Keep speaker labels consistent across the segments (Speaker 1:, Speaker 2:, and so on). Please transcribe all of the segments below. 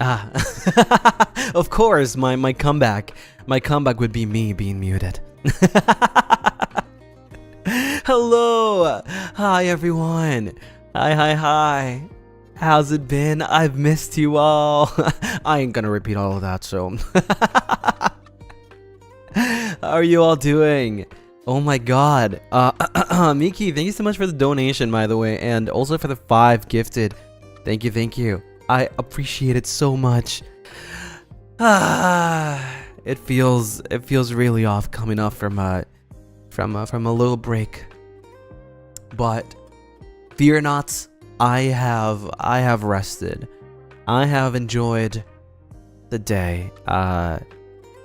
Speaker 1: Ah, of course, my comeback. My comeback would be me being muted. Hello! Hi, everyone! Hi. How's it been? I've missed you all. I ain't gonna repeat all of that, so... How are you all doing? Oh my god. Miki, thank you so much for the donation, by the way, and also for the 5 gifted. Thank you. I appreciate it so much. It feels really off coming off from a little break. But fear not, I have rested. I have enjoyed the day.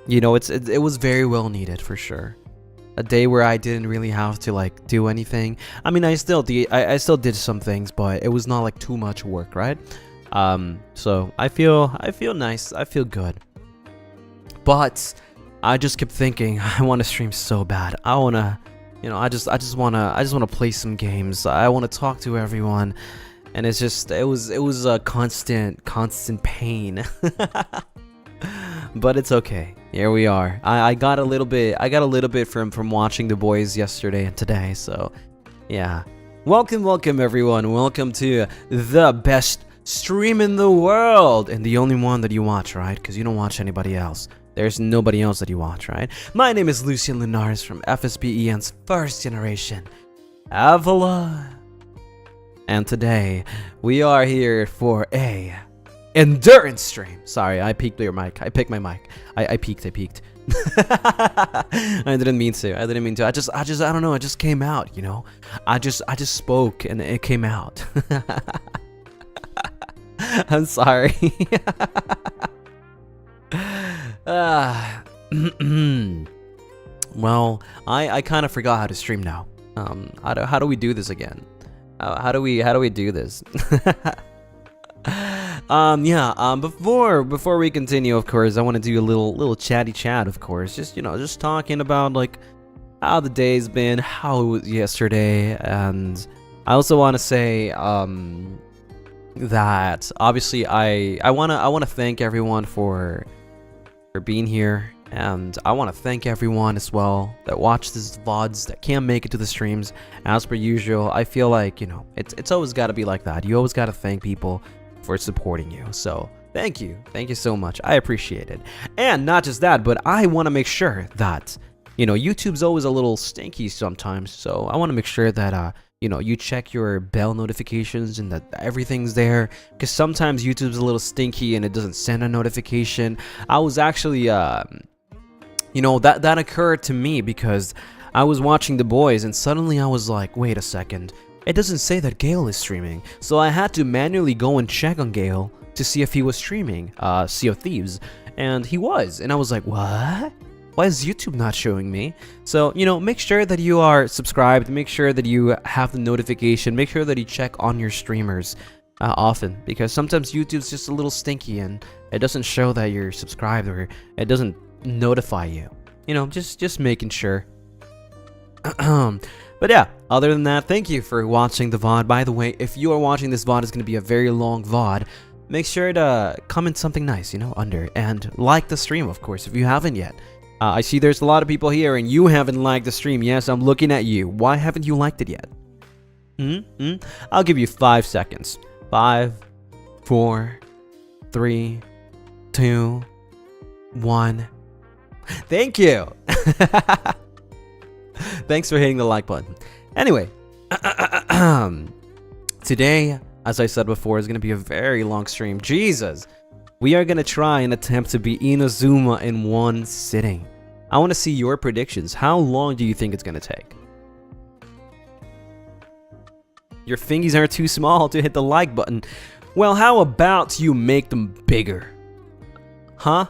Speaker 1: You know, it was very well needed for sure. A day where I didn't really have to like do anything. I mean, I still did some things, but it was not like too much work, right? So I feel nice. I feel good. But I just kept thinking, I want to stream so bad. I wanna, you know, I just wanna play some games. I want to talk to everyone, and it was a constant pain. But it's okay. Here we are. I got a little bit from watching The Boys yesterday and today. So, yeah. Welcome everyone. Welcome to the best stream in the world and the only one that you watch, right? Because you don't watch anybody else. There's nobody else that you watch, right? My name is Lucien Lunaris from FSBEN's first generation, Avallum. And today we are here for a endurance stream. Sorry, I peeked your mic. I picked my mic. I peeked. I didn't mean to. I don't know. It just came out, you know. I just spoke and it came out. I'm sorry. Well, I kind of forgot how to stream now. How do we do this again? How do we do this? Before we continue, of course, I want to do a little chatty chat, of course. Just talking about like how the day's been, how it was yesterday, and I also want to say that obviously I want to thank everyone for being here, and I want to thank everyone as well that watches VODs that can't make it to the streams. As per usual, I feel like, you know, it's always got to be like that. You always got to thank people for supporting you. So thank you so much. I appreciate it. And not just that, but I want to make sure that, you know, YouTube's always a little stinky sometimes, so I want to make sure that you know, you check your bell notifications and that everything's there, because sometimes YouTube's a little stinky and it doesn't send a notification. I was actually you know, that occurred to me because I was watching The Boys and suddenly I was like, wait a second, it doesn't say that Gale is streaming. So I had to manually go and check on Gale to see if he was streaming Sea of Thieves, and he was, and I was like, what? Why is YouTube not showing me? So, you know, make sure that you are subscribed, make sure that you have the notification, make sure that you check on your streamers often, because sometimes YouTube's just a little stinky and it doesn't show that you're subscribed, or it doesn't notify you. You know, just making sure. But yeah, other than that, thank you for watching the VOD. By the way, if you are watching this VOD, it's going to be a very long VOD. Make sure to comment something nice, you know, under, and like the stream, of course, if you haven't yet. I see there's a lot of people here and you haven't liked the stream. Yes, I'm looking at you. Why haven't you liked it yet? I'll give you 5 seconds. 5, 4, 3, 2, 1. Thank you. Thanks for hitting the like button. Anyway, today, as I said before, is going to be a very long stream. Jesus. We are going to try and attempt to beat Inazuma in one sitting. I want to see your predictions. How long do you think it's going to take? Your fingies are too small to hit the like button. Well, how about you make them bigger? Huh?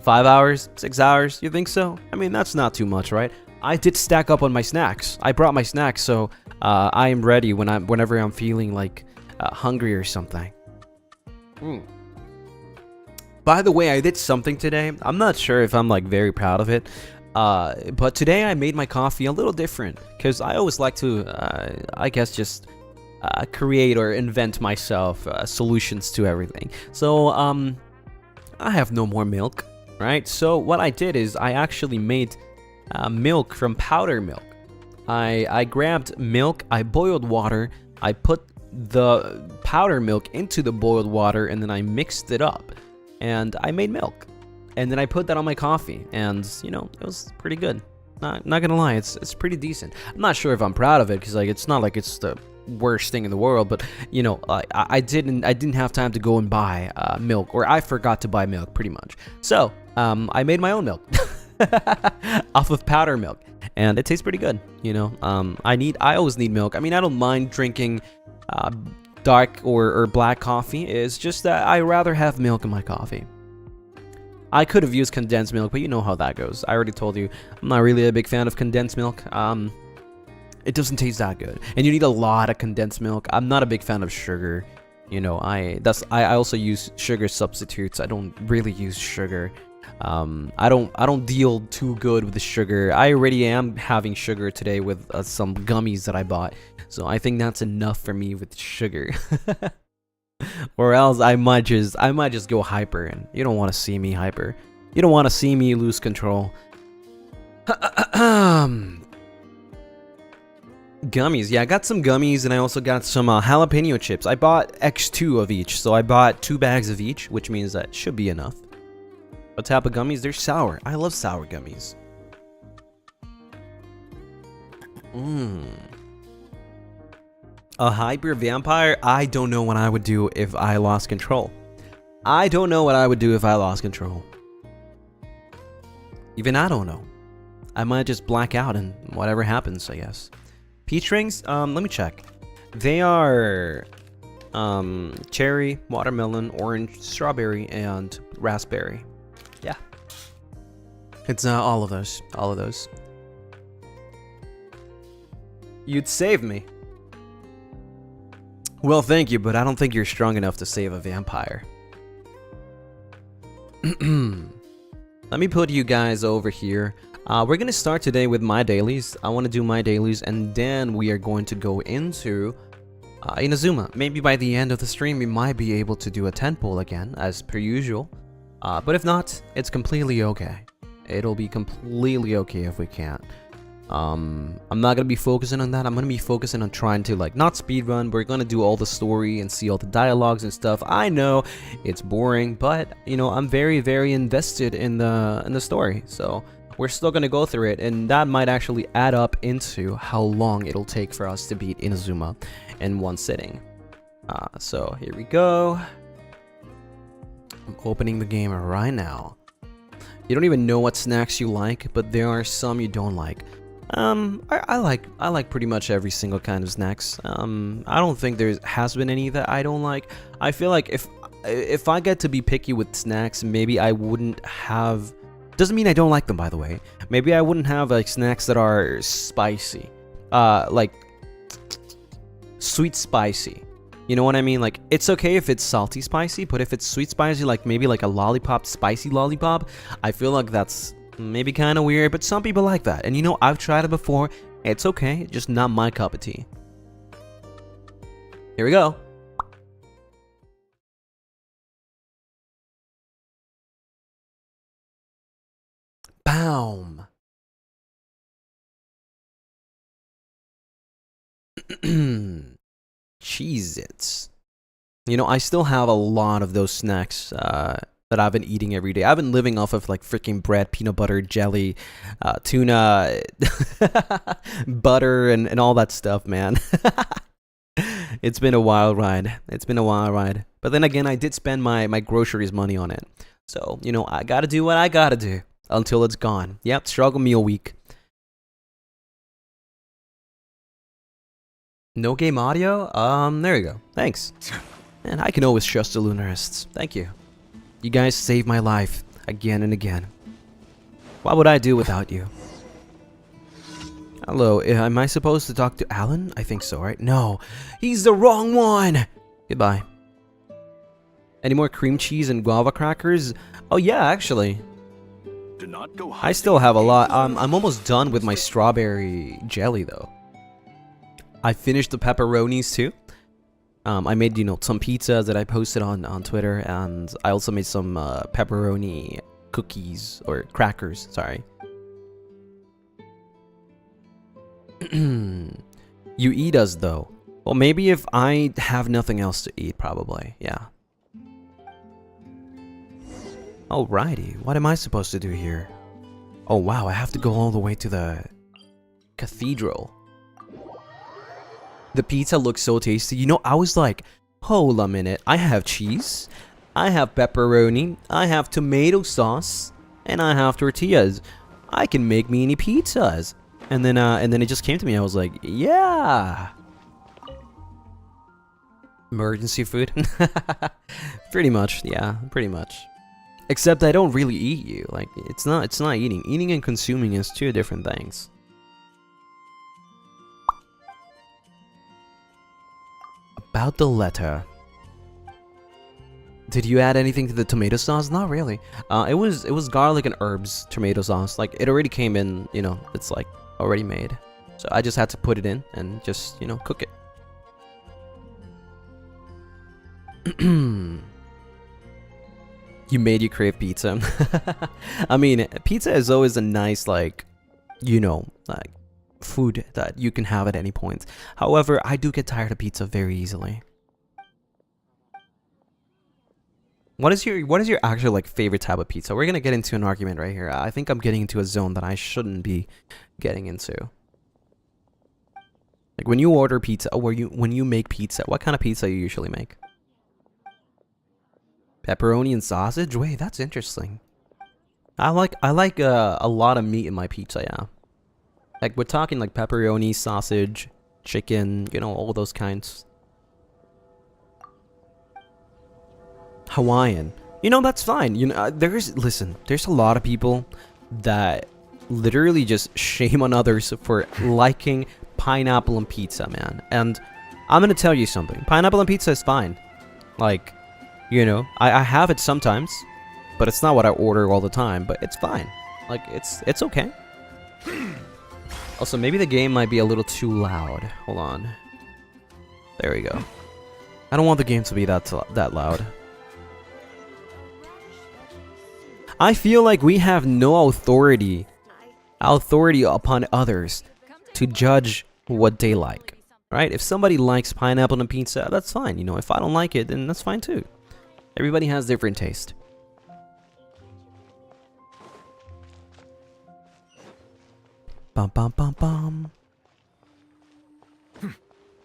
Speaker 1: 5 hours? 6 hours? You think so? I mean, that's not too much, right? I did stack up on my snacks. I brought my snacks, so I am ready whenever I'm feeling like hungry or something. By the way, I did something today. I'm not sure if I'm like very proud of it, but today I made my coffee a little different, because I always like to, I guess, just create or invent myself solutions to everything. So I have no more milk, right? So what I did is I actually made milk from powder milk. I grabbed milk, I boiled water, I put the powder milk into the boiled water, and then I mixed it up, and I made milk. And then I put that on my coffee, and you know, it was pretty good. Not gonna lie, it's pretty decent. I'm not sure if I'm proud of it, because like it's not like it's the worst thing in the world, but you know, I didn't have time to go and buy milk, or I forgot to buy milk, pretty much. So I made my own milk off of powder milk, and it tastes pretty good. You know, I always need milk. I mean, I don't mind drinking dark or black coffee. It's just that I rather have milk in my coffee. I could have used condensed milk, but you know how that goes. I already told you, I'm not really a big fan of condensed milk. It doesn't taste that good, and you need a lot of condensed milk. I'm not a big fan of sugar. You know, I also use sugar substitutes. I don't really use sugar. I don't deal too good with the sugar. I already am having sugar today with some gummies that I bought, so I think that's enough for me with sugar. Or else I might just go hyper, and you don't want to see me hyper. You don't want to see me lose control. Gummies, yeah, I got some gummies, and I also got some jalapeno chips. I bought X2 of each, so I bought 2 bags of each, which means that should be enough. What type of gummies? They're sour. I love sour gummies. A hyper vampire? I don't know what I would do if I lost control. I don't know what I would do if I lost control. Even I don't know. I might just black out and whatever happens, I guess. Peach rings? Let me check. They are cherry, watermelon, orange, strawberry, and raspberry. Yeah. It's all of those. All of those. You'd save me. Well, thank you, but I don't think you're strong enough to save a vampire. Let me put you guys over here. We're gonna start today with my dailies. I want to do my dailies, and then we are going to go into Inazuma. Maybe by the end of the stream, we might be able to do a 10 poll again, as per usual. But if not, it's completely okay. It'll be completely okay if we can't. I'm not gonna be focusing on that. I'm gonna be focusing on trying to, like, not speedrun. We're gonna do all the story and see all the dialogues and stuff. I know it's boring, but you know, I'm very, very invested in the story. So we're still gonna go through it, and that might actually add up into how long it'll take for us to beat Inazuma in one sitting. So here we go. I'm opening the game right now. You don't even know what snacks you like, but there are some you don't like. I like pretty much every single kind of snacks. I don't think there has been any that I don't like. I feel like if I get to be picky with snacks, maybe I wouldn't have. Doesn't mean I don't like them, by the way. Maybe I wouldn't have like snacks that are spicy, like sweet spicy. You know what I mean? Like, it's okay if it's salty spicy, but if it's sweet spicy, like maybe like a lollipop, spicy lollipop, I feel like that's maybe kind of weird, but some people like that. And you know, I've tried it before. It's okay, just not my cup of tea. Here we go. Boom. Cheez-Its. You know, I still have a lot of those snacks that I've been eating every day. I've been living off of like freaking bread, peanut butter, jelly, tuna, butter, and all that stuff, man. It's been a wild ride. It's been a wild ride. But then again, I did spend my groceries money on it. So, you know, I gotta do what I gotta do until it's gone. Yep, struggle meal week. No game audio? There you go. Thanks. And I can always trust the Lunarists. Thank you. You guys saved my life again and again. What would I do without you? Hello, am I supposed to talk to Alan? I think so, right? No, he's the wrong one! Goodbye. Any more cream cheese and guava crackers? Oh yeah, actually.
Speaker 2: Do not go
Speaker 1: I still have a lot. I'm almost done with my strawberry jelly though. I finished the pepperonis too. I made, you know, some pizzas that I posted on Twitter, and I also made some pepperoni cookies or crackers. Sorry. You eat us though. Well, maybe if I have nothing else to eat, probably. Yeah. Alrighty. What am I supposed to do here? Oh wow, I have to go all the way to the cathedral. The pizza looks so tasty. You know, I was like, hold a minute. I have cheese, I have pepperoni, I have tomato sauce, and I have tortillas. I can make mini pizzas. And then it just came to me. I was like, yeah. Emergency food? Pretty much, yeah, pretty much. Except I don't really eat you. Like, it's not eating. Eating and consuming is two different things. About the letter. Did you add anything to the tomato sauce? Not really. It was garlic and herbs tomato sauce. Like, it already came in, you know, it's like already made. So I just had to put it in and just, you know, cook it. You made you crave pizza. I mean, pizza is always a nice, like, you know, like, food that you can have at any point. However, I do get tired of pizza very easily. What is your actual, like, favorite type of pizza? We're gonna get into an argument right here. I think I'm getting into a zone that I shouldn't be getting into. Like, when you order pizza, or when you make pizza, what kind of pizza you usually make? Pepperoni and sausage? Wait, that's interesting. I like a lot of meat in my pizza, yeah. Like, we're talking like pepperoni, sausage, chicken, you know, all those kinds. Hawaiian. You know, that's fine. You know, there's a lot of people that literally just shame on others for liking pineapple on pizza, man. And I'm gonna tell you something. Pineapple on pizza is fine. Like, you know, I have it sometimes, but it's not what I order all the time, but it's fine. Like, it's okay. Also, maybe the game might be a little too loud. Hold on. There we go. I don't want the game to be that loud. I feel like we have no authority upon others to judge what they like, right? If somebody likes pineapple on pizza, that's fine. You know, if I don't like it, then that's fine too. Everybody has different taste. Bum bum bum bum.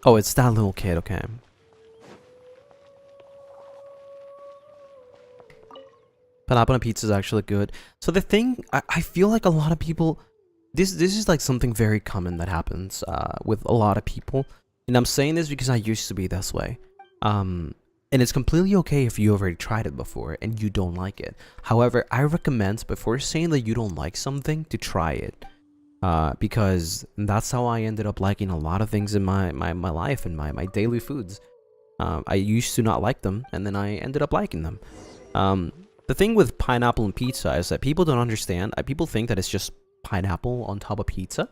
Speaker 1: Oh, it's that little kid, okay. Pineapple on pizza is actually good. So the thing, I feel like a lot of people, this is like something very common that happens with a lot of people. And I'm saying this because I used to be this way. And it's completely okay if you already tried it before and you don't like it. However, I recommend before saying that you don't like something to try it. Because that's how I ended up liking a lot of things in my life and my daily foods. I used to not like them, and then I ended up liking them. The thing with pineapple and pizza is that people don't understand. People think that it's just pineapple on top of pizza.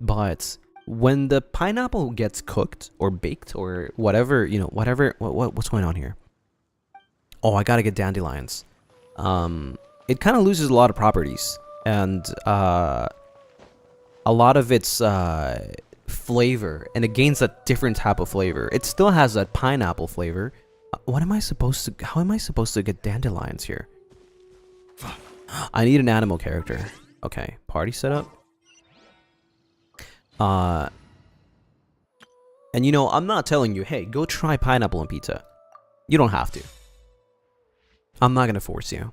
Speaker 1: But when the pineapple gets cooked or baked or whatever, you know, what's going on here? Oh, I gotta get dandelions. It kind of loses a lot of properties. And, a lot of its flavor, and it gains a different type of flavor. It still has that pineapple flavor. How am I supposed to get dandelions here? I need an animal character. Okay, party setup. And you know, I'm not telling you, hey, go try pineapple on pizza. You don't have to. I'm not gonna force you.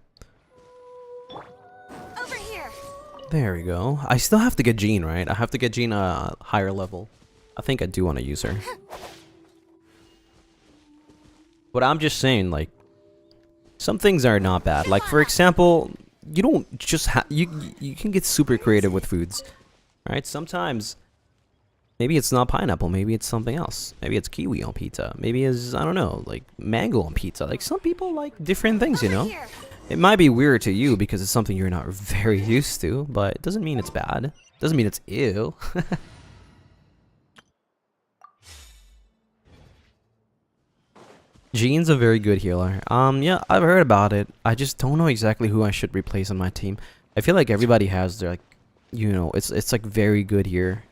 Speaker 1: There we go. I still have to get Jean, right? I have to get Jean a higher level. I think I do want to use her. But I'm just saying, like, some things are not bad. Like, for example, you don't just have... You can get super creative with foods, right? Sometimes, maybe it's not pineapple. Maybe it's something else. Maybe it's kiwi on pizza. Maybe it's, I don't know, like, mango on pizza. Like, some people like different things, you know? It might be weird to you because it's something you're not very used to, but it doesn't mean it's bad. It doesn't mean it's ew. Jean's a very good healer. Yeah, I've heard about it. I just don't know exactly who I should replace on my team. I feel like everybody has their, like, you know, it's like very good here.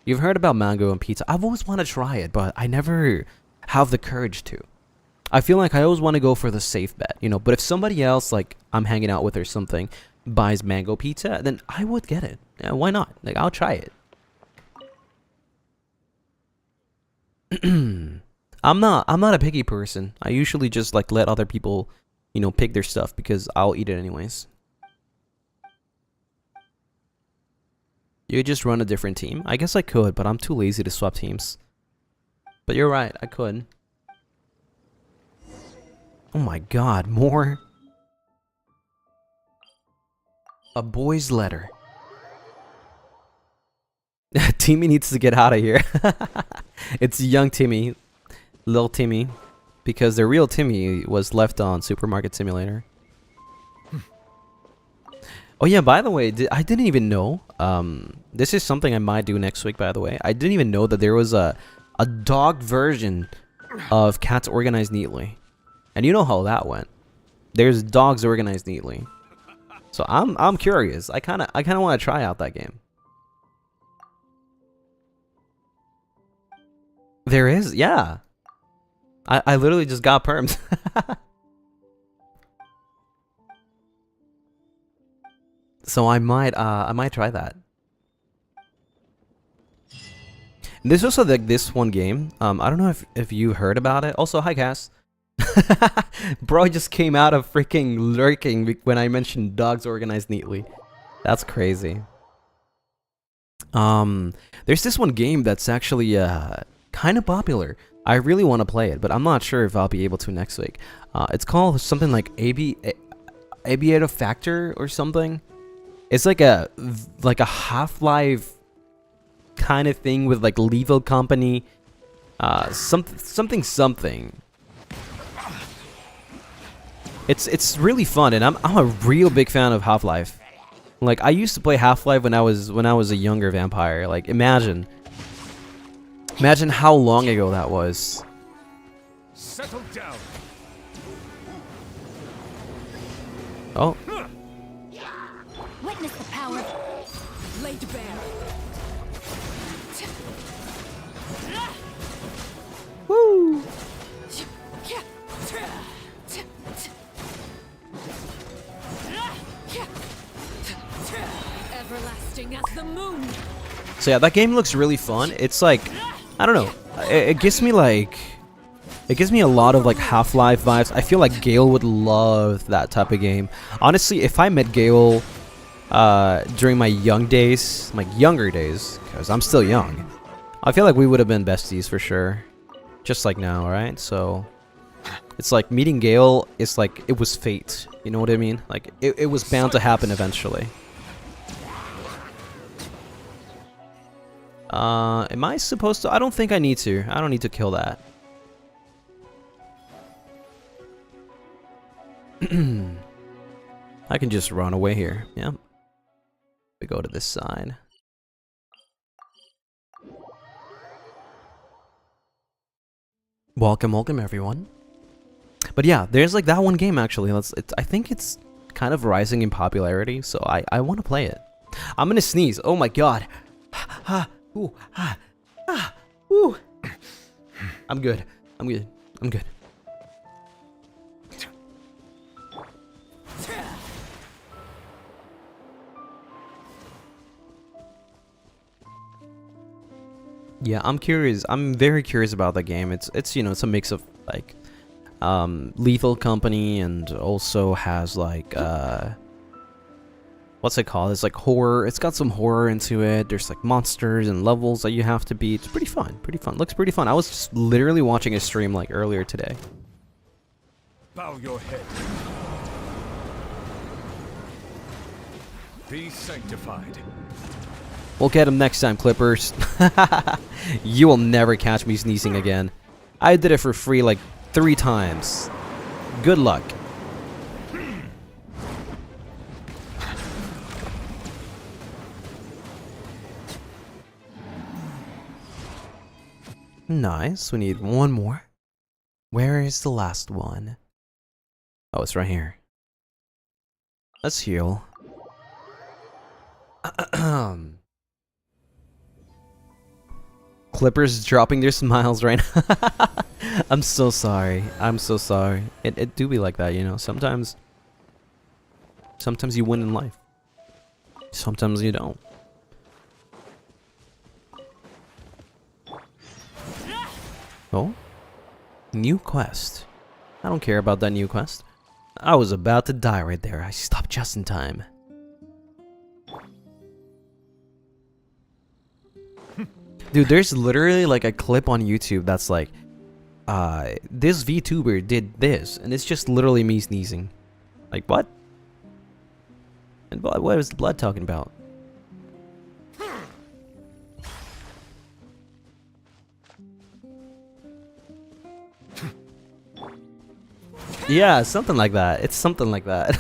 Speaker 1: You've heard about mango and pizza. I've always wanted to try it, but I never have the courage to. I feel like I always want to go for the safe bet, you know. But if somebody else, like I'm hanging out with or something, buys mango pizza, then I would get it. Yeah, why not? Like, I'll try it. I'm not a picky person. I usually just like let other people, you know, pick their stuff because I'll eat it anyways. You could just run a different team. I guess I could, but I'm too lazy to swap teams. But you're right, I could. Oh my god, more. A boy's letter. Timmy needs to get out of here. It's young Timmy. Little Timmy. Because the real Timmy was left on Supermarket Simulator. Oh yeah, by the way, I didn't even know. This is something I might do next week, by the way. I didn't even know that there was a dog version of Cats Organized Neatly. And you know how that went. There's dogs organized neatly. So I'm curious. I kinda wanna try out that game. There is, yeah. I literally just got perms. So I might try that. There's also like this one game. I don't know if you heard about it. Also, hi Cass. Bro just came out of freaking lurking when I mentioned dogs organized neatly. That's crazy. There's this one game that's actually kind of popular. I really want to play it, but I'm not sure if I'll be able to next week. It's called something like Aviator Factor or something. It's like a Half-Life kind of thing with like Lethal Company, something. It's really fun, and I'm a real big fan of Half-Life. Like, I used to play Half-Life when I was a younger vampire. Like, imagine how long ago that was.
Speaker 2: Settle down.
Speaker 1: Oh.
Speaker 3: Witness the power laid bare.
Speaker 1: Woo!
Speaker 3: Everlasting as the moon.
Speaker 1: So yeah, that game looks really fun. It's like, I don't know, it gives me like, it gives me a lot of like Half-Life vibes. I feel like Gale would love that type of game. Honestly, if I met Gale during my younger days, because I'm still young, I feel like we would have been besties for sure. Just like now, right? So it's like meeting Gale is like, it was fate. You know what I mean? Like, it was bound to happen eventually. Am I supposed to? I don't think I need to. I don't need to kill that. I can just run away here. Yeah. We go to this side. Welcome everyone. But yeah, there's like that one game actually. I think it's kind of rising in popularity, so I want to play it. I'm gonna sneeze. Oh my god. Ooh, ooh. I'm good. Yeah, I'm curious. I'm very curious about the game. It's you know, it's a mix of like Lethal Company and also has like what's it called? It's like horror. It's got some horror into it. There's like monsters and levels that you have to beat. It's pretty fun. Looks pretty fun. I was just literally watching a stream like earlier today.
Speaker 2: Bow your head. Be sanctified.
Speaker 1: We'll get him next time, Clippers. You will never catch me sneezing again. I did it for free like 3 times. Good luck. Nice. We need one more. Where is the last one? Oh, it's right here. Let's heal. Clippers dropping their smiles right now. I'm so sorry. I'm so sorry. It do be like that, you know. Sometimes you win in life. Sometimes you don't. Oh? New quest. I don't care about that new quest. I was about to die right there. I stopped just in time. Dude, there's literally like a clip on YouTube that's like, this VTuber did this, and it's just literally me sneezing. Like, what? And what is the blood talking about? Yeah, something like that. It's something like that.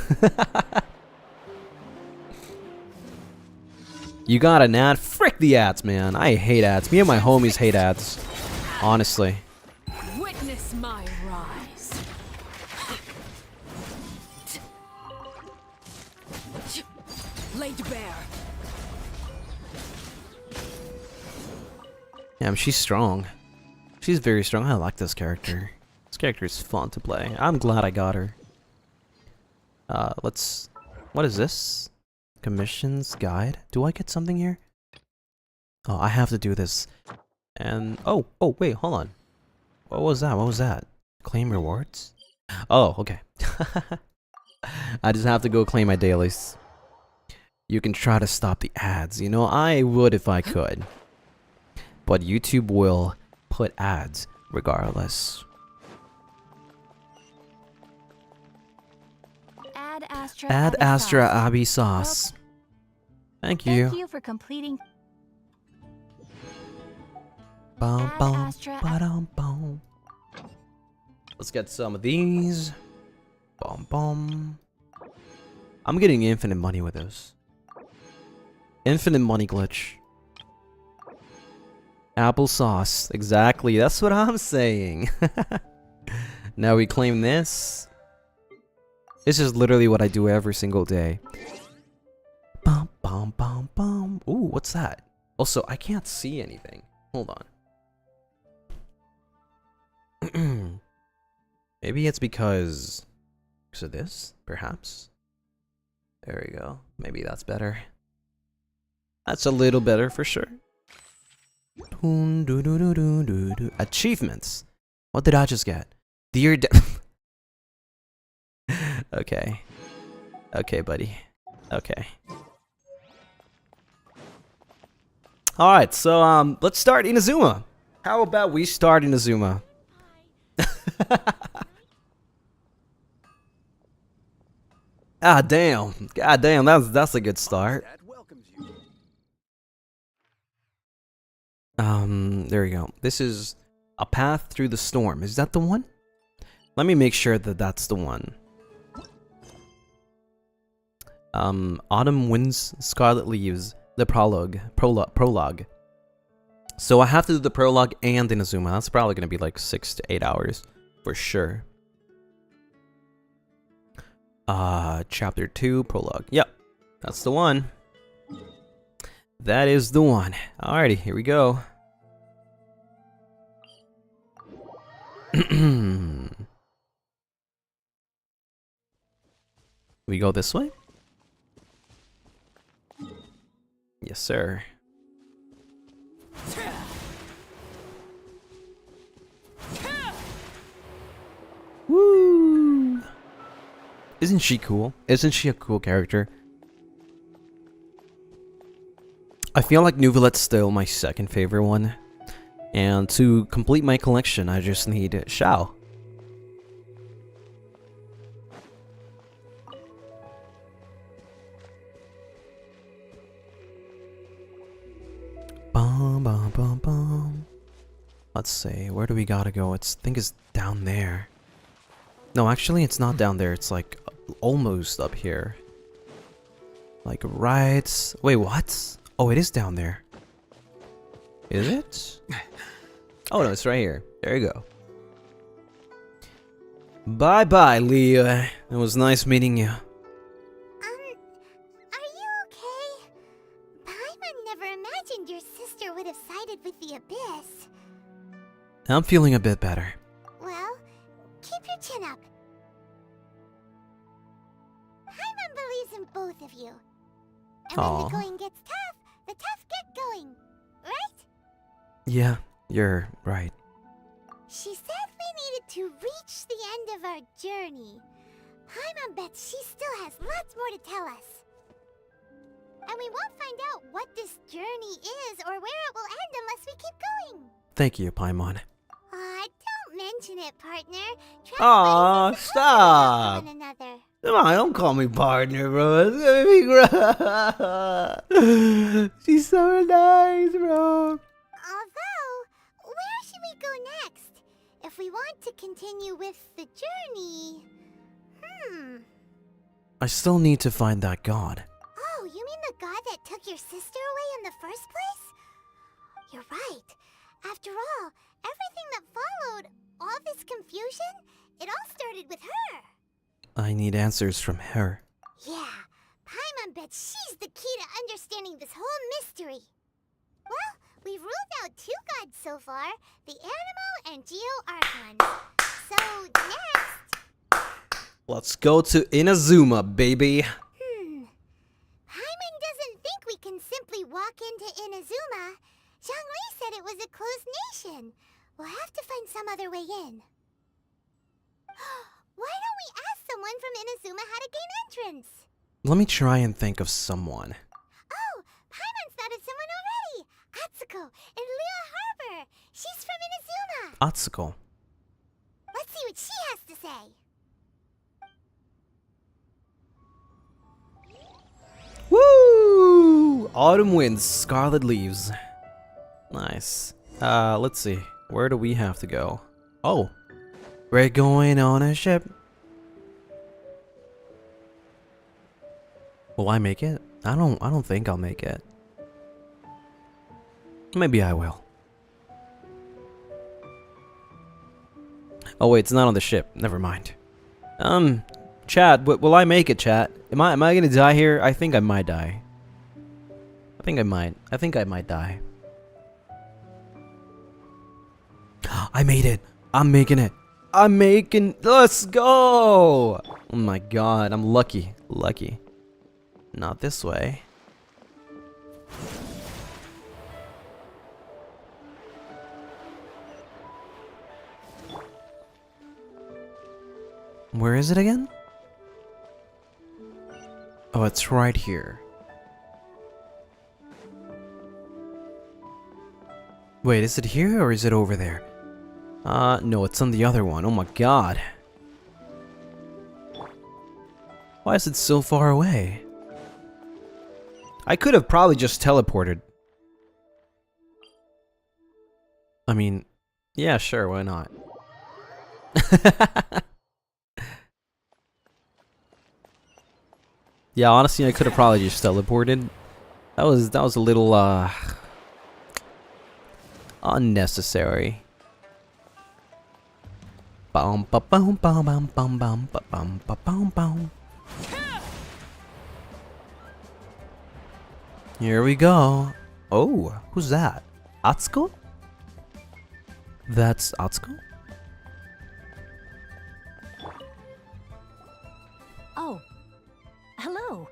Speaker 1: You got an ad? Frick the ads, man. I hate ads. Me and my homies hate ads. Honestly.
Speaker 3: Witness my rise. Laid bare.
Speaker 1: Damn, she's strong. She's very strong. I like this character. This character is fun to play. I'm glad I got her. Let's... What is this? Commissions guide? Do I get something here? Oh, I have to do this. And... Oh, wait, hold on. What was that? What was that? Claim rewards? Oh, okay. I just have to go claim my dailies. You can try to stop the ads. You know, I would if I could. But YouTube will put ads regardless. Add Astra Abby sauce. Thank you.
Speaker 4: Thank you for completing.
Speaker 1: Bum,
Speaker 4: Add
Speaker 1: bum,
Speaker 4: Astra.
Speaker 1: ba-dum, bum. Let's get some of these. Bum, bum. I'm getting infinite money with this. Infinite money glitch. Applesauce. Exactly. That's what I'm saying. Now we claim this. This is literally what I do every single day. Bum, bum, bum, bum. Ooh, what's that? Also, I can't see anything. Hold on. Maybe it's because of this, perhaps. There we go. Maybe that's better. That's a little better for sure. Achievements. What did I just get? Dear Okay. Okay, buddy. Okay. Alright, so let's start Inazuma. How about we start Inazuma? Ah, damn. God damn, that's a good start. There we go. This is A Path Through the Storm. Is that the one? Let me make sure that that's the one. Autumn Winds, Scarlet Leaves, the prologue. So I have to do the prologue and Inazuma. That's probably gonna be like 6 to 8 hours for sure. Chapter 2, prologue. Yep, that's the one. That is the one. Alrighty, here we go. We go this way? Yes, sir. Woo! Isn't she cool? Isn't she a cool character? I feel like Nuvolet's still my second favorite one. And to complete my collection, I just need Shao. Bum, bum, bum, bum. Let's see, where do we gotta go? I think it's down there. No, actually it's not down there. It's like almost up here. Like right... Wait, what? Oh, it is down there. Is it? Oh no, it's right here. There you go. Bye-bye, Leah. It was nice meeting you.
Speaker 4: Are you okay? Paimon never imagined your sister would have sided with the Abyss.
Speaker 1: I'm feeling a bit better.
Speaker 4: Well, keep your chin up. Paimon believes in both of you. And when
Speaker 1: Aw.
Speaker 4: the going gets tough, the tough get going. Right?
Speaker 1: Yeah, you're right.
Speaker 4: She said we needed to reach the end of our journey. Paimon bets she still has lots more to tell us. And we won't find out what this journey is or where it will end unless we keep going.
Speaker 1: Thank you, Paimon.
Speaker 4: Aw, don't mention it, partner.
Speaker 1: Aw,
Speaker 4: Travelers are supposed to
Speaker 1: stop.
Speaker 4: help one another.
Speaker 1: Come on, don't call me partner, bro. It's gonna be great. She's so nice, bro.
Speaker 4: Although, where should we go next? If we want to continue with the journey...
Speaker 1: I still need to find that god.
Speaker 4: Oh, you mean the god that took your sister away in the first place? You're right. After all, everything that followed, all this confusion, it all started with her.
Speaker 1: I need answers from her.
Speaker 4: Yeah, Paimon bets she's the key to understanding this whole mystery. Well, we've ruled out 2 gods so far, the Animo and Geo Archons. So, next...
Speaker 1: Let's go to Inazuma, baby.
Speaker 4: Paimon doesn't think we can simply walk into Inazuma. Zhongli said it was a closed nation. We'll have to find some other way in. Why don't we ask someone from Inazuma how to gain entrance?
Speaker 1: Let me try and think of someone.
Speaker 4: Oh, Paimon's thought of someone already. Atsuko in Liyue Harbor. She's from Inazuma.
Speaker 1: Atsuko.
Speaker 4: Let's see what she has to say.
Speaker 1: Woo! Autumn winds, scarlet leaves. Nice. Let's see. Where do we have to go? Oh. We're going on a ship. Will I make it? I don't think I'll make it. Maybe I will. Oh wait, it's not on the ship. Never mind. Chat, will I make it, chat? Am I gonna die here? I think I might die. I think I might die. I made it! I'm making it! Let's go! Oh my god, I'm lucky. Lucky. Not this way. Where is it again? Oh, it's right here. Wait, is it here or is it over there? No, it's on the other one. Oh my god. Why is it so far away? I could have probably just teleported. I mean, yeah, sure, why not? Yeah, honestly, I could have probably just teleported. That was a little unnecessary. Bum ba bum bum bum bum bum bum bum bum. Here we go. Oh, who's that? Atsuko? That's Atsuko?
Speaker 3: Oh. Hello.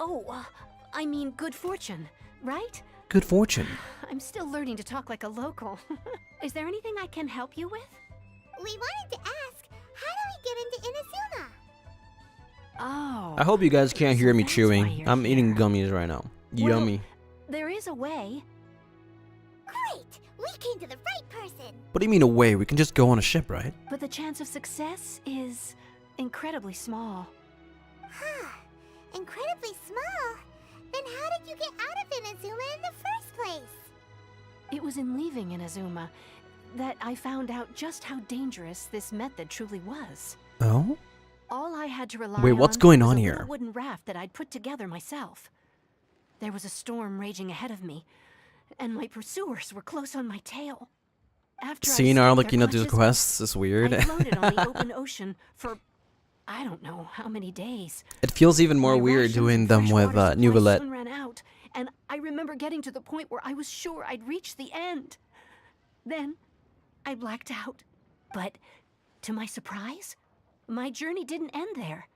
Speaker 3: Oh, I mean good fortune, right?
Speaker 1: Good fortune.
Speaker 3: I'm still learning to talk like a local. Is there anything I can help you with?
Speaker 4: We wanted to ask, how do we get into Inazuma?
Speaker 3: Oh.
Speaker 1: I hope you guys can't hear me
Speaker 3: that's why
Speaker 1: chewing.
Speaker 3: you're
Speaker 1: I'm eating
Speaker 3: here.
Speaker 1: gummies right now.
Speaker 3: Well,
Speaker 1: Yummy.
Speaker 3: There is a way.
Speaker 4: Great! We came to the right person!
Speaker 1: What do you mean away? We can just go on a ship, right?
Speaker 3: But the chance of success is incredibly small.
Speaker 4: Huh. Incredibly small? Then how did you get out of Inazuma in the first place?
Speaker 3: It was in leaving Inazuma that I found out just how dangerous this method truly was.
Speaker 1: Oh?
Speaker 3: All I had to rely
Speaker 1: Wait,
Speaker 3: on
Speaker 1: what's going
Speaker 3: was
Speaker 1: on
Speaker 3: a
Speaker 1: here?
Speaker 3: little wooden raft that I'd put together myself. There was a storm raging ahead of me, and my pursuers were close on my tail. After
Speaker 1: Seeing
Speaker 3: I
Speaker 1: our,
Speaker 3: escaped
Speaker 1: like,
Speaker 3: their
Speaker 1: you know, do
Speaker 3: clutches,
Speaker 1: quests is weird.
Speaker 3: I floated on the open ocean for I don't know how many days.
Speaker 1: It feels even more
Speaker 3: My
Speaker 1: weird
Speaker 3: rations
Speaker 1: doing
Speaker 3: and
Speaker 1: them
Speaker 3: fresh
Speaker 1: with
Speaker 3: water supplies
Speaker 1: Nuvalet.
Speaker 3: soon ran out, and I remember getting to the point where I was sure I'd reached the end. Then I blacked out. But to my surprise, my journey didn't end there.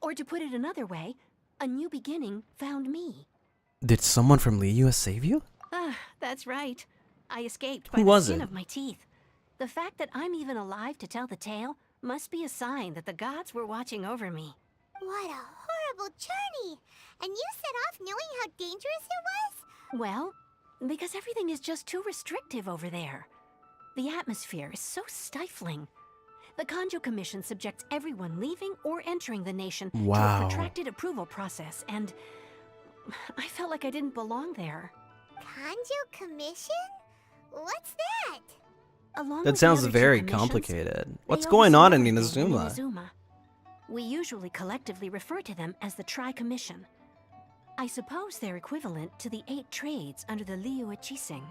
Speaker 3: Or to put it another way, a new beginning found me.
Speaker 1: Did someone from Liu save you?
Speaker 3: Ah, that's right. I escaped by
Speaker 1: Who
Speaker 3: the
Speaker 1: was
Speaker 3: skin
Speaker 1: it?
Speaker 3: of my teeth. The fact that I'm even alive to tell the tale must be a sign that the gods were watching over me.
Speaker 4: What a horrible journey! And you set off knowing how dangerous it was?
Speaker 3: Well, because everything is just too restrictive over there. The atmosphere is so stifling. The Kanjo Commission subjects everyone leaving or entering the nation to
Speaker 1: Wow.
Speaker 3: a protracted approval process, and I felt like I didn't belong there.
Speaker 4: Kanjo Commission? What's that?
Speaker 3: Along
Speaker 1: That
Speaker 3: with the
Speaker 1: sounds
Speaker 3: other two
Speaker 1: very
Speaker 3: commissions,
Speaker 1: complicated.
Speaker 3: they
Speaker 1: What's going
Speaker 3: oversee
Speaker 1: on in
Speaker 3: everything
Speaker 1: Inazuma?
Speaker 3: We usually collectively refer to them as the Tri-Commission. I suppose they're equivalent to the 8 trades under the Liu Chising.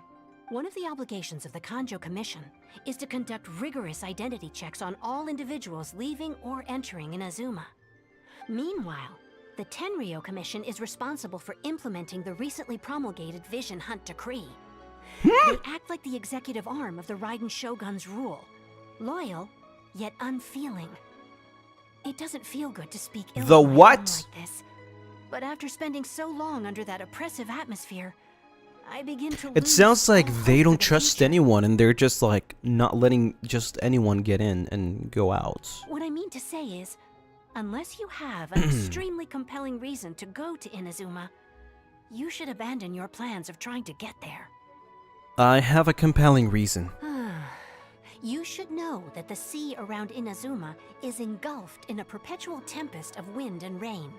Speaker 3: One of the obligations of the Kanjo Commission is to conduct rigorous identity checks on all individuals leaving or entering Inazuma. Meanwhile, the Tenryo Commission is responsible for implementing the recently promulgated Vision Hunt Decree. They act like the executive arm of the Raiden Shogun's rule. Loyal, yet unfeeling. It doesn't feel good to speak ill
Speaker 1: The
Speaker 3: of my
Speaker 1: what?
Speaker 3: home like this. But after spending so long under that oppressive atmosphere, I begin to
Speaker 1: It
Speaker 3: lose
Speaker 1: sounds like
Speaker 3: all hope
Speaker 1: they
Speaker 3: for
Speaker 1: don't
Speaker 3: the
Speaker 1: trust
Speaker 3: future.
Speaker 1: anyone and they're just like not letting just anyone get in and go out.
Speaker 3: What I mean to say is, unless you have an extremely compelling reason to go to Inazuma, you should abandon your plans of trying to get there.
Speaker 1: I have a compelling reason.
Speaker 3: You should know that the sea around Inazuma is engulfed in a perpetual tempest of wind and rain.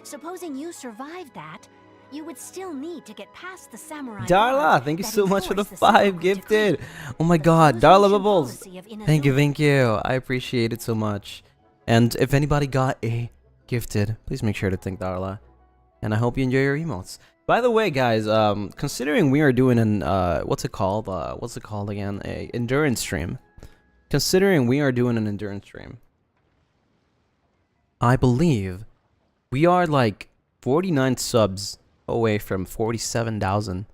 Speaker 3: Supposing you survived that, you would still need to get past the samurai.
Speaker 1: Darla,
Speaker 3: guard
Speaker 1: thank you
Speaker 3: that
Speaker 1: so much for the
Speaker 3: enforce
Speaker 1: 5
Speaker 3: Sengoku
Speaker 1: gifted.
Speaker 3: decree.
Speaker 1: Oh my
Speaker 3: The
Speaker 1: god,
Speaker 3: closed
Speaker 1: Darla
Speaker 3: mission
Speaker 1: Bubbles.
Speaker 3: policy of
Speaker 1: Thank you,
Speaker 3: Inazuma.
Speaker 1: thank you. I appreciate it so much. And if anybody got a gifted, please make sure to thank Darla. And I hope you enjoy your emotes. By the way, guys, considering we are doing an what's it called again? A endurance stream. Considering we are doing an endurance stream, I believe we are like 49 subs away from 47,000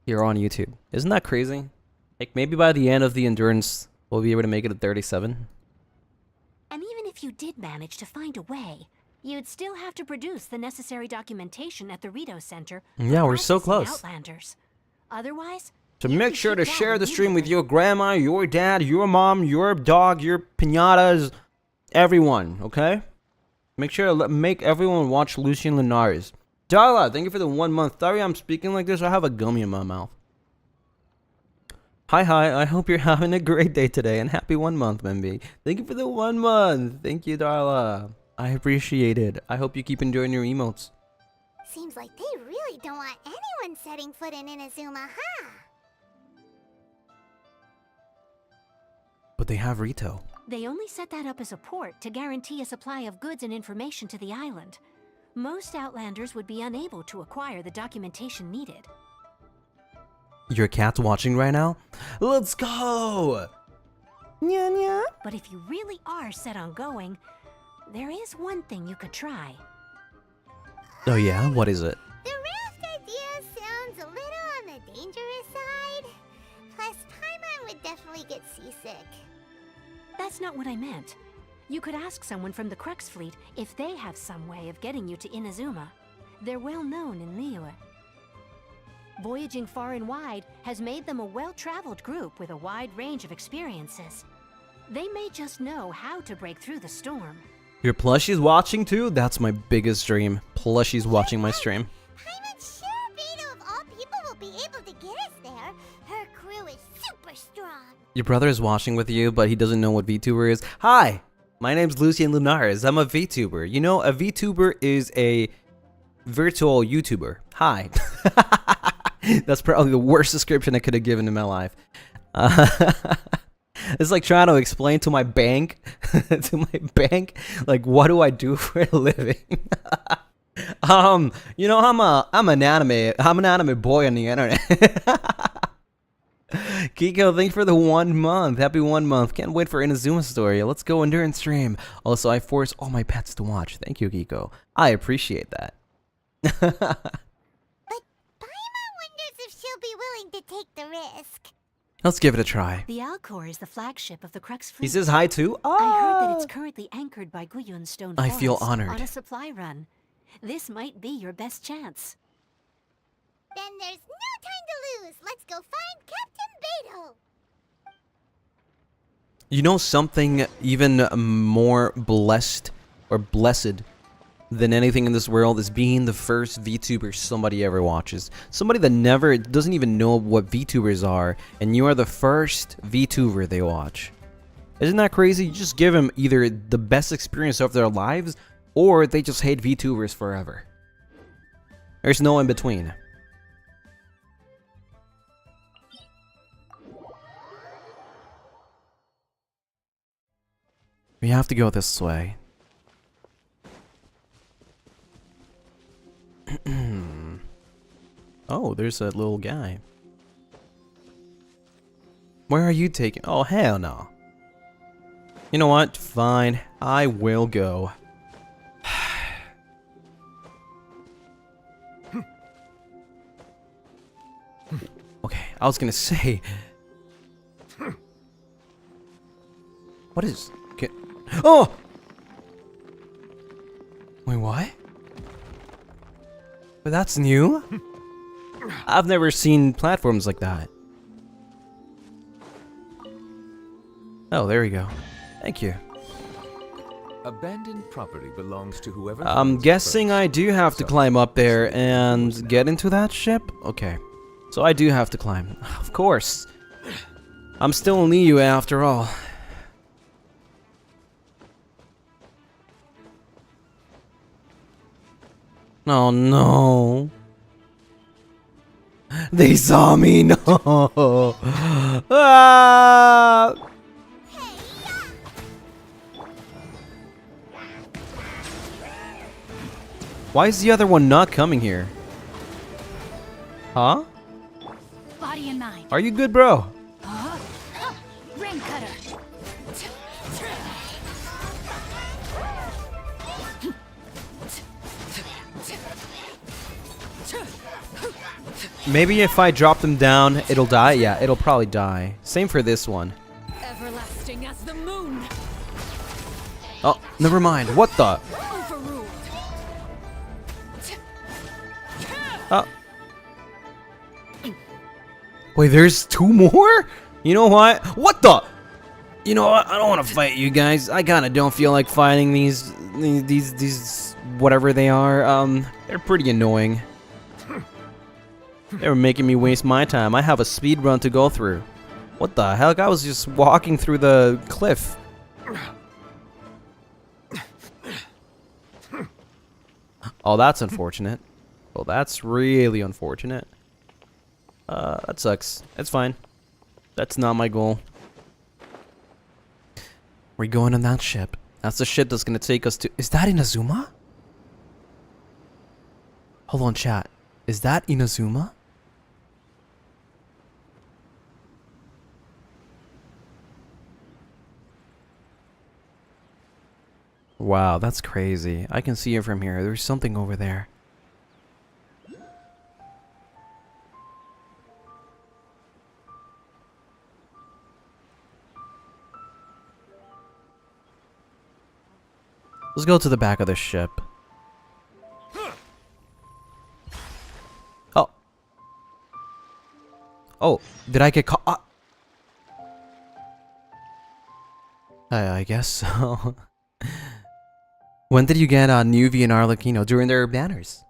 Speaker 1: here on YouTube. Isn't that crazy? Like maybe by the end of the endurance, we'll be able to make it to 37.
Speaker 3: And even if you did manage to find a way, you'd still have to produce the necessary documentation at the Rito Center. for
Speaker 1: Yeah, we're so
Speaker 3: processing
Speaker 1: close.
Speaker 3: Outlanders. Otherwise,
Speaker 1: So
Speaker 3: you
Speaker 1: make
Speaker 3: could
Speaker 1: sure to
Speaker 3: keep
Speaker 1: share
Speaker 3: going
Speaker 1: the stream with
Speaker 3: immediately.
Speaker 1: your grandma, your dad, your mom, your dog, your piñatas, everyone, okay? Make sure to make everyone watch Lucien Lunaris. Darla, thank you for the 1 month. Sorry I'm speaking like this. I have a gummy in my mouth. Hi, I hope you're having a great day today and happy 1 month, Memby. Thank you for the 1 month. Thank you, Darla. I appreciate it. I hope you keep enjoying your emotes.
Speaker 4: Seems like they really don't want anyone setting foot in Inazuma, huh?
Speaker 1: But they have Rito.
Speaker 3: They only set that up as a port to guarantee a supply of goods and information to the island. Most Outlanders would be unable to acquire the documentation needed.
Speaker 1: Your cat's watching right now? Let's go! Nya nya.
Speaker 3: But if you really are set on going, there is one thing you could try.
Speaker 1: Oh yeah? What is it?
Speaker 4: The raft idea sounds a little on the dangerous side. Plus, Paimon would definitely get seasick.
Speaker 3: That's not what I meant. You could ask someone from the Crux fleet if they have some way of getting you to Inazuma. They're well known in Liyue. Voyaging far and wide has made them a well-traveled group with a wide range of experiences. They may just know how to break through the storm.
Speaker 1: Your plushie's watching too? That's my biggest dream. Plushie's watching my stream.
Speaker 4: Paimon's sure Beto of all people will be able to get us there. Her crew is super strong.
Speaker 1: Your brother is watching with you, but he doesn't know what VTuber is. Hi! My name's Lucien Lunaris. I'm a VTuber. You know, a VTuber is a virtual YouTuber. Hi. That's probably the worst description I could have given in my life. It's like trying to explain to my bank, like what do I do for a living? You know, I'm an anime boy on the internet. Kiko, thanks for the 1 month. Happy 1 month. Can't wait for Inazuma's story. Let's go endurance stream. Also, I force all my pets to watch. Thank you, Kiko. I appreciate that.
Speaker 4: But Paimon wonders if she'll be willing to take the risk.
Speaker 1: Let's give it a try.
Speaker 3: The Alcor is the flagship of the Crux fleet.
Speaker 1: He says hi too.
Speaker 3: I heard that it's currently anchored by Guyun Stone
Speaker 1: I
Speaker 3: Forest
Speaker 1: feel honored.
Speaker 3: on a supply run. This might be your best chance.
Speaker 4: Then there's no time to lose. Let's go find Captain Beto.
Speaker 1: You know something even more blessed or blessed than anything in this world is being the first VTuber somebody ever watches. Somebody that never doesn't even know what VTubers are, and you are the first VTuber they watch. Isn't that crazy? You just give them either the best experience of their lives, or they just hate VTubers forever. There's no in between. We have to go this way. Oh, there's a little guy. Where are you taking? Oh, hell no. You know what? Fine. I will go. Okay, I was gonna say. What is... Oh! Wait, what? But that's new? I've never seen platforms like that. Oh, there we go. Thank you.
Speaker 2: Abandoned property belongs to whoever.
Speaker 1: I'm guessing I do have to climb up there and get into that ship? Okay. So I do have to climb. Of course. I'm still Liu after all. Oh no. They saw me, no. Ah! Why is the other one not coming here? Huh?
Speaker 5: Body and mind.
Speaker 1: Are you good, bro?
Speaker 5: Ring cutter.
Speaker 1: Maybe if I drop them down, it'll die? Yeah, it'll probably die. Same for this one.
Speaker 5: Everlasting as the moon.
Speaker 1: Oh, never mind. What the?
Speaker 5: Overruled.
Speaker 1: Oh. Wait, there's 2 more? You know what? What the? You know what? I don't want to fight you guys. I kind of don't feel like fighting these whatever they are. They're pretty annoying. They were making me waste my time. I have a speed run to go through. What the heck? I was just walking through the cliff. Oh, that's unfortunate. Well, that's really unfortunate. That sucks. It's fine. That's not my goal. We're going on that ship. That's the ship that's gonna take us to... Is that Inazuma? Hold on, chat. Is that Inazuma? Wow, that's crazy. I can see it from here. There's something over there. Let's go to the back of the ship. Oh. Oh, did I get caught? I guess so. When did you get Nuvi and Arlecchino? During their banners.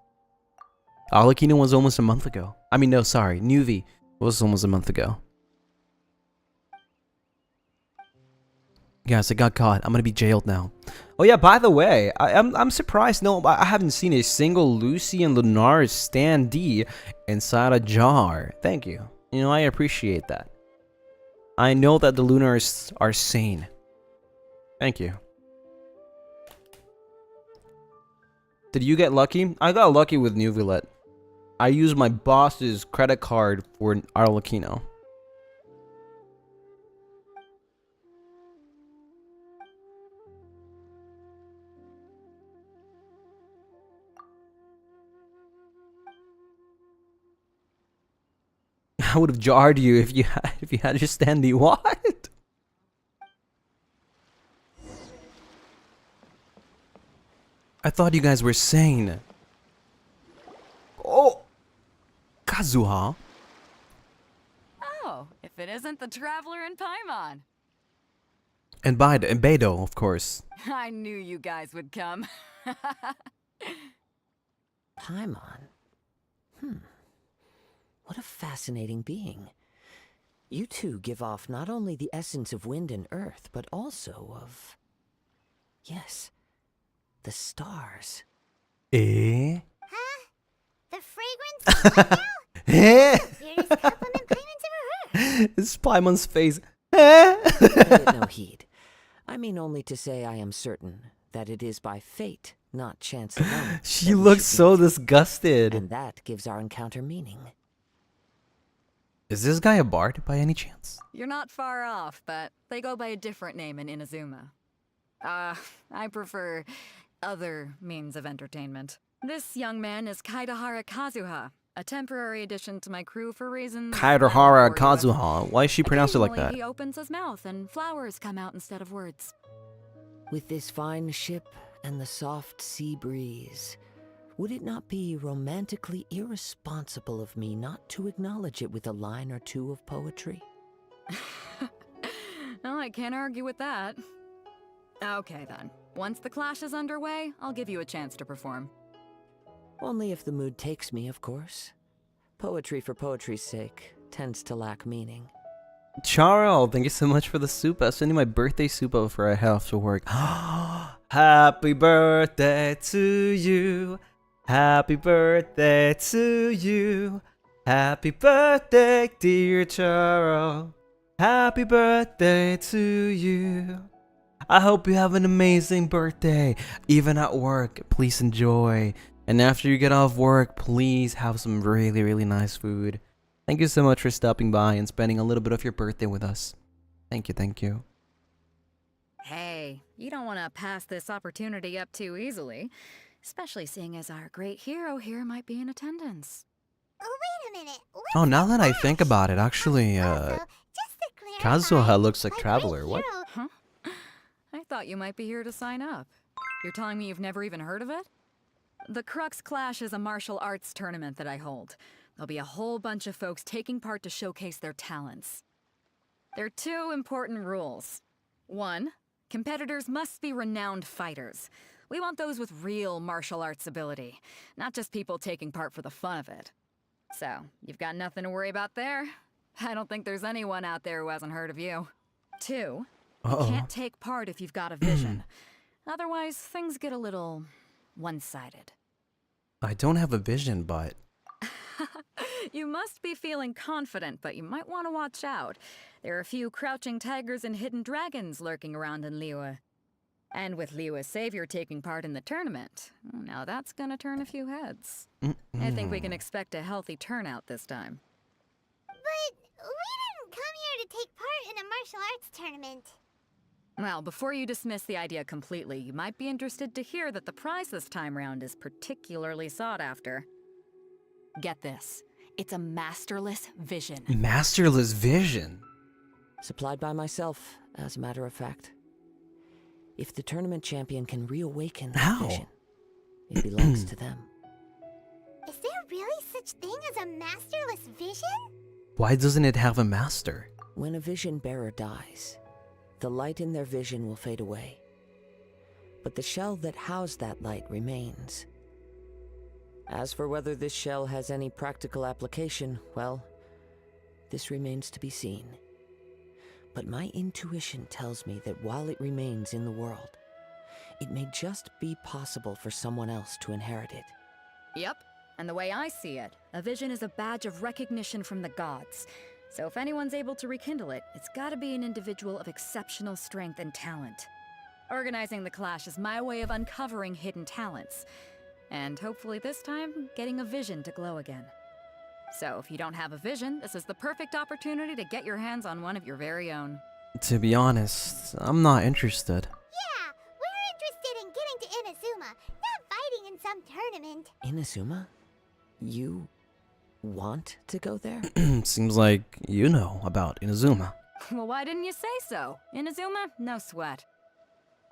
Speaker 1: Arlecchino was almost a month ago. I mean, no, sorry. Nuvi was almost a month ago. Guys, I got caught. I'm gonna be jailed now. Oh yeah, by the way, I'm surprised. No, I haven't seen a single Lucien Lunaris standee inside a jar. Thank you. You know, I appreciate that. I know that the Lunaris are sane. Thank you. Did you get lucky? I got lucky with Nuvilet. I used my boss's credit card for Arlecchino. I would have jarred you if you had your standee. What? I thought you guys were sane. Oh, Kazuha.
Speaker 5: Oh, if it isn't the traveler in Paimon.
Speaker 1: And Beidou, of course.
Speaker 5: I knew you guys would come.
Speaker 6: Paimon? What a fascinating being. You two give off not only the essence of wind and earth, but also of... yes, the stars.
Speaker 1: Eh?
Speaker 4: Huh? The fragrance of what now?
Speaker 1: Eh?
Speaker 4: Weirdest compliment Paimon's ever heard.
Speaker 1: It's Paimon's face. Eh?
Speaker 6: Pay it no heed. I mean only to say I am certain that it is by fate, not chance alone.
Speaker 1: She
Speaker 6: that we
Speaker 1: looks
Speaker 6: should
Speaker 1: so
Speaker 6: meet.
Speaker 1: disgusted.
Speaker 6: And that gives our encounter meaning.
Speaker 1: Is this guy a bard by any chance?
Speaker 5: You're not far off, but they go by a different name in Inazuma. I prefer other means of entertainment. This young man is Kaidahara Kazuha, a temporary addition to my crew for reasons...
Speaker 1: Kaidahara
Speaker 5: I'll bore you with.
Speaker 1: Kazuha. Why is she pronounced it like that?
Speaker 5: Occasionally, he opens his mouth and flowers come out instead of words.
Speaker 6: With this fine ship and the soft sea breeze, would it not be romantically irresponsible of me not to acknowledge it with a line or two of poetry?
Speaker 5: Well, I can't argue with that. Okay then. Once the clash is underway, I'll give you a chance to perform.
Speaker 6: Only if the mood takes me, of course. Poetry for poetry's sake tends to lack meaning.
Speaker 1: Charo, thank you so much for the super. Sending my birthday super before I head off to work. Happy birthday to you. Happy birthday to you. Happy birthday, dear Charo. Happy birthday to you. I hope you have an amazing birthday. Even at work, please enjoy. And after you get off work, please have some really, really nice food. Thank you so much for stopping by and spending a little bit of your birthday with us. Thank you, thank you.
Speaker 5: Hey, you don't want to pass this opportunity up too easily, especially seeing as our great hero here might be in attendance.
Speaker 4: Oh, wait a minute. What's
Speaker 1: Oh, now that I
Speaker 4: that?
Speaker 1: think about it, actually,
Speaker 4: Also, just to clarify,
Speaker 1: Kazuha looks like
Speaker 4: my great
Speaker 1: Traveler. What?
Speaker 4: hero-
Speaker 5: Huh? I thought you might be here to sign up. You're telling me you've never even heard of it? The Crux Clash is a martial arts tournament that I hold. There'll be a whole bunch of folks taking part to showcase their talents. There are two important rules. One, competitors must be renowned fighters. We want those with real martial arts ability, not just people taking part for the fun of it. So, you've got nothing to worry about there. I don't think there's anyone out there who hasn't heard of you. Two, you can't take part if you've got a vision. Otherwise, things get a little one-sided.
Speaker 1: I don't have a vision, but...
Speaker 5: You must be feeling confident, but you might want to watch out. There are a few crouching tigers and hidden dragons lurking around in Liyue. And with Liyue's savior taking part in the tournament, now that's gonna turn a few heads. I think we can expect a healthy turnout this time.
Speaker 4: But we didn't come here to take part in a martial arts tournament.
Speaker 5: Well, before you dismiss the idea completely, you might be interested to hear that the prize this time round is particularly sought after. Get this. It's a masterless vision.
Speaker 1: Masterless vision?
Speaker 6: Supplied by myself, as a matter of fact. If the tournament champion can reawaken that
Speaker 1: How?
Speaker 6: vision, it belongs to them.
Speaker 4: Is there really such thing as a masterless vision?
Speaker 1: Why doesn't it have a master?
Speaker 6: When a vision bearer dies, the light in their vision will fade away. But the shell that housed that light remains. As for whether this shell has any practical application, well, this remains to be seen. But my intuition tells me that while it remains in the world, it may just be possible for someone else to inherit it.
Speaker 5: Yep. And the way I see it, a vision is a badge of recognition from the gods. So if anyone's able to rekindle it, it's gotta be an individual of exceptional strength and talent. Organizing the clash is my way of uncovering hidden talents. And hopefully this time, getting a vision to glow again. So if you don't have a vision, this is the perfect opportunity to get your hands on one of your very own.
Speaker 1: To be honest, I'm not interested.
Speaker 4: Yeah, we're interested in getting to Inazuma, not fighting in some tournament.
Speaker 6: Inazuma? You... want to go there?
Speaker 1: Seems like you know about Inazuma.
Speaker 5: Well, why didn't you say so? Inazuma, no sweat.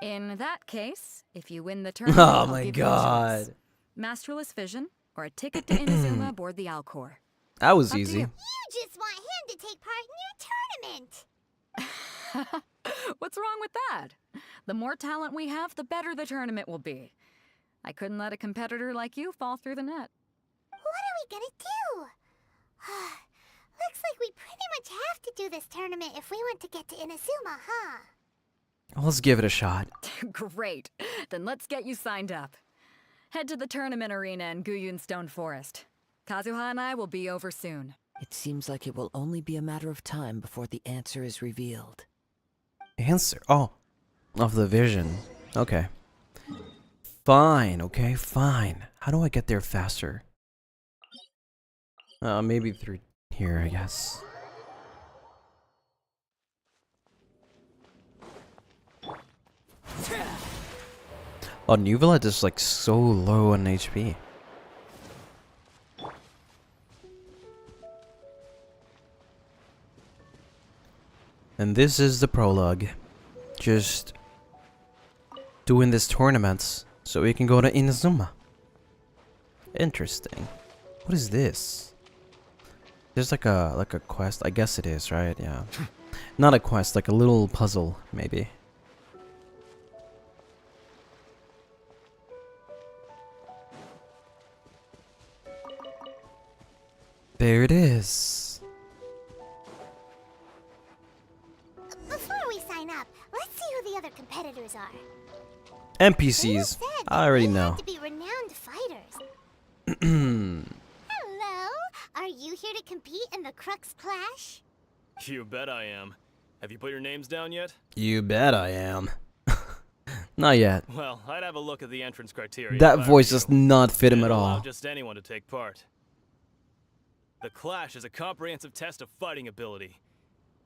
Speaker 5: In that case, if you win the tournament,
Speaker 1: Oh
Speaker 5: I'll
Speaker 1: my
Speaker 5: give you a choice.
Speaker 1: god.
Speaker 5: Masterless vision, or a ticket to Inazuma aboard the Alcor.
Speaker 1: That was
Speaker 5: Up to
Speaker 1: easy.
Speaker 5: you.
Speaker 4: You just want him to take part in your tournament.
Speaker 5: What's wrong with that? The more talent we have, the better the tournament will be. I couldn't let a competitor like you fall through the net.
Speaker 4: What are we gonna do? Looks like we pretty much have to do this tournament if we want to get to Inazuma, huh?
Speaker 1: Let's give it a shot.
Speaker 5: Great. Then let's get you signed up. Head to the tournament arena in Guyun Stone Forest. Kazuha and I will be over soon.
Speaker 6: It seems like it will only be a matter of time before the answer is revealed.
Speaker 1: Answer? Oh. Of the vision. Okay. Fine, okay, fine. How do I get there faster? Maybe through here, I guess. Oh, Nuvela is like so low on HP. And this is the prologue. Just doing this tournaments so we can go to Inazuma. Interesting. What is this? There's like a quest. I guess it is, right? Yeah. Not a quest, like a little puzzle, maybe. There it is.
Speaker 4: Before we sign up, let's see who the other competitors are.
Speaker 1: NPCs. I already
Speaker 4: They
Speaker 1: know.
Speaker 4: have to be renowned fighters. Hello, are you here to compete in the Crux Clash?
Speaker 7: You bet I am. Have you put your names down yet?
Speaker 1: You bet I am. Not yet.
Speaker 7: Well, I'd have a look at the entrance criteria.
Speaker 1: That
Speaker 7: if I
Speaker 1: voice
Speaker 7: were
Speaker 1: does
Speaker 7: you.
Speaker 1: not fit him
Speaker 7: And
Speaker 1: at
Speaker 7: allow
Speaker 1: all.
Speaker 7: just anyone to take part. The Clash is a comprehensive test of fighting ability.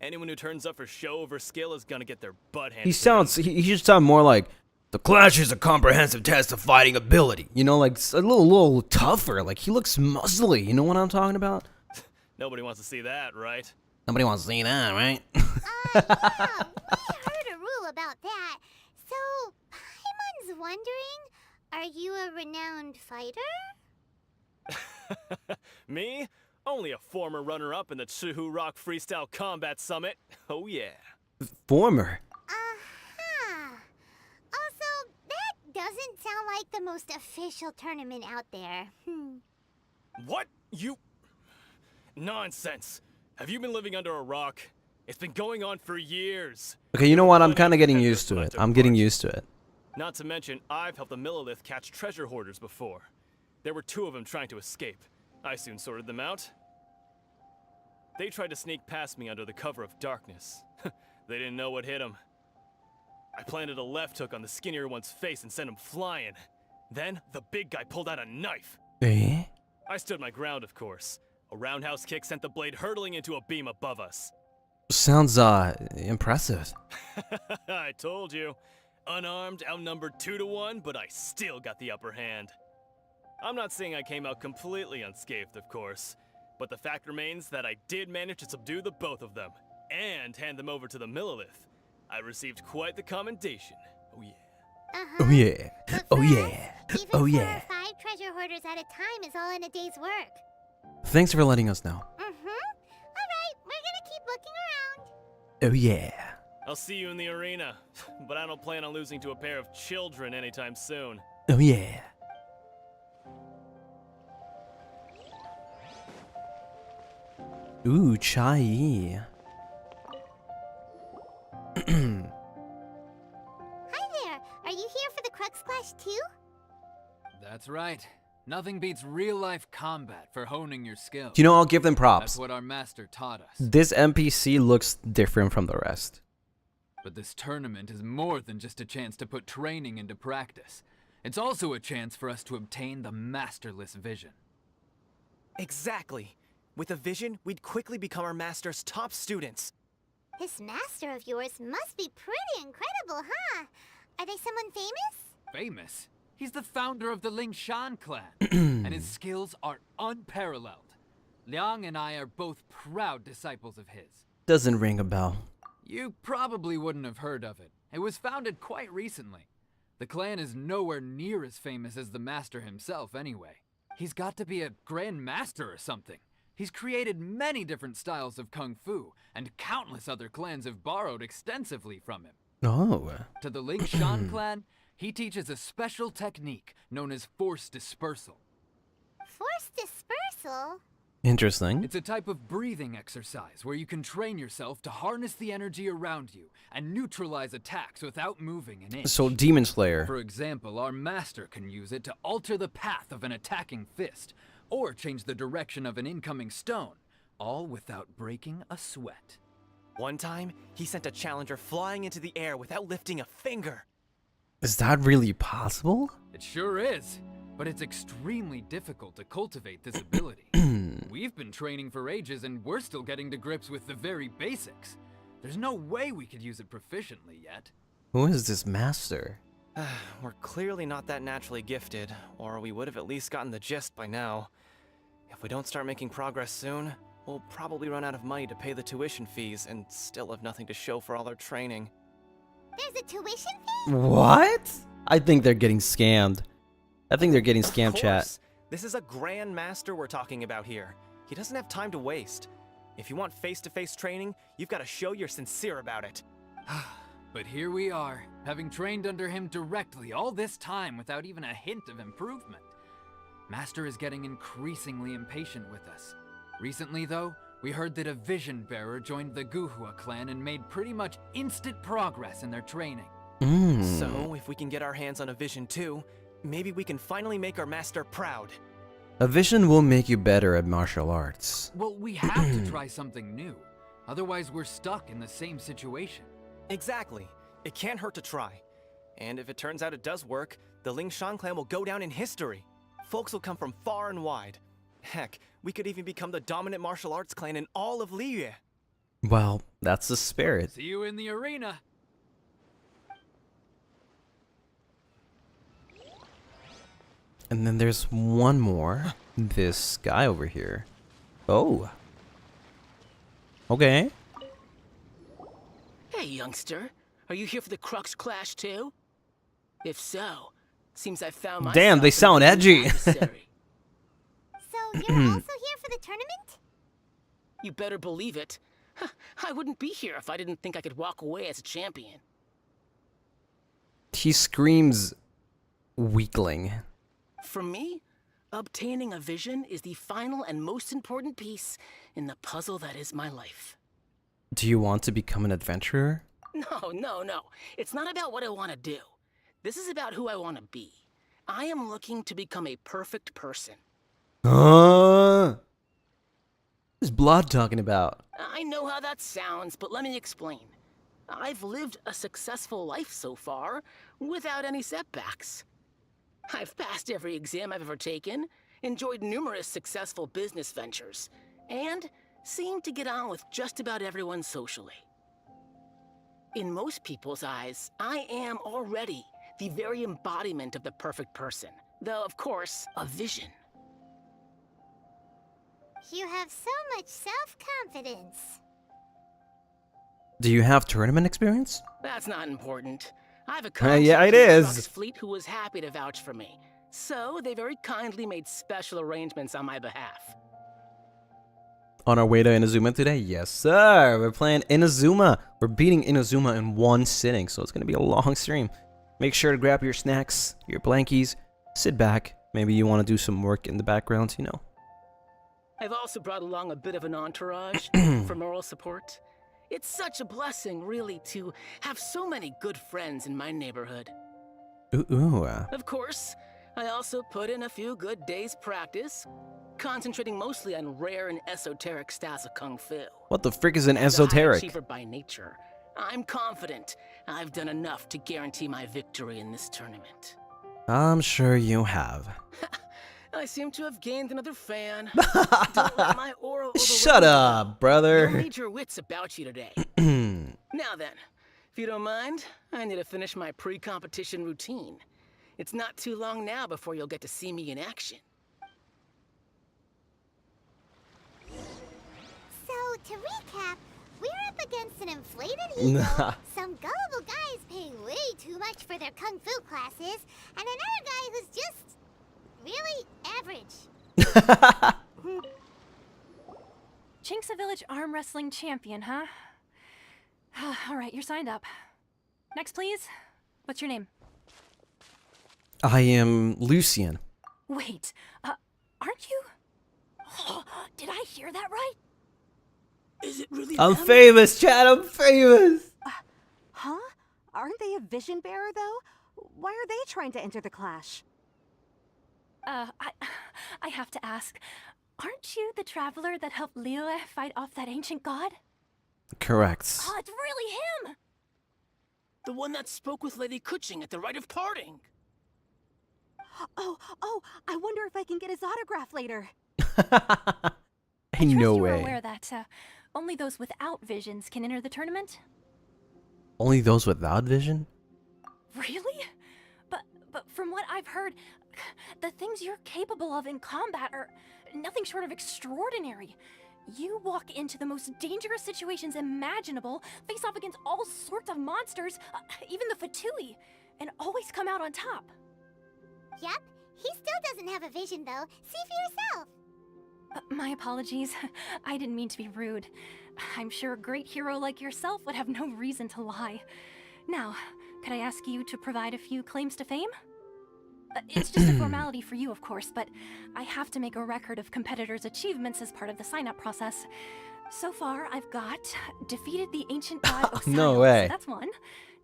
Speaker 7: Anyone who turns up for show over skill is gonna get their butt handed.
Speaker 1: He should sound more like, the Clash is a comprehensive test of fighting ability. You know, like a little tougher. Like he looks muscly. You know what I'm talking about?
Speaker 7: Nobody wants to see that, right?
Speaker 1: Nobody wants to see that, right?
Speaker 4: Yeah, we heard a rule about that. So, Paimon's wondering, are you a renowned fighter?
Speaker 7: Me? Only a former runner-up in the Chuhu Rock Freestyle Combat Summit. Oh yeah.
Speaker 1: Former.
Speaker 4: Uh-huh. Also, that doesn't sound like the most official tournament out there.
Speaker 7: What? You... Nonsense. Have you been living under a rock? It's been going on for years.
Speaker 1: Okay, you know what? I'm
Speaker 7: Plenty
Speaker 1: kind of
Speaker 7: of
Speaker 1: getting
Speaker 7: competitors
Speaker 1: used to
Speaker 7: when I
Speaker 1: it.
Speaker 7: took
Speaker 1: I'm getting
Speaker 7: part.
Speaker 1: used to it.
Speaker 7: Not to mention, I've helped the Millilith catch treasure hoarders before. There were 2 of them trying to escape. I soon sorted them out. They tried to sneak past me under the cover of darkness. They didn't know what hit them. I planted a left hook on the skinnier one's face and sent him flying. Then, the big guy pulled out a knife.
Speaker 1: Eh?
Speaker 7: I stood my ground, of course. A roundhouse kick sent the blade hurtling into a beam above us.
Speaker 1: Sounds, impressive.
Speaker 7: I told you. Unarmed, outnumbered 2 to 1, but I still got the upper hand. I'm not saying I came out completely unscathed, of course, but the fact remains that I did manage to subdue the both of them, and hand them over to the Millilith. I received quite the commendation. Oh yeah.
Speaker 4: Uh-huh.
Speaker 1: Oh yeah.
Speaker 4: But
Speaker 1: Oh
Speaker 4: for
Speaker 1: yeah.
Speaker 4: us, even
Speaker 1: Oh
Speaker 4: 4
Speaker 1: yeah.
Speaker 4: or 5 treasure hoarders at a time is all in a day's work.
Speaker 1: Thanks for letting us know.
Speaker 4: Alright, we're gonna keep looking around.
Speaker 1: Oh yeah.
Speaker 7: I'll see you in the arena, but I don't plan on losing to a pair of children anytime soon.
Speaker 1: Oh yeah. Ooh, chai.
Speaker 4: Hi there, are you here for the Crux Clash too?
Speaker 8: That's right. Nothing beats real-life combat for honing your skills.
Speaker 1: You know, I'll give them
Speaker 8: That's
Speaker 1: props.
Speaker 8: what our master taught us.
Speaker 1: This NPC looks different from the rest.
Speaker 8: But this tournament is more than just a chance to put training into practice. It's also a chance for us to obtain the masterless vision.
Speaker 9: Exactly. With a vision, we'd quickly become our master's top students.
Speaker 4: This master of yours must be pretty incredible, huh? Are they someone famous?
Speaker 8: Famous? He's the founder of the Lingshan clan, and his skills are unparalleled. Liang and I are both proud disciples of his.
Speaker 1: Doesn't ring a bell.
Speaker 8: You probably wouldn't have heard of it. It was founded quite recently. The clan is nowhere near as famous as the master himself anyway. He's got to be a grand master or something. He's created many different styles of kung fu, and countless other clans have borrowed extensively from him.
Speaker 1: Oh.
Speaker 8: To the Ling Shan clan, he teaches a special technique known as force dispersal.
Speaker 4: Force dispersal?
Speaker 1: Interesting.
Speaker 8: It's a type of breathing exercise where you can train yourself to harness the energy around you and neutralize attacks without moving an inch.
Speaker 1: So Demon Slayer.
Speaker 8: For example, our master can use it to alter the path of an attacking fist, or change the direction of an incoming stone, all without breaking a sweat.
Speaker 9: One time, he sent a challenger flying into the air without lifting a finger.
Speaker 1: Is that really possible?
Speaker 8: It sure is, but it's extremely difficult to cultivate this ability. We've been training for ages and we're still getting to grips with the very basics. There's no way we could use it proficiently yet.
Speaker 1: Who is this master?
Speaker 9: We're clearly not that naturally gifted, or we would have at least gotten the gist by now. If we don't start making progress soon, we'll probably run out of money to pay the tuition fees and still have nothing to show for all our training.
Speaker 4: There's a tuition fee?
Speaker 1: What? I think they're getting scammed. I think they're getting scam chat.
Speaker 9: This is a grand master we're talking about here. He doesn't have time to waste. If you want face-to-face training, you've got to show you're sincere about it.
Speaker 8: But here we are, having trained under him directly all this time without even a hint of improvement. Master is getting increasingly impatient with us. Recently, though, we heard that a vision bearer joined the Guhua clan and made pretty much instant progress in their training.
Speaker 9: So, if we can get our hands on a vision too, maybe we can finally make our master proud.
Speaker 1: A vision will make you better at martial arts.
Speaker 8: Well, we have to try something new. Otherwise, we're stuck in the same situation.
Speaker 9: Exactly. It can't hurt to try. And if it turns out it does work, the Ling Shan clan will go down in history. Folks will come from far and wide. Heck, we could even become the dominant martial arts clan in all of Liyue.
Speaker 1: Well, that's the spirit.
Speaker 8: See you in the arena.
Speaker 1: And then there's one more. This guy over here. Oh. Okay.
Speaker 10: Hey, youngster. Are you here for the Crux Clash too? If so, seems I found myself.
Speaker 1: Damn, they sound edgy.
Speaker 4: So, you're also here for the tournament?
Speaker 10: You better believe it. I wouldn't be here if I didn't think I could walk away as a champion.
Speaker 1: He screams weakling.
Speaker 10: For me, obtaining a vision is the final and most important piece in the puzzle that is my life.
Speaker 1: Do you want to become an adventurer?
Speaker 10: No. It's not about what I want to do. This is about who I want to be. I am looking to become a perfect person.
Speaker 1: What's Blood talking about?
Speaker 10: I know how that sounds, but let me explain. I've lived a successful life so far, without any setbacks. I've passed every exam I've ever taken, enjoyed numerous successful business ventures, and seemed to get on with just about everyone socially. In most people's eyes, I am already the very embodiment of the perfect person, though, of course, a vision.
Speaker 4: You have so much self-confidence.
Speaker 1: Do you have tournament experience?
Speaker 10: That's not important. I have a
Speaker 1: Yeah, it
Speaker 10: contact in the
Speaker 1: is.
Speaker 10: Crux fleet who was happy to vouch for me, so they very kindly made special arrangements on my behalf.
Speaker 1: On our way to Inazuma today? Yes, sir. We're playing Inazuma. We're beating Inazuma in one sitting, so it's going to be a long stream. Make sure to grab your snacks, your blankies, sit back. Maybe you want to do some work in the background, you know.
Speaker 10: I've also brought along a bit of an entourage for moral support. It's such a blessing, really, to have so many good friends in my neighborhood.
Speaker 1: Ooh.
Speaker 10: Of course, I also put in a few good days' practice, concentrating mostly on rare and esoteric styles of kung fu.
Speaker 1: What the frick is an
Speaker 10: As a high
Speaker 1: esoteric?
Speaker 10: achiever by nature, I'm confident I've done enough to guarantee my victory in this tournament.
Speaker 1: I'm sure you have.
Speaker 10: I seem to have gained another fan. Don't let my aura
Speaker 1: Shut
Speaker 10: overwhelm
Speaker 1: up,
Speaker 10: you.
Speaker 1: brother.
Speaker 10: You'll need your wits about you today. Now then, if you don't mind, I need to finish my pre-competition routine. It's not too long now before you'll get to see me in action.
Speaker 4: against an inflated ego, some gullible guys pay way too much for their kung fu classes, and another guy who's just really average.
Speaker 3: Chinksa Village arm wrestling champion, huh? All right, you're signed up. Next, please. What's your name?
Speaker 1: I am Lucien.
Speaker 3: Wait, aren't you? Did I hear that right?
Speaker 10: Is it really
Speaker 1: I'm
Speaker 10: them?
Speaker 1: famous, Chad. I'm famous.
Speaker 11: Huh? Aren't they a vision bearer, though? Why are they trying to enter the clash?
Speaker 3: I have to ask. Aren't you the traveler that helped Liyue fight off that ancient god?
Speaker 1: Correct.
Speaker 3: Oh, it's really him!
Speaker 10: The one that spoke with Lady Kuching at the rite of parting.
Speaker 11: Oh, I wonder if I can get his autograph later.
Speaker 1: Ain't no
Speaker 3: You were
Speaker 1: way.
Speaker 3: aware that only those without visions can enter the tournament?
Speaker 1: Only those without vision?
Speaker 3: Really? But from what I've heard, the things you're capable of in combat are nothing short of extraordinary. You walk into the most dangerous situations imaginable, face off against all sorts of monsters, even the Fatui, and always come out on top.
Speaker 4: Yep, he still doesn't have a vision though. See for yourself.
Speaker 3: My apologies. I didn't mean to be rude. I'm sure a great hero like yourself would have no reason to lie. Now, could I ask you to provide a few claims to fame? It's just a formality for you, of course, but I have to make a record of competitors' achievements as part of the sign-up process. So far, I've got defeated the ancient god Osiris.
Speaker 1: No way.
Speaker 3: That's one.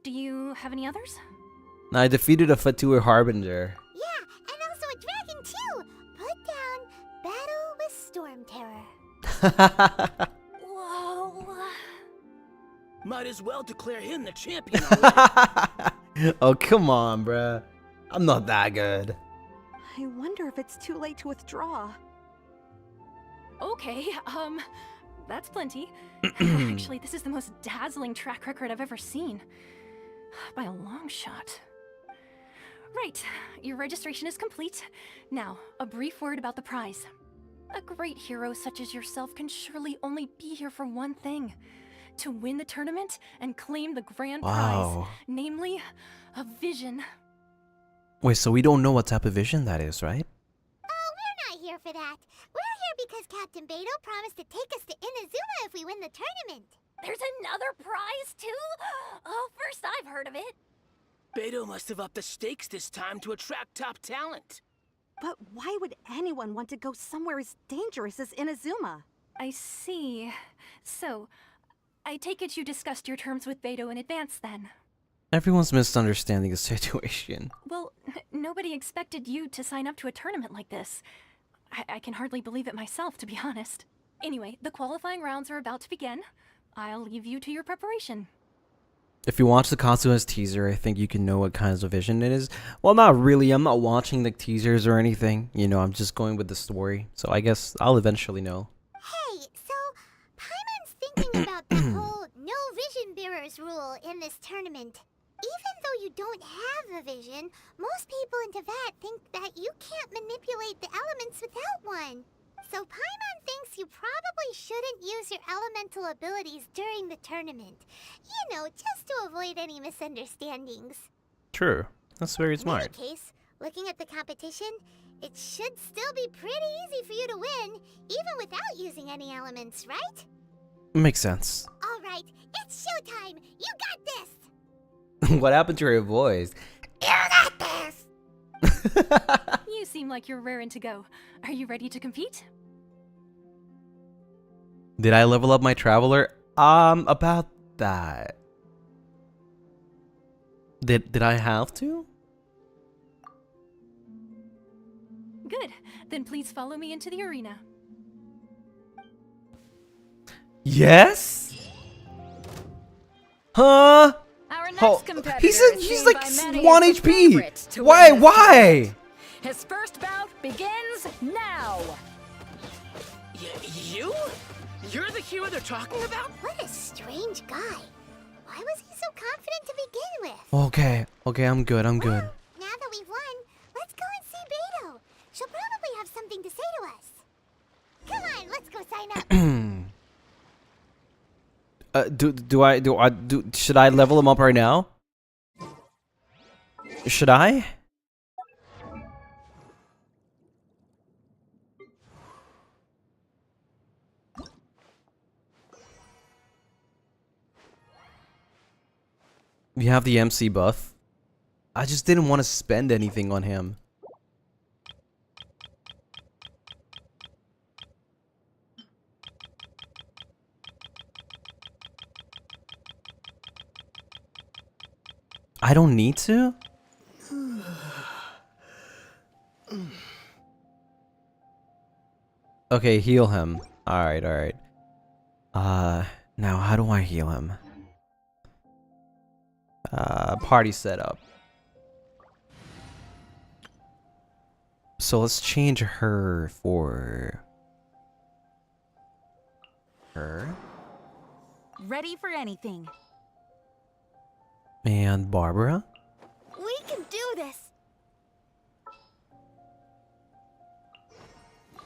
Speaker 3: Do you have any others?
Speaker 1: I defeated a Fatui Harbinger.
Speaker 4: Yeah, and also a dragon too. Put down battle with Storm Terror.
Speaker 3: Whoa.
Speaker 10: Might as well declare him the champion already.
Speaker 1: Oh, come on, bruh. I'm not that good.
Speaker 11: I wonder if it's too late to withdraw.
Speaker 3: Okay, that's plenty. Actually, this is the most dazzling track record I've ever seen. By a long shot. Right, your registration is complete. Now, a brief word about the prize. A great hero such as yourself can surely only be here for one thing. To win the tournament and claim the grand
Speaker 1: Wow.
Speaker 3: prize. Namely, a vision.
Speaker 1: Wait, so we don't know what type of vision that is, right?
Speaker 4: Oh, we're not here for that. We're here because Captain Beto promised to take us to Inazuma if we win the tournament.
Speaker 3: There's another prize, too? Oh, first I've heard of it.
Speaker 10: Beto must have upped the stakes this time to attract top talent.
Speaker 11: But why would anyone want to go somewhere as dangerous as Inazuma?
Speaker 3: I see. So, I take it you discussed your terms with Beto in advance, then?
Speaker 1: Everyone's misunderstanding the situation.
Speaker 3: Well, nobody expected you to sign up to a tournament like this. I can hardly believe it myself, to be honest. Anyway, the qualifying rounds are about to begin. I'll leave you to your preparation.
Speaker 1: If you watch the Katsuha's teaser, I think you can know what kinds of vision it is. Well, not really. I'm not watching the teasers or anything. You know, I'm just going with the story. So I guess I'll eventually know.
Speaker 4: Hey, so Paimon's thinking about the whole no vision bearers rule in this tournament. Even though you don't have a vision, most people in Teyvat think that you can't manipulate the elements without one. So Paimon thinks you probably shouldn't use your elemental abilities during the tournament. You know, just to avoid any misunderstandings.
Speaker 1: True. That's very
Speaker 4: In
Speaker 1: smart.
Speaker 4: any case, looking at the competition, it should still be pretty easy for you to win, even without using any elements, right?
Speaker 1: Makes sense.
Speaker 4: Alright, it's showtime! You got this!
Speaker 1: What happened to her voice?
Speaker 4: You got this!
Speaker 3: You seem like you're raring to go. Are you ready to compete?
Speaker 1: Did I level up my traveler? About that. Did I have to?
Speaker 3: Good. Then please follow me into the arena.
Speaker 1: Yes? Huh?
Speaker 5: Our next
Speaker 1: Oh,
Speaker 5: competitor
Speaker 1: he's
Speaker 5: is
Speaker 1: he's
Speaker 5: seen
Speaker 1: like
Speaker 5: by many
Speaker 1: 1
Speaker 5: as the
Speaker 1: HP.
Speaker 5: favorite to
Speaker 1: Why?
Speaker 5: win this
Speaker 1: Why?
Speaker 5: tournament. His first bout begins now.
Speaker 10: You? You're the hero they're talking about?
Speaker 4: What a strange guy. Why was he so confident to begin with?
Speaker 1: Okay, I'm good.
Speaker 4: Now that we've won, let's go and see Beto. She'll probably have something to say to us. Come on, let's go sign up.
Speaker 1: Should I level him up right now? Should I? We have the MC buff. I just didn't want to spend anything on him. I don't need to? Okay, heal him. Alright, alright. Now how do I heal him? Party setup. So let's change her for... her.
Speaker 11: Ready for anything.
Speaker 1: And Barbara?
Speaker 4: We can do this.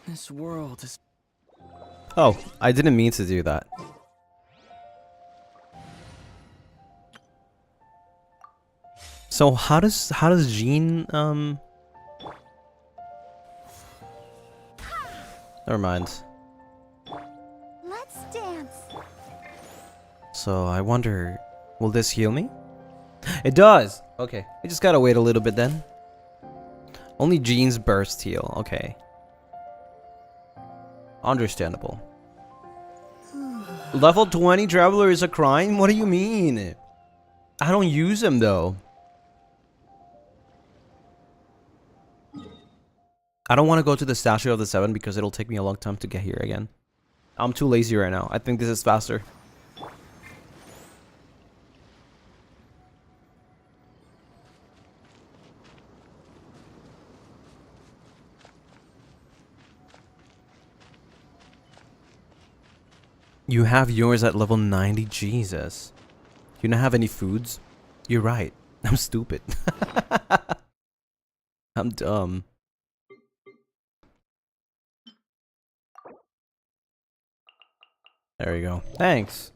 Speaker 9: This world is...
Speaker 1: Oh, I didn't mean to do that. So how does Jean never mind.
Speaker 4: Let's dance.
Speaker 1: So I wonder, will this heal me? It does! Okay, we just gotta wait a little bit then. Only Jean's burst heal, okay. Understandable. Level 20 Traveler is a crime? What do you mean? I don't use him though. I don't want to go to the Statue of the Seven because it'll take me a long time to get here again. I'm too lazy right now. I think this is faster. You have yours at level 90? Jesus. You don't have any foods? You're right. I'm stupid. I'm dumb. There you go. Thanks.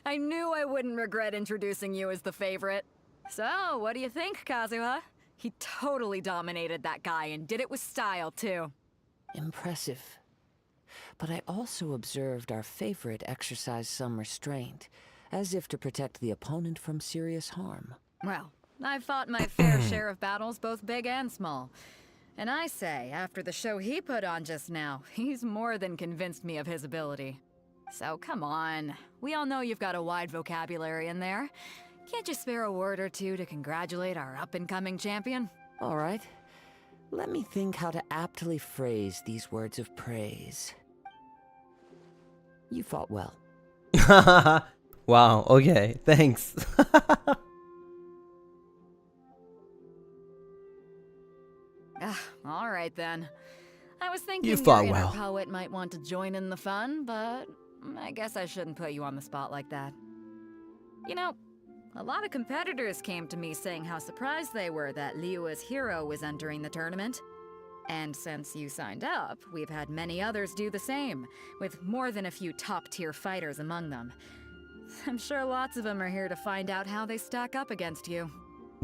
Speaker 5: I knew I wouldn't regret introducing you as the favorite. So, what do you think, Kazuha? He totally dominated that guy and did it with style, too.
Speaker 6: Impressive. But I also observed our favorite exercise some restraint, as if to protect the opponent from serious harm.
Speaker 5: Well, I've fought my fair share of battles, both big and small. And I say, after the show he put on just now, he's more than convinced me of his ability. So come on, we all know you've got a wide vocabulary in there. Can't you spare a word or two to congratulate our up-and-coming champion?
Speaker 6: All right. Let me think how to aptly phrase these words of praise. You fought well.
Speaker 1: Wow, okay, thanks.
Speaker 5: All right then. I was thinking
Speaker 1: You fought
Speaker 5: your inner
Speaker 1: well.
Speaker 5: poet might want to join in the fun, but I guess I shouldn't put you on the spot like that. You know, a lot of competitors came to me saying how surprised they were that Liyue's hero was entering the tournament. And since you signed up, we've had many others do the same, with more than a few top-tier fighters among them. I'm sure lots of them are here to find out how they stack up against you.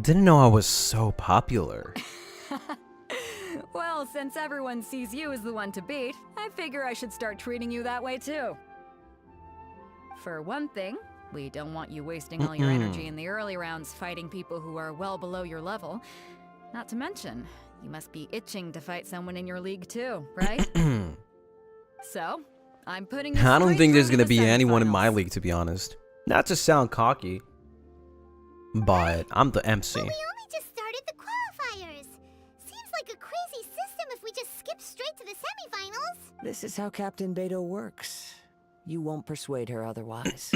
Speaker 1: Didn't know I was so popular.
Speaker 5: Well, since everyone sees you as the one to beat, I figure I should start treating you that way too. For one thing, we don't want you wasting all your energy in the early rounds fighting people who are well below your level. Not to mention, you must be itching to fight someone in your league too, right? So, I'm putting you
Speaker 1: I don't
Speaker 5: straight
Speaker 1: think there's
Speaker 5: through to
Speaker 1: gonna
Speaker 5: the
Speaker 1: be anyone in my
Speaker 5: semifinals.
Speaker 1: league, to be honest. Not to sound cocky, but I'm the MC.
Speaker 4: But we only just started the qualifiers. Seems like a crazy system if we just skip straight to the semifinals.
Speaker 6: This is how Captain Beto works. You won't persuade her otherwise.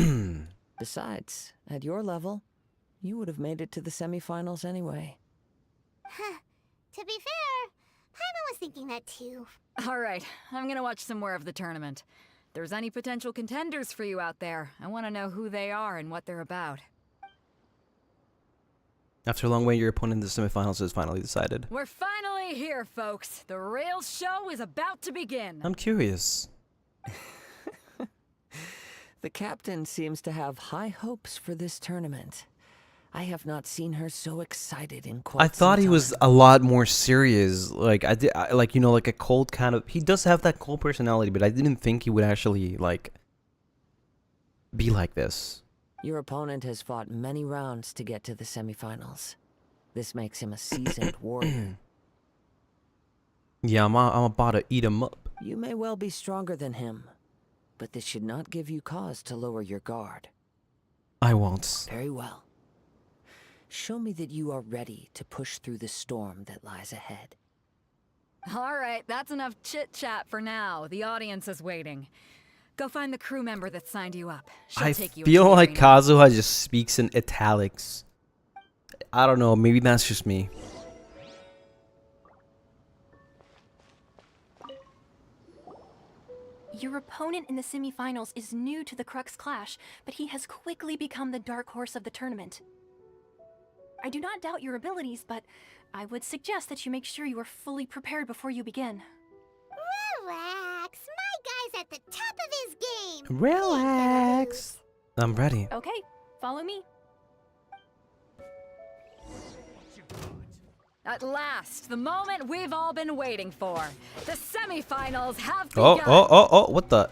Speaker 6: Besides, at your level, you would have made it to the semifinals anyway.
Speaker 4: To be fair, Paimon was thinking that too.
Speaker 5: All right, I'm gonna watch some more of the tournament. there's any potential contenders for you out there, I want to know who they are and what they're about.
Speaker 1: After a long wait, your opponent in the semifinals is finally decided.
Speaker 5: We're finally here, folks. The real show is about to begin.
Speaker 1: I'm curious.
Speaker 6: The captain seems to have high hopes for this tournament. I have not seen her so excited in quite
Speaker 1: I thought
Speaker 6: some
Speaker 1: he was
Speaker 6: time.
Speaker 1: a lot more serious. Like like you know, like a cold kind of. He does have that cold personality, but I didn't think he would actually like be like this.
Speaker 6: Your opponent has fought many rounds to get to the semifinals. This makes him a seasoned warrior.
Speaker 1: Yeah, I'm about to eat him up.
Speaker 6: You may well be stronger than him, but this should not give you cause to lower your guard.
Speaker 1: I won't.
Speaker 6: Very well. Show me that you are ready to push through the storm that lies ahead.
Speaker 5: All right, that's enough chit-chat for now. The audience is waiting. Go find the crew member that signed you up. She'll
Speaker 1: I
Speaker 5: take you
Speaker 1: feel
Speaker 5: into the
Speaker 1: like
Speaker 5: arena.
Speaker 1: Kazuha just speaks in italics. I don't know. Maybe that's just me.
Speaker 12: Your opponent in the semifinals is new to the Crux Clash, but he has quickly become the dark horse of the tournament. I do not doubt your abilities, but I would suggest that you make sure you are fully prepared before you begin.
Speaker 4: Relax. My guy's at the top of his game.
Speaker 1: Relax. I'm ready.
Speaker 12: Okay, follow me.
Speaker 5: At last, the moment we've all been waiting for. The semifinals have
Speaker 1: Oh,
Speaker 5: begun.
Speaker 1: oh, what the?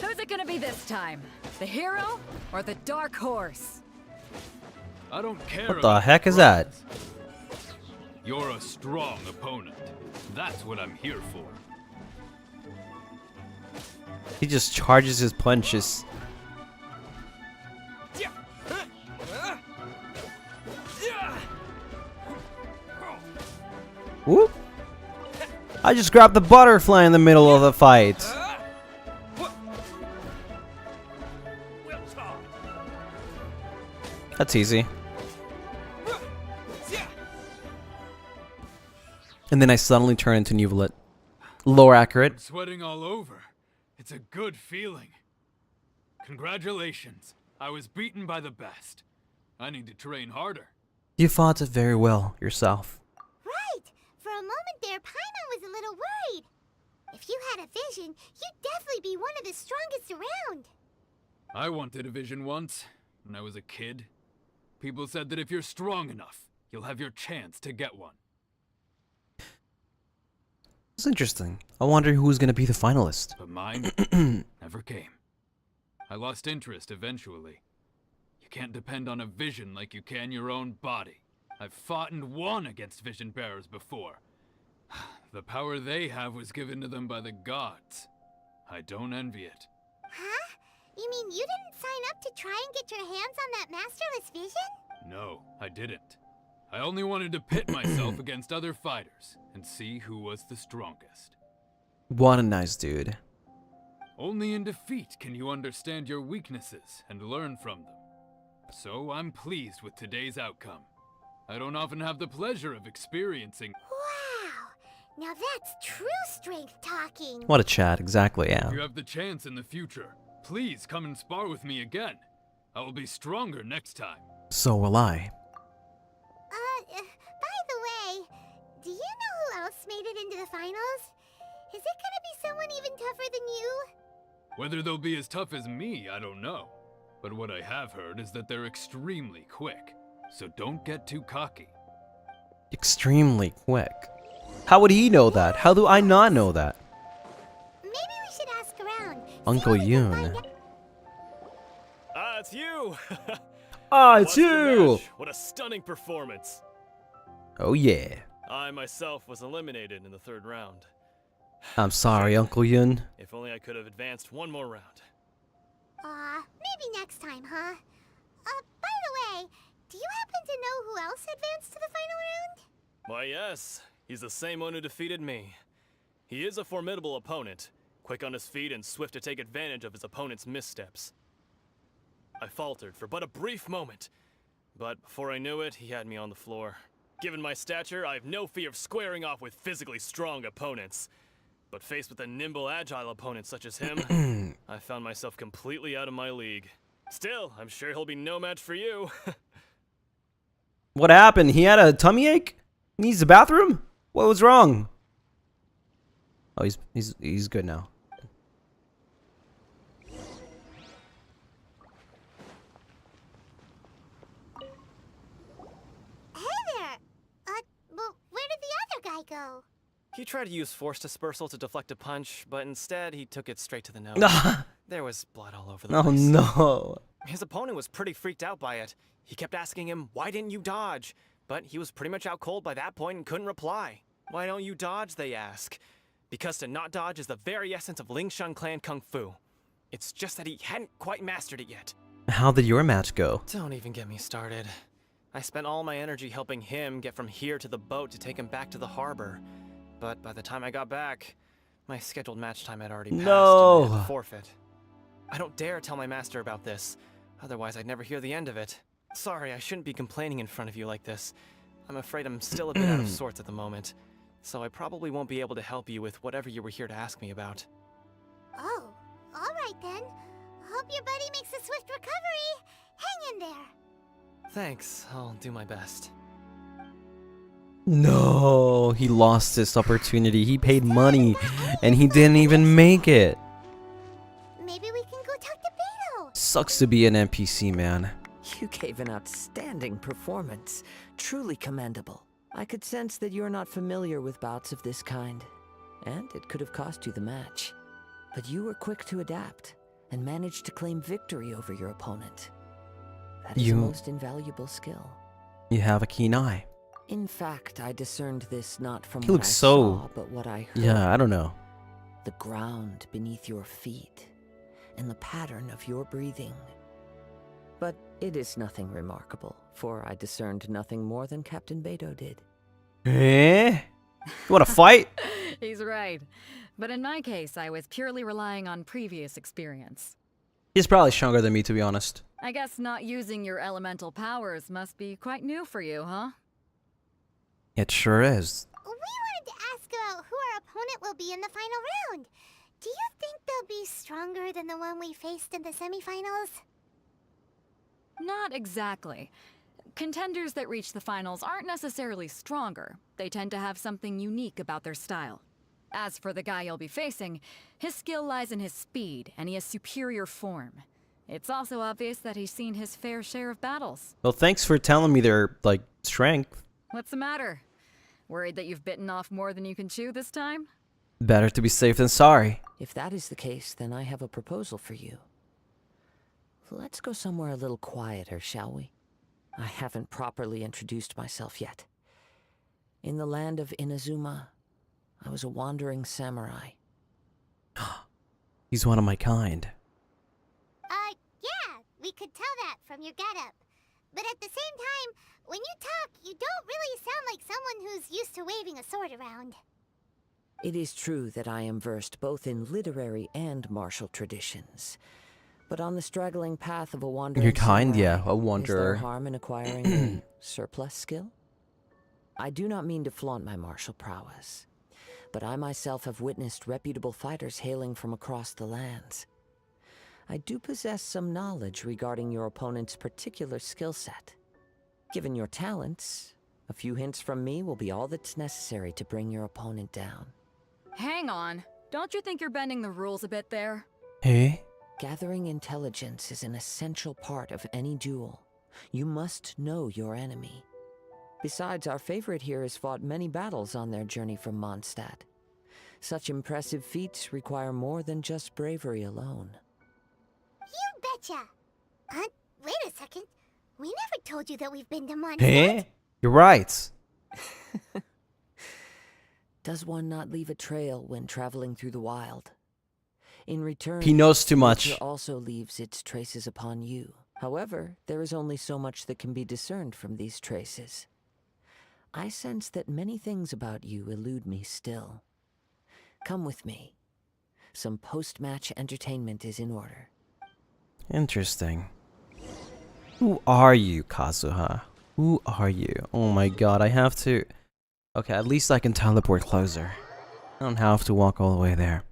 Speaker 5: Who's it gonna be this time? The hero or the dark horse?
Speaker 8: I don't care.
Speaker 1: What the
Speaker 8: about
Speaker 1: heck is that?
Speaker 8: prizes. You're a strong opponent. That's what I'm here for.
Speaker 1: He just charges his punches. Whoop! I just grabbed the butterfly in the middle of the fight. That's easy. And then I suddenly turn into Nuvolet. Lore accurate.
Speaker 8: I'm sweating all over. It's a good feeling. Congratulations. I was beaten by the best. I need to train harder.
Speaker 1: You fought it very well yourself.
Speaker 4: Right. For a moment there, Paimon was a little worried. If you had a vision, you'd definitely be one of the strongest around.
Speaker 8: I wanted a vision once, when I was a kid. People said that if you're strong enough, you'll have your chance to get one.
Speaker 1: It's interesting. I wonder who's gonna be the finalist.
Speaker 8: But mine never came. I lost interest eventually. You can't depend on a vision like you can your own body. I've fought and won against vision bearers before. The power they have was given to them by the gods. I don't envy it.
Speaker 4: Huh? You mean you didn't sign up to try and get your hands on that masterless vision?
Speaker 8: No, I didn't. I only wanted to pit myself against other fighters and see who was the strongest.
Speaker 1: What a nice dude.
Speaker 8: Only in defeat can you understand your weaknesses and learn from them. So I'm pleased with today's outcome. I don't often have the pleasure of experiencing.
Speaker 4: Wow! Now that's true strength talking.
Speaker 1: What a chat, exactly, yeah.
Speaker 8: If you have the chance in the future, please come and spar with me again. I will be stronger next time.
Speaker 1: So will I.
Speaker 4: By the way, do you know who else made it into the finals? Is it gonna be someone even tougher than you?
Speaker 8: Whether they'll be as tough as me, I don't know. But what I have heard is that they're extremely quick. So don't get too cocky.
Speaker 1: Extremely quick. How would he know that? How do I not know that?
Speaker 4: Maybe we should ask around.
Speaker 1: Uncle Yoon.
Speaker 7: Ah, it's you!
Speaker 1: Ah, it's
Speaker 7: Watched your
Speaker 1: you!
Speaker 7: match. What a stunning performance.
Speaker 1: Oh yeah.
Speaker 7: I myself was eliminated in the third round.
Speaker 1: I'm sorry, Uncle Yoon.
Speaker 7: If only I could have advanced one more round.
Speaker 4: Maybe next time, huh? By the way, do you happen to know who else advanced to the final round?
Speaker 7: Why, yes. He's the same one who defeated me. He is a formidable opponent, quick on his feet and swift to take advantage of his opponent's missteps. I faltered for but a brief moment, but before I knew it, he had me on the floor. Given my stature, I have no fear of squaring off with physically strong opponents. but faced with a nimble, agile opponent such as him, I found myself completely out of my league. Still, I'm sure he'll be no match for you.
Speaker 1: What happened? He had a tummy ache? Needs the bathroom? What was wrong? Oh, he's good now.
Speaker 4: Hey there! Well, where did the other guy go?
Speaker 9: He tried to use force dispersal to deflect a punch, but instead he took it straight to the nose. There was blood all over the
Speaker 1: Oh
Speaker 9: place.
Speaker 1: no.
Speaker 9: His opponent was pretty freaked out by it. He kept asking him, why didn't you dodge? But he was pretty much out cold by that point and couldn't reply. Why don't you dodge, they ask. Because to not dodge is the very essence of Lingshan clan kung fu. It's just that he hadn't quite mastered it yet.
Speaker 1: How did your match go?
Speaker 9: Don't even get me started. I spent all my energy helping him get from here to the boat to take him back to the harbor. But by the time I got back, my scheduled match time had already passed and I had to forfeit. I don't dare tell my master about this, otherwise I'd never hear the end of it. Sorry, I shouldn't be complaining in front of you like this. I'm afraid I'm still a bit out of sorts at the moment, so I probably won't be able to help you with whatever you were here to ask me about.
Speaker 4: Oh, alright then. Hope your buddy makes a swift recovery. Hang in there.
Speaker 9: Thanks, I'll do my best.
Speaker 1: No, he lost this opportunity. He paid money and he didn't even make it.
Speaker 4: Maybe we can go talk to Beto.
Speaker 1: Sucks to be an NPC, man.
Speaker 6: You gave an outstanding performance. Truly commendable. I could sense that you're not familiar with bouts of this kind, and it could have cost you the match. But you were quick to adapt and managed to claim victory over your opponent. That is a most invaluable skill.
Speaker 1: You have a keen eye.
Speaker 6: In fact, I discerned this not from
Speaker 1: He
Speaker 6: what
Speaker 1: looks
Speaker 6: I
Speaker 1: so...
Speaker 6: saw, but what I heard.
Speaker 1: Yeah, I don't know.
Speaker 6: The ground beneath your feet, and the pattern of your breathing. But it is nothing remarkable, for I discerned nothing more than Captain Beto did.
Speaker 1: Eh? You wanna fight?
Speaker 5: He's right. But in my case, I was purely relying on previous experience.
Speaker 1: He's probably stronger than me, to be honest.
Speaker 5: I guess not using your elemental powers must be quite new for you, huh?
Speaker 1: It sure is.
Speaker 4: We wanted to ask about who our opponent will be in the final round. Do you think they'll be stronger than the one we faced in the semifinals?
Speaker 5: Not exactly. Contenders that reach the finals aren't necessarily stronger. They tend to have something unique about their style. As for the guy you'll be facing, his skill lies in his speed, and he has superior form. It's also obvious that he's seen his fair share of battles.
Speaker 1: Well, thanks for telling me their, like, strength.
Speaker 5: What's the matter? Worried that you've bitten off more than you can chew this time?
Speaker 1: Better to be safe than sorry.
Speaker 6: If that is the case, then I have a proposal for you. Let's go somewhere a little quieter, shall we? I haven't properly introduced myself yet. In the land of Inazuma, I was a wandering samurai.
Speaker 1: He's one of my kind.
Speaker 4: Yeah, we could tell that from your getup. But at the same time, when you talk, you don't really sound like someone who's used to waving a sword around.
Speaker 6: It is true that I am versed both in literary and martial traditions. But on the straggling path of a wandering
Speaker 1: You're kind,
Speaker 6: samurai,
Speaker 1: yeah, a wanderer.
Speaker 6: Is there harm in acquiring a surplus skill? I do not mean to flaunt my martial prowess, but I myself have witnessed reputable fighters hailing from across the lands. I do possess some knowledge regarding your opponent's particular skill set. Given your talents, a few hints from me will be all that's necessary to bring your opponent down.
Speaker 5: Hang on. Don't you think you're bending the rules a bit there?
Speaker 1: Hey?
Speaker 6: Gathering intelligence is an essential part of any duel. You must know your enemy. Besides, our favorite here has fought many battles on their journey from Mondstadt. Such impressive feats require more than just bravery alone.
Speaker 4: You betcha! Wait a second. We never told you that we've been to Mondstadt.
Speaker 1: Hey? You're right.
Speaker 6: Does one not leave a trail when traveling through the wild? In return,
Speaker 1: He knows too much.
Speaker 6: nature also leaves its traces upon you. However, there is only so much that can be discerned from these traces. I sense that many things about you elude me still. Come with me. Some post-match entertainment is in order.
Speaker 1: Interesting. Who are you, Kazuha? Who are you? Oh my god, I have to... Okay, at least I can teleport closer. I don't have to walk all the way there.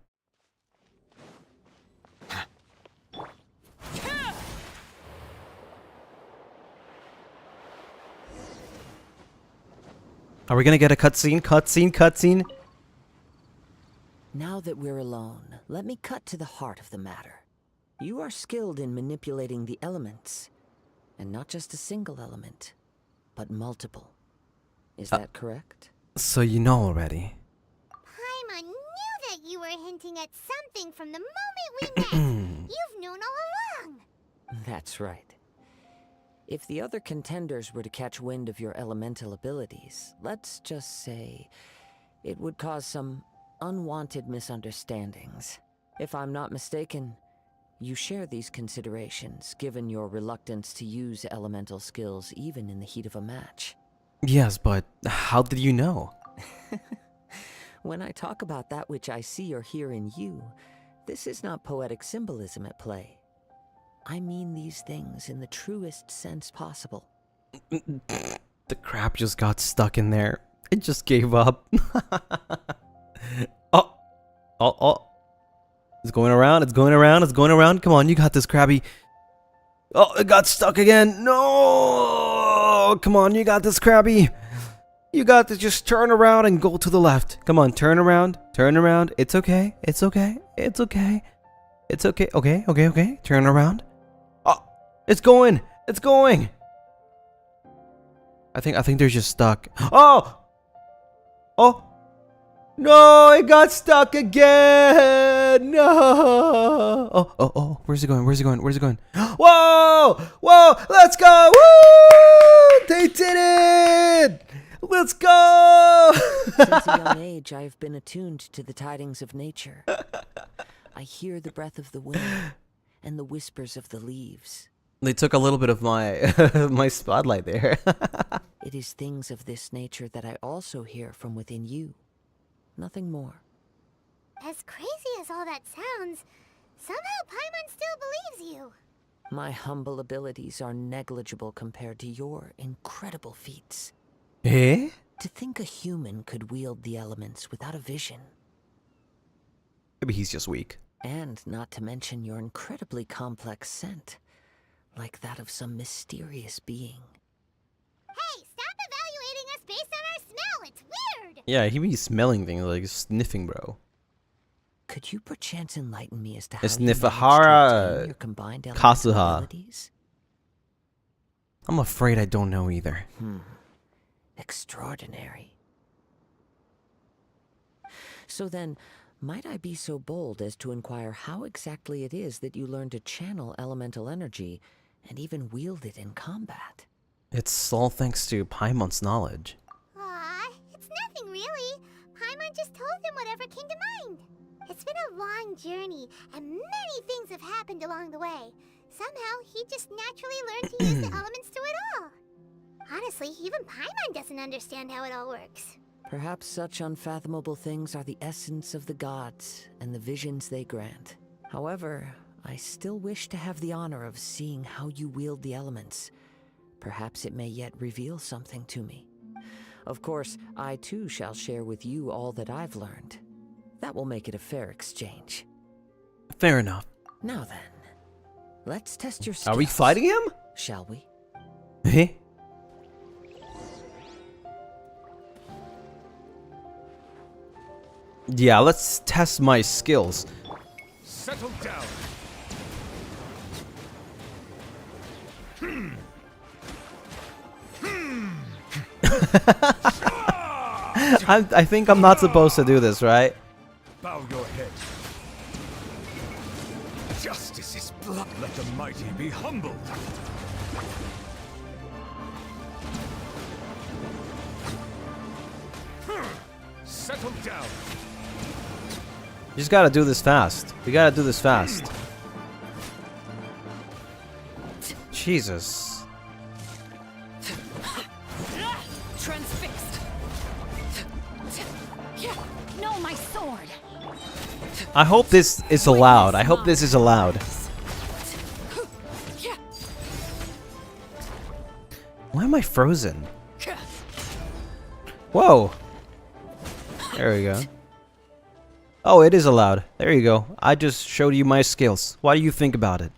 Speaker 1: Are we gonna get a cutscene? Cutscene?
Speaker 6: Now that we're alone, let me cut to the heart of the matter. You are skilled in manipulating the elements. And not just a single element, but multiple. Is that correct?
Speaker 1: So you know already.
Speaker 4: Paimon knew that you were hinting at something from the moment we met. You've known all along.
Speaker 6: That's right. If the other contenders were to catch wind of your elemental abilities, let's just say it would cause some unwanted misunderstandings. If I'm not mistaken, you share these considerations, given your reluctance to use elemental skills even in the heat of a match.
Speaker 1: Yes, but how did you know?
Speaker 6: When I talk about that which I see or hear in you, this is not poetic symbolism at play. I mean these things in the truest sense possible.
Speaker 1: The crab just got stuck in there. It just gave up. Oh. It's going around. Come on, you got this, Krabby. Oh, it got stuck again. No! Come on, you got this, Krabby. You got to just turn around and go to the left. Come on, turn around. It's okay. Okay. Turn around. Oh, it's going. I think they're just stuck. Oh! No, it got stuck again. No. Oh. Where's it going? Whoa! Let's go! Woo! They did it! Let's go!
Speaker 6: Since a young age, I have been attuned to the tidings of nature. I hear the breath of the wind and the whispers of the leaves.
Speaker 1: They took a little bit of my my spotlight there.
Speaker 6: It is things of this nature that I also hear from within you. Nothing more.
Speaker 4: As crazy as all that sounds, somehow Paimon still believes you.
Speaker 6: My humble abilities are negligible compared to your incredible feats.
Speaker 1: Eh?
Speaker 6: To think a human could wield the elements without a vision.
Speaker 1: Maybe he's just weak.
Speaker 6: And not to mention your incredibly complex scent, like that of some mysterious being.
Speaker 4: Hey, stop evaluating us based on our smell! It's weird!
Speaker 1: Yeah, he be smelling things like sniffing, bro.
Speaker 6: Could you perchance enlighten me as to how
Speaker 1: It's
Speaker 6: you managed to
Speaker 1: Nifahara
Speaker 6: obtain your combined elemental
Speaker 1: Kazuha.
Speaker 6: abilities?
Speaker 1: I'm afraid I don't know either.
Speaker 6: Extraordinary. So then, might I be so bold as to inquire how exactly it is that you learn to channel elemental energy and even wield it in combat?
Speaker 1: It's all thanks to Paimon's knowledge.
Speaker 4: Aw, it's nothing really. Paimon just told him whatever came to mind. It's been a long journey, and many things have happened along the way. Somehow, he just naturally learned to use the elements through it all. Honestly, even Paimon doesn't understand how it all works.
Speaker 6: Perhaps such unfathomable things are the essence of the gods and the visions they grant. However, I still wish to have the honor of seeing how you wield the elements. Perhaps it may yet reveal something to me. Of course, I too shall share with you all that I've learned. That will make it a fair exchange.
Speaker 1: Fair enough.
Speaker 6: Now then, let's test your skills.
Speaker 1: Are we fighting him?
Speaker 6: Shall we?
Speaker 1: Eh? Yeah, let's test my skills.
Speaker 2: Settle down.
Speaker 1: I think I'm not supposed to do this, right?
Speaker 2: Bow your head. Justice is blood. Let the mighty be humbled. Settle down.
Speaker 1: You just gotta do this fast. We gotta do this fast. Jesus.
Speaker 5: Transfixed. No, my sword.
Speaker 1: I hope this is allowed. I hope this is allowed. Why am I frozen? Whoa. There we go. Oh, it is allowed. There you go. I just showed you my skills. What do you think about it?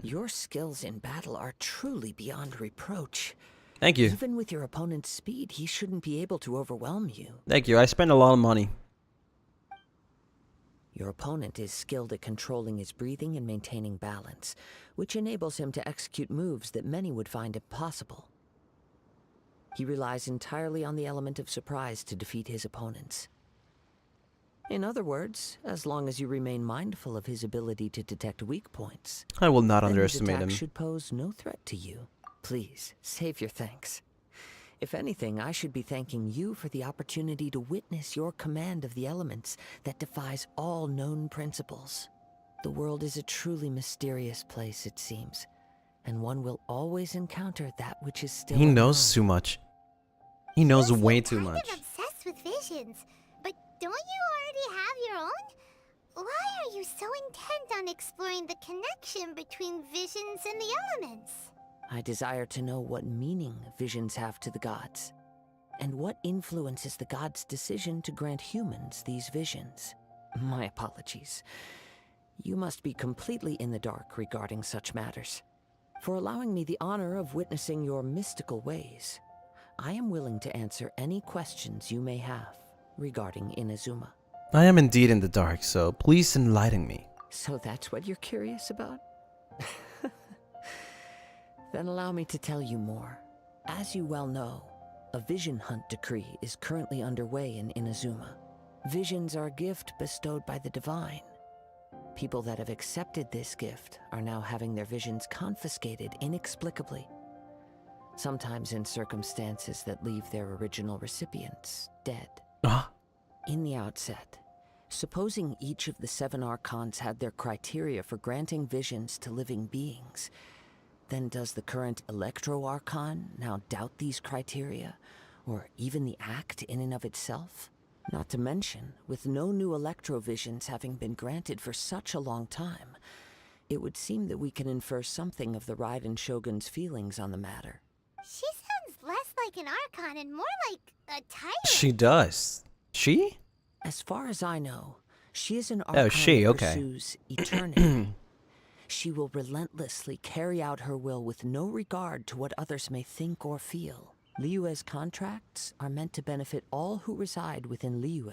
Speaker 6: Your skills in battle are truly beyond reproach.
Speaker 1: Thank you.
Speaker 6: Even with your opponent's speed, he shouldn't be able to overwhelm you.
Speaker 1: Thank you. I spent a lot of money.
Speaker 6: Your opponent is skilled at controlling his breathing and maintaining balance, which enables him to execute moves that many would find impossible. He relies entirely on the element of surprise to defeat his opponents. In other words, as long as you remain mindful of his ability to detect weak points,
Speaker 1: I will not
Speaker 6: then
Speaker 1: underestimate
Speaker 6: his
Speaker 1: him.
Speaker 6: attack should pose no threat to you. Please, save your thanks. If anything, I should be thanking you for the opportunity to witness your command of the elements that defies all known principles. The world is a truly mysterious place, it seems, and one will always encounter that which is still
Speaker 1: He knows
Speaker 6: unknown.
Speaker 1: too much. He knows
Speaker 4: Lucien
Speaker 1: way too
Speaker 4: kind
Speaker 1: much.
Speaker 4: of obsessed with visions, but don't you already have your own? Why are you so intent on exploring the connection between visions and the elements?
Speaker 6: I desire to know what meaning visions have to the gods, and what influences the gods' decision to grant humans these visions. My apologies. You must be completely in the dark regarding such matters. For allowing me the honor of witnessing your mystical ways, I am willing to answer any questions you may have regarding Inazuma.
Speaker 1: I am indeed in the dark, so please enlighten me.
Speaker 6: So that's what you're curious about? Then allow me to tell you more. As you well know, a vision hunt decree is currently underway in Inazuma. Visions are a gift bestowed by the divine. People that have accepted this gift are now having their visions confiscated inexplicably, sometimes in circumstances that leave their original recipients dead. In the outset, supposing each of the 7 archons had their criteria for granting visions to living beings, then does the current Electro Archon now doubt these criteria, or even the act in and of itself? Not to mention, with no new Electro visions having been granted for such a long time, it would seem that we can infer something of the Raiden Shogun's feelings on the matter.
Speaker 4: She sounds less like an Archon and more like a tyrant.
Speaker 1: She does. She?
Speaker 6: As far as I know, she is an
Speaker 1: Oh,
Speaker 6: Archon
Speaker 1: she,
Speaker 6: that
Speaker 1: okay.
Speaker 6: pursues eternity. She will relentlessly carry out her will with no regard to what others may think or feel. Liyue's contracts are meant to benefit all who reside within Liyue.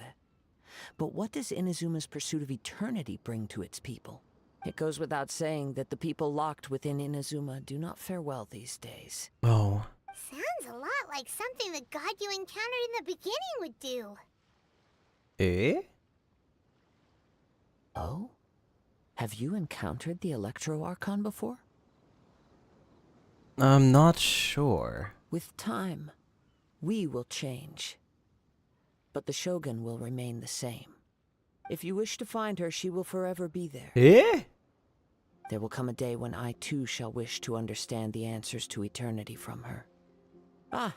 Speaker 6: But what does Inazuma's pursuit of eternity bring to its people? It goes without saying that the people locked within Inazuma do not fare well these days.
Speaker 1: Oh.
Speaker 4: Sounds a lot like something the god you encountered in the beginning would do.
Speaker 1: Eh?
Speaker 6: Oh? Have you encountered the Electro Archon before?
Speaker 1: I'm not sure.
Speaker 6: With time, we will change. But the Shogun will remain the same. If you wish to find her, she will forever be there.
Speaker 1: Eh?
Speaker 6: There will come a day when I too shall wish to understand the answers to eternity from her. Ah,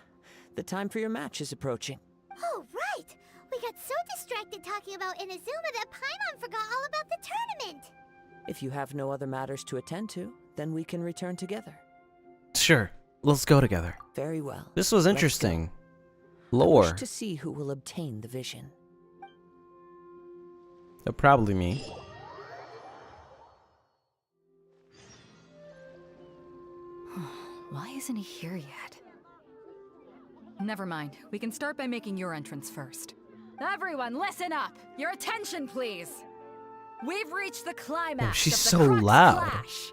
Speaker 6: the time for your match is approaching.
Speaker 4: Oh, right! We got so distracted talking about Inazuma that Paimon forgot all about the tournament!
Speaker 6: If you have no other matters to attend to, then we can return together.
Speaker 1: Sure. Let's go together.
Speaker 6: Very well.
Speaker 1: This was
Speaker 6: Let's
Speaker 1: interesting.
Speaker 6: go. I
Speaker 1: Lore.
Speaker 6: wish to see who will obtain the vision.
Speaker 1: Probably me.
Speaker 5: Why isn't he here yet? Never mind. We can start by making your entrance first. Everyone, listen up! Your attention, please! We've reached the climax
Speaker 1: Oh, she's
Speaker 5: of the
Speaker 1: so
Speaker 5: Crux
Speaker 1: loud.
Speaker 5: Clash.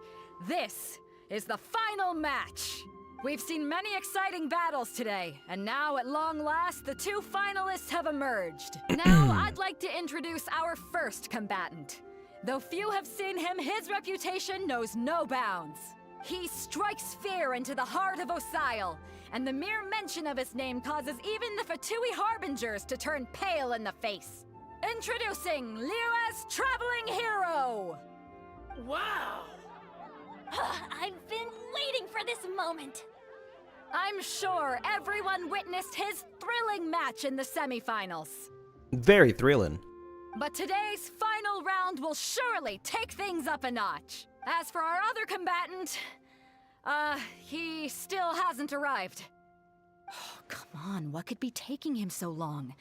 Speaker 5: This is the final match. We've seen many exciting battles today, and now at long last, the 2 finalists have emerged. Now, I'd like to introduce our first combatant. Though few have seen him, his reputation knows no bounds. He strikes fear into the heart of Osile, and the mere mention of his name causes even the Fatui Harbingers to turn pale in the face. Introducing Liyue's traveling hero!
Speaker 10: Wow!
Speaker 12: I've been waiting for this moment.
Speaker 5: I'm sure everyone witnessed his thrilling match in the semifinals.
Speaker 1: Very thrilling.
Speaker 5: But today's final round will surely take things up a notch. As for our other combatant, he still hasn't arrived. Oh, come on, what could be taking him so long?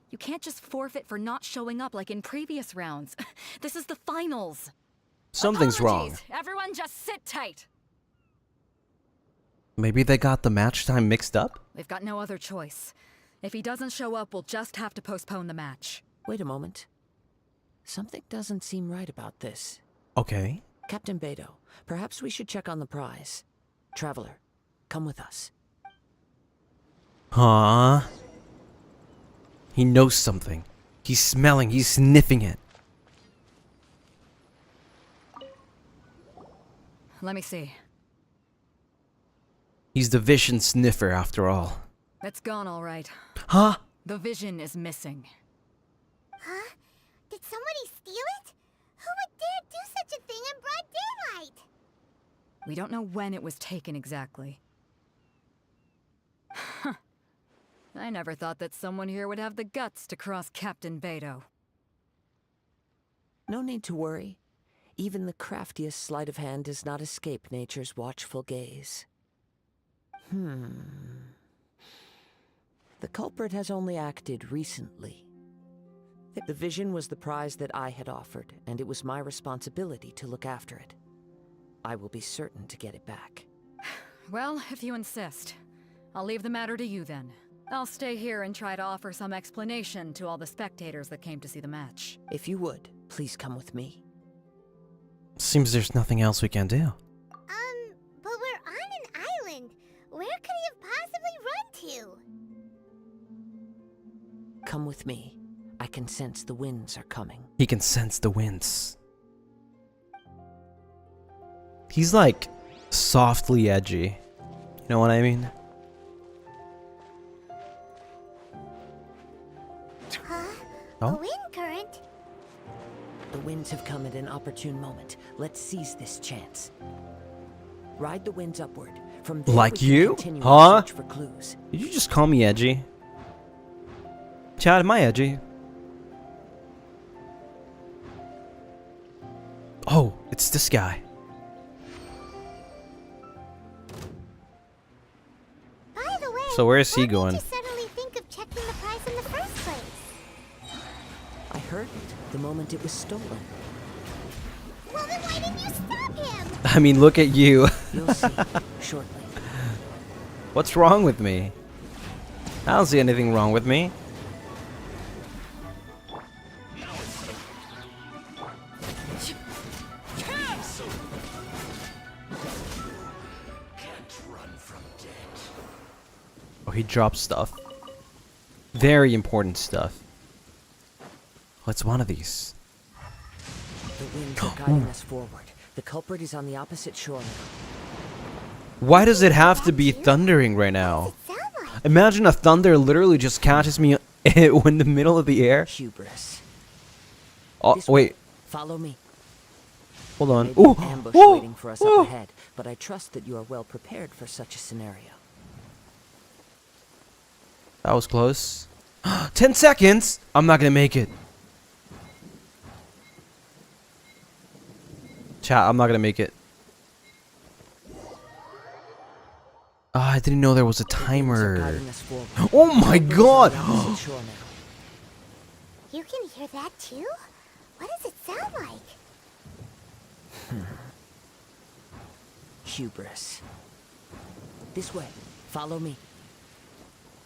Speaker 5: You can't just forfeit for not showing up like in previous rounds. This is the finals.
Speaker 1: Something's wrong.
Speaker 5: Apologies. Everyone just sit tight.
Speaker 1: Maybe they got the match time mixed up?
Speaker 5: We've got no other choice. If he doesn't show up, we'll just have to postpone the match.
Speaker 6: Wait a moment. Something doesn't seem right about this.
Speaker 1: Okay.
Speaker 6: Captain Beto, perhaps we should check on the prize. Traveler, come with us.
Speaker 1: Huh? He knows something. He's smelling, he's sniffing it.
Speaker 5: Let me see.
Speaker 1: He's the vision sniffer after all.
Speaker 5: It's gone all right.
Speaker 1: Huh?
Speaker 5: The vision is missing.
Speaker 4: Huh? Did somebody steal it? Who would dare do such a thing in broad daylight?
Speaker 5: We don't know when it was taken exactly. I never thought that someone here would have the guts to cross Captain Beto.
Speaker 6: No need to worry. Even the craftiest sleight of hand does not escape nature's watchful gaze. The culprit has only acted recently. The vision was the prize that I had offered, and it was my responsibility to look after it. I will be certain to get it back.
Speaker 5: Well, if you insist. I'll leave the matter to you then. I'll stay here and try to offer some explanation to all the spectators that came to see the match.
Speaker 6: If you would, please come with me.
Speaker 1: Seems there's nothing else we can do.
Speaker 4: But we're on an island. Where could he have possibly run to?
Speaker 6: Come with me. I can sense the winds are coming.
Speaker 1: He can sense the winds. He's like softly edgy. You know what I mean?
Speaker 4: Huh?
Speaker 1: Oh?
Speaker 4: A wind current?
Speaker 6: The winds have come at an opportune moment. Let's seize this chance. Ride the winds upward. From there
Speaker 1: Like
Speaker 6: we can
Speaker 1: you?
Speaker 6: continue
Speaker 1: Huh?
Speaker 6: our search for clues.
Speaker 1: Did you just call me edgy? Chad, am I edgy? Oh, it's this guy.
Speaker 4: By the way,
Speaker 1: So where is he
Speaker 4: what
Speaker 1: going?
Speaker 4: made you suddenly think of checking the prize in the first place?
Speaker 6: I heard it the moment it was stolen.
Speaker 4: Well, then why didn't you stop him?
Speaker 1: I mean, look at you.
Speaker 6: You'll see shortly.
Speaker 1: What's wrong with me? I don't see anything wrong with me. Oh, he dropped stuff. Very important stuff. What's one of these?
Speaker 6: The winds are guiding us forward. The culprit is on the opposite shore now.
Speaker 1: Why does it have to be thundering right now?
Speaker 4: Sound like
Speaker 1: Imagine a thunder literally just catches me in the middle of the air.
Speaker 6: Hubris.
Speaker 1: Oh,
Speaker 6: This way.
Speaker 1: wait.
Speaker 6: Follow me.
Speaker 1: Hold on.
Speaker 6: Maybe
Speaker 1: Ooh,
Speaker 6: an ambush
Speaker 1: ooh,
Speaker 6: waiting for us
Speaker 1: ooh.
Speaker 6: up ahead, but I trust that you are well prepared for such a scenario.
Speaker 1: That was close. 10 seconds! I'm not gonna make it. Chat, I'm not gonna make it. I didn't know there was a
Speaker 6: The winds are
Speaker 1: timer.
Speaker 6: guiding us forward.
Speaker 1: Oh my god!
Speaker 6: Opposite shore now.
Speaker 4: you can hear that too? What does it sound like?
Speaker 6: Hubris. This way. Follow me.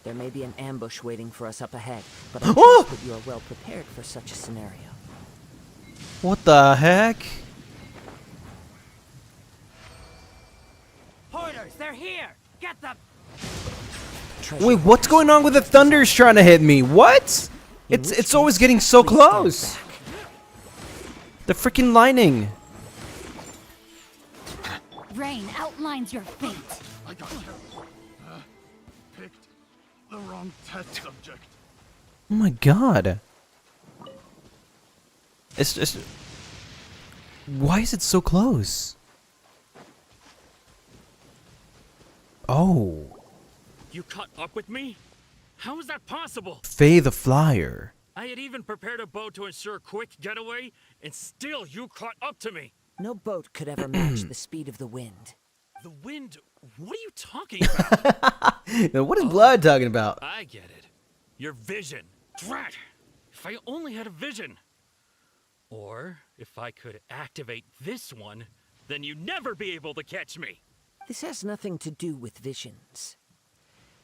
Speaker 6: There may be an ambush waiting for us up ahead, but I
Speaker 1: Oh!
Speaker 6: trust that you are well prepared for such a scenario.
Speaker 1: What the heck?
Speaker 13: Hoarders, they're here! Get them!
Speaker 6: Treasure
Speaker 1: Wait, what's going on with the thunder's trying to hit me? What?
Speaker 6: In
Speaker 1: It's
Speaker 6: which
Speaker 1: it's always
Speaker 6: case,
Speaker 1: getting so
Speaker 6: please stand
Speaker 1: close.
Speaker 6: back.
Speaker 1: The freaking lining.
Speaker 12: Rain outlines your fate.
Speaker 2: I got you. Picked the wrong test subject.
Speaker 1: Oh my god. It's just. Why is it so close? Oh.
Speaker 13: You caught up with me? How is that possible?
Speaker 1: Faye the Flyer.
Speaker 13: I had even prepared a boat to ensure a quick getaway, and still you caught up to me.
Speaker 6: No boat could ever match the speed of the wind.
Speaker 13: The wind What are you talking about?
Speaker 1: Now, what is Blood talking about?
Speaker 13: I get it. Your vision. Drat! If I only had a vision. Or if I could activate this one, then you'd never be able to catch me.
Speaker 6: This has nothing to do with visions.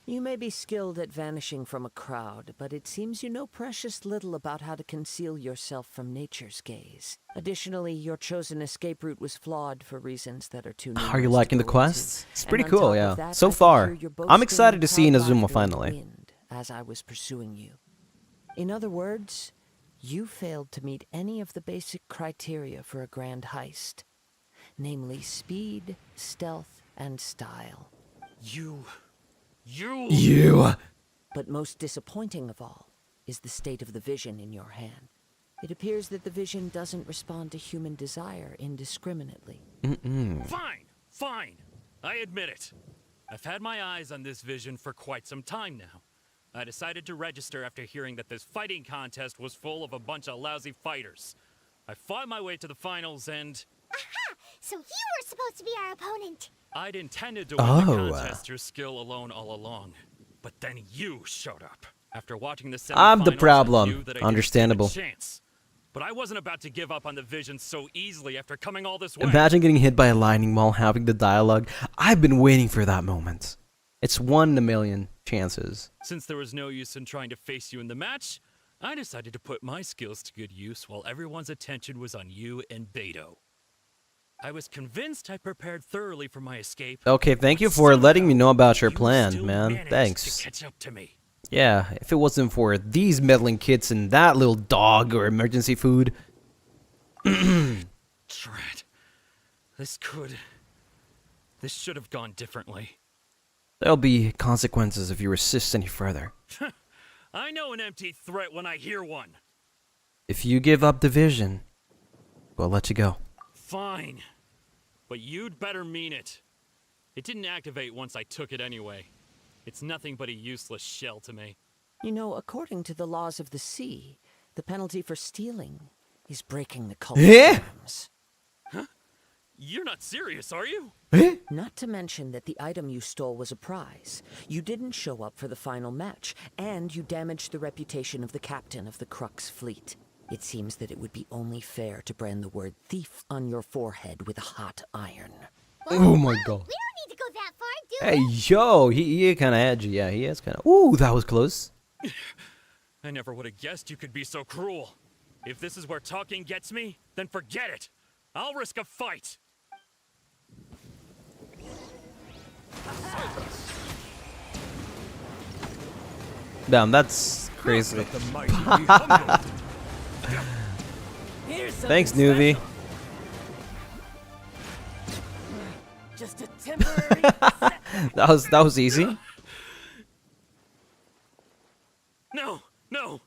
Speaker 6: You may be skilled at vanishing from a crowd, but it seems you know precious little about how to conceal yourself from nature's gaze. Additionally, your chosen escape route was flawed for reasons that are too numerous.
Speaker 1: Are you liking the
Speaker 6: to go into.
Speaker 1: quests? It's pretty
Speaker 6: And on
Speaker 1: cool,
Speaker 6: top
Speaker 1: yeah.
Speaker 6: of that,
Speaker 1: So
Speaker 6: I could
Speaker 1: far,
Speaker 6: hear your
Speaker 1: I'm
Speaker 6: boasting
Speaker 1: excited to see
Speaker 6: proud
Speaker 1: Inazuma
Speaker 6: laughter in the
Speaker 1: finally.
Speaker 6: wind as I was pursuing you. In other words, you failed to meet any of the basic criteria for a grand heist, namely speed, stealth, and style.
Speaker 13: You.
Speaker 6: But most disappointing of all is the state of the vision in your hand. It appears that the vision doesn't respond to human desire indiscriminately.
Speaker 13: Fine. I admit it. I've had my eyes on this vision for quite some time now. I decided to register after hearing that this fighting contest was full of a bunch of lousy fighters. I fought my way to the finals and...
Speaker 4: Aha! So you were supposed to be our opponent.
Speaker 13: I'd intended to win the contest through skill alone all along. But then you showed up. After watching the semifinals,
Speaker 1: I'm the
Speaker 13: I
Speaker 1: problem.
Speaker 13: knew that I
Speaker 1: Understandable.
Speaker 13: didn't stand a chance. But I wasn't about to give up on the vision so easily after coming all this way.
Speaker 1: Imagine getting hit by a lightning while having the dialogue. I've been waiting for that moment. It's 1 in a million chances.
Speaker 13: Since there was no use in trying to face you in the match, I decided to put my skills to good use while everyone's attention was on you and Beto. I was convinced I prepared thoroughly for my escape.
Speaker 1: Okay, thank you for letting me know about your plan, man. Thanks.
Speaker 13: To catch up to me.
Speaker 1: Yeah, if it wasn't for these meddling kids and that little dog or emergency food.
Speaker 13: Drat. This should have gone differently.
Speaker 1: There'll be consequences if you resist any further.
Speaker 13: I know an empty threat when I hear one.
Speaker 1: If you give up the vision, we'll let you go.
Speaker 13: Fine. But you'd better mean it. It didn't activate once I took it anyway. It's nothing but a useless shell to me.
Speaker 6: You know, according to the laws of the sea, the penalty for stealing is breaking the cult norms.
Speaker 13: Huh? You're not serious, are you?
Speaker 6: Not to mention that the item you stole was a prize. You didn't show up for the final match, and you damaged the reputation of the captain of the Crux fleet. It seems that it would be only fair to brand the word thief on your forehead with a hot iron.
Speaker 1: Oh my god.
Speaker 4: We don't need to go that far, do
Speaker 1: Hey,
Speaker 4: we?
Speaker 1: yo, he kind of edgy. Yeah, he is kind of... Ooh, that was close.
Speaker 13: I never would have guessed you could be so cruel. If this is where talking gets me, then forget it. I'll risk a fight.
Speaker 1: Damn, that's crazy. Thanks, Newbie.
Speaker 10: Just a temporary.
Speaker 1: that was easy.
Speaker 13: No.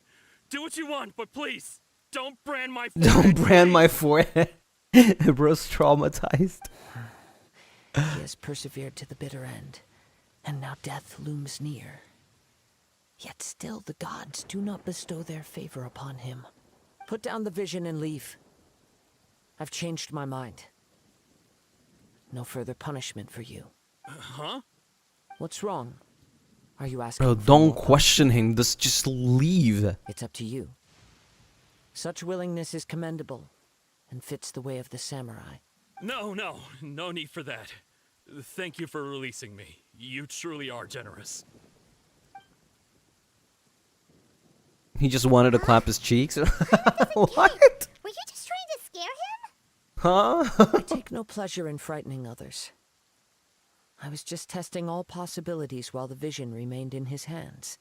Speaker 13: Do what you want, but please, don't brand my forehead.
Speaker 1: Don't brand my forehead. Bro's traumatized.
Speaker 6: He has persevered to the bitter end, and now death looms near. Yet still the gods do not bestow their favor upon him. Put down the vision and leave. I've changed my mind. No further punishment for you.
Speaker 13: Huh?
Speaker 6: What's wrong? Are you asking?
Speaker 1: Bro,
Speaker 6: for
Speaker 1: don't
Speaker 6: more?
Speaker 1: question him. Just leave.
Speaker 6: It's up to you. Such willingness is commendable, and fits the way of the samurai.
Speaker 13: No need for that. Thank you for releasing me. You truly are generous.
Speaker 1: He just wanted to clap his cheeks. What?
Speaker 4: Were you just trying to scare him?
Speaker 1: Huh?
Speaker 6: I take no pleasure in frightening others. I was just testing all possibilities while the vision remained in his hands.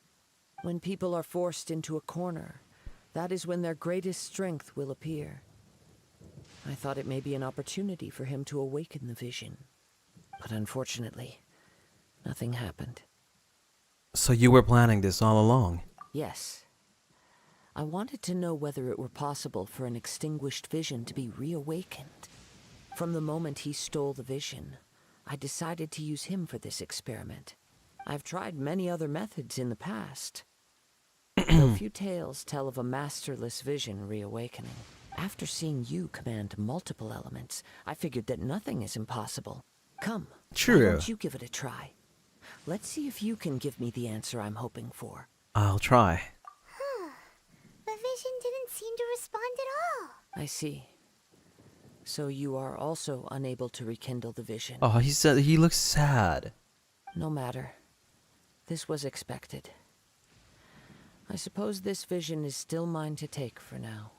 Speaker 6: When people are forced into a corner, that is when their greatest strength will appear. I thought it may be an opportunity for him to awaken the vision. But unfortunately, nothing happened.
Speaker 1: So you were planning this all along?
Speaker 6: Yes. I wanted to know whether it were possible for an extinguished vision to be reawakened. From the moment he stole the vision, I decided to use him for this experiment. I've tried many other methods in the past, though few tales tell of a masterless vision reawakening. After seeing you command multiple elements, I figured that nothing is impossible. Come,
Speaker 1: True.
Speaker 6: why don't you give it a try? Let's see if you can give me the answer I'm hoping for.
Speaker 1: I'll try.
Speaker 4: The vision didn't seem to respond at all.
Speaker 6: I see. So you are also unable to rekindle the vision.
Speaker 1: Oh, he said he looks sad.
Speaker 6: No matter. This was expected. I suppose this vision is still mine to take for now.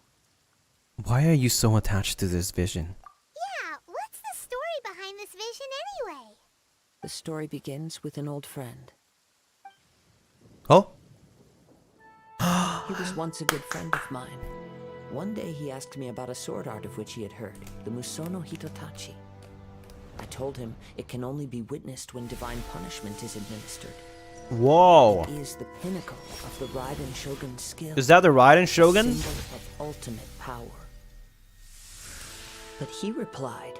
Speaker 1: Why are you so attached to this vision?
Speaker 4: Yeah, what's the story behind this vision anyway?
Speaker 6: The story begins with an old friend.
Speaker 1: Oh?
Speaker 6: He was once a good friend of mine. One day he asked me about a sword art of which he had heard, the Musono Hitotachi. I told him it can only be witnessed when divine punishment is administered.
Speaker 1: Whoa.
Speaker 6: It is the pinnacle of the Raiden Shogun's skill.
Speaker 1: Is that the Raiden Shogun?
Speaker 6: A symbol of ultimate power. But he replied,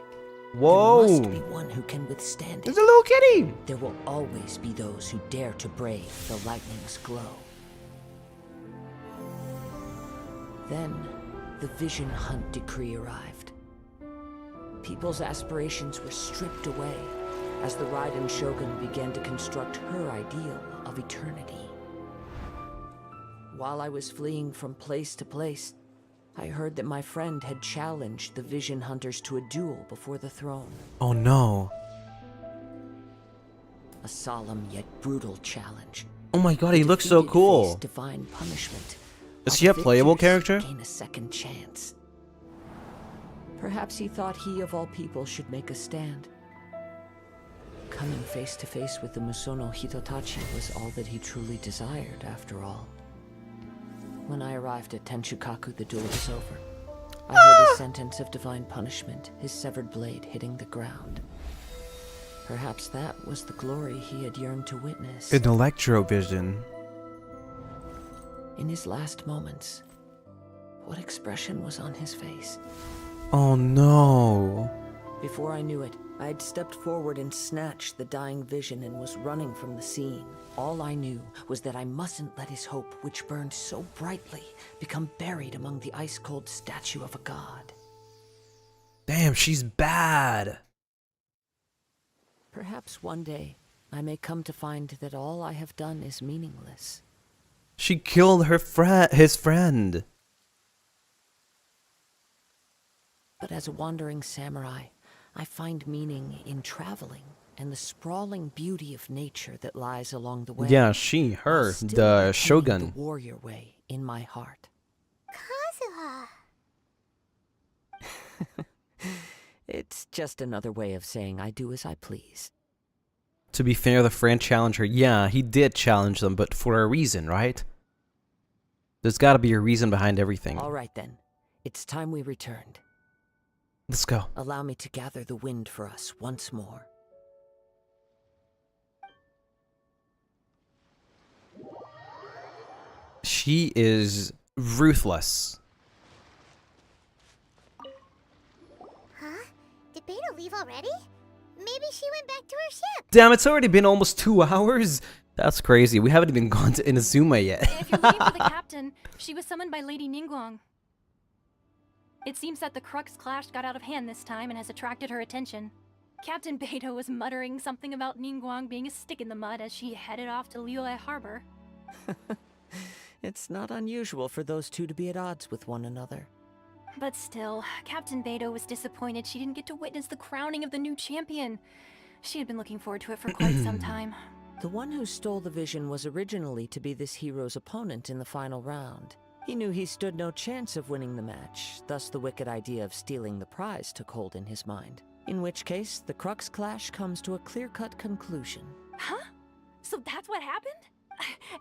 Speaker 1: Whoa.
Speaker 6: there must be one who can withstand it.
Speaker 1: There's a little kitty.
Speaker 6: There will always be those who dare to brave the lightning's glow. Then, the Vision Hunt decree arrived. People's aspirations were stripped away as the Raiden Shogun began to construct her ideal of eternity. While I was fleeing from place to place, I heard that my friend had challenged the Vision Hunters to a duel before the throne.
Speaker 1: Oh no.
Speaker 6: A solemn yet brutal challenge.
Speaker 1: Oh my god, he looks so
Speaker 6: Defeated
Speaker 1: cool.
Speaker 6: faced divine punishment.
Speaker 1: Is he a playable
Speaker 6: Victors
Speaker 1: character?
Speaker 6: Gain a second chance. Perhaps he thought he of all people should make a stand. Coming face to face with the Musono Hitotachi was all that he truly desired, after all. When I arrived at Tenshukaku, the duel was over. I heard his sentence of divine punishment, his severed blade hitting the ground. Perhaps that was the glory he had yearned to witness.
Speaker 1: An electro-vision.
Speaker 6: In his last moments, what expression was on his face?
Speaker 1: Oh no.
Speaker 6: Before I knew it, I had stepped forward and snatched the dying vision and was running from the scene. All I knew was that I mustn't let his hope, which burned so brightly, become buried among the ice-cold statue of a god.
Speaker 1: Damn, she's bad.
Speaker 6: Perhaps one day, I may come to find that all I have done is meaningless.
Speaker 1: She killed his friend.
Speaker 6: But as a wandering samurai, I find meaning in traveling and the sprawling beauty of nature that lies along the way.
Speaker 1: Yeah, her,
Speaker 6: Still
Speaker 1: the
Speaker 6: retaining
Speaker 1: Shogun.
Speaker 6: The warrior way in my heart.
Speaker 4: Kazuha.
Speaker 6: It's just another way of saying I do as I please.
Speaker 1: To be fair, the friend challenged her. Yeah, he did challenge them, but for a reason, right? There's gotta be a reason behind everything.
Speaker 6: All right then, it's time we returned.
Speaker 1: Let's go.
Speaker 6: Allow me to gather the wind for us once more.
Speaker 1: She is ruthless.
Speaker 4: Huh? Did Beta leave already? Maybe she went back to her ship.
Speaker 1: Damn, it's already been almost 2 hours. That's crazy. We haven't even gone to Inazuma yet.
Speaker 12: If you're looking for the captain, she was summoned by Lady Ningguang. It seems that the Crux clash got out of hand this time and has attracted her attention. Captain Beto was muttering something about Ningguang being a stick in the mud as she headed off to Liyue Harbor.
Speaker 6: It's not unusual for those two to be at odds with one another.
Speaker 12: But still, Captain Beto was disappointed she didn't get to witness the crowning of the new champion. She had been looking forward to it for quite some time.
Speaker 6: The one who stole the vision was originally to be this hero's opponent in the final round. He knew he stood no chance of winning the match, thus the wicked idea of stealing the prize took hold in his mind. In which case, the Crux clash comes to a clear-cut conclusion.
Speaker 12: Huh? So that's what happened?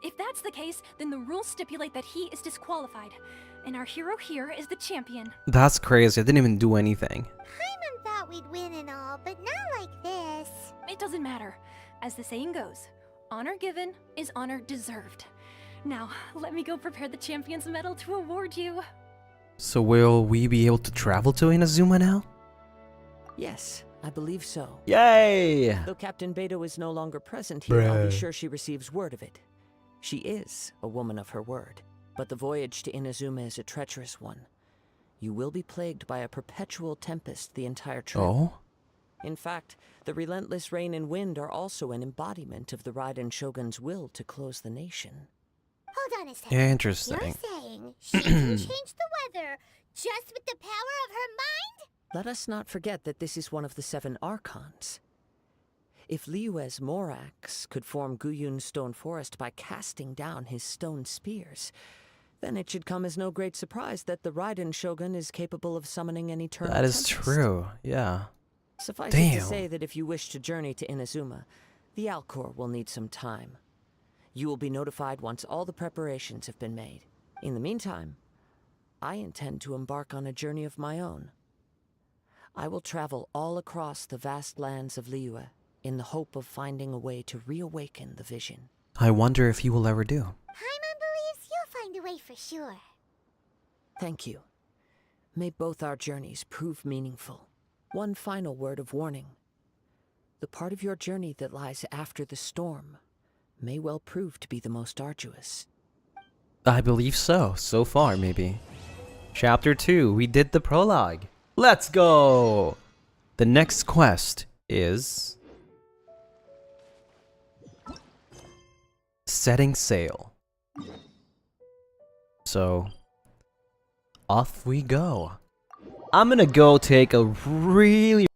Speaker 12: If that's the case, then the rules stipulate that he is disqualified. And our hero here is the champion.
Speaker 1: That's crazy. I didn't even do anything.
Speaker 4: Paimon thought we'd win and all, but not like this.
Speaker 12: It doesn't matter. As the saying goes, honor given is honor deserved. Now, let me go prepare the champion's medal to award you.
Speaker 1: So will we be able to travel to Inazuma now?
Speaker 6: Yes, I believe so.
Speaker 1: Yay!
Speaker 6: Though Captain Beto is no longer present here, I'll
Speaker 1: Bruh.
Speaker 6: be sure she receives word of it. She is a woman of her word, but the voyage to Inazuma is a treacherous one. You will be plagued by a perpetual tempest the entire trip.
Speaker 1: Oh?
Speaker 6: In fact, the relentless rain and wind are also an embodiment of the Raiden Shogun's will to close the nation.
Speaker 4: Hold on a second.
Speaker 1: Interesting.
Speaker 4: You're saying she can change the weather just with the power of her mind?
Speaker 6: Let us not forget that this is one of the 7 Archons. If Liyue's Morax could form Guyun's stone forest by casting down his stone spears, then it should come as no great surprise that the Raiden Shogun is capable of summoning an eternal
Speaker 1: That is
Speaker 6: tempest.
Speaker 1: true, yeah.
Speaker 6: Suffice it to
Speaker 1: Damn.
Speaker 6: say that if you wish to journey to Inazuma, the Alcor will need some time. You will be notified once all the preparations have been made. In the meantime, I intend to embark on a journey of my own. I will travel all across the vast lands of Liyue in the hope of finding a way to reawaken the vision.
Speaker 1: I wonder if you will ever do.
Speaker 4: Paimon believes you'll find a way for sure.
Speaker 6: Thank you. May both our journeys prove meaningful. One final word of warning. The part of your journey that lies after the storm may well prove to be the most arduous.
Speaker 1: I believe so. So far, maybe. Chapter 2. We did the prologue. Let's go! The next quest is... setting sail. So... off we go. I'm gonna go take a really...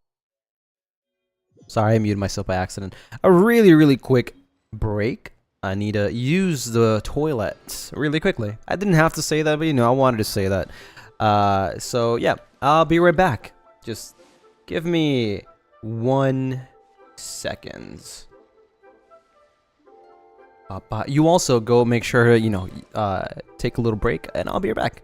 Speaker 1: sorry, I muted myself by accident. A really quick break. I need to use the toilet really quickly. I didn't have to say that, but you know, I wanted to say that. So yeah, I'll be right back. Just give me 1 second. You also go make sure, you know, take a little break, and I'll be right back.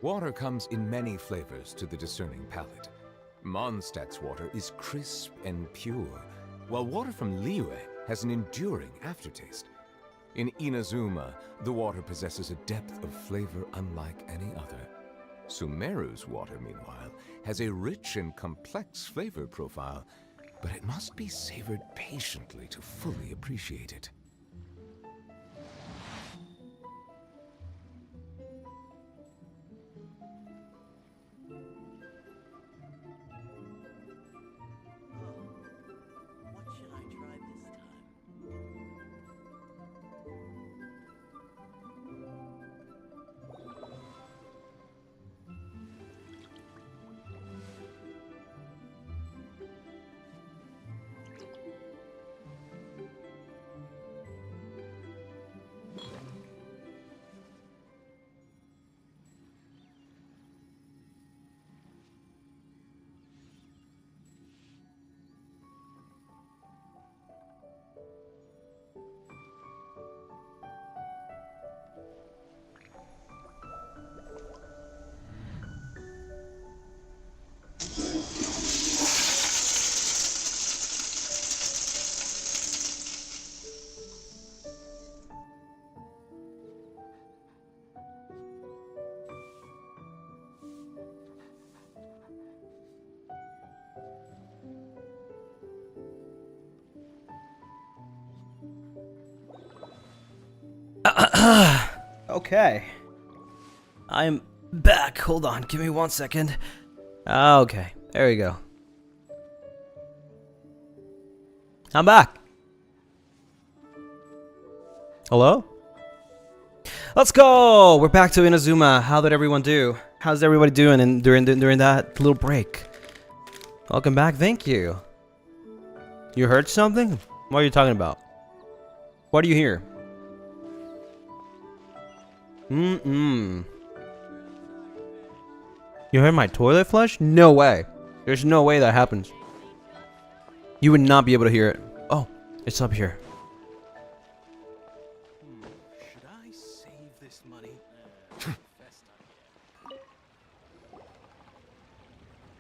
Speaker 14: Water comes in many flavors to the discerning palate. Mondstadt's water is crisp and pure, while water from Liyue has an enduring aftertaste. In Inazuma, the water possesses a depth of flavor unlike any other. Sumeru's water, meanwhile, has a rich and complex flavor profile, but it must be savored patiently to fully appreciate it.
Speaker 1: Okay. I'm back. Hold on. Give me 1 second. Okay. There we go. I'm back. Hello? Let's go! We're back to Inazuma. How did everyone do? How's everybody doing during that little break? Welcome back. Thank you. You heard something? What are you talking about? What do you hear? You heard my toilet flush? No way. There's no way that happens. You would not be able to hear it. Oh, it's up here.
Speaker 2: Should I save this money?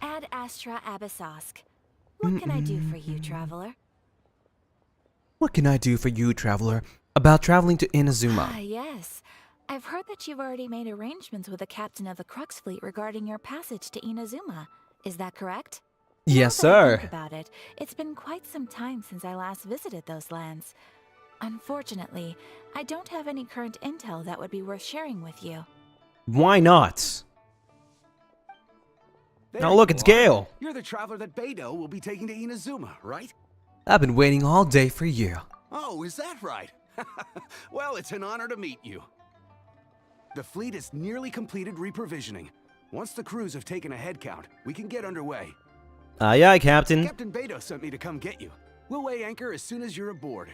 Speaker 15: Ad Astra Abyssosk. What can I do for you, traveler?
Speaker 1: What can I do for you, traveler? About traveling to Inazuma.
Speaker 15: Ah, yes. I've heard that you've already made arrangements with the captain of the Crux fleet regarding your passage to Inazuma. Is that correct?
Speaker 1: Yes,
Speaker 15: Now that I
Speaker 1: sir.
Speaker 15: think about it, it's been quite some time since I last visited those lands. Unfortunately, I don't have any current intel that would be worth sharing with you.
Speaker 1: Why not?
Speaker 2: There
Speaker 1: Oh, look,
Speaker 2: you
Speaker 1: it's
Speaker 2: are.
Speaker 1: Gale.
Speaker 2: You're the traveler that Beidou will be taking to Inazuma, right?
Speaker 1: I've been waiting all day for you.
Speaker 2: Oh, is that right? Well, it's an honor to meet you. The fleet is nearly completed reprovisioning. Once the crews have taken a head count, we can get underway.
Speaker 1: Aye, aye, Captain.
Speaker 2: Captain Beidou sent me to come get you. We'll weigh anchor as soon as you're aboard.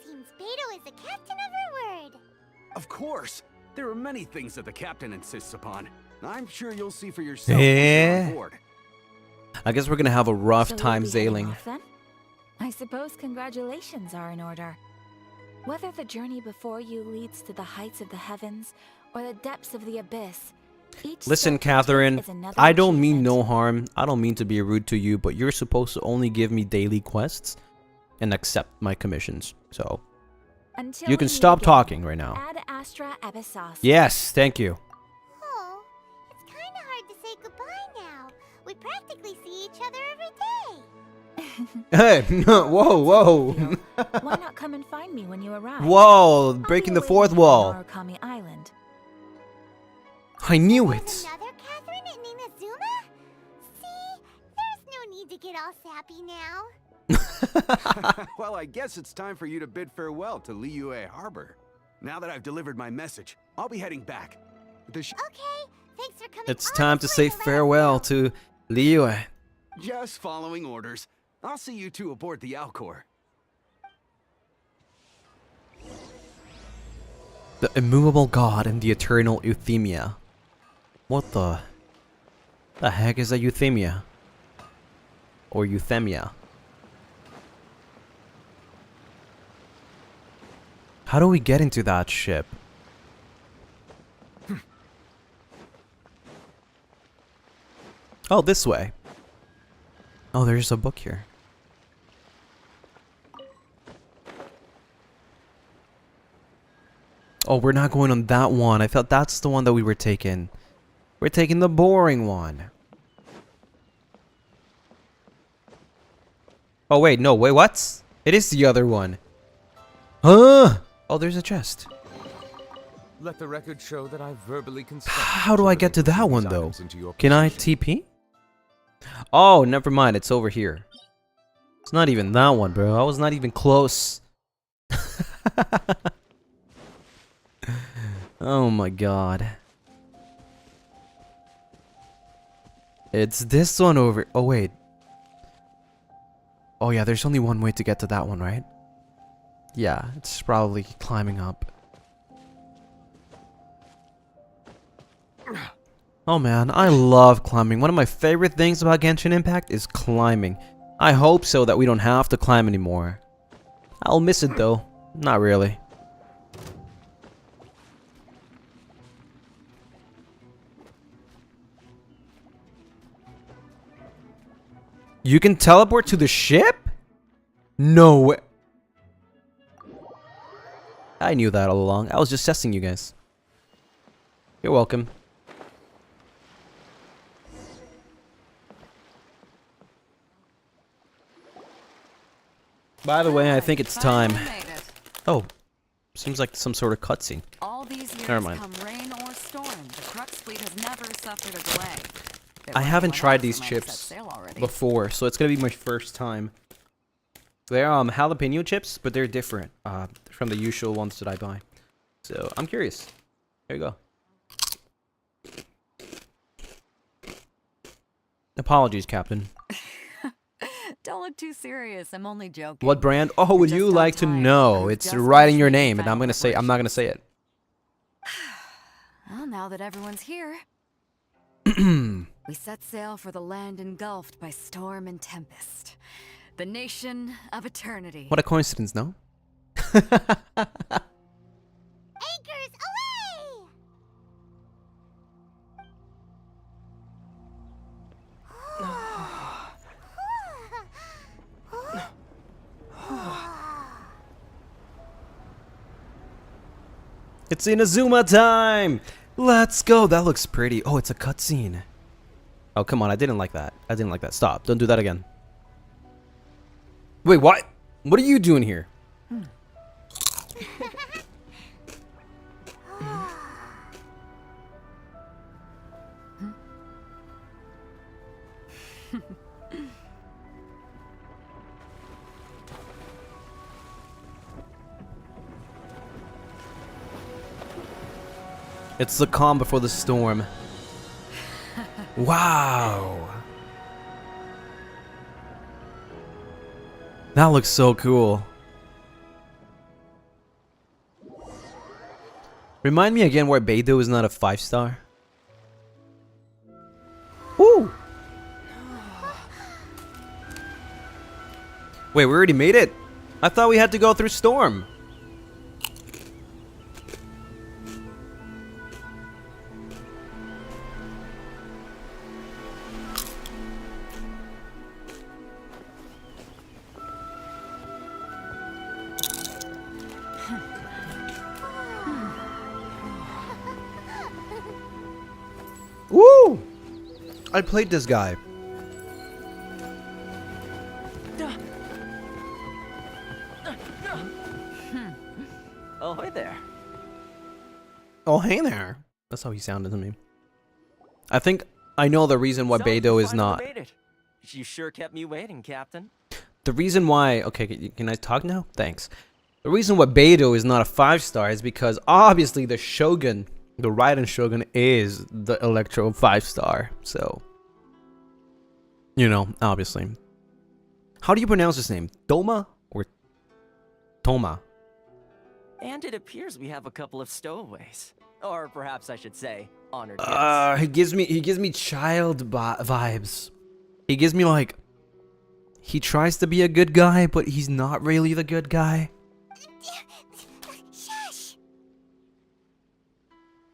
Speaker 4: Seems Beidou is the captain of her word.
Speaker 2: Of course. There are many things that the captain insists upon. I'm sure you'll see for yourself once you're on board.
Speaker 1: I guess we're gonna have a rough
Speaker 15: So
Speaker 1: time
Speaker 15: you'll be heading
Speaker 1: sailing.
Speaker 15: off then? I suppose congratulations are in order. Whether the journey before you leads to the heights of the heavens or the depths of the abyss, each
Speaker 1: Listen,
Speaker 15: step
Speaker 1: Catherine,
Speaker 15: is another
Speaker 1: I don't mean
Speaker 15: achievement.
Speaker 1: no harm. I don't mean to be rude to you, but you're supposed to only give me daily quests and accept my commissions. So,
Speaker 15: Until
Speaker 1: you can
Speaker 15: we meet
Speaker 1: stop
Speaker 15: again,
Speaker 1: talking right now.
Speaker 15: Ad Astra Abyssos.
Speaker 1: Yes, thank you.
Speaker 4: Oh, it's kind of hard to say goodbye now. We practically see each other every day.
Speaker 1: Hey, whoa, whoa.
Speaker 15: Why not come and find me when you arrive?
Speaker 1: Whoa,
Speaker 15: I'll
Speaker 1: breaking
Speaker 15: be
Speaker 1: the fourth
Speaker 15: waiting
Speaker 1: wall.
Speaker 15: on Murakami Island.
Speaker 1: I knew
Speaker 4: There's
Speaker 1: it.
Speaker 4: another Catherine in Inazuma? See? There's no need to get all sappy now.
Speaker 2: Well, I guess it's time for you to bid farewell to Liyue Harbor. Now that I've delivered my message, I'll be heading back.
Speaker 4: Okay, thanks for coming.
Speaker 1: It's
Speaker 4: all
Speaker 1: time
Speaker 4: this
Speaker 1: to
Speaker 4: way
Speaker 1: say
Speaker 4: let us
Speaker 1: farewell
Speaker 4: know.
Speaker 1: to Liyue.
Speaker 2: Just following orders. I'll see you two aboard the Alcor.
Speaker 1: The immovable god and the eternal euthymia. What the heck is a euthymia? Or euthymia? How do we get into that ship? Oh, this way. Oh, there's a book here. Oh, we're not going on that one. I thought that's the one that we were taking. We're taking the boring one. Oh, wait, no, wait, what? It is the other one. Huh? Oh, there's a chest.
Speaker 14: Let the record show that I verbally consented.
Speaker 1: How do I get to
Speaker 14: release
Speaker 1: that
Speaker 14: these
Speaker 1: one, though?
Speaker 14: items into your
Speaker 1: Can I
Speaker 14: possession.
Speaker 1: TP? Oh, never mind. It's over here. It's not even that one, bro. I was not even close. Oh my god. It's this one over. Oh, wait. Oh, yeah, there's only one way to get to that one, right? Yeah, it's probably climbing up. Oh man, I love climbing. One of my favorite things about Genshin Impact is climbing. I hope so that we don't have to climb anymore. I'll miss it though. Not really. You can teleport to the ship? No way. I knew that all along. I was just testing you guys. You're welcome. By the way, I think it's time. Oh, seems like some sort of cutscene.
Speaker 5: All these years,
Speaker 1: Never mind.
Speaker 5: come rain or storm, the Crux fleet has never suffered a delay.
Speaker 1: I haven't tried these chips before, so it's gonna be my first time. They're jalapeno chips, but they're different from the usual ones that I buy. So I'm curious. Here you go. Apologies, Captain.
Speaker 5: Don't look too serious. I'm only joking.
Speaker 1: What brand? Oh, would you like to know? It's right in your name, and I'm not gonna say it.
Speaker 5: Well, now that everyone's here, we set sail for the land engulfed by storm and tempest. The nation of eternity.
Speaker 1: What a coincidence, no?
Speaker 4: Anchors away!
Speaker 1: It's Inazuma time! Let's go! That looks pretty. Oh, it's a cutscene. Oh, come on. I didn't like that. I didn't like that. Stop. Don't do that again. Wait, what? What are you doing here? It's the calm before the storm. Wow. That looks so cool. Remind me again why Beidou is not a 5-star. Woo! Wait, we already made it? I thought we had to go through storm. Woo! I played this guy.
Speaker 16: Oh, hey there.
Speaker 1: Oh, hey there. That's how he sounded to me. I think I know the reason why
Speaker 16: So,
Speaker 1: Beidou
Speaker 16: you
Speaker 1: is
Speaker 16: finally
Speaker 1: not.
Speaker 16: made it. You sure kept me waiting, Captain.
Speaker 1: The reason why. Okay, can I talk now? Thanks. The reason why Beidou is not a 5-star is because obviously the Shogun, the Raiden Shogun, is the Electro 5-star. So, you know, obviously. How do you pronounce his name? Toma or Toma?
Speaker 16: And it appears we have a couple of stowaways. Or perhaps I should say, honored guests.
Speaker 1: He gives me child vibes. He gives me like, he tries to be a good guy, but he's not really the good guy.
Speaker 4: Shush!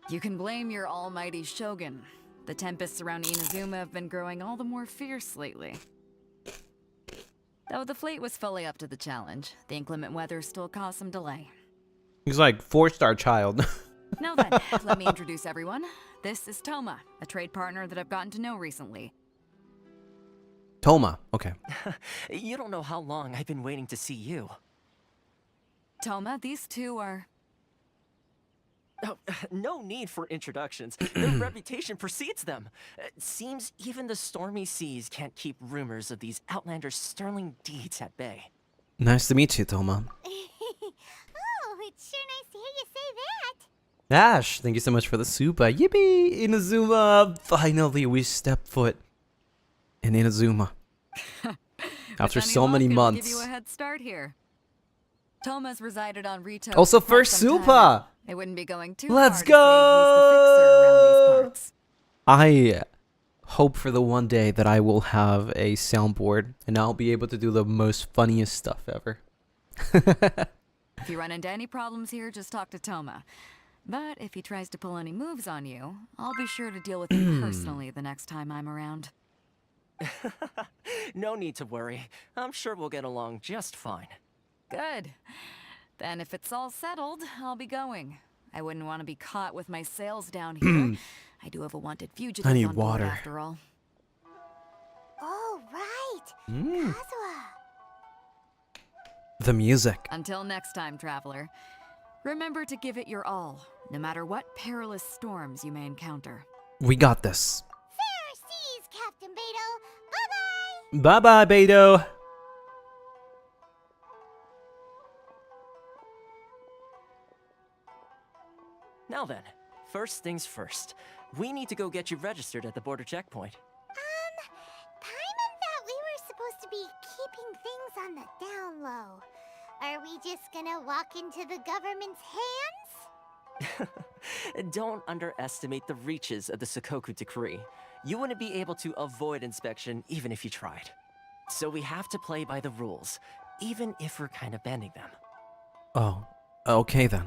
Speaker 5: You can blame your almighty Shogun. The tempests around Inazuma have been growing all the more fierce lately. Though the fleet was fully up to the challenge, the inclement weather still caused some delay.
Speaker 1: He's like 4-star child.
Speaker 5: Now then, let me introduce everyone. This is Toma, a trade partner that I've gotten to know recently.
Speaker 1: Toma, okay.
Speaker 16: You don't know how long I've been waiting to see you.
Speaker 5: Toma, these two are...
Speaker 16: Oh, no need for introductions. Their reputation precedes them. Seems even the stormy seas can't keep rumors of these outlanders' sterling deeds at bay.
Speaker 1: Nice to meet you, Toma.
Speaker 4: Oh, it's sure nice to hear you say that.
Speaker 1: Ash, thank you so much for the super. Yippee! Inazuma! Finally, we stepped foot in Inazuma. After so many months.
Speaker 5: Give you a head start here. Toma's resided on Rito.
Speaker 1: Also, first super!
Speaker 5: It wouldn't be going too
Speaker 1: Let's
Speaker 5: far to say he's the fixer around these parts.
Speaker 1: I hope for the one day that I will have a soundboard and I'll be able to do the most funniest stuff ever.
Speaker 5: If you run into any problems here, just talk to Toma. But if he tries to pull any moves on you, I'll be sure to deal with him personally the next time I'm around.
Speaker 16: No need to worry. I'm sure we'll get along just fine.
Speaker 5: Good. Then if it's all settled, I'll be going. I wouldn't want to be caught with my sails down here. I do have a wanted fugitive
Speaker 1: I need
Speaker 5: on board
Speaker 1: water.
Speaker 5: after all.
Speaker 4: Oh, right.
Speaker 1: Mm.
Speaker 4: Kazuha.
Speaker 1: The music.
Speaker 5: Until next time, traveler. Remember to give it your all, no matter what perilous storms you may encounter.
Speaker 1: We got this.
Speaker 4: Fair seas, Captain Beidou. Bye-bye.
Speaker 1: Bye-bye, Beidou.
Speaker 16: Now then, first things first. We need to go get you registered at the border checkpoint.
Speaker 4: Paimon thought we were supposed to be keeping things on the down low. Are we just gonna walk into the government's hands?
Speaker 16: Don't underestimate the reaches of the Sakoku Decree. You wouldn't be able to avoid inspection even if you tried. So we have to play by the rules, even if we're kind of bending them.
Speaker 1: Oh, okay then.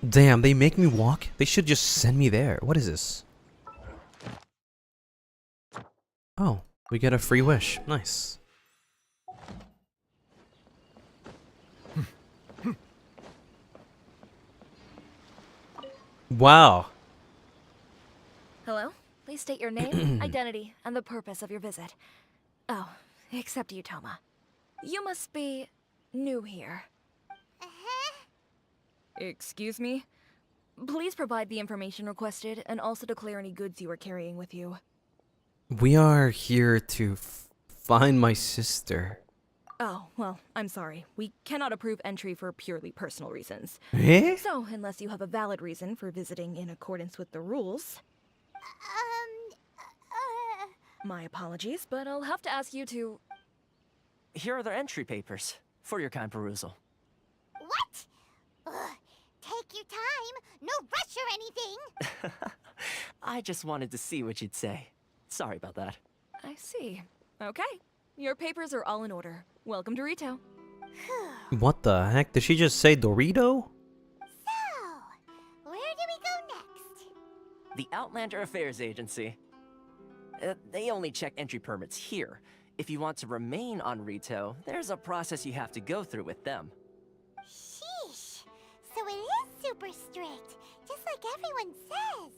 Speaker 1: Damn, they make me walk? They should just send me there. What is this? Oh, we get a free wish. Nice. Wow.
Speaker 15: Hello? Please state your name, identity, and the purpose of your visit. Oh, except you, Toma. You must be new here. Excuse me? Please provide the information requested and also declare any goods you are carrying with you.
Speaker 1: We are here to find my sister.
Speaker 15: Oh, well, I'm sorry. We cannot approve entry for purely personal reasons.
Speaker 1: Eh?
Speaker 15: So, unless you have a valid reason for visiting in accordance with the rules... My apologies, but I'll have to ask you to...
Speaker 16: Here are their entry papers, for your kind perusal.
Speaker 4: What? Ugh, take your time. No rush or anything.
Speaker 16: I just wanted to see what you'd say. Sorry about that.
Speaker 15: I see. Okay. Your papers are all in order. Welcome to Rito.
Speaker 1: What the heck? Did she just say Dorito?
Speaker 4: Where do we go next?
Speaker 16: The Outlander Affairs Agency. They only check entry permits here. If you want to remain on Rito, there's a process you have to go through with them.
Speaker 4: Sheesh. So it is super strict, just like everyone says.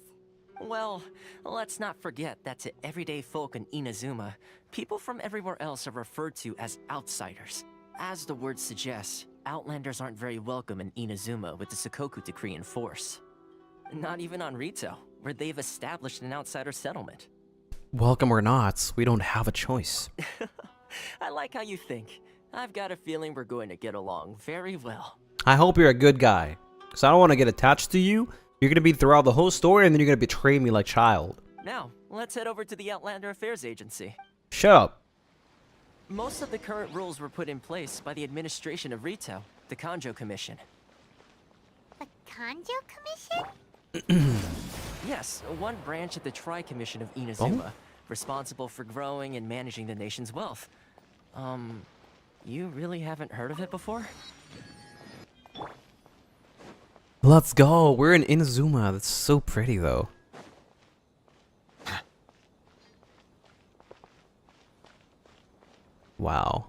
Speaker 16: Well, let's not forget that to everyday folk in Inazuma, people from everywhere else are referred to as outsiders. As the word suggests, Outlanders aren't very welcome in Inazuma with the Sakoku Decree in force. Not even on Rito, where they've established an outsider settlement.
Speaker 1: Welcome or not, we don't have a choice.
Speaker 16: I like how you think. I've got a feeling we're going to get along very well.
Speaker 1: I hope you're a good guy, because I don't want to get attached to you. You're going to be throughout the whole story, and then you're going to betray me like child.
Speaker 16: Now, let's head over to the Outlander Affairs Agency.
Speaker 1: Shut up.
Speaker 16: Most of the current rules were put in place by the administration of Rito, the Kanjo Commission.
Speaker 4: The Kanjo Commission?
Speaker 16: Yes, one branch of the Tri-Commission of Inazuma, responsible for growing and managing the nation's wealth. You really haven't heard of it before?
Speaker 1: Let's go. We're in Inazuma. That's so pretty, though. Wow.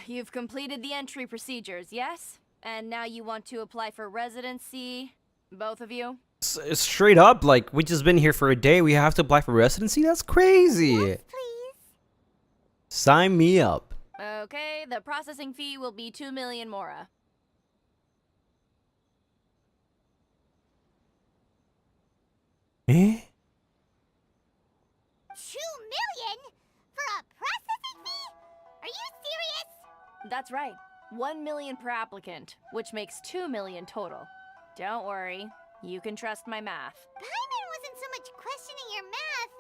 Speaker 17: You've completed the entry procedures, yes? And now you want to apply for residency, both of you?
Speaker 1: Straight up, like, we just been here for a day. We have to apply for residency? That's crazy.
Speaker 4: Yes, please.
Speaker 1: Sign me up.
Speaker 17: Okay, the processing fee will be 2 million mora.
Speaker 1: Eh?
Speaker 4: 2 million? For a processing fee? Are you serious?
Speaker 17: That's right. 1 million per applicant, which makes 2 million total. Don't worry, you can trust my math.
Speaker 4: Paimon wasn't so much questioning your math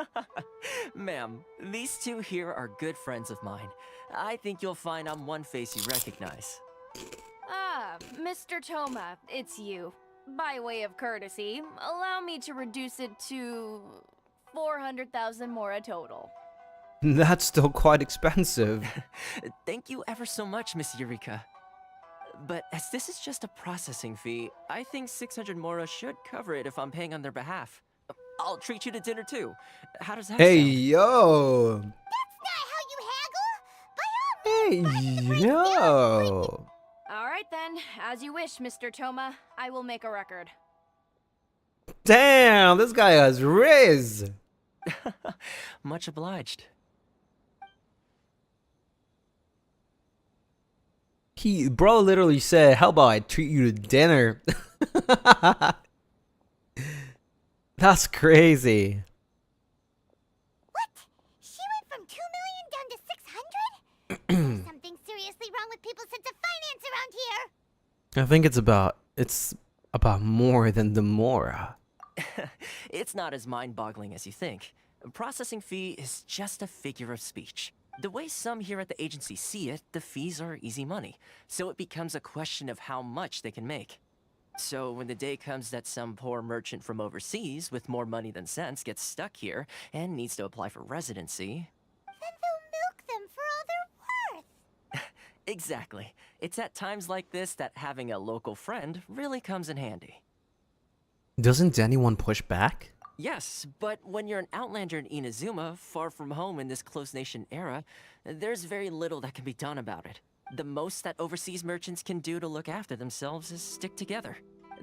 Speaker 4: as...
Speaker 16: Ma'am, these two here are good friends of mine. I think you'll find I'm one face you recognize.
Speaker 17: Ah, Mr. Toma, it's you. By way of courtesy, allow me to reduce it to 400,000 mora total.
Speaker 1: That's still quite expensive.
Speaker 16: Thank you ever so much, Miss Eureka. But as this is just a processing fee, I think 600 mora should cover it if I'm paying on their behalf. I'll treat you to dinner too. How does that
Speaker 1: Hey,
Speaker 16: sound?
Speaker 1: yo.
Speaker 4: That's not how you haggle! By all means,
Speaker 1: Hey, yo.
Speaker 17: Alright then, as you wish, Mr. Toma. I will make a record.
Speaker 1: Damn, this guy has riz.
Speaker 16: Much obliged.
Speaker 1: Bro literally said, how about I treat you to dinner? That's crazy.
Speaker 4: What? She went from 2 million down to 600? There's something seriously wrong with people's sense of finance around here.
Speaker 1: I think it's about more than the mora.
Speaker 16: It's not as mind-boggling as you think. A processing fee is just a figure of speech. The way some here at the agency see it, the fees are easy money, so it becomes a question of how much they can make. So when the day comes that some poor merchant from overseas with more money than sense gets stuck here and needs to apply for residency...
Speaker 4: Then they'll milk them for all they're worth.
Speaker 16: Exactly. It's at times like this that having a local friend really comes in handy.
Speaker 1: Doesn't anyone push back?
Speaker 16: Yes, but when you're an outlander in Inazuma, far from home in this closed nation era, there's very little that can be done about it. The most that overseas merchants can do to look after themselves is stick together.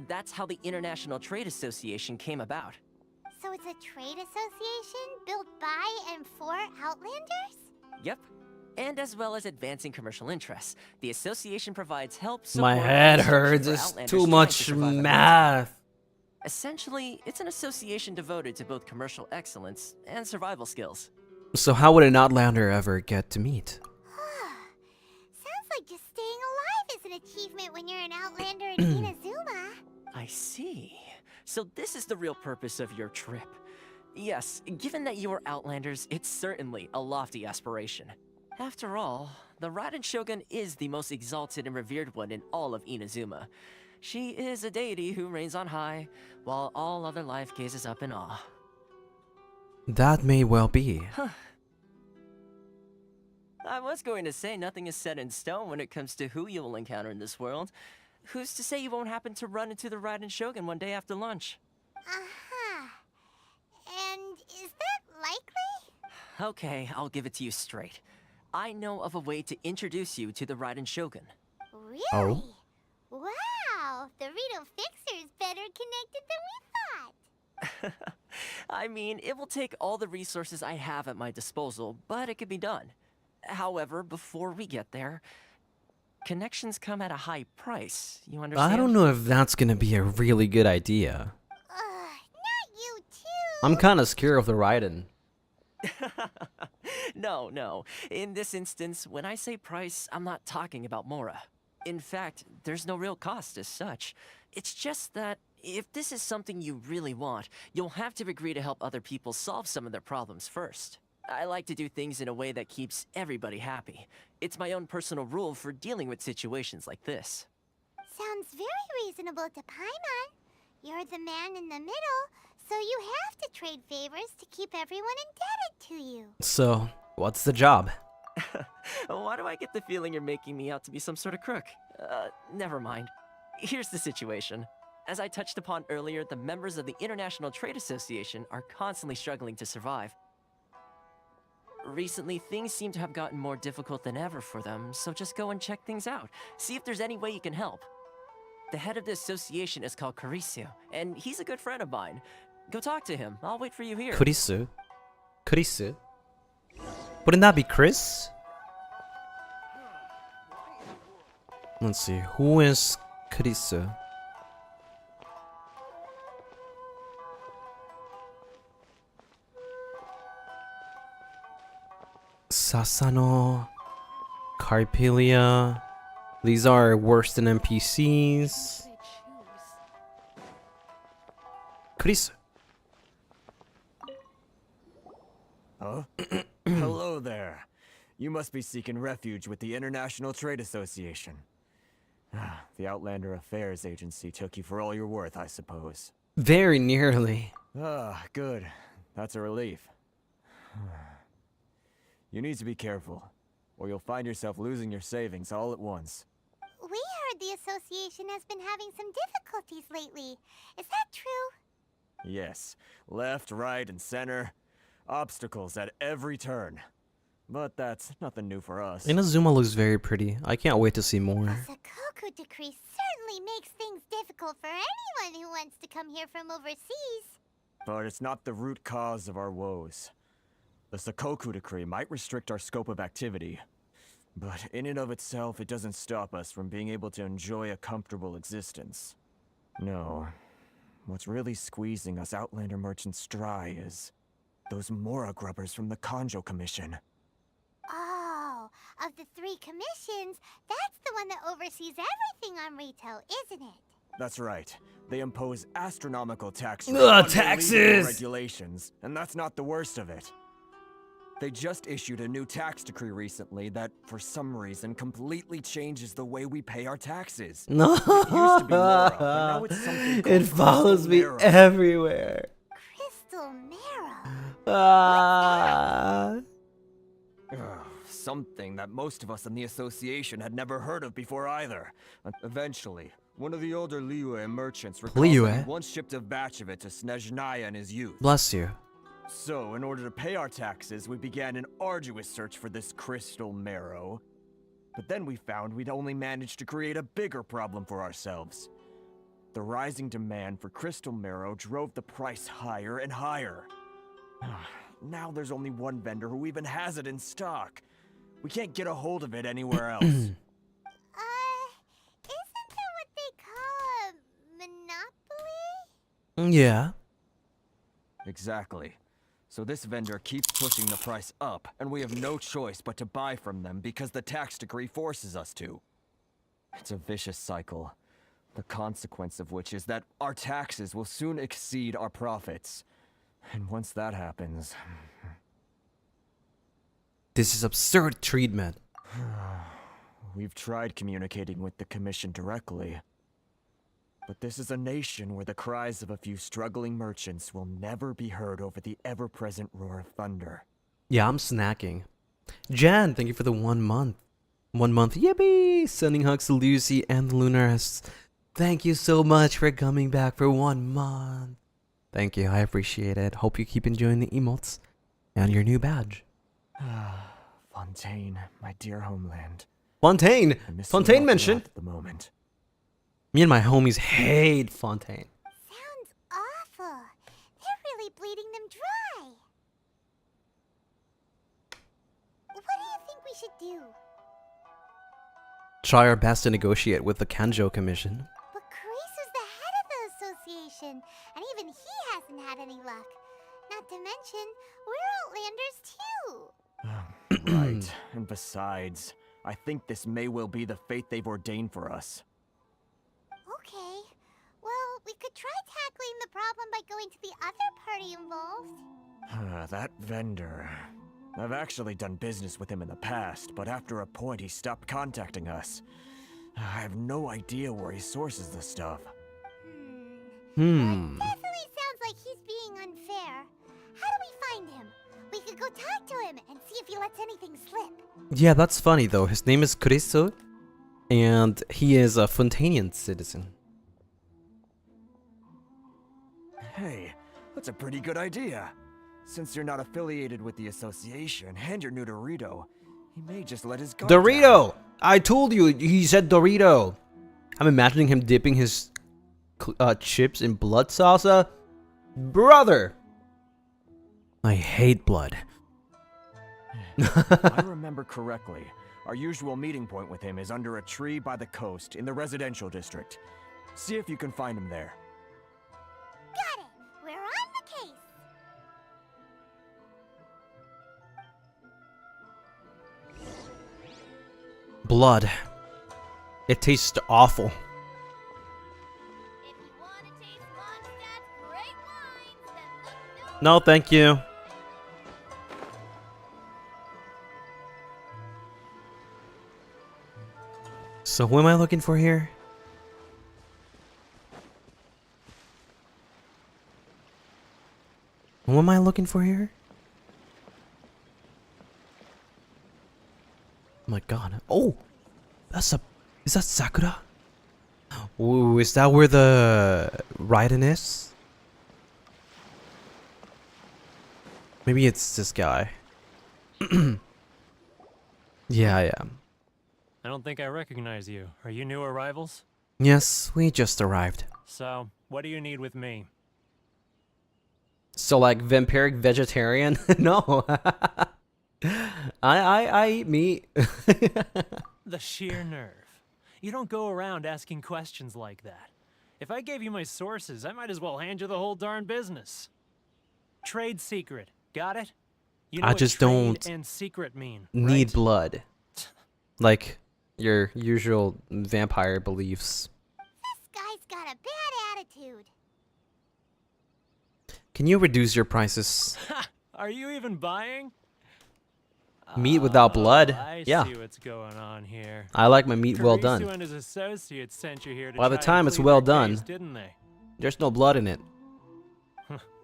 Speaker 16: That's how the International Trade Association came about.
Speaker 4: So it's a trade association built by and for Outlanders?
Speaker 16: Yep. And as well as advancing commercial interests, the association provides help,
Speaker 1: My
Speaker 16: support,
Speaker 1: head
Speaker 16: and structure
Speaker 1: hurts.
Speaker 16: for
Speaker 1: It's
Speaker 16: Outlanders
Speaker 1: too
Speaker 16: trying to
Speaker 1: much
Speaker 16: survive on
Speaker 1: math.
Speaker 16: Essentially, it's an association devoted to both commercial excellence and survival skills.
Speaker 1: So how would an outlander ever get to meet?
Speaker 4: Sounds like just staying alive is an achievement when you're an Outlander in Inazuma.
Speaker 16: I see. So this is the real purpose of your trip. Yes, given that you are Outlanders, it's certainly a lofty aspiration. After all, the Raiden Shogun is the most exalted and revered one in all of Inazuma. She is a deity who reigns on high, while all other life gazes up in awe.
Speaker 1: That may well be.
Speaker 16: I was going to say nothing is set in stone when it comes to who you'll encounter in this world. Who's to say you won't happen to run into the Raiden Shogun one day after lunch?
Speaker 4: Uh-huh. And is that likely?
Speaker 16: Okay, I'll give it to you straight. I know of a way to introduce you to the Raiden Shogun.
Speaker 4: Really?
Speaker 1: Oh.
Speaker 4: Wow, the Rito Fixer is better connected than we thought.
Speaker 16: I mean, it will take all the resources I have at my disposal, but it can be done. However, before we get there, connections come at a high price, you understand?
Speaker 1: I don't know if that's gonna be a really good idea.
Speaker 4: Not you too.
Speaker 1: I'm kinda scared of the Raiden.
Speaker 16: No. In this instance, when I say price, I'm not talking about Mora. In fact, there's no real cost as such. It's just that if this is something you really want, you'll have to agree to help other people solve some of their problems first. I like to do things in a way that keeps everybody happy. It's my own personal rule for dealing with situations like this.
Speaker 4: Sounds very reasonable to Paimon. You're the man in the middle, so you have to trade favors to keep everyone indebted to you.
Speaker 1: So, what's the job?
Speaker 16: Why do I get the feeling you're making me out to be some sort of crook? Never mind. Here's the situation. As I touched upon earlier, the members of the International Trade Association are constantly struggling to survive. Recently, things seem to have gotten more difficult than ever for them, so just go and check things out. See if there's any way you can help. The head of the association is called Kurisu, and he's a good friend of mine. Go talk to him. I'll wait for you here.
Speaker 1: Kurisu? Kurisu? Wouldn't that be Chris? Let's see, who is Kurisu? Sasano, Carpelia. These are worse than NPCs. Chris.
Speaker 18: Huh? Hello there. You must be seeking refuge with the International Trade Association. The Outlander Affairs Agency took you for all you're worth, I suppose.
Speaker 1: Very nearly.
Speaker 18: Good. That's a relief. You need to be careful, or you'll find yourself losing your savings all at once.
Speaker 4: We heard the association has been having some difficulties lately. Is that true?
Speaker 18: Yes. Left, right, and center. Obstacles at every turn. But that's nothing new for us.
Speaker 1: Inazuma looks very pretty. I can't wait to see more.
Speaker 4: The Sakoku decree certainly makes things difficult for anyone who wants to come here from overseas.
Speaker 18: But it's not the root cause of our woes. The Sakoku decree might restrict our scope of activity, but in and of itself, it doesn't stop us from being able to enjoy a comfortable existence. No. What's really squeezing us Outlander merchants dry is those Mora grubbers from the Kanjo Commission.
Speaker 4: Oh, of the 3 commissions, that's the one that oversees everything on retail, isn't it?
Speaker 18: That's right. They impose astronomical tax
Speaker 1: taxes!
Speaker 18: regulations, and that's not the worst of it. They just issued a new tax decree recently that, for some reason, completely changes the way we pay our taxes.
Speaker 1: No,
Speaker 18: It used to be Mora, but now it's something called
Speaker 1: it follows me
Speaker 18: Crystal Marrow.
Speaker 1: everywhere.
Speaker 4: Crystal Marrow.
Speaker 1: Ah.
Speaker 18: Something that most of us in the association had never heard of before either. Eventually, One of the older Liyue merchants recalls
Speaker 1: Liyue?
Speaker 18: that he once shipped a batch of it to Snezhnaya in his youth.
Speaker 1: Bless you.
Speaker 18: So, in order to pay our taxes, we began an arduous search for this crystal marrow. But then we found we'd only managed to create a bigger problem for ourselves. The rising demand for crystal marrow drove the price higher and higher. Now there's only one vendor who even has it in stock. We can't get a hold of it anywhere else.
Speaker 4: Isn't that what they call a monopoly?
Speaker 1: Yeah.
Speaker 18: Exactly. So this vendor keeps pushing the price up, and we have no choice but to buy from them because the tax decree forces us to. It's a vicious cycle, the consequence of which is that our taxes will soon exceed our profits. And once that happens...
Speaker 1: This is absurd treatment.
Speaker 18: We've tried communicating with the Commission directly. But this is a nation where the cries of a few struggling merchants will never be heard over the ever-present roar of thunder.
Speaker 1: Yeah, I'm snacking. Jan, thank you for the 1 month. 1 month, yippee! Sending hugs to Lucy and the Lunaris. Thank you so much for coming back for 1 month. Thank you, I appreciate it. Hope you keep enjoying the emotes and your new badge.
Speaker 18: Fontaine, my dear homeland.
Speaker 1: Fontaine! Fontaine mentioned.
Speaker 18: At the moment.
Speaker 1: Me and my homies hate Fontaine.
Speaker 4: Sounds awful. They're really bleeding them dry. What do you think we should do?
Speaker 1: Try our best to negotiate with the Kanjo Commission.
Speaker 4: But Carisu's the head of the association, and even he hasn't had any luck. Not to mention, we're Outlanders too.
Speaker 18: Right, and besides, I think this may well be the fate they've ordained for us.
Speaker 4: Okay, well, we could try tackling the problem by going to the other party involved.
Speaker 18: That vendor. I've actually done business with him in the past, but after a point he stopped contacting us. I have no idea where he sources the stuff.
Speaker 4: Definitely sounds like he's being unfair. How do we find him? We could go talk to him and see if he lets anything slip.
Speaker 1: Yeah, that's funny though. His name is Cristo, and he is a Fontanian citizen.
Speaker 18: Hey, that's a pretty good idea. Since you're not affiliated with the association and you're new to Rito, he may just let his guard
Speaker 1: Dorito! I told you, he said Dorito. I'm imagining him dipping his chips in blood salsa. Brother! I hate blood.
Speaker 18: If I remember correctly, our usual meeting point with him is under a tree by the coast in the residential district. See if you can find him there.
Speaker 4: Got it! We're on the case!
Speaker 1: Blood. It tastes awful. No, thank you. So who am I looking for here? Who am I looking for here? Oh my god. Oh! Is that Sakura? Ooh, is that where the Raiden is? Maybe it's this guy. Yeah, I am.
Speaker 19: I don't think I recognize you. Are you new arrivals?
Speaker 1: Yes, we just arrived.
Speaker 19: So, what do you need with me?
Speaker 1: So like vampiric vegetarian? No. I eat meat.
Speaker 19: The sheer nerve. You don't go around asking questions like that. If I gave you my sources, I might as well hand you the whole darn business. Trade secret. Got it? You know
Speaker 1: I
Speaker 19: what
Speaker 1: just
Speaker 19: trade
Speaker 1: don't
Speaker 19: and secret mean,
Speaker 1: need
Speaker 19: right?
Speaker 1: blood. Like your usual vampire beliefs.
Speaker 4: This guy's got a bad attitude.
Speaker 1: Can you reduce your prices?
Speaker 19: Are you even buying?
Speaker 1: Meat without blood?
Speaker 19: I
Speaker 1: Yeah.
Speaker 19: see what's going on here.
Speaker 1: I like my meat well done.
Speaker 19: Carisu and his associates sent you here to
Speaker 1: By the
Speaker 19: try and
Speaker 1: time it's
Speaker 19: plead
Speaker 1: well
Speaker 19: your
Speaker 1: done,
Speaker 19: case, didn't they?
Speaker 1: there's no blood in it.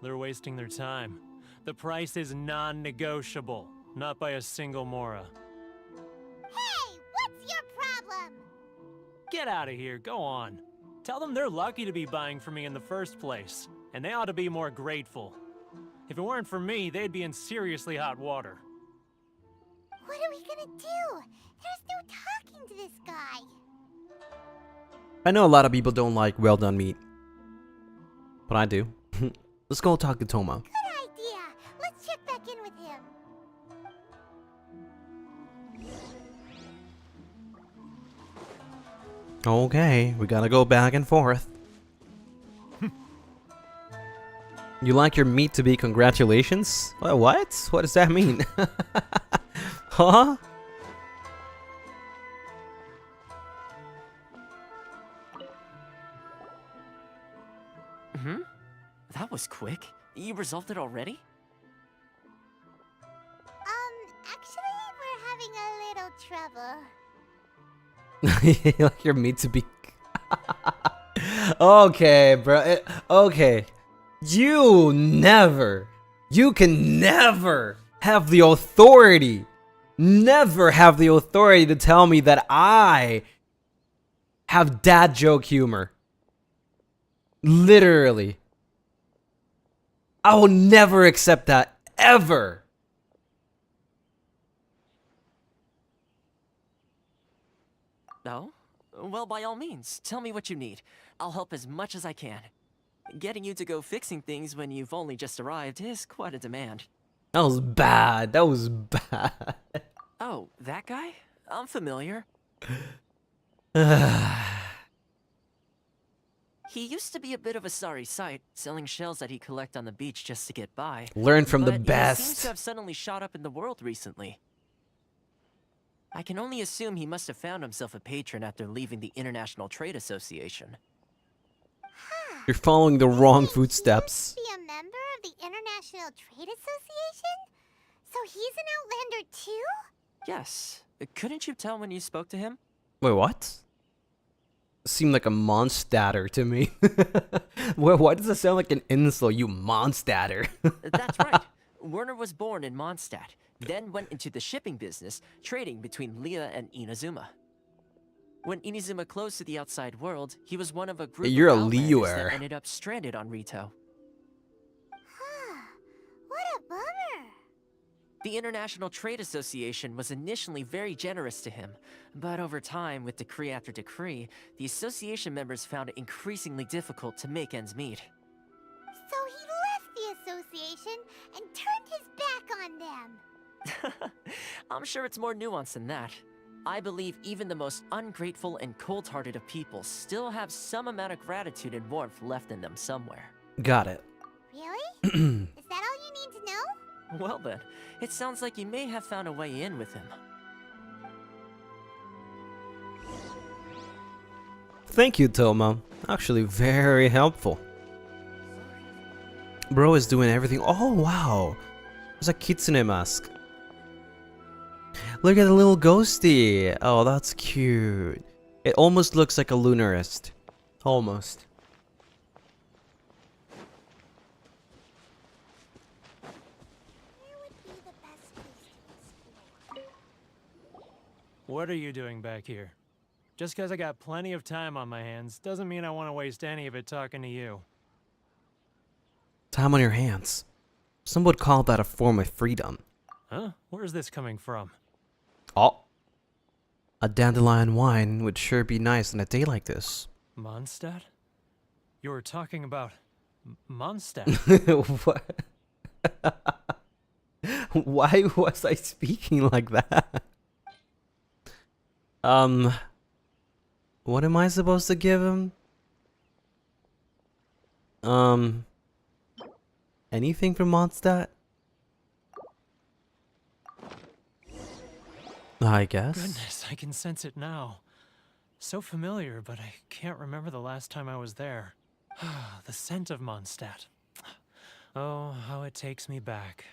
Speaker 19: They're wasting their time. The price is non-negotiable, not by a single Mora.
Speaker 4: Hey, what's your problem?
Speaker 19: Get out of here, go on. Tell them they're lucky to be buying from me in the first place, and they ought to be more grateful. If it weren't for me, they'd be in seriously hot water.
Speaker 4: What are we gonna do? There's no talking to this guy.
Speaker 1: I know a lot of people don't like well done meat, but I do. Let's go talk to Toma.
Speaker 4: Good idea. Let's check back in with him.
Speaker 1: Okay, we gotta go back and forth. You like your meat to be congratulations? What? What does that mean? Huh?
Speaker 16: That was quick. You resolved it already?
Speaker 4: Actually, we're having a little trouble.
Speaker 1: You like your meat to be... Okay, bro. Okay. You can never have the authority, to tell me that I have dad joke humor. Literally. I will never accept that, ever.
Speaker 16: No? Well, by all means, tell me what you need. I'll help as much as I can. Getting you to go fixing things when you've only just arrived is quite a demand.
Speaker 1: That was bad. That was bad.
Speaker 16: Oh, that guy? I'm familiar. He used to be a bit of a sorry sight, selling shells that he'd collect on the beach just to get by.
Speaker 1: Learn from the
Speaker 16: But he
Speaker 1: best.
Speaker 16: seems to have suddenly shot up in the world recently. I can only assume he must have found himself a patron after leaving the International Trade Association.
Speaker 1: You're following the wrong footsteps.
Speaker 4: Be a member of the International Trade Association? So he's an Outlander too?
Speaker 16: Yes. Couldn't you tell when you spoke to him?
Speaker 1: Wait, what? Seemed like a monstatter to me. Why does it sound like an insult, you monstatter?
Speaker 16: That's right. Werner was born in Mondstadt, then went into the shipping business, trading between Leah and Inazuma. When Inazuma closed to the outside world, he was one of a group
Speaker 1: You're
Speaker 16: of
Speaker 1: a
Speaker 16: Outlanders
Speaker 1: Leawer.
Speaker 16: that ended up stranded on Rito.
Speaker 4: What a bummer.
Speaker 16: The International Trade Association was initially very generous to him, but over time, with decree after decree, the association members found it increasingly difficult to make ends meet.
Speaker 4: So he left the association and turned his back on them.
Speaker 16: I'm sure it's more nuanced than that. I believe even the most ungrateful and cold-hearted of people still have some amount of gratitude and warmth left in them somewhere.
Speaker 1: Got it.
Speaker 4: Really? Is that all you need to know?
Speaker 16: Well then, it sounds like you may have found a way in with him.
Speaker 1: Thank you, Toma. Actually, very helpful. Bro is doing everything. Oh, wow. There's a kitsune mask. Look at the little ghosty. Oh, that's cute. It almost looks like a Lunaris. Almost.
Speaker 19: What are you doing back here? Just because I got plenty of time on my hands doesn't mean I want to waste any of it talking to you.
Speaker 1: Time on your hands. Some would call that a form of freedom.
Speaker 19: Huh? Where's this coming from?
Speaker 1: Oh. A dandelion wine would sure be nice on a day like this.
Speaker 19: Mondstadt? You were talking about Mondstadt.
Speaker 1: What? Why was I speaking like that? What am I supposed to give him? Anything from Mondstadt? I guess.
Speaker 19: Goodness, I can sense it now. So familiar, but I can't remember the last time I was there. The scent of Mondstadt. Oh, how it takes me back.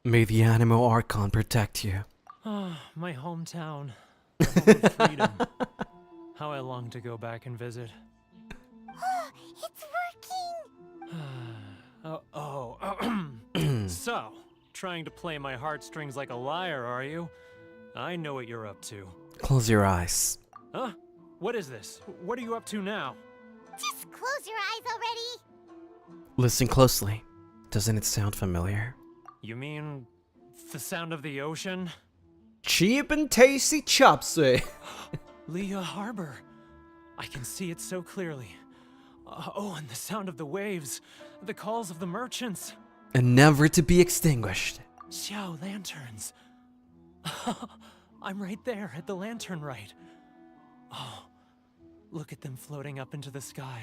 Speaker 1: May the Animo Archon protect you.
Speaker 19: Oh, my hometown. The home of freedom. How I long to go back and visit.
Speaker 4: It's working!
Speaker 19: So, trying to play my heartstrings like a liar, are you? I know what you're up to.
Speaker 1: Close your eyes.
Speaker 19: Huh? What is this? What are you up to now?
Speaker 4: Just close your eyes already.
Speaker 1: Listen closely. Doesn't it sound familiar?
Speaker 19: You mean the sound of the ocean?
Speaker 1: Cheap and tasty chop suey.
Speaker 19: Leah Harbor. I can see it so clearly. Oh, and the sound of the waves. The calls of the merchants.
Speaker 1: And never to be extinguished.
Speaker 19: Xiao lanterns. I'm right there at the lantern right. Oh, look at them floating up into the sky.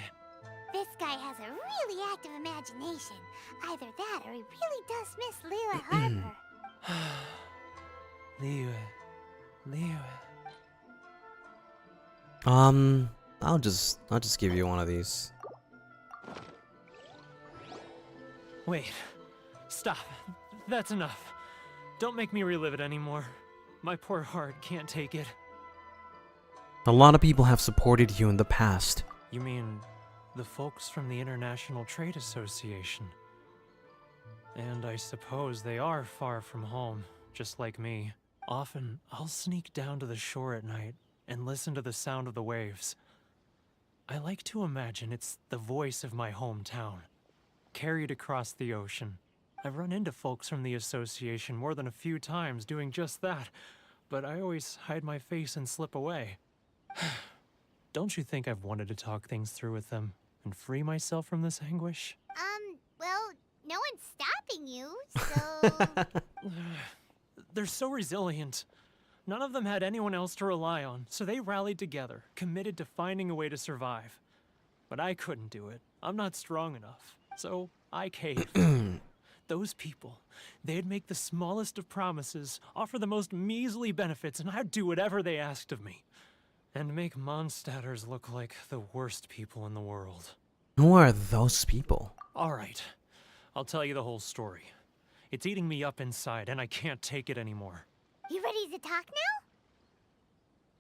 Speaker 4: This guy has a really active imagination. Either that or he really does miss Liyue Harbor.
Speaker 19: Liyue.
Speaker 1: I'll just give you one of these.
Speaker 19: Wait. Stop. That's enough. Don't make me relive it anymore. My poor heart can't take it.
Speaker 1: A lot of people have supported you in the past.
Speaker 19: You mean the folks from the International Trade Association? And I suppose they are far from home, just like me. Often, I'll sneak down to the shore at night and listen to the sound of the waves. I like to imagine it's the voice of my hometown, carried across the ocean. I've run into folks from the association more than a few times doing just that, but I always hide my face and slip away. Don't you think I've wanted to talk things through with them and free myself from this anguish?
Speaker 4: Well, no one's stopping you, so...
Speaker 19: They're so resilient. None of them had anyone else to rely on, so they rallied together, committed to finding a way to survive. But I couldn't do it. I'm not strong enough, so I caved. Those people, they'd make the smallest of promises, offer the most measly benefits, and I'd do whatever they asked of me. And make Mondstadters look like the worst people in the world.
Speaker 1: Who are those people?
Speaker 19: Alright, I'll tell you the whole story. It's eating me up inside, and I can't take it anymore.
Speaker 4: You ready to talk now?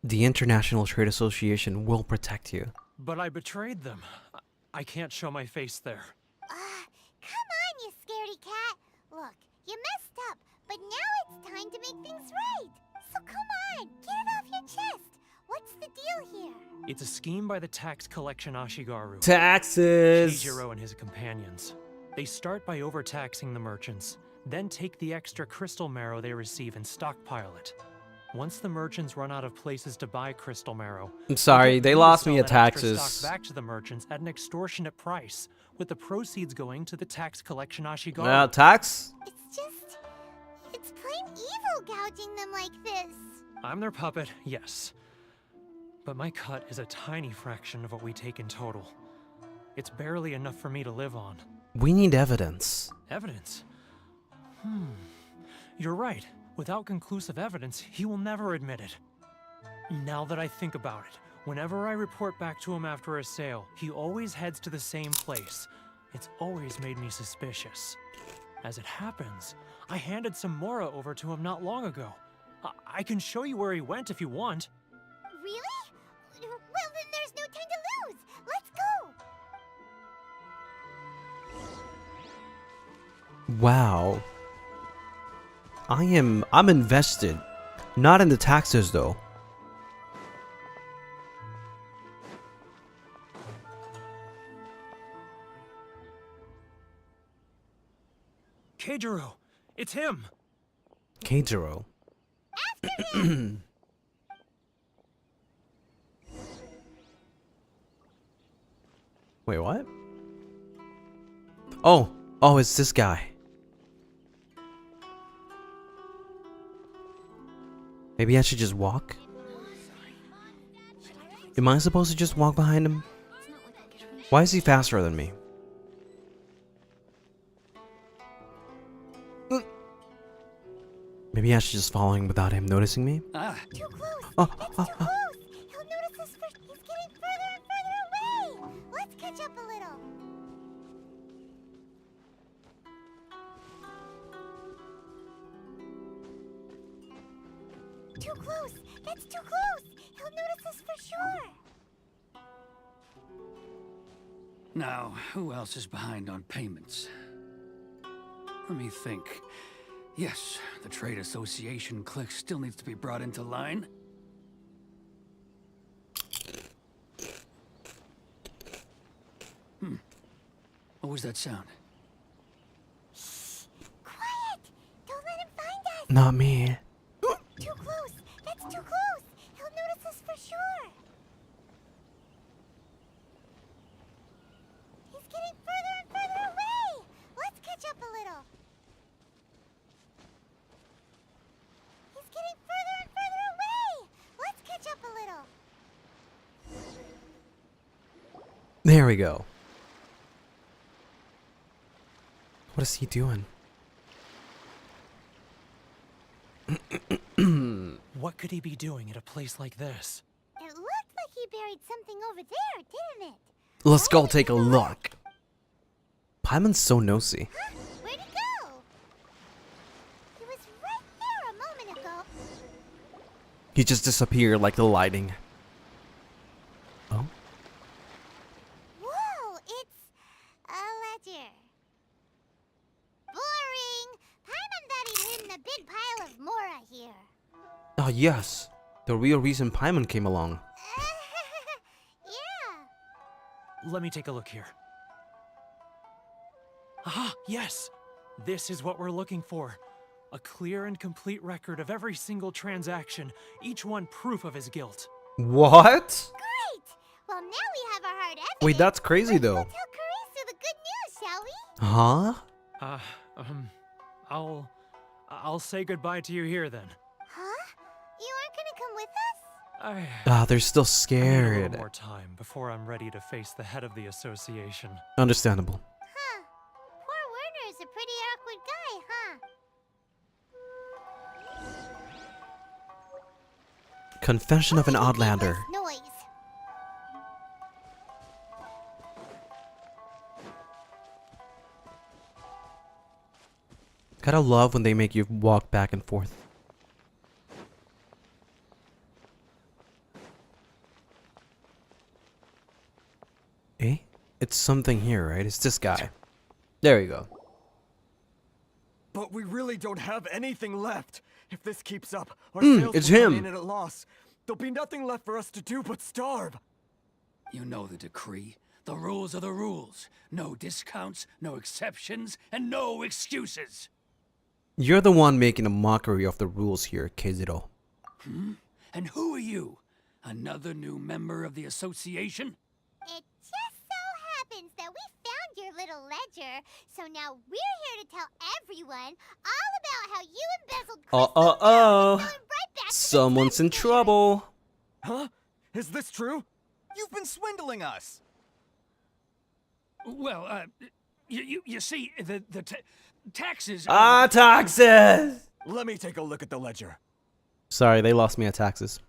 Speaker 1: The International Trade Association will protect you.
Speaker 19: But I betrayed them. I can't show my face there.
Speaker 4: Come on, you scaredy cat. Look, you messed up, but now it's time to make things right. So come on, get it off your chest. What's the deal here?
Speaker 19: It's a scheme by the tax collection Ashigaru.
Speaker 1: Taxes!
Speaker 19: Keijiro and his companions. They start by overtaxing the merchants, then take the extra crystal marrow they receive and stockpile it. Once the merchants run out of places to buy crystal marrow,
Speaker 1: I'm sorry, they lost me at
Speaker 19: sell that extra
Speaker 1: taxes.
Speaker 19: stock back to the merchants at an extortionate price, with the proceeds going to the tax collection Ashigaru.
Speaker 1: Tax?
Speaker 4: It's plain evil gouging them like this.
Speaker 19: I'm their puppet, yes. But my cut is a tiny fraction of what we take in total. It's barely enough for me to live on.
Speaker 1: We need evidence.
Speaker 19: Evidence? You're right. Without conclusive evidence, he will never admit it. Now that I think about it, whenever I report back to him after a sale, he always heads to the same place. It's always made me suspicious. As it happens, I handed some Mora over to him not long ago. I can show you where he went if you want.
Speaker 4: Really? Well, then there's no time to lose. Let's go.
Speaker 1: Wow. I'm invested. Not in the taxes though.
Speaker 19: Keijiro, it's him.
Speaker 1: Keijiro. Wait, what? Oh, it's this guy. Maybe I should just walk? Am I supposed to just walk behind him? Why is he faster than me? Maybe I should just follow him without him noticing me?
Speaker 4: Too close. It's too close. He'll notice us first. He's getting further and further away. Let's catch up a little. Too close. That's too close. He'll notice us for sure.
Speaker 20: Now, who else is behind on payments? Let me think. Yes, the Trade Association clique still needs to be brought into line. What was that sound?
Speaker 4: Quiet! Don't let him find us!
Speaker 1: Not me.
Speaker 4: Too close! That's too close! He'll notice us for sure! He's getting further and further away! Let's catch up a little! He's getting further and further away! Let's catch up a little!
Speaker 1: There we go. What is he doing?
Speaker 19: What could he be doing at a place like this?
Speaker 4: It looked like he buried something over there, didn't it?
Speaker 1: Let's go take a look. Paimon's so nosy.
Speaker 4: Huh? Where'd he go? He was right there a moment ago.
Speaker 1: He just disappeared like the lighting. Oh?
Speaker 4: Whoa, it's a ledger. Boring. Paimon thought he'd hidden a big pile of Mora here.
Speaker 1: Ah, yes. The real reason Paimon came along.
Speaker 4: Yeah.
Speaker 19: Let me take a look here. Ah, yes! This is what we're looking for. A clear and complete record of every single transaction, each one proof of his guilt.
Speaker 1: What?
Speaker 4: Great! Well, now we have our hard evidence.
Speaker 1: Wait, that's crazy though.
Speaker 4: Let's tell Karisu the good news, shall we?
Speaker 1: Huh?
Speaker 19: I'll say goodbye to you here then.
Speaker 4: Huh? You aren't gonna come with us?
Speaker 1: Ah, they're still
Speaker 19: I need a
Speaker 1: scared.
Speaker 19: little more time before I'm ready to face the head of the association.
Speaker 1: Understandable.
Speaker 4: Huh. Poor Werner's a pretty awkward guy, huh?
Speaker 1: Confession of an Outlander.
Speaker 4: Noise.
Speaker 1: Gotta love when they make you walk back and forth. Eh? It's something here, right? It's this guy. There you go.
Speaker 18: But we really don't have anything left. If this keeps up, our sales
Speaker 1: it's
Speaker 18: will come
Speaker 1: him.
Speaker 18: in at a loss. There'll be nothing left for us to do but starve.
Speaker 20: You know the decree. The rules are the rules. No discounts, no exceptions, and no excuses.
Speaker 1: You're the one making a mockery of the rules here, Keizero.
Speaker 20: Hmm? And who are you? Another new member of the association?
Speaker 4: It just so happens that we found your little ledger, so now we're here to tell everyone all about how you embezzled crystal
Speaker 1: Someone's in trouble.
Speaker 18: Huh? Is this true? You've been swindling us.
Speaker 20: Well, you see, the taxes...
Speaker 1: taxes!
Speaker 18: Let me take a look at the ledger.
Speaker 1: Sorry, they lost me at taxes.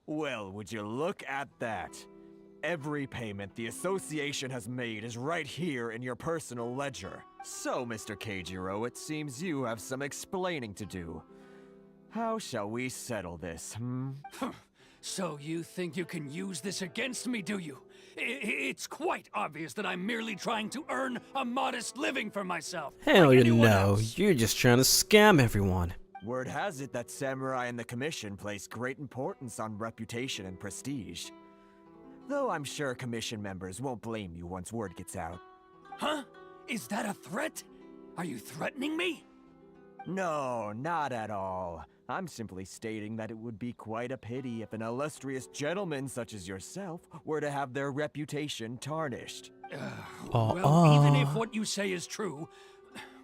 Speaker 18: Well, would you look at that? Every payment the association has made is right here in your personal ledger. So, Mr. Keijiro, it seems you have some explaining to do. How shall we settle this,
Speaker 20: So you think you can use this against me, do you? It's quite obvious that I'm merely trying to earn a modest living for myself.
Speaker 1: Hell
Speaker 20: like
Speaker 1: you
Speaker 20: anyone
Speaker 1: know,
Speaker 20: else.
Speaker 1: you're just trying to scam everyone.
Speaker 18: Word has it that Samurai and the Commission place great importance on reputation and prestige. Though I'm sure Commission members won't blame you once word gets out.
Speaker 20: Huh? Is that a threat? Are you threatening me?
Speaker 18: No, not at all. I'm simply stating that it would be quite a pity if an illustrious gentleman such as yourself were to have their reputation tarnished.
Speaker 20: Well, even if what you say is true,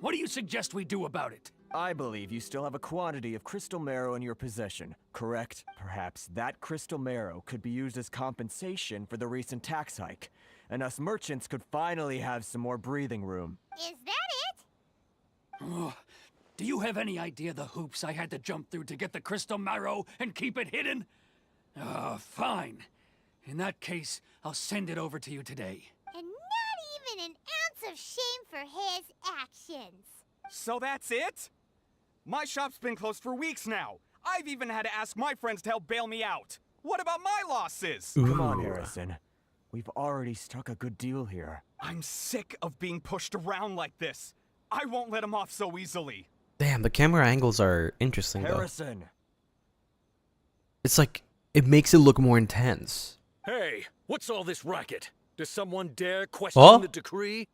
Speaker 20: what do you suggest we do about it?
Speaker 18: I believe you still have a quantity of crystal marrow in your possession, correct? Perhaps that crystal marrow could be used as compensation for the recent tax hike, and us merchants could finally have some more breathing room.
Speaker 4: Is that it?
Speaker 20: Oh, do you have any idea the hoops I had to jump through to get the crystal marrow and keep it hidden? Fine. In that case, I'll send it over to you today.
Speaker 4: And not even an ounce of shame for his actions.
Speaker 21: So that's it? My shop's been closed for weeks now. I've even had to ask my friends to help bail me out. What about my losses?
Speaker 18: Come on, Harrison. We've already struck a good deal here.
Speaker 21: I'm sick of being pushed around like this. I won't let him off so easily.
Speaker 1: Damn, the camera angles are interesting though.
Speaker 18: Harrison!
Speaker 1: It's like, it makes it look more intense.
Speaker 13: Hey, what's all this racket? Does someone dare question the decree?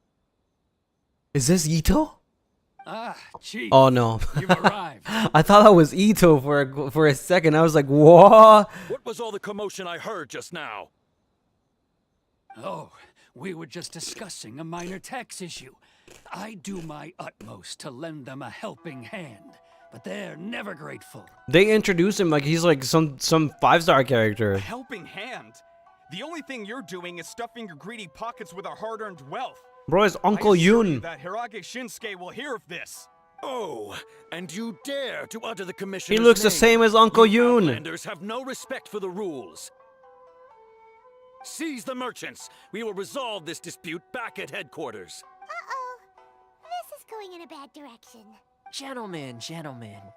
Speaker 1: Is this Ito?
Speaker 20: Ah, Chief.
Speaker 1: Oh no.
Speaker 20: You've arrived.
Speaker 1: I thought that was Ito for a second. I was like, what?
Speaker 13: What was all the commotion I heard just now?
Speaker 20: Oh, we were just discussing a minor tax issue. I do my utmost to lend them a helping hand, but they're never grateful.
Speaker 1: They introduce him like he's like some 5-star character.
Speaker 21: A helping hand? The only thing you're doing is stuffing your greedy pockets with our hard-earned wealth.
Speaker 1: Bro, it's Uncle
Speaker 21: I assure
Speaker 1: Yun.
Speaker 21: you that Hirage Shinsuke will hear of this.
Speaker 13: Oh, and you dare to utter the commissioner's
Speaker 1: He looks the
Speaker 13: name.
Speaker 1: same as Uncle
Speaker 13: You
Speaker 1: Yun.
Speaker 13: Outlanders have no respect for the rules. Seize the merchants. We will resolve this dispute back at headquarters.
Speaker 4: Uh-oh. This is going in a bad direction.
Speaker 16: Gentlemen,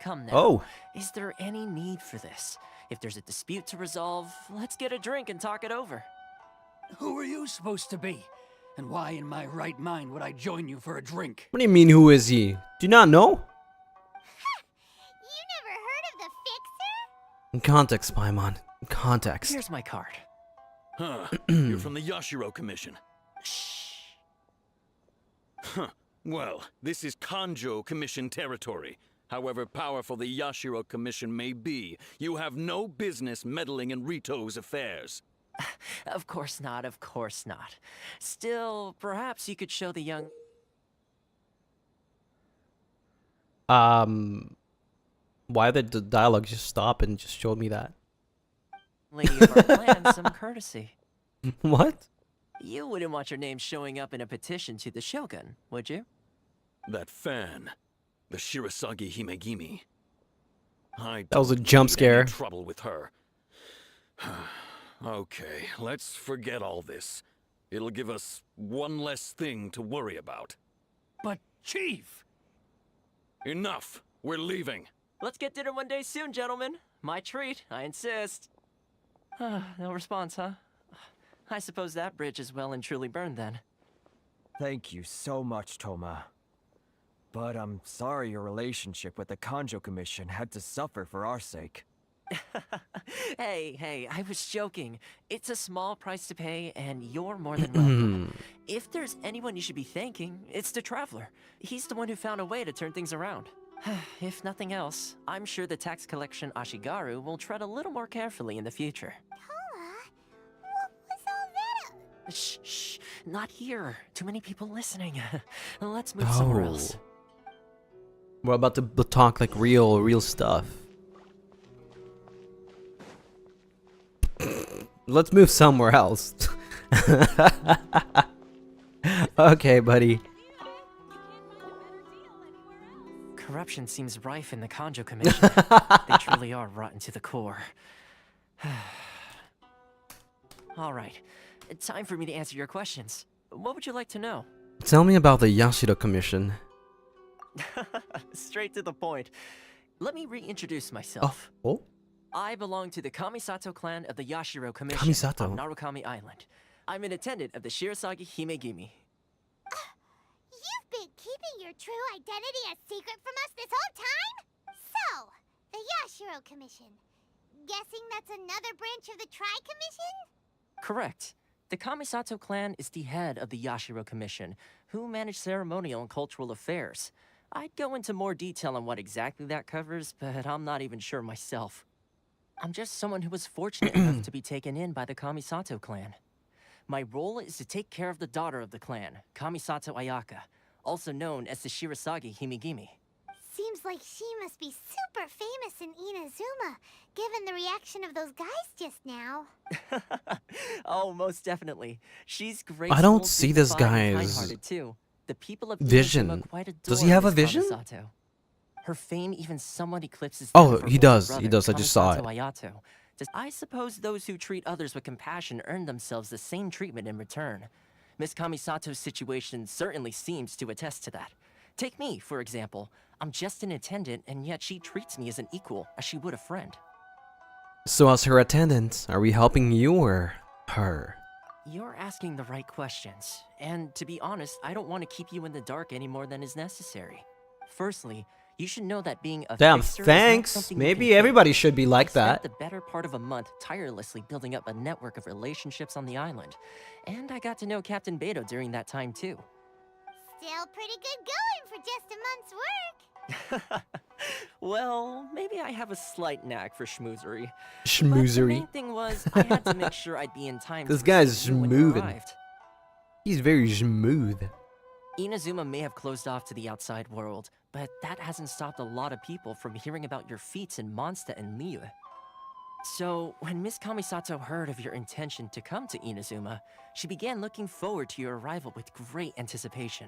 Speaker 16: come now.
Speaker 1: Oh.
Speaker 16: Is there any need for this? If there's a dispute to resolve, let's get a drink and talk it over.
Speaker 20: Who are you supposed to be? And why in my right mind would I join you for a drink?
Speaker 1: What do you mean, who is he? Do you not know?
Speaker 4: You never heard of the Fixer?
Speaker 1: In context, Paimon. In context.
Speaker 16: Here's my card.
Speaker 13: Huh. You're from the Yashiro Commission.
Speaker 16: Shh.
Speaker 13: Huh. Well, this is Kanjo Commission territory. However powerful the Yashiro Commission may be, you have no business meddling in Rito's affairs.
Speaker 16: Of course not, of course not. Still, perhaps you could show the young...
Speaker 1: Why did the dialogue just stop and just showed me that?
Speaker 16: lady of our clan some courtesy.
Speaker 1: What?
Speaker 16: You wouldn't want your name showing up in a petition to the Shogun, would you?
Speaker 13: That fan, the Shirasagi Himegimi.
Speaker 1: That was a jump scare.
Speaker 13: Trouble with her. Okay, let's forget all this. It'll give us one less thing to worry about.
Speaker 20: But, Chief!
Speaker 13: Enough! We're leaving.
Speaker 16: Let's get dinner one day soon, gentlemen. My treat, I insist. No response, huh? I suppose that bridge is well and truly burned then.
Speaker 18: Thank you so much, Toma. But I'm sorry your relationship with the Kanjo Commission had to suffer for our sake.
Speaker 16: Hey, I was joking. It's a small price to pay, and you're more than welcome. If there's anyone you should be thanking, it's the Traveler. He's the one who found a way to turn things around. If nothing else, I'm sure the tax collection Ashigaru will tread a little more carefully in the future.
Speaker 4: What was all that?
Speaker 16: Shh, not here. Too many people listening. Let's move somewhere else.
Speaker 1: We're about to talk like real stuff. Let's move somewhere else. Okay, buddy.
Speaker 16: Corruption seems rife in the Kanjo Commission. They truly are rotten to the core. All right, time for me to answer your questions. What would you like to know?
Speaker 1: Tell me about the Yashiro Commission.
Speaker 16: Straight to the point. Let me reintroduce myself.
Speaker 1: Oh?
Speaker 16: I belong to the Kamisato clan of the Yashiro Commission
Speaker 1: Kamisato.
Speaker 16: on Narukami Island. I'm an attendant of the Shirasagi Himegimi.
Speaker 4: You've been keeping your true identity a secret from us this whole time? So, the Yashiro Commission. Guessing that's another branch of the Tri-Commission?
Speaker 16: Correct. The Kamisato clan is the head of the Yashiro Commission, who manage ceremonial and cultural affairs. I'd go into more detail on what exactly that covers, but I'm not even sure myself. I'm just someone who was fortunate enough to be taken in by the Kamisato clan. My role is to take care of the daughter of the clan, Kamisato Ayaka, also known as the Shirasagi Himegimi.
Speaker 4: Seems like she must be super famous in Inazuma, given the reaction of those guys just now.
Speaker 16: Oh, most definitely. She's great.
Speaker 1: I don't see this guy's
Speaker 16: too. The people of
Speaker 1: vision.
Speaker 16: Inazuma quite adore
Speaker 1: Does he have a
Speaker 16: Miss
Speaker 1: vision?
Speaker 16: Kamisato. Her fame even somewhat eclipses
Speaker 1: Oh,
Speaker 16: that of her
Speaker 1: he
Speaker 16: older
Speaker 1: does.
Speaker 16: brother,
Speaker 1: He does. I just saw
Speaker 16: Kamisato
Speaker 1: it.
Speaker 16: Ayato. I suppose those who treat others with compassion earn themselves the same treatment in return. Miss Kamisato's situation certainly seems to attest to that. Take me, for example. I'm just an attendant, and yet she treats me as an equal, as she would a friend.
Speaker 1: So as her attendant, are we helping you or her?
Speaker 16: You're asking the right questions, and to be honest, I don't want to keep you in the dark any more than is necessary. Firstly, You should know that being a
Speaker 6: Damn,
Speaker 16: fixer is not
Speaker 6: thanks.
Speaker 16: something you
Speaker 6: Maybe
Speaker 16: can
Speaker 6: everybody
Speaker 16: fake.
Speaker 6: should be like
Speaker 16: I spent
Speaker 6: that.
Speaker 16: the better part of a month tirelessly building up a network of relationships on the island, and I got to know tirelessly building up a network of relationships on the island. And I got to know Captain Beto during that time too.
Speaker 4: Still pretty good going for just a month's work.
Speaker 16: Well, maybe I have a slight knack for schmoozery. But the
Speaker 1: Schmoozery.
Speaker 16: main thing was I had to make sure I'd be in time
Speaker 1: This
Speaker 16: to
Speaker 1: guy's
Speaker 16: receive you when you
Speaker 1: smoothing.
Speaker 16: arrived.
Speaker 1: He's very smooth.
Speaker 16: Inazuma may have closed off to the outside world, but that hasn't stopped a lot of people from hearing about your feats in Mondstadt and Liyue. So, when Miss Kamisato heard of your intention to come to Inazuma, she began looking forward to your arrival with great anticipation.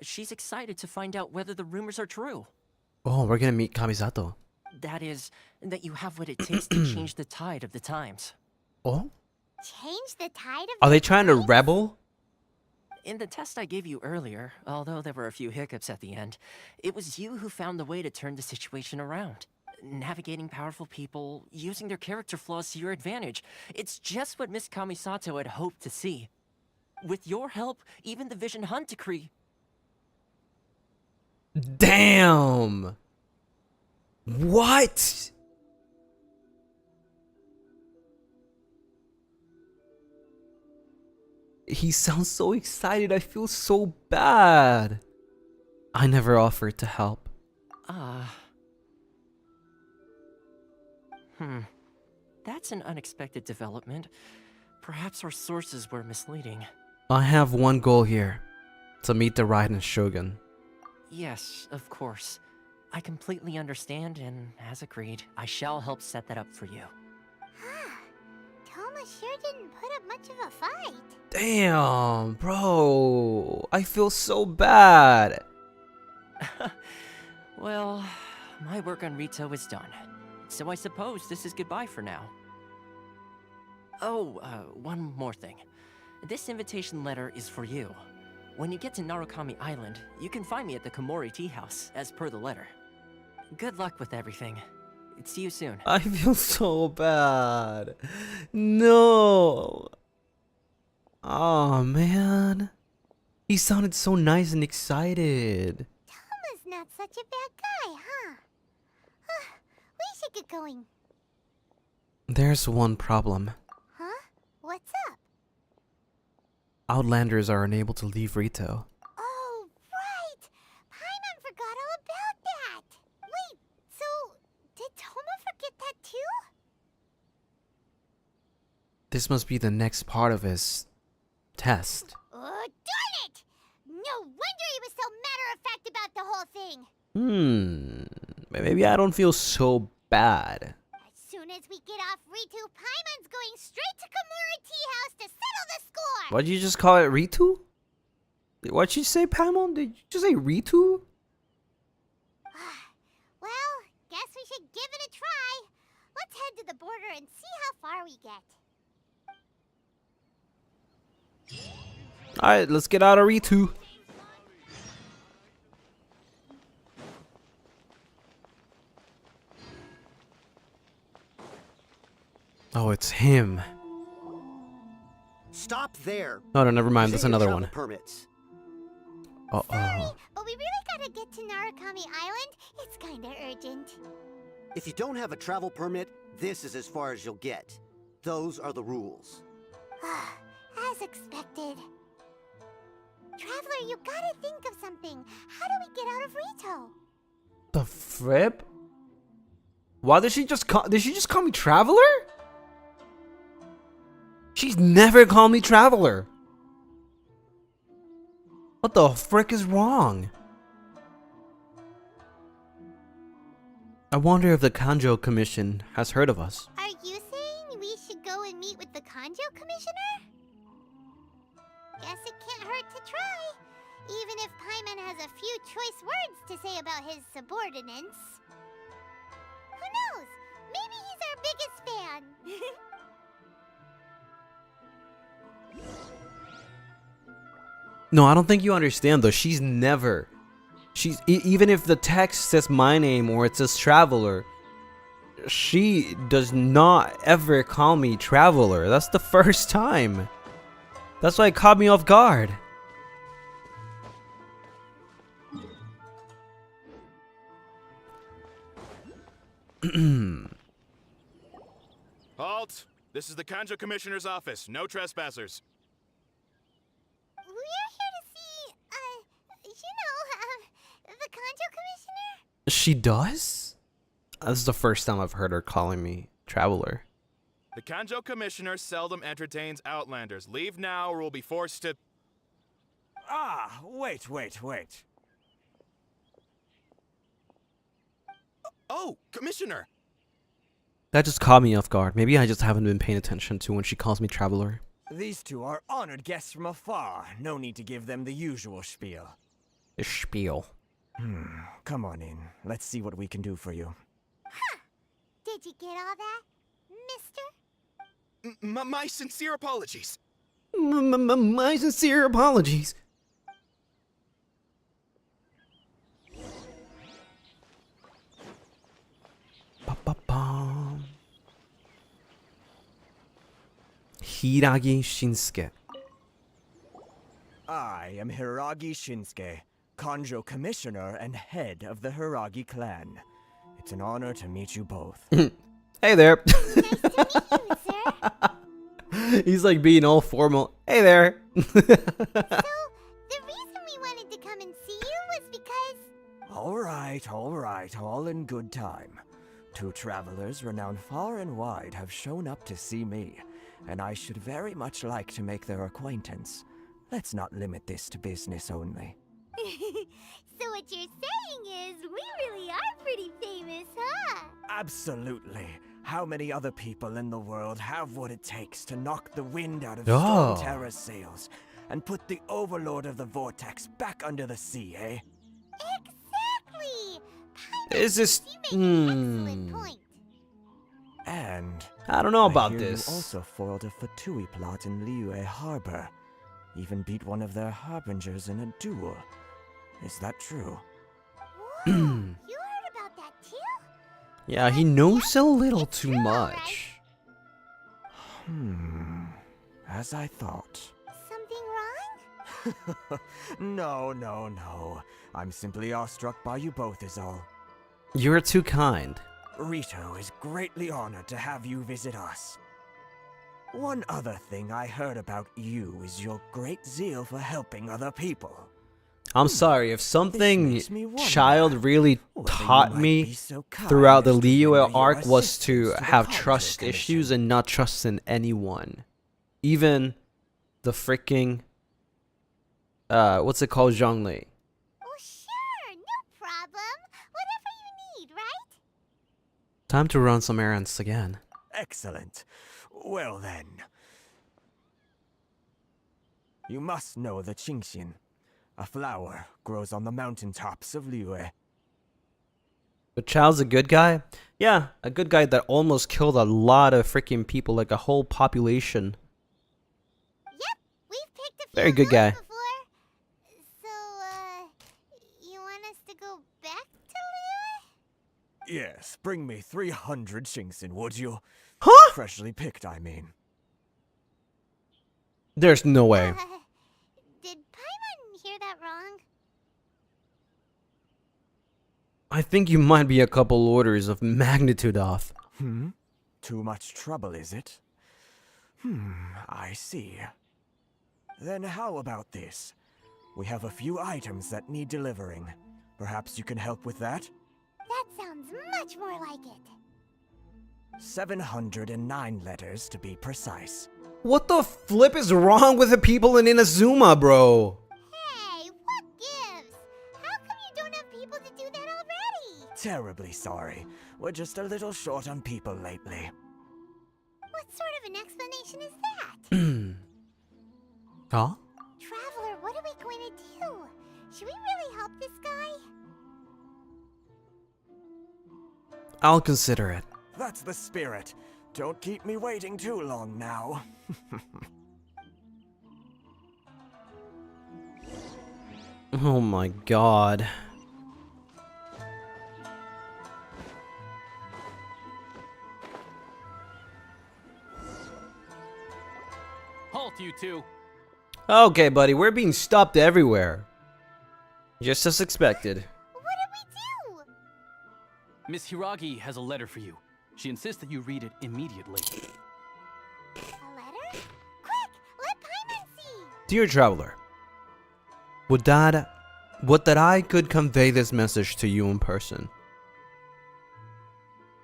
Speaker 16: She's excited to find out whether the rumors are true.
Speaker 1: Oh, we're gonna meet Kamisato.
Speaker 16: That is, that you have what it takes to change the tide of the times.
Speaker 1: Oh?
Speaker 4: Change the tide of
Speaker 1: Are they trying to rebel?
Speaker 16: In the test I gave you earlier, although there were a few hiccups at the end, it was you who found the way to turn the situation around. Navigating powerful people, using their character flaws to your advantage. It's just what Miss Kamisato had hoped to see. With your help, even the Vision Hunt decree.
Speaker 1: Damn! What? He sounds so excited. I feel so bad. I never offered to help.
Speaker 16: That's an unexpected development. Perhaps our sources were misleading.
Speaker 1: I have one goal here. To meet the Raiden Shogun.
Speaker 16: Yes, of course. I completely understand, and as agreed, I shall help set that up for you.
Speaker 4: Toma sure didn't put up much of a fight.
Speaker 1: Damn, bro. I feel so bad.
Speaker 16: Well, my work on Rito is done. So I suppose this is goodbye for now. Oh, one more thing. This invitation letter is for you. When you get to Narukami Island, you can find me at the Komori Tea House, as per the letter. Good luck with everything. See you soon.
Speaker 1: I feel so bad. No. Oh, man. He sounded so nice and excited.
Speaker 4: Toma's not such a bad guy, huh? We should get going.
Speaker 1: There's one problem.
Speaker 4: Huh? What's up?
Speaker 1: Outlanders are unable to leave Rito.
Speaker 4: Oh, right! Paimon forgot all about that! Wait, so did Toma forget that too?
Speaker 1: This must be the next part of his test.
Speaker 4: Oh, darn it! No wonder he was so matter-of-fact about the whole thing!
Speaker 1: Maybe I don't feel so bad.
Speaker 4: As soon as we get off Ritu, Paimon's going straight to Komori Tea House to settle the score!
Speaker 1: What'd you just call it, Ritu? What'd you say, Paimon? Did you just say Ritu?
Speaker 4: Well, guess we should give it a try. Let's head to the border and see how far we get.
Speaker 1: Alright, let's get out of Ritu. Oh, it's him.
Speaker 3: Stop there.
Speaker 1: Oh, no, never mind.
Speaker 3: Say
Speaker 1: That's
Speaker 3: your
Speaker 1: another
Speaker 3: travel
Speaker 1: one.
Speaker 3: Permits.
Speaker 1: Uh-oh.
Speaker 4: But we really gotta get to Narukami Island. It's kinda urgent.
Speaker 3: If you don't have a travel permit, this is as far as you'll get. Those are the rules.
Speaker 4: As expected. Traveler, you gotta think of something. How do we get out of Rito?
Speaker 1: The frip? Why did she just call me Traveler? She's never called me Traveler. What the frick is wrong? I wonder if the Kanjo Commission has heard of us.
Speaker 4: Are you saying we should go and meet with the Kanjo Commissioner? Guess it can't hurt to try. Even if Paimon has a few choice words to say about his subordinates. Who knows? Maybe he's our biggest fan.
Speaker 1: No, I don't think you understand though. She's even if the text says my name or it says Traveler, she does not ever call me Traveler. That's the first time. That's why it caught me off guard.
Speaker 11: Halt! This is the Kanjo Commissioner's office. No trespassers.
Speaker 4: We're here to see, the Kanjo Commissioner?
Speaker 1: She does? This is the first time I've heard her calling me Traveler.
Speaker 11: The Kanjo Commissioner seldom entertains Outlanders. Leave now or we'll be forced to...
Speaker 18: Ah, wait.
Speaker 11: Oh, Commissioner!
Speaker 1: That just caught me off guard. Maybe I just haven't been paying attention to when she calls me Traveler.
Speaker 18: These two are honored guests from afar. No need to give them the usual spiel.
Speaker 1: The spiel.
Speaker 18: Come on in. Let's see what we can do for you.
Speaker 4: Did you get all that, mister?
Speaker 11: My sincere apologies.
Speaker 1: My sincere apologies. Ba-ba-bum. Hiragi Shinsuke.
Speaker 18: I am Hiragi Shinsuke, Kanjo Commissioner and head of the Hiragi clan. It's an honor to meet you both.
Speaker 1: Hey there.
Speaker 4: Nice to meet you, sir.
Speaker 1: He's like being all formal. Hey there.
Speaker 4: So, the reason we wanted to come and see you was because...
Speaker 18: All right, all in good time. Two travelers renowned far and wide have shown up to see me, and I should very much like to make their acquaintance. Let's not limit this to business only.
Speaker 4: So what you're saying is, we really are pretty famous, huh?
Speaker 18: Absolutely. How many other people in the world have what it takes to knock the wind out of
Speaker 1: Oh.
Speaker 18: Storm Terror's sails and put the Overlord of the Vortex back under the sea, eh?
Speaker 4: Exactly!
Speaker 1: Is this...
Speaker 18: And
Speaker 1: I don't know about
Speaker 18: hear
Speaker 1: this.
Speaker 18: You also foiled a Fatui plot in Liyue Harbor. Even beat one of their harbingers in a duel. Is that true?
Speaker 4: You heard about that too?
Speaker 1: Yeah, he knows a little too much.
Speaker 18: As I thought.
Speaker 4: Something wrong?
Speaker 18: No. I'm simply awestruck by you both is all.
Speaker 1: You're too kind.
Speaker 18: Rito is greatly honored to have you visit us. One other thing I heard about you is your great zeal for helping other people.
Speaker 1: I'm sorry, if something
Speaker 18: makes me wonder
Speaker 1: child really
Speaker 18: whether you
Speaker 1: taught
Speaker 18: might
Speaker 1: me
Speaker 18: be so kind
Speaker 1: throughout the
Speaker 18: as to
Speaker 1: Liyue
Speaker 18: render your
Speaker 1: arc was to
Speaker 18: assistance to the
Speaker 1: have
Speaker 18: Kanjo
Speaker 1: trust
Speaker 18: Commission.
Speaker 1: issues and not trust in anyone. Even the freaking what's it called, Zhongli?
Speaker 4: Oh, sure, no problem. Whatever you need, right?
Speaker 1: Time to run some errands again.
Speaker 18: Excellent. Well then. You must know the Qingxin. A flower grows on the mountaintops of Liyue.
Speaker 1: But Child's a good guy? Yeah, a good guy that almost killed a lot of freaking people, like a whole population.
Speaker 4: Yep, we've picked a few
Speaker 1: Very good guy.
Speaker 4: before. So, you want us to go back to Liyue?
Speaker 18: Yes, bring me 300 Qingxin, would you?
Speaker 1: Huh?
Speaker 18: Freshly picked, I mean.
Speaker 1: There's no way.
Speaker 4: Did Paimon hear that wrong?
Speaker 1: I think you might be a couple orders of magnitude off.
Speaker 18: Too much trouble, is it? I see. Then how about this? We have a few items that need delivering. Perhaps you can help with that?
Speaker 4: That sounds much more like it.
Speaker 18: 709 letters to be precise.
Speaker 1: What the flip is wrong with the people in Inazuma, bro?
Speaker 4: Hey, what gives? How come you don't have people to do that already?
Speaker 18: Terribly sorry. We're just a little short on people lately.
Speaker 4: What sort of an explanation is that?
Speaker 1: Huh?
Speaker 4: Traveler, what are we going to do? Should we really help this guy?
Speaker 1: I'll consider it.
Speaker 18: That's the spirit. Don't keep me waiting too long now.
Speaker 1: Oh my god.
Speaker 7: Halt, you two.
Speaker 1: Okay, buddy, we're being stopped everywhere. Just as expected.
Speaker 4: What did we do?
Speaker 8: Miss Hiragi has a letter for you. She insists that you read it immediately.
Speaker 4: A letter? Quick, let Paimon see!
Speaker 1: Dear traveler, would that I could convey this message to you in person.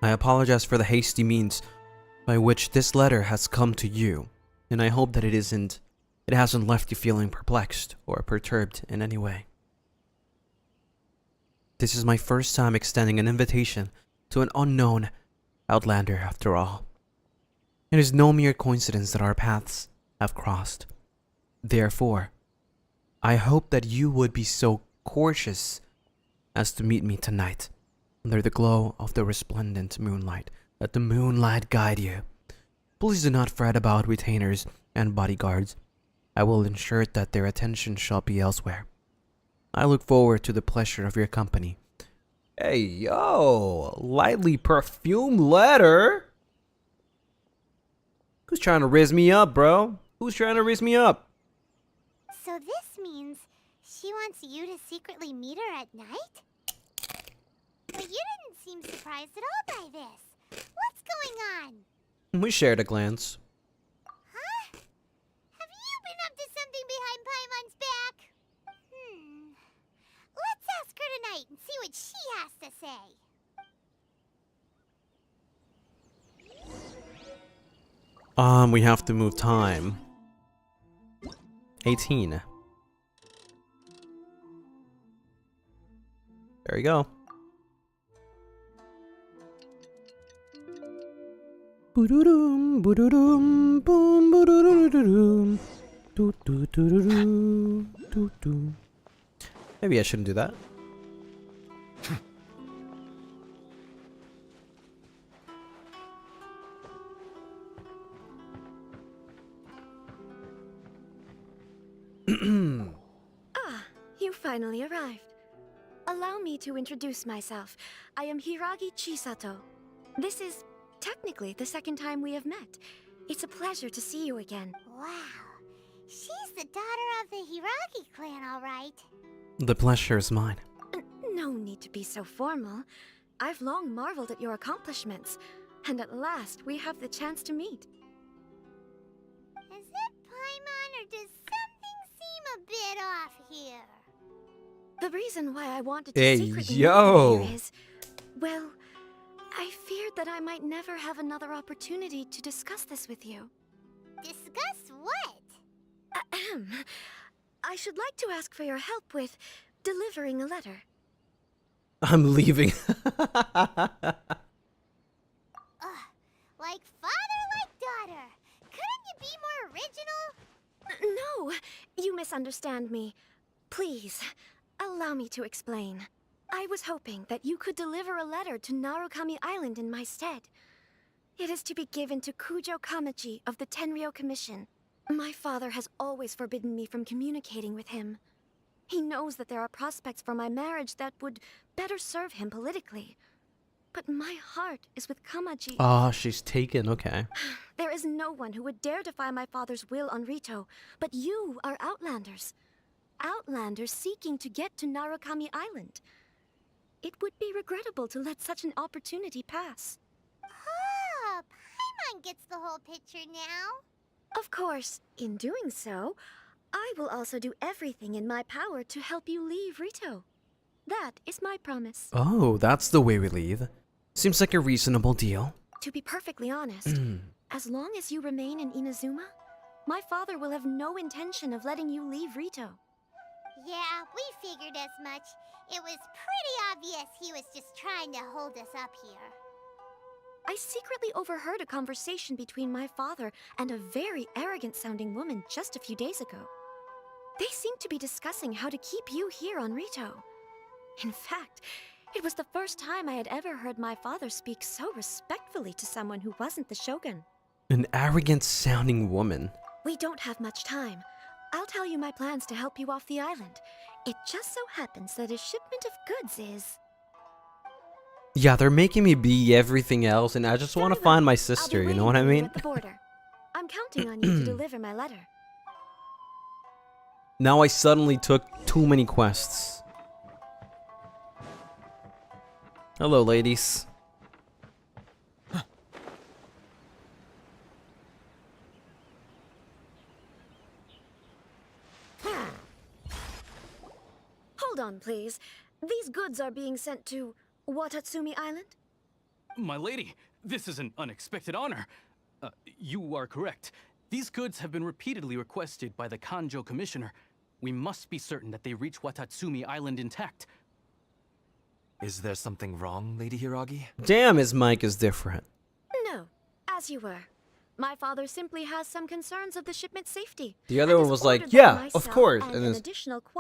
Speaker 1: I apologize for the hasty means by which this letter has come to you, and I hope that it hasn't left you feeling perplexed or perturbed in any way. This is my first time extending an invitation to an unknown outlander after all. It is no mere coincidence that our paths have crossed. Therefore, I hope that you would be so courteous as to meet me tonight under the glow of the resplendent moonlight. Let the moonlight guide you. Please do not fret about retainers and bodyguards. I will ensure that their attention shall be elsewhere. I look forward to the pleasure of your company. Hey, yo, lightly perfumed letter? Who's trying to rizz me up, bro? Who's trying to rizz me up?
Speaker 4: So this means she wants you to secretly meet her at night? But you didn't seem surprised at all by this. What's going on?
Speaker 1: We shared a glance.
Speaker 4: Huh? Have you been up to something behind Paimon's back? Let's ask her tonight and see what she has to say.
Speaker 1: We have to move time. 18. There we go. Boo-doo-doom, boo-doo-doom, boom, boo-doo-doo-doo-doom. Doo-doo-doo-doo-doo, doo-doo. Maybe I shouldn't do that.
Speaker 22: You finally arrived. Allow me to introduce myself. I am Hiragi Chisato. This is technically the second time we have met. It's a pleasure to see you again.
Speaker 4: Wow. She's the daughter of the Hiragi clan, all right.
Speaker 1: The pleasure is mine.
Speaker 22: No need to be so formal. I've long marveled at your accomplishments, and at last we have the chance to meet.
Speaker 4: Is it Paimon, or does something seem a bit off here?
Speaker 22: The reason why I wanted to
Speaker 1: Hey,
Speaker 22: secretly
Speaker 1: yo.
Speaker 22: meet you is, well, I feared that I might never have another opportunity to discuss this with you.
Speaker 4: Discuss what?
Speaker 22: Ahem. I should like to ask for your help with delivering a letter.
Speaker 1: I'm leaving.
Speaker 4: Like father, like daughter. Couldn't you be more original?
Speaker 22: No, you misunderstand me. Please, allow me to explain. I was hoping that you could deliver a letter to Narukami Island in my stead. It is to be given to Kujo Kamachi of the Tenryou Commission. My father has always forbidden me from communicating with him. He knows that there are prospects for my marriage that would better serve him politically. But my heart is with Kamaji.
Speaker 1: Oh, she's taken, okay.
Speaker 22: There is no one who would dare defy my father's will on Rito, but you are Outlanders. Outlanders seeking to get to Narukami Island. It would be regrettable to let such an opportunity pass.
Speaker 4: Oh, Paimon gets the whole picture now.
Speaker 22: Of course, in doing so, I will also do everything in my power to help you leave Rito. That is my promise.
Speaker 1: Oh, that's the way we leave. Seems like a reasonable deal.
Speaker 22: To be perfectly honest, as long as you remain in Inazuma, my father will have no intention of letting you leave Rito.
Speaker 4: Yeah, we figured as much. It was pretty obvious he was just trying to hold us up here.
Speaker 22: I secretly overheard a conversation between my father and a very arrogant-sounding woman just a few days ago. They seemed to be discussing how to keep you here on Rito. In fact, it was the first time I had ever heard my father speak so respectfully to someone who wasn't the Shogun.
Speaker 1: An arrogant-sounding woman.
Speaker 22: We don't have much time. I'll tell you my plans to help you off the island. It just so happens that a shipment of goods is...
Speaker 1: Yeah, they're making me be everything else, and I just want to find my sister, you know what I mean?
Speaker 22: At the border. I'm counting on you to deliver my letter.
Speaker 1: Now I suddenly took too many quests. Hello, ladies.
Speaker 22: Hold on, please. These goods are being sent to Watatsumi Island?
Speaker 8: My lady, this is an unexpected honor. You are correct. These goods have been repeatedly requested by the Kanjo Commissioner. We must be certain that they reach Watatsumi Island intact.
Speaker 9: Is there something wrong, Lady Hiragi?
Speaker 1: Damn, his mic is different.
Speaker 22: No, as you were. My father simply has some concerns of the shipment's safety.
Speaker 1: The other one was like, yeah, of course. And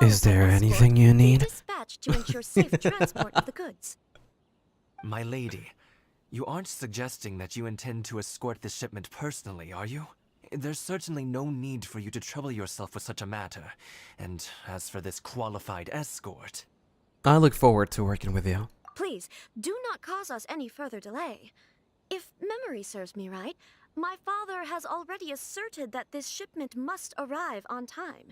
Speaker 1: is there anything you need?
Speaker 22: Dispatched to ensure safe transport of the goods.
Speaker 9: My lady, you aren't suggesting that you intend to escort the shipment personally, are you? There's certainly no need for you to trouble yourself with such a matter. And as for this qualified escort...
Speaker 1: I look forward to working with you.
Speaker 22: Please, do not cause us any further delay. If memory serves me right, my father has already asserted that this shipment must arrive on time.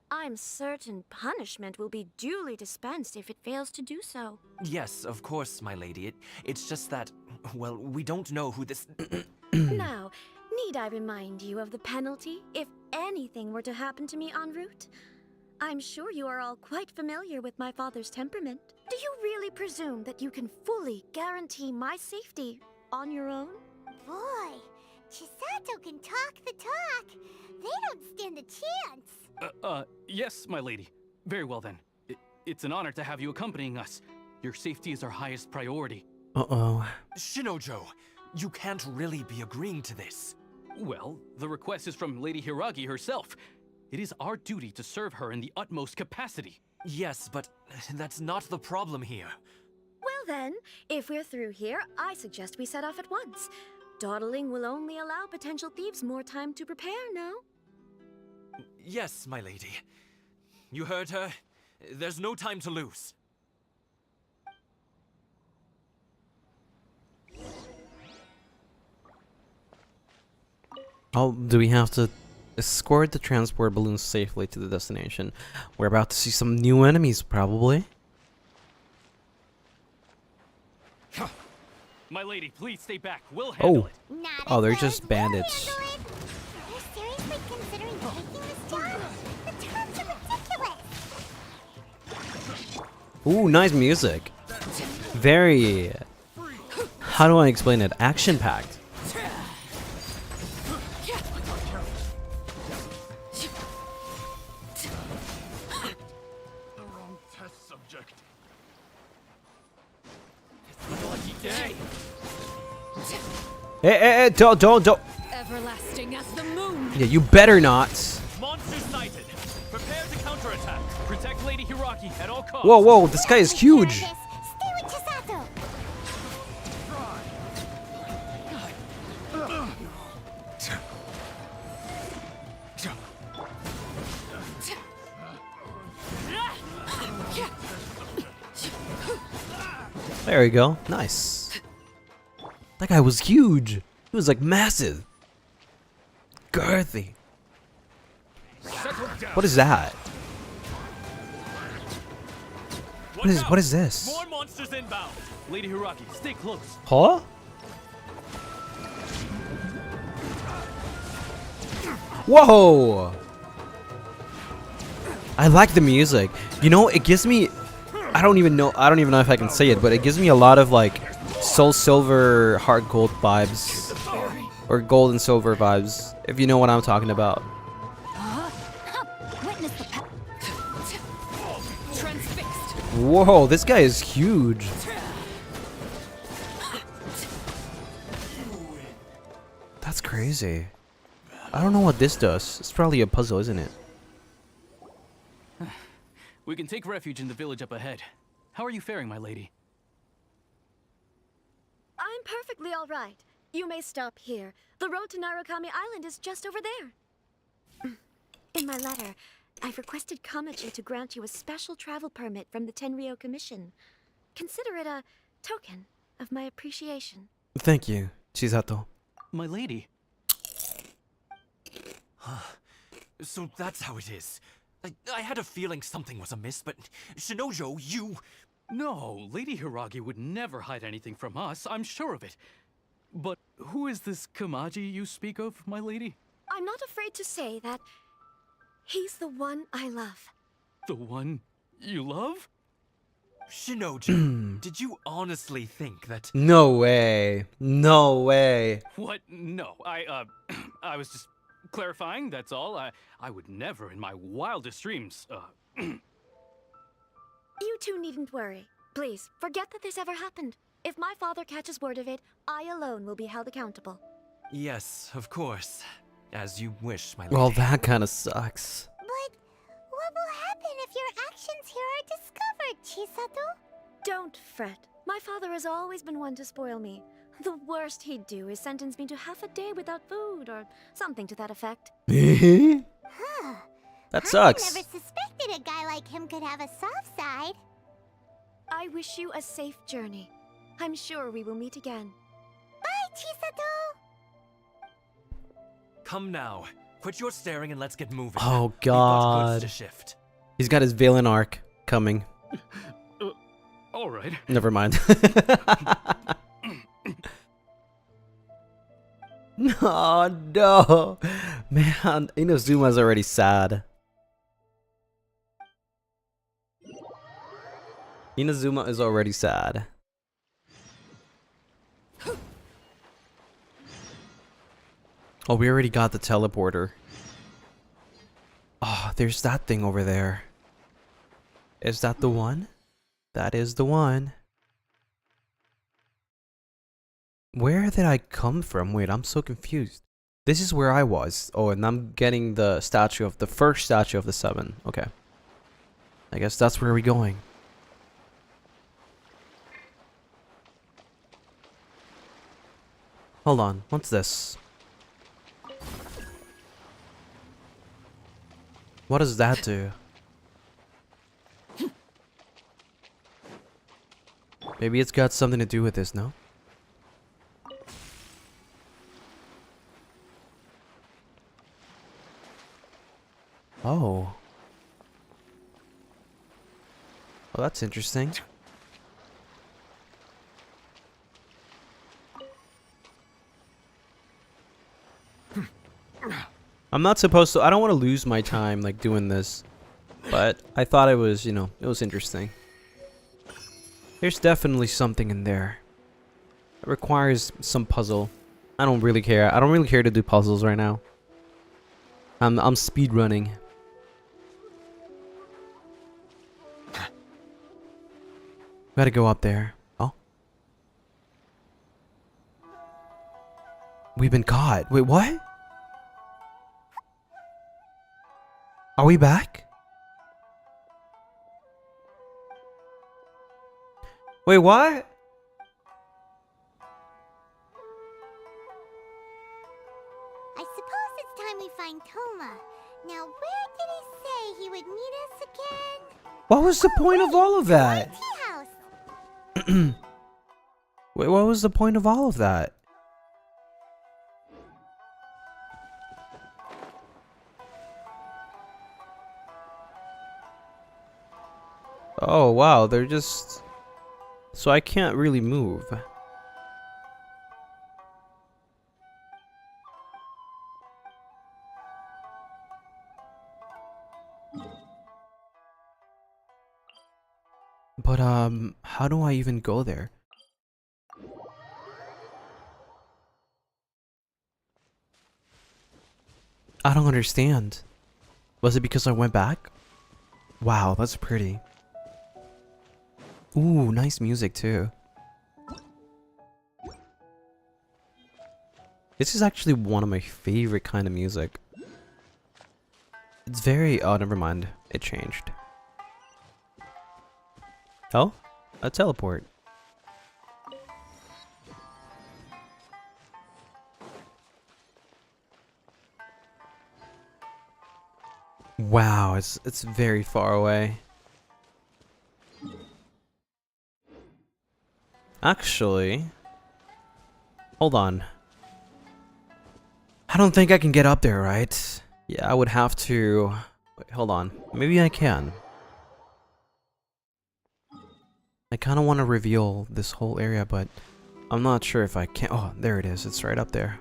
Speaker 22: I'm certain punishment will be duly dispensed if it fails to do so.
Speaker 9: Yes, of course, my lady. It's just that, well, we don't know who this...
Speaker 22: Now, need I remind you of the penalty if anything were to happen to me en route? I'm sure you are all quite familiar with my father's temperament. Do you really presume that you can fully guarantee my safety on your own?
Speaker 4: Boy, Chisato can talk the talk. They don't stand a chance.
Speaker 8: Yes, my lady. Very well then. It's an honor to have you accompanying us. Your safety is our highest priority.
Speaker 1: Uh-oh.
Speaker 9: Shinojo, you can't really be agreeing to this.
Speaker 8: Well, the request is from Lady Hiragi herself. It is our duty to serve her in the utmost capacity.
Speaker 9: Yes, but that's not the problem here.
Speaker 22: Well then, if we're through here, I suggest we set off at once. Dawdling will only allow potential thieves more time to prepare, no?
Speaker 9: Yes, my lady. You heard her. There's no time to lose.
Speaker 1: Oh, do we have to escort the transport balloons safely to the destination? We're about to see some new enemies, probably.
Speaker 8: My lady, please stay back. We'll handle it.
Speaker 1: Oh, they're just bandits.
Speaker 4: You're seriously considering taking this job? The terms are ridiculous.
Speaker 1: Ooh, nice music. Very... How do I explain it? Action-packed. Hey, don't.
Speaker 5: Everlasting as the moon.
Speaker 1: Yeah, you better not.
Speaker 8: Monsters sighted. Prepare to counterattack. Protect Lady Hiragi at all costs.
Speaker 1: Whoa, this guy is huge.
Speaker 4: Stay with Chisato.
Speaker 1: There we go. Nice. That guy was huge. He was like massive. Girthy. What is that? What is this?
Speaker 8: More monsters inbound. Lady Hiragi, stay close.
Speaker 1: Huh? Whoa! I like the music. You know, it gives me... I don't even know if I can say it, but it gives me a lot of like Soul Silver Heart Gold vibes. Or Gold and Silver vibes, if you know what I'm talking about. Whoa, this guy is huge. That's crazy. I don't know what this does. It's probably a puzzle, isn't it?
Speaker 8: We can take refuge in the village up ahead. How are you faring, my lady?
Speaker 22: I'm perfectly all right. You may stop here. The road to Narukami Island is just over there. In my letter, I've requested Kamachi to grant you a special travel permit from the Tenryou Commission. Consider it a token of my appreciation.
Speaker 1: Thank you, Chisato.
Speaker 8: My lady.
Speaker 9: So that's how it is. I had a feeling something was amiss, but Shinojo, you...
Speaker 8: No, Lady Hiragi would never hide anything from us, I'm sure of it. But who is this Kamaji you speak of, my lady?
Speaker 22: I'm not afraid to say that he's the one I love.
Speaker 8: The one you love?
Speaker 9: Shinoji, did you honestly think that...
Speaker 1: No way. No way.
Speaker 8: What? No, I was just clarifying, that's all. I would never in my wildest dreams,
Speaker 22: You two needn't worry. Please, forget that this ever happened. If my father catches word of it, I alone will be held accountable.
Speaker 9: Yes, of course. As you wish, my lady.
Speaker 1: Well, that kind of sucks.
Speaker 4: But what will happen if your actions here are discovered, Chisato?
Speaker 22: Don't fret. My father has always been one to spoil me. The worst he'd do is sentence me to half a day without food or something to that effect.
Speaker 4: Huh.
Speaker 1: That sucks.
Speaker 4: I never suspected a guy like him could have a soft side.
Speaker 22: I wish you a safe journey. I'm sure we will meet again.
Speaker 4: Bye, Chisato!
Speaker 9: Come now. Quit your staring and let's get moving.
Speaker 1: Oh
Speaker 9: We've got goods
Speaker 1: god.
Speaker 9: to shift.
Speaker 1: He's got his Valen arc coming.
Speaker 8: All right.
Speaker 1: Never mind. No, no. Man, Inazuma's already sad. Inazuma is already sad. Oh, we already got the teleporter. Oh, there's that thing over there. Is that the one? That is the one. Where did I come from? Wait, I'm so confused. This is where I was. Oh, and I'm getting the statue of the first statue of the 7. Okay. I guess that's where we're going. Hold on. What's this? What does that do? Maybe it's got something to do with this, no? Oh. Well, that's interesting. I'm not supposed to. I don't want to lose my time like doing this, but I thought it was, you know, it was interesting. There's definitely something in there. It requires some puzzle. I don't really care. I don't really care to do puzzles right now. I'm speed running. Gotta go up there. Oh. We've been caught. Wait, what? Are we back? Wait, what?
Speaker 4: I suppose it's time we find Toma. Now, where did he say he would meet us again?
Speaker 1: What was the point of all of that?
Speaker 4: Tea house.
Speaker 1: Wait, what was the point of all of that? Oh, wow, they're just... So I can't really move. But, how do I even go there? I don't understand. Was it because I went back? Wow, that's pretty. Ooh, nice music too. This is actually one of my favorite kind of music. It's very... Oh, never mind. It changed. Oh? A teleport. Wow, it's very far away. Actually, hold on. I don't think I can get up there, right? Yeah, I would have to... Wait, hold on. Maybe I can. I kind of want to reveal this whole area, but I'm not sure if I can. Oh, there it is. It's right up there.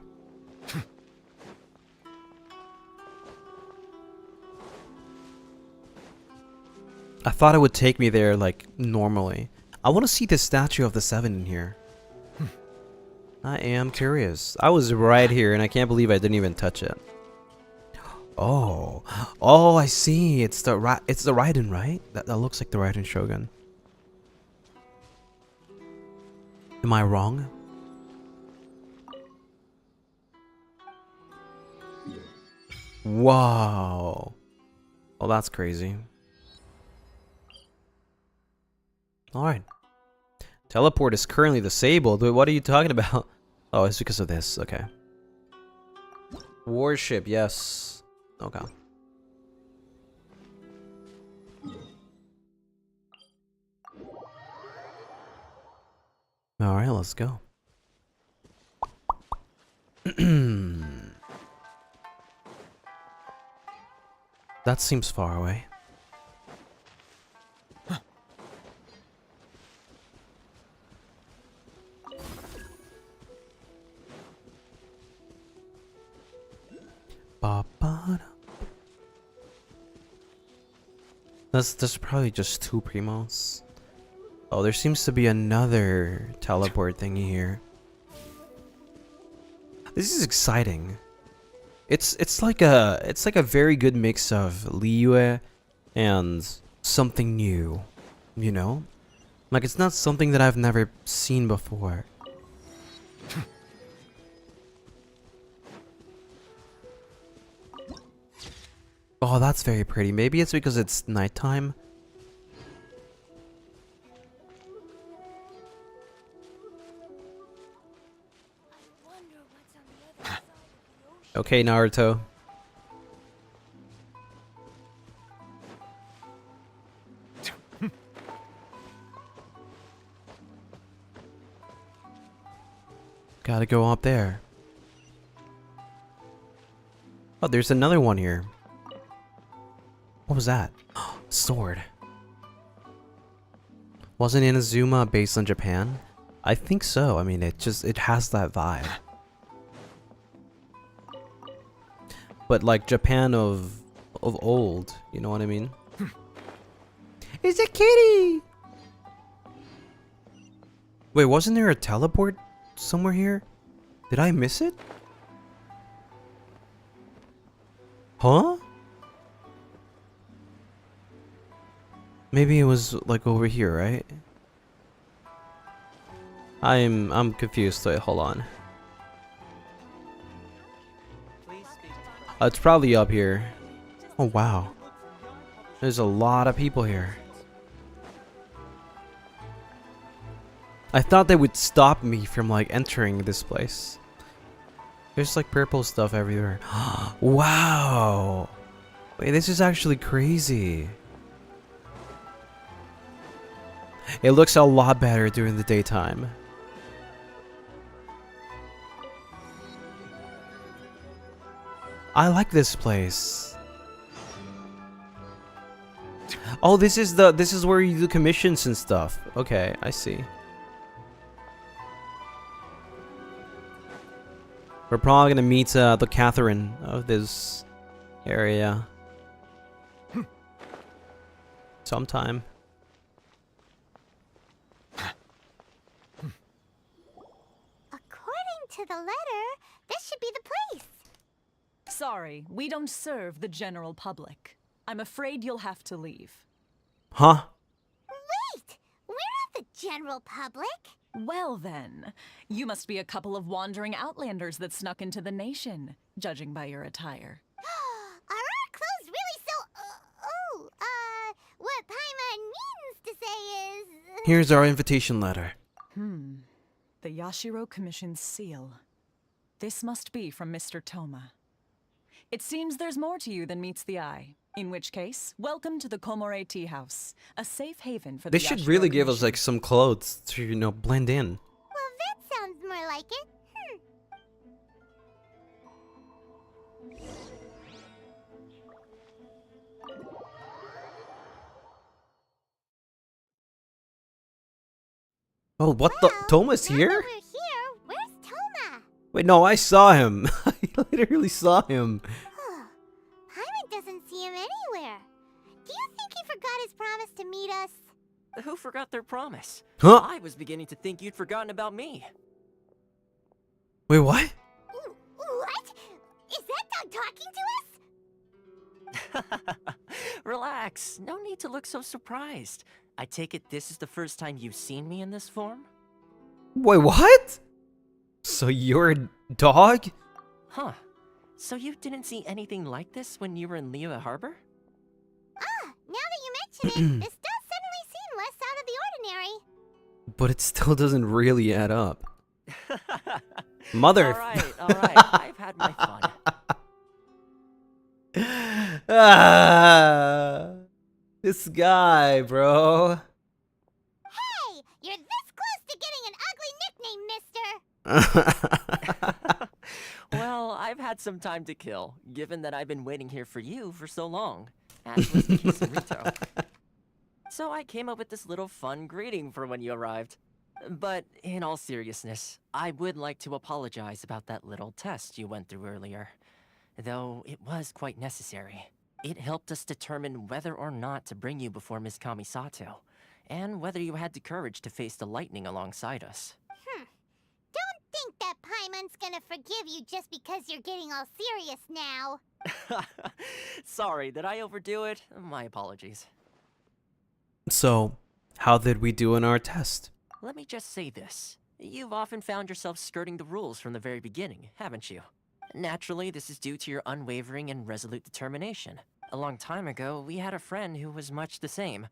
Speaker 1: I thought it would take me there like normally. I want to see the statue of the 7 in here. I am curious. I was right here and I can't believe I didn't even touch it. Oh. Oh, I see. It's the Raiden, right? That looks like the Raiden Shogun. Am I wrong? Wow. Well, that's crazy. Alright. Teleport is currently disabled. Wait, what are you talking about? Oh, it's because of this. Okay. Warship, yes. Okay. Alright, let's go. That seems far away. That's probably just 2 primos. Oh, there seems to be another teleport thingy here. This is exciting. It's like a very good mix of Liyue and something new, you know? Like it's not something that I've never seen before. Oh, that's very pretty. Maybe it's because it's nighttime. Okay, Naruto. Gotta go up there. Oh, there's another one here. What was that? Sword. Wasn't Inazuma based on Japan? I think so. I mean, it has that vibe. But like Japan of old, you know what I mean? It's a kitty! Wait, wasn't there a teleport somewhere here? Did I miss it? Huh? Maybe it was like over here, right? I'm confused. Wait, hold on. It's probably up here. Oh wow. There's a lot of people here. I thought they would stop me from like entering this place. There's like purple stuff everywhere. Wow. Wait, this is actually crazy. It looks a lot better during the daytime. I like this place. Oh, this is where you do commissions and stuff. Okay, I see. We're probably gonna meet the Catherine of this area sometime.
Speaker 4: According to the letter, this should be the place.
Speaker 10: Sorry, we don't serve the general public. I'm afraid you'll have to leave.
Speaker 1: Huh?
Speaker 4: Wait! We're not the general public.
Speaker 10: Well then, you must be a couple of wandering outlanders that snuck into the nation, judging by your attire.
Speaker 4: Are our clothes really so... what Paimon means to say is...
Speaker 1: Here's our invitation letter.
Speaker 10: The Yashiro Commission's seal. This must be from Mr. Toma. It seems there's more to you than meets the eye. In which case, welcome to the Komore Tea House, a safe haven for the
Speaker 1: They should
Speaker 10: Yashiro
Speaker 1: really give us
Speaker 10: Commission.
Speaker 1: like some clothes to, you know, blend in.
Speaker 4: Well, that sounds more like it.
Speaker 1: Oh, what the? Toma's here?
Speaker 4: We're here. Where's Toma?
Speaker 1: Wait, no, I saw him. I literally saw him.
Speaker 4: Paimon doesn't see him anywhere. Do you think he forgot his promise to meet us?
Speaker 16: Who forgot their promise?
Speaker 1: Huh?
Speaker 16: I was beginning to think you'd forgotten about me.
Speaker 1: Wait, what?
Speaker 4: What? Is that dog talking to us?
Speaker 16: Relax. No need to look so surprised. I take it this is the first time you've seen me in this form?
Speaker 1: Wait, what? So you're a dog?
Speaker 16: Huh. So you didn't see anything like this when you were in Liyue Harbor?
Speaker 4: Now that you mention it, this does suddenly seem less out of the ordinary.
Speaker 1: But it still doesn't really add up. Mother.
Speaker 16: Alright. I've had my fun.
Speaker 1: This guy, bro.
Speaker 4: Hey, you're this close to getting an ugly nickname, mister.
Speaker 16: Well, I've had some time to kill, given that I've been waiting here for you for so long, as was the case in Rito. So I came up with this little fun greeting for when you arrived. But in all seriousness, I would like to apologize about that little test you went through earlier. Though it was quite necessary. It helped us determine whether or not to bring you before Miss Kamisato, and whether you had the courage to face the lightning alongside us.
Speaker 4: Don't think that Paimon's gonna forgive you just because you're getting all serious now.
Speaker 16: Sorry, did I overdo it? My apologies.
Speaker 1: So, how did we do in our test?
Speaker 16: Let me just say this. You've often found yourself skirting the rules from the very beginning, haven't you? Naturally, this is due to your unwavering and resolute determination. A long time ago, we had a friend who was much the same.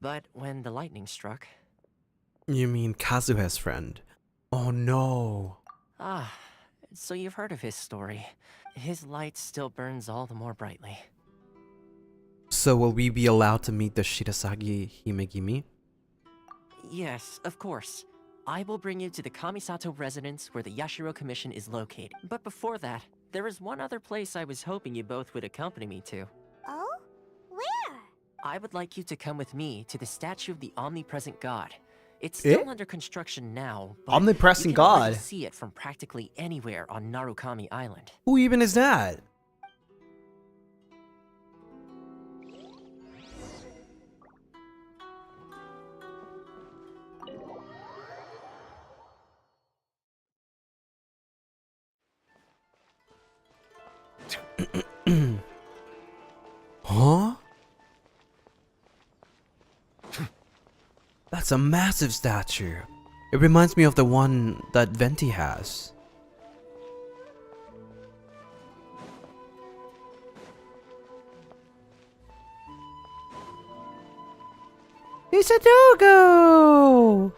Speaker 16: But when the lightning struck...
Speaker 1: You mean Kazuha's friend? Oh no.
Speaker 16: Ah, so you've heard of his story. His light still burns all the more brightly.
Speaker 1: So will we be allowed to meet the Shirasagi Himegimi?
Speaker 16: Yes, of course. I will bring you to the Kamisato residence where the Yashiro Commission is located. But before that, there is one other place I was hoping you both would accompany me to.
Speaker 4: Oh? Where?
Speaker 16: I would like you to come with me to the statue of the Omnipresent God. It's still under construction now, but
Speaker 1: Omnipresent
Speaker 16: you can already
Speaker 1: God?
Speaker 16: see it from practically anywhere on Narukami Island.
Speaker 1: Who even is that? Huh? That's a massive statue. It reminds me of the one that Venti has. It's a doggo!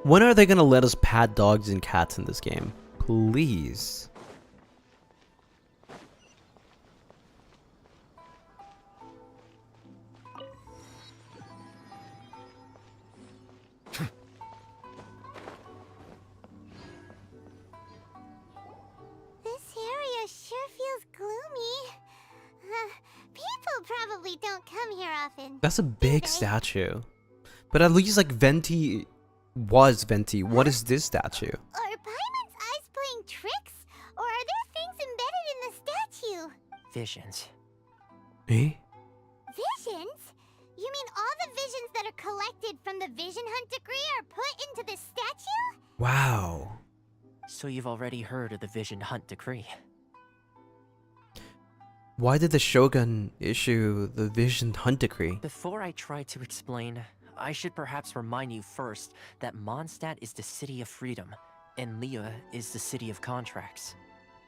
Speaker 1: When are they gonna let us pat dogs and cats in this game? Please.
Speaker 4: This area sure feels gloomy. People probably don't come here often.
Speaker 1: That's a big statue. But at least like Venti was Venti. What is this statue?
Speaker 4: Are Paimon's eyes playing tricks? Or are there things embedded in the statue?
Speaker 16: Visions.
Speaker 1: Eh?
Speaker 4: Visions? You mean all the visions that are collected from the Vision Hunt decree are put into the statue?
Speaker 1: Wow.
Speaker 16: So you've already heard of the Vision Hunt decree.
Speaker 1: Why did the Shogun issue the Vision Hunt decree?
Speaker 16: Before I try to explain, I should perhaps remind you first that Mondstadt is the city of freedom, and Liyue is the city of contracts.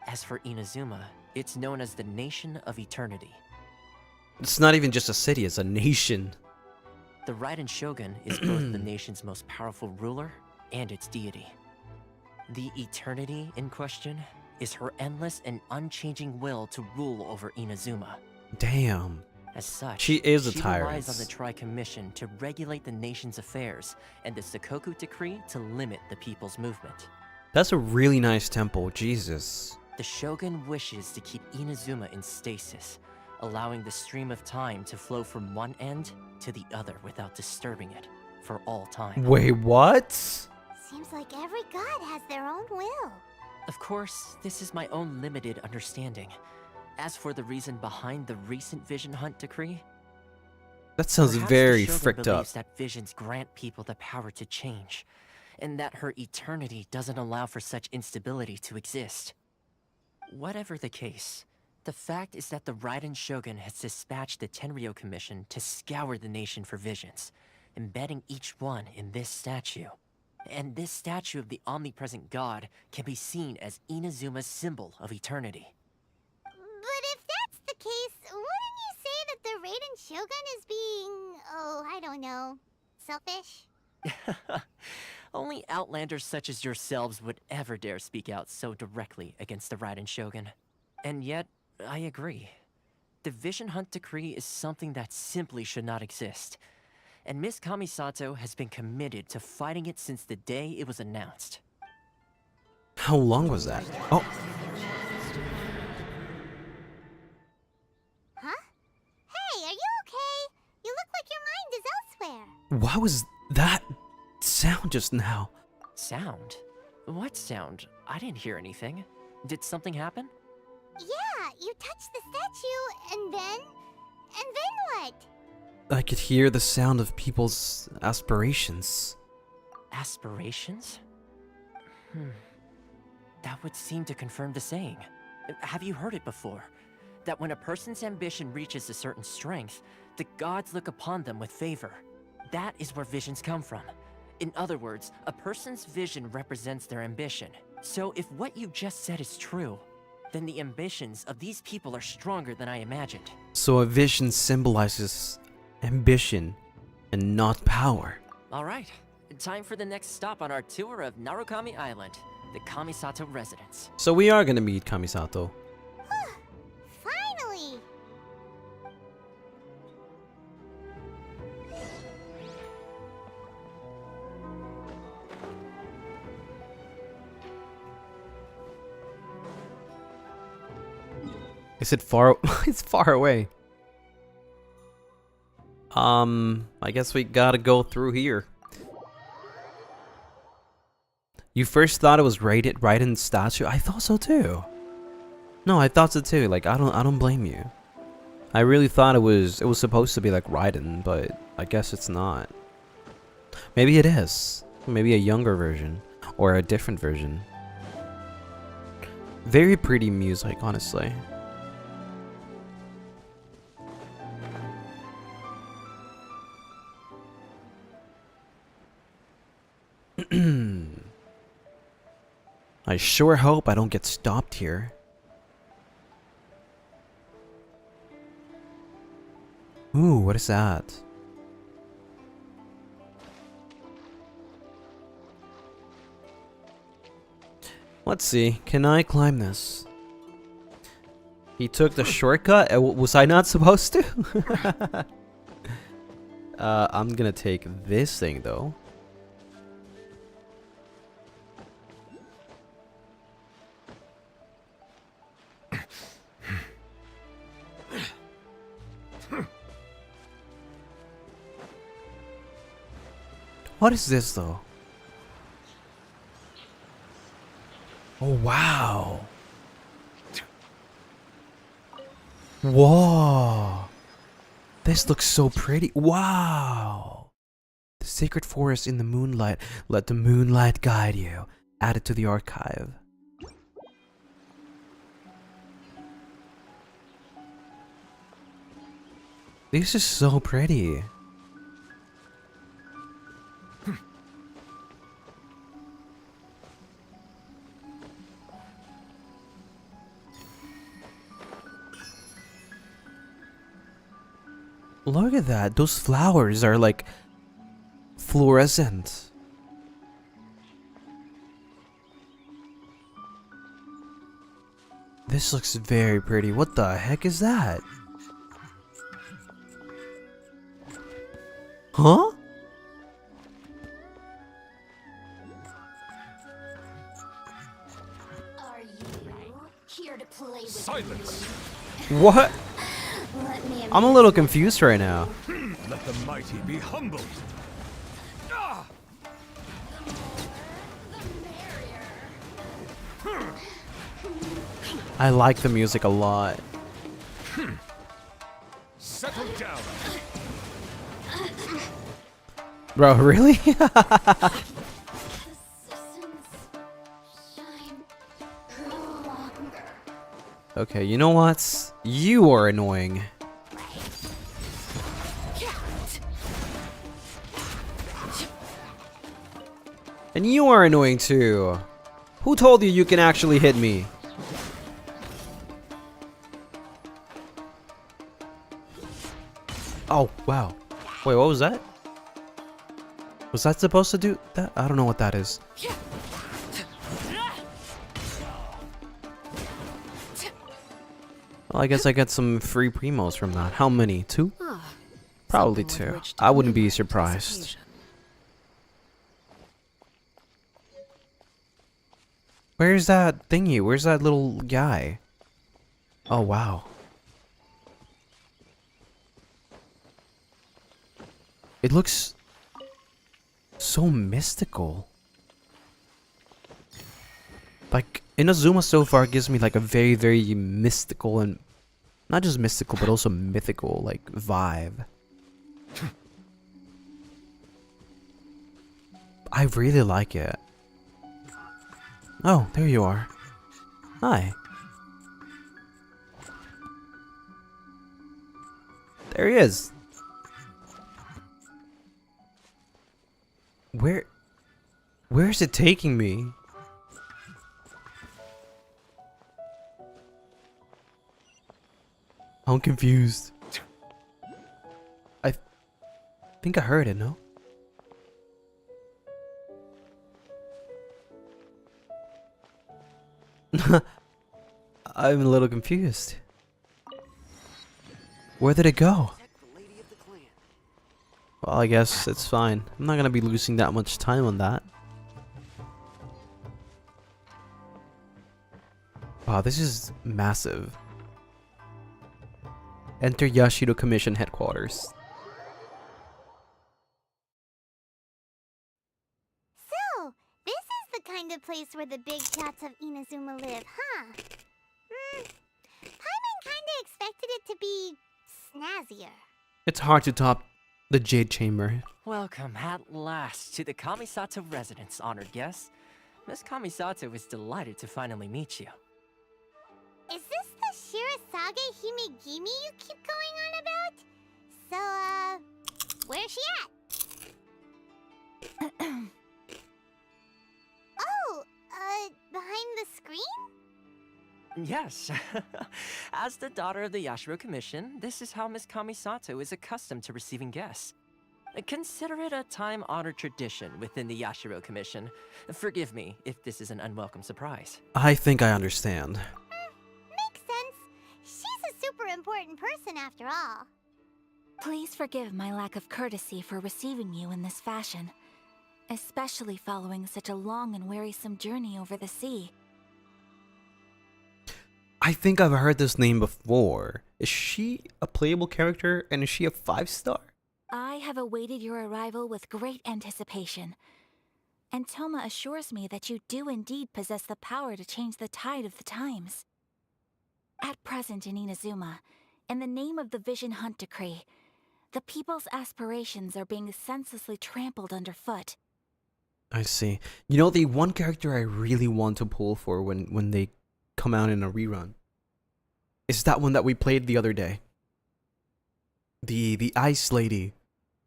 Speaker 16: As for Inazuma, it's known as the Nation of Eternity.
Speaker 1: It's not even just a city, it's a nation.
Speaker 16: The Raiden Shogun is both the nation's most powerful ruler and its deity. The Eternity in question is her endless and unchanging will to rule over Inazuma.
Speaker 1: Damn.
Speaker 16: As such,
Speaker 1: She is a
Speaker 16: she
Speaker 1: tyrant.
Speaker 16: relies on the Tri-Commission to regulate the nation's affairs, and the Sakoku Decree to limit the people's movement.
Speaker 1: That's a really nice temple, Jesus.
Speaker 16: The Shogun wishes to keep Inazuma in stasis, allowing the stream of time to flow from one end to the other without disturbing it. for all time.
Speaker 1: Wait, what?
Speaker 4: Seems like every god has their own will.
Speaker 16: Of course, this is my own limited understanding. As for the reason behind the recent Vision Hunt decree,
Speaker 1: That sounds
Speaker 16: perhaps
Speaker 1: very
Speaker 16: the Shogun
Speaker 1: fricked up.
Speaker 16: believes that visions grant people the power to change, and that her eternity doesn't allow for such instability to exist. Whatever the case, the fact is that the Raiden Shogun has dispatched the Tenryou Commission to scour the nation for visions, embedding each one in this statue. And this statue of the omnipresent god can be seen as Inazuma's symbol of eternity.
Speaker 4: But if that's the case, wouldn't you say that the Raiden Shogun is being, oh, I don't know, selfish?
Speaker 16: Only outlanders such as yourselves would ever dare speak out so directly against the Raiden Shogun. And yet, I agree. The Vision Hunt decree is something that simply should not exist. And Miss Kamisato has been committed to fighting it since the day it was announced.
Speaker 1: How long was that? Oh,
Speaker 4: Huh? Hey, are you okay? You look like your mind is elsewhere.
Speaker 1: what was that sound just now?
Speaker 16: Sound? What sound? I didn't hear anything. Did something happen?
Speaker 4: Yeah, you touched the statue, and then what?
Speaker 1: I could hear the sound of people's aspirations.
Speaker 16: Aspirations? That would seem to confirm the saying. Have you heard it before? That when a person's ambition reaches a certain strength, the gods look upon them with favor. That is where visions come from. In other words, a person's vision represents their ambition. So if what you just said is true, then the ambitions of these people are stronger than I imagined.
Speaker 1: So a vision symbolizes ambition and not power.
Speaker 16: Alright, time for the next stop on our tour of Narukami Island, the Kamisato residence.
Speaker 1: So we are gonna meet Kamisato.
Speaker 4: Finally!
Speaker 1: Is it far? It's far away. I guess we gotta go through here. You first thought it was Raiden's statue? I thought so too. No, I thought so too. Like I don't blame you. I really thought it was supposed to be like Raiden, but I guess it's not. Maybe it is. Maybe a younger version or a different version. Very pretty music, honestly. I sure hope I don't get stopped here. Ooh, what is that? Let's see, can I climb this? He took the shortcut? Was I not supposed to? I'm gonna take this thing though. What is this though? Oh wow. Whoa. This looks so pretty. Wow. The sacred forest in the moonlight. Let the moonlight guide you. Add it to the archive. This is so pretty. Look at that. Those flowers are like fluorescent. This looks very pretty. What the heck is that? Huh?
Speaker 4: Are you here to play with
Speaker 14: Silence!
Speaker 1: What? I'm a little confused right now.
Speaker 14: Let the mighty be humbled.
Speaker 1: I like the music a lot.
Speaker 14: Settle down.
Speaker 1: Bro, really? Okay, you know what? You are annoying. And you are annoying too. Who told you you can actually hit me? Oh, wow. Wait, what was that? Was that supposed to do that? I don't know what that is. Well, I guess I get some free primos from that. How many? 2? Probably 2. I wouldn't be surprised. Where's that thingy? Where's that little guy? Oh, wow. It looks so mystical. Like, Inazuma so far gives me like a very, very mystical and not just mystical, but also mythical like vibe. I really like it. Oh, there you are. Hi. There he is. Where is it taking me? I'm confused. I think I heard it, no? I'm a little confused. Where did it go? Well, I guess it's fine. I'm not gonna be losing that much time on that. Wow, this is massive. Enter Yashiro Commission headquarters.
Speaker 4: So, this is the kind of place where the big cats of Inazuma live, huh? Paimon kinda expected it to be snazzier.
Speaker 1: It's hard to top the Jade Chamber.
Speaker 16: Welcome at last to the Kamisato residence, honored guests. Miss Kamisato is delighted to finally meet you.
Speaker 4: Is this the Shirasage Himegimi you keep going on about? So, where's she at? Oh, behind the screen?
Speaker 16: Yes. As the daughter of the Yashiro Commission, this is how Miss Kamisato is accustomed to receiving guests. Consider it a time-honored tradition within the Yashiro Commission. Forgive me if this is an unwelcome surprise.
Speaker 1: I think I understand.
Speaker 4: Makes sense. She's a super important person after all.
Speaker 15: Please forgive my lack of courtesy for receiving you in this fashion, especially following such a long and wearisome journey over the sea.
Speaker 1: I think I've heard this name before. Is she a playable character and is she a 5-star?
Speaker 15: I have awaited your arrival with great anticipation, and Toma assures me that you do indeed possess the power to change the tide of the times. At present in Inazuma, in the name of the Vision Hunt Decree, the people's aspirations are being senselessly trampled underfoot.
Speaker 1: I see. You know, the one character I really want to pull for when they come out in a rerun is that one that we played the other day. The ice lady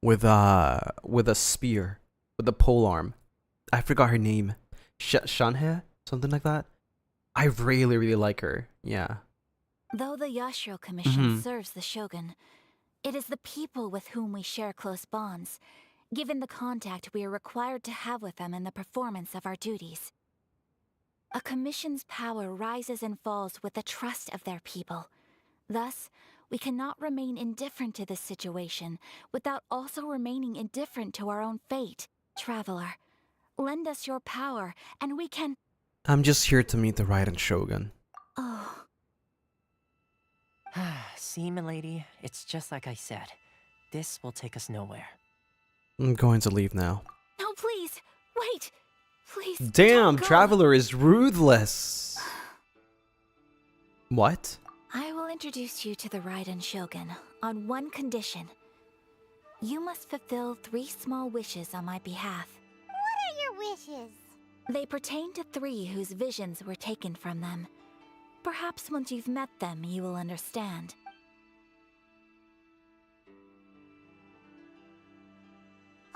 Speaker 1: with a spear, with a pole arm. I forgot her name. Shanhe? Something like that? I really, really like her. Yeah.
Speaker 15: Though the Yashiro Commission serves the Shogun, it is the people with whom we share close bonds, given the contact we are required to have with them in the performance of our duties. A commission's power rises and falls with the trust of their people. Thus, we cannot remain indifferent to this situation without also remaining indifferent to our own fate. Traveler, lend us your power, and we can...
Speaker 1: I'm just here to meet the Raiden Shogun.
Speaker 15: Oh.
Speaker 16: See, milady, it's just like I said. This will take us nowhere.
Speaker 1: I'm going to leave now.
Speaker 15: No, please, wait! Please,
Speaker 1: Damn,
Speaker 15: don't go.
Speaker 1: Traveler is ruthless. What?
Speaker 15: I will introduce you to the Raiden Shogun on one condition. You must fulfill 3 small wishes on my behalf.
Speaker 4: What are your wishes?
Speaker 15: They pertain to 3 whose visions were taken from them. Perhaps once you've met them, you will understand.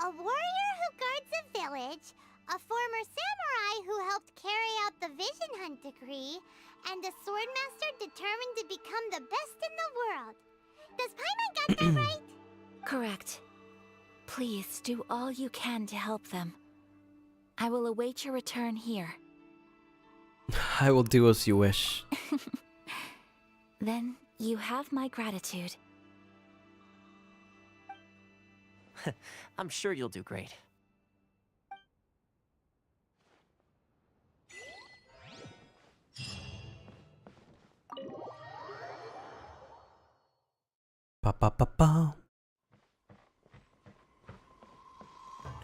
Speaker 4: A warrior who guards a village, a former samurai who helped carry out the Vision Hunt decree, and a swordmaster determined to become the best in the world. Does Paimon got that right?
Speaker 15: Correct. Please do all you can to help them. I will await your return here.
Speaker 1: I will do as you wish.
Speaker 15: Then you have my gratitude.
Speaker 16: I'm sure you'll do great.
Speaker 1: Ba ba ba ba.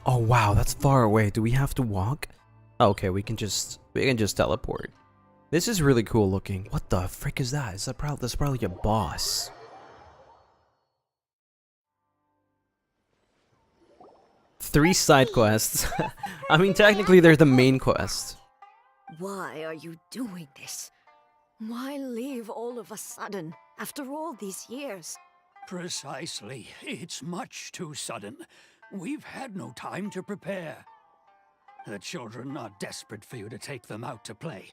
Speaker 1: Oh wow, that's far away. Do we have to walk? Okay, we can just teleport. This is really cool looking. What the frick is that? That's probably a boss. Three side quests. I mean, technically they're the main quest.
Speaker 22: Why are you doing this? Why leave all of a sudden, after all these years?
Speaker 20: Precisely. It's much too sudden. We've had no time to prepare. The children are desperate for you to take them out to play.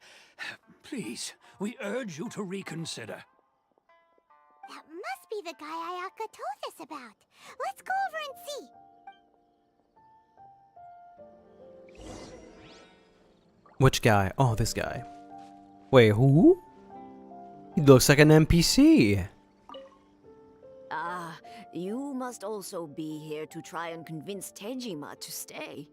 Speaker 20: Please, we urge you to reconsider.
Speaker 4: That must be the guy Ayaka told us about. Let's go over and see.
Speaker 1: Which guy? Oh, this guy. Wait, who? He looks like an NPC.
Speaker 22: Ah, you must also be here to try and convince Tejima to stay.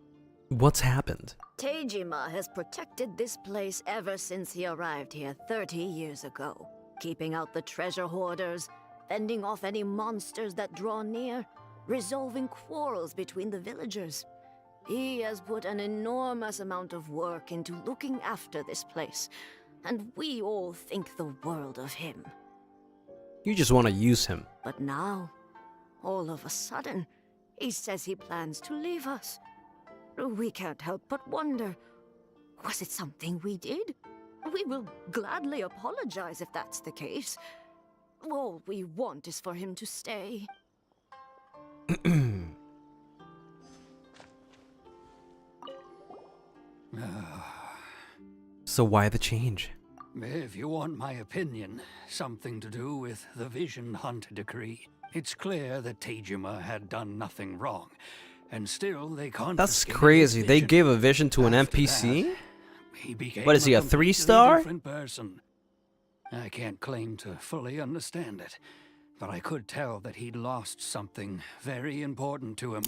Speaker 1: What's happened?
Speaker 22: Tejima has protected this place ever since he arrived here 30 years ago, keeping out the treasure hoarders, fending off any monsters that draw near, resolving quarrels between the villagers. He has put an enormous amount of work into looking after this place, and we all think the world of him.
Speaker 1: You just want to use him.
Speaker 22: But now, all of a sudden, he says he plans to leave us. We can't help but wonder, was it something we did? We will gladly apologize if that's the case. All we want is for him to stay.
Speaker 1: So why the change?
Speaker 20: If you want my opinion, something to do with the Vision Hunt decree. It's clear that Tejima had done nothing wrong, and still they confiscated.
Speaker 1: That's crazy. They gave a vision to an NPC? What is he, a 3-star?
Speaker 20: Different person. I can't claim to fully understand it, but I could tell that he'd lost something very important to him.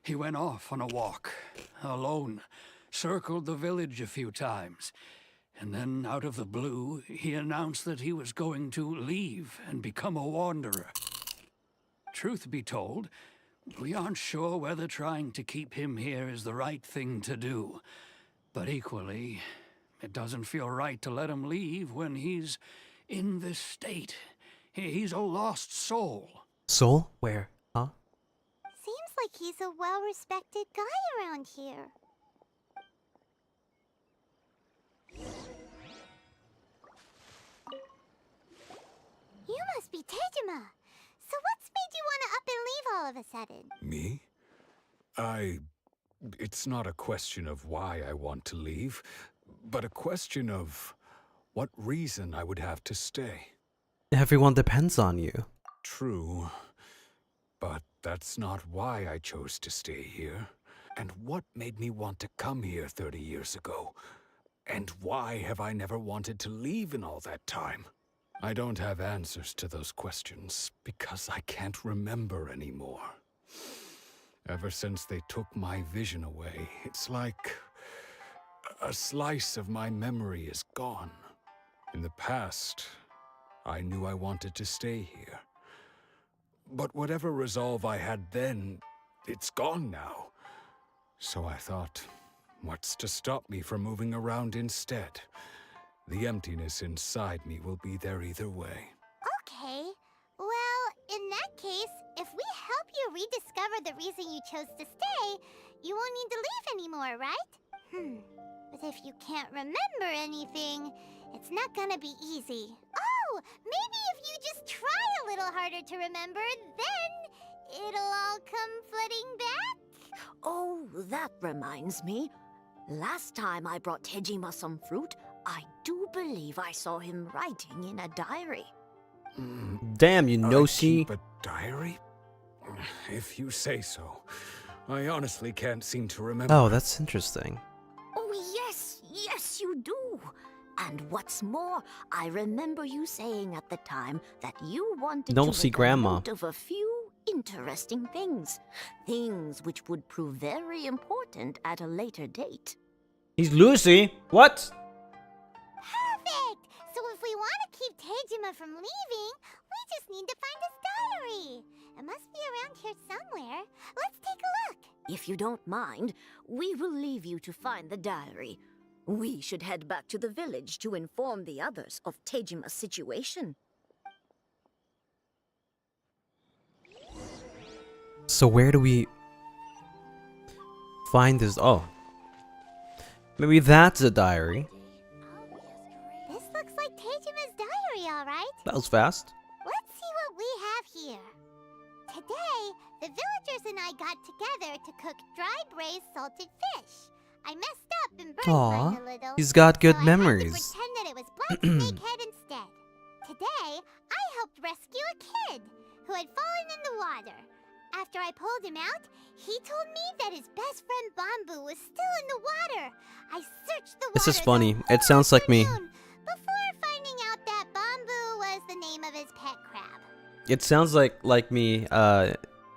Speaker 20: He went off on a walk, alone, circled the village a few times, and then out of the blue, he announced that he was going to leave and become a wanderer. Truth be told, we aren't sure whether trying to keep him here is the right thing to do. But equally, it doesn't feel right to let him leave when he's in this state. He's a lost soul.
Speaker 1: Soul? Where? Huh?
Speaker 4: Seems like he's a well-respected guy around here. You must be Tejima. So what's made you want to up and leave all of a sudden?
Speaker 2: Me? It's not a question of why I want to leave, but a question of what reason I would have to stay.
Speaker 1: Everyone depends on you.
Speaker 2: True, but that's not why I chose to stay here. And what made me want to come here 30 years ago? And why have I never wanted to leave in all that time? I don't have answers to those questions because I can't remember anymore. Ever since they took my vision away, it's like a slice of my memory is gone. In the past, I knew I wanted to stay here. But whatever resolve I had then, it's gone now. So I thought, what's to stop me from moving around instead? The emptiness inside me will be there either way.
Speaker 4: Okay. Well, in that case, if we help you rediscover the reason you chose to stay, you won't need to leave anymore, right? But if you can't remember anything, it's not gonna be easy. Oh, maybe if you just try a little harder to remember, then it'll all come flooding back?
Speaker 12: Oh, that reminds me. Last time I brought Tejima some fruit, I do believe I saw him writing in a diary.
Speaker 1: Damn, you know she.
Speaker 2: Keep a diary? If you say so. I honestly can't seem to remember.
Speaker 1: Oh, that's interesting.
Speaker 12: Oh, yes, you do. And what's more, I remember you saying at the time that you wanted
Speaker 1: Don't
Speaker 12: to
Speaker 1: see
Speaker 12: make a
Speaker 1: Grandma.
Speaker 12: note of a few interesting things. Things which would prove very important at a later date.
Speaker 1: He's Lucy. What?
Speaker 4: Perfect! So if we want to keep Tejima from leaving, we just need to find his diary. It must be around here somewhere. Let's take a look.
Speaker 12: If you don't mind, we will leave you to find the diary. We should head back to the village to inform the others of Tejima's situation.
Speaker 1: So where do we find this? Oh. Maybe that's a diary.
Speaker 4: This looks like Tejima's diary, all right?
Speaker 1: That was fast.
Speaker 4: Let's see what we have here. Today, the villagers and I got together to cook dry braised salted fish. I messed up and burned
Speaker 1: Aw,
Speaker 4: mine a little.
Speaker 1: he's got good
Speaker 4: so I had to
Speaker 1: memories.
Speaker 4: pretend that it was black snakehead instead. Today, I helped rescue a kid who had fallen in the water. After I pulled him out, he told me that his best friend Bamboo was still in the water. I searched the water.
Speaker 1: This is funny. It sounds like me.
Speaker 4: Before finding out that Bamboo was the name of his pet crab.
Speaker 1: It sounds like me.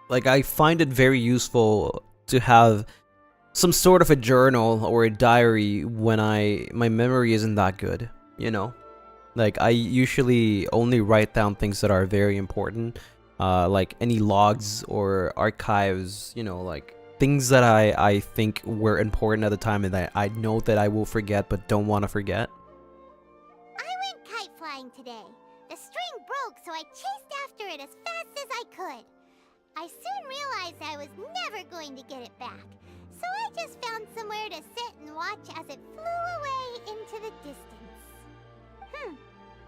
Speaker 1: Like I find it very useful to have some sort of a journal or a diary when my memory isn't that good, you know? Like I usually only write down things that are very important, like any logs or archives, you know, like things that I think were important at the time and that I know that I will forget but don't want to forget.
Speaker 4: I went kite flying today. The string broke, so I chased after it as fast as I could. I soon realized I was never going to get it back, so I just found somewhere to sit and watch as it flew away into the distance.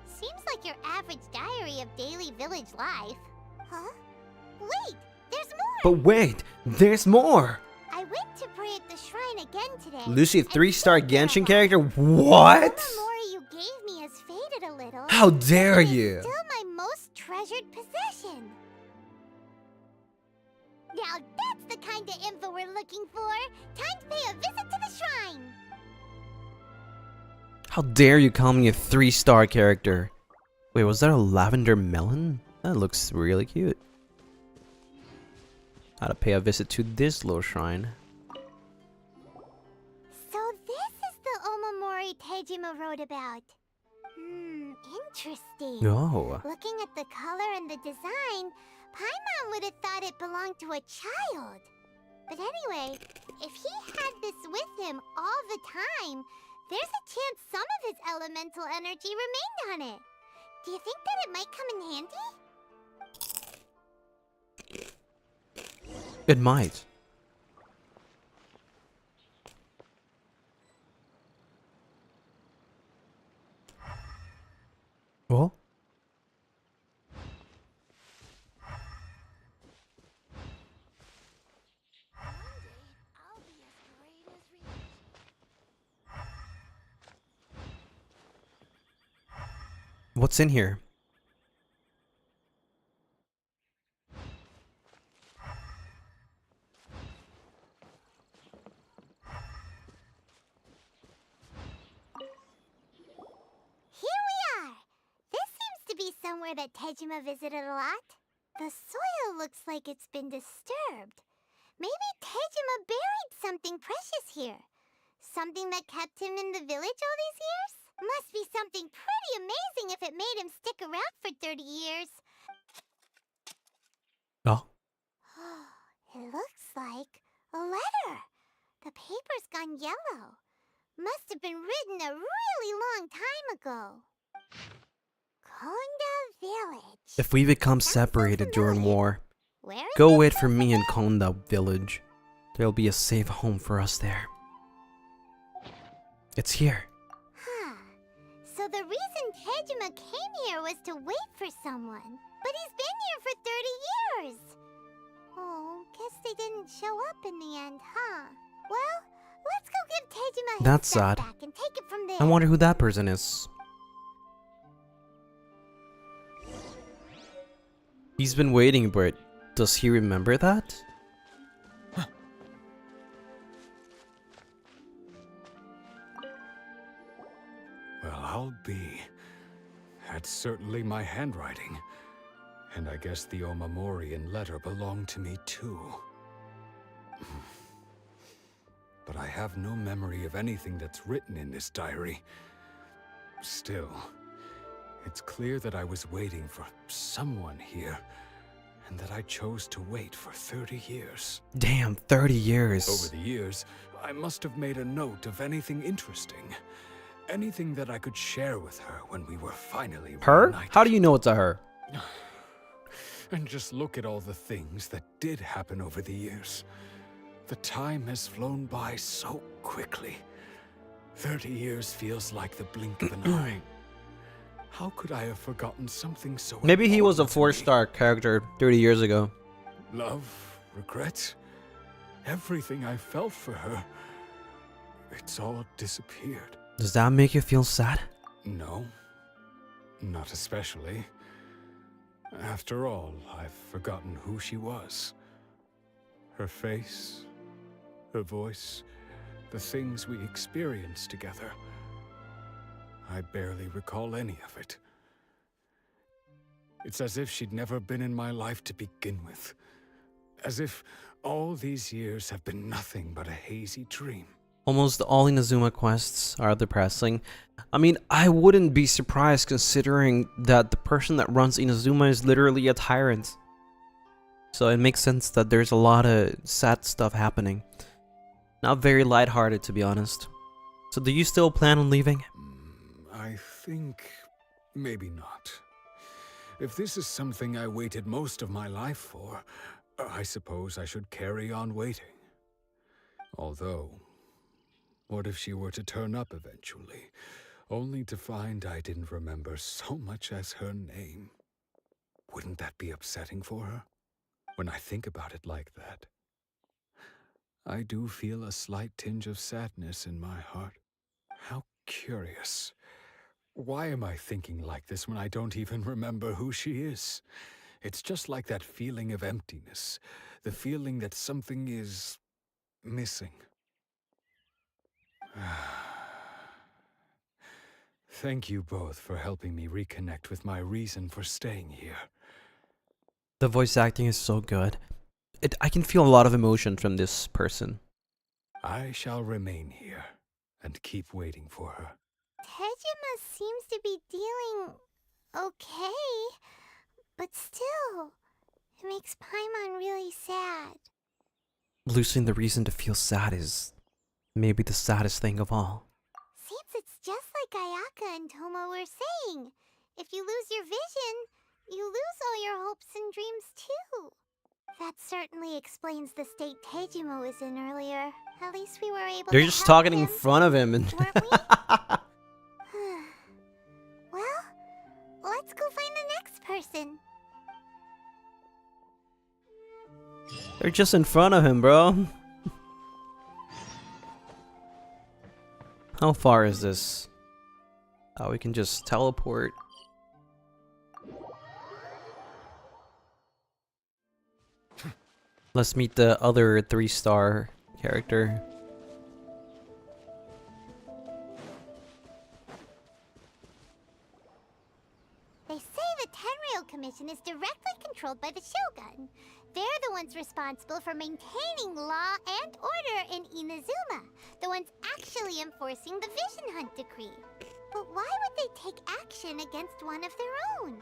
Speaker 4: Seems like your average diary of daily village life. Huh? Wait, there's more!
Speaker 1: But wait, there's more!
Speaker 4: I went to pray at the shrine again today.
Speaker 1: Lucy, a 3-star Genshin character? What?
Speaker 4: The memory you gave me has faded a little.
Speaker 1: How dare
Speaker 4: but it is
Speaker 1: you?
Speaker 4: Still my most treasured possession. Now that's the kind of info we're looking for. Time to pay a visit to the shrine.
Speaker 1: How dare you call me a 3-star character? Wait, was that a lavender melon? That looks really cute. Gotta pay a visit to this little shrine.
Speaker 4: So this is the Omamori Tejima wrote about. Interesting.
Speaker 1: Oh.
Speaker 4: Looking at the color and the design, Paimon would have thought it belonged to a child. But anyway, if he had this with him all the time, there's a chance some of his elemental energy remained on it. Do you think that it might come in handy?
Speaker 1: It might. Well? What's in here?
Speaker 4: Here we are! This seems to be somewhere that Tejima visited a lot. The soil looks like it's been disturbed. Maybe Tejima buried something precious here. Something that kept him in the village all these years? Must be something pretty amazing if it made him stick around for 30 years.
Speaker 1: Oh.
Speaker 4: It looks like a letter. The paper's gone yellow. Must have been written a really long time ago. Konda Village.
Speaker 1: If we become separated during war,
Speaker 4: Where is
Speaker 1: go
Speaker 4: it?
Speaker 1: wait for me in Konda Village. There'll be a safe home for us there. It's here.
Speaker 4: Huh. So the reason Tejima came here was to wait for someone. But he's been here for 30 years. Oh, guess they didn't show up in the end, huh? Well, let's go give Tejima his
Speaker 1: That's
Speaker 4: stuff
Speaker 1: sad.
Speaker 4: back and take it from there.
Speaker 1: I wonder who that person is. He's been waiting, but does he remember that?
Speaker 2: Well, I'll be. That's certainly my handwriting. And I guess the Omamorian letter belonged to me too. But I have no memory of anything that's written in this diary. Still, it's clear that I was waiting for someone here, and that I chose to wait for 30 years.
Speaker 1: Damn, 30 years.
Speaker 2: Over the years, I must have made a note of anything interesting. Anything that I could share with her when we were finally
Speaker 1: Her?
Speaker 2: reunited.
Speaker 1: How do you know it's a her?
Speaker 2: And just look at all the things that did happen over the years. The time has flown by so quickly. 30 years feels like the blink of an eye. How could I have forgotten something so
Speaker 1: Maybe he was a
Speaker 2: important to me?
Speaker 1: 4-star character 30 years ago.
Speaker 2: Love, regret, everything I felt for her. It's all disappeared.
Speaker 1: Does that make you feel sad?
Speaker 2: No, not especially. After all, I've forgotten who she was. Her face, her voice, the things we experienced together. I barely recall any of it. It's as if she'd never been in my life to begin with. As if all these years have been nothing but a hazy dream.
Speaker 1: Almost all Inazuma quests are depressing. I mean, I wouldn't be surprised considering that the person that runs Inazuma is literally a tyrant. So it makes sense that there's a lot of sad stuff happening. Not very lighthearted, to be honest. So do you still plan on leaving?
Speaker 2: I think maybe not. If this is something I waited most of my life for, I suppose I should carry on waiting. Although, what if she were to turn up eventually, only to find I didn't remember so much as her name? Wouldn't that be upsetting for her? When I think about it like that, I do feel a slight tinge of sadness in my heart. How curious. Why am I thinking like this when I don't even remember who she is? It's just like that feeling of emptiness, the feeling that something is missing. Thank you both for helping me reconnect with my reason for staying here.
Speaker 1: The voice acting is so good. I can feel a lot of emotion from this person.
Speaker 2: I shall remain here and keep waiting for her.
Speaker 4: Tejima seems to be dealing okay, but still, it makes Paimon really sad.
Speaker 1: Losing the reason to feel sad is maybe the saddest thing of all.
Speaker 4: Seems it's just like Ayaka and Tomo were saying. If you lose your vision, you lose all your hopes and dreams too. That certainly explains the state Tejima was in earlier. At least we were able
Speaker 1: They're
Speaker 4: to
Speaker 1: just
Speaker 4: help
Speaker 1: talking
Speaker 4: him,
Speaker 1: in front of him and
Speaker 4: weren't we? Well, let's go find the next person.
Speaker 1: they're just in front of him, bro. How far is this? Oh, we can just teleport. Let's meet the other 3-star character.
Speaker 4: They say the Tenryou Commission is directly controlled by the Shogun. They're the ones responsible for maintaining law and order in Inazuma. The ones actually enforcing the Vision Hunt Decree. But why would they take action against one of their own?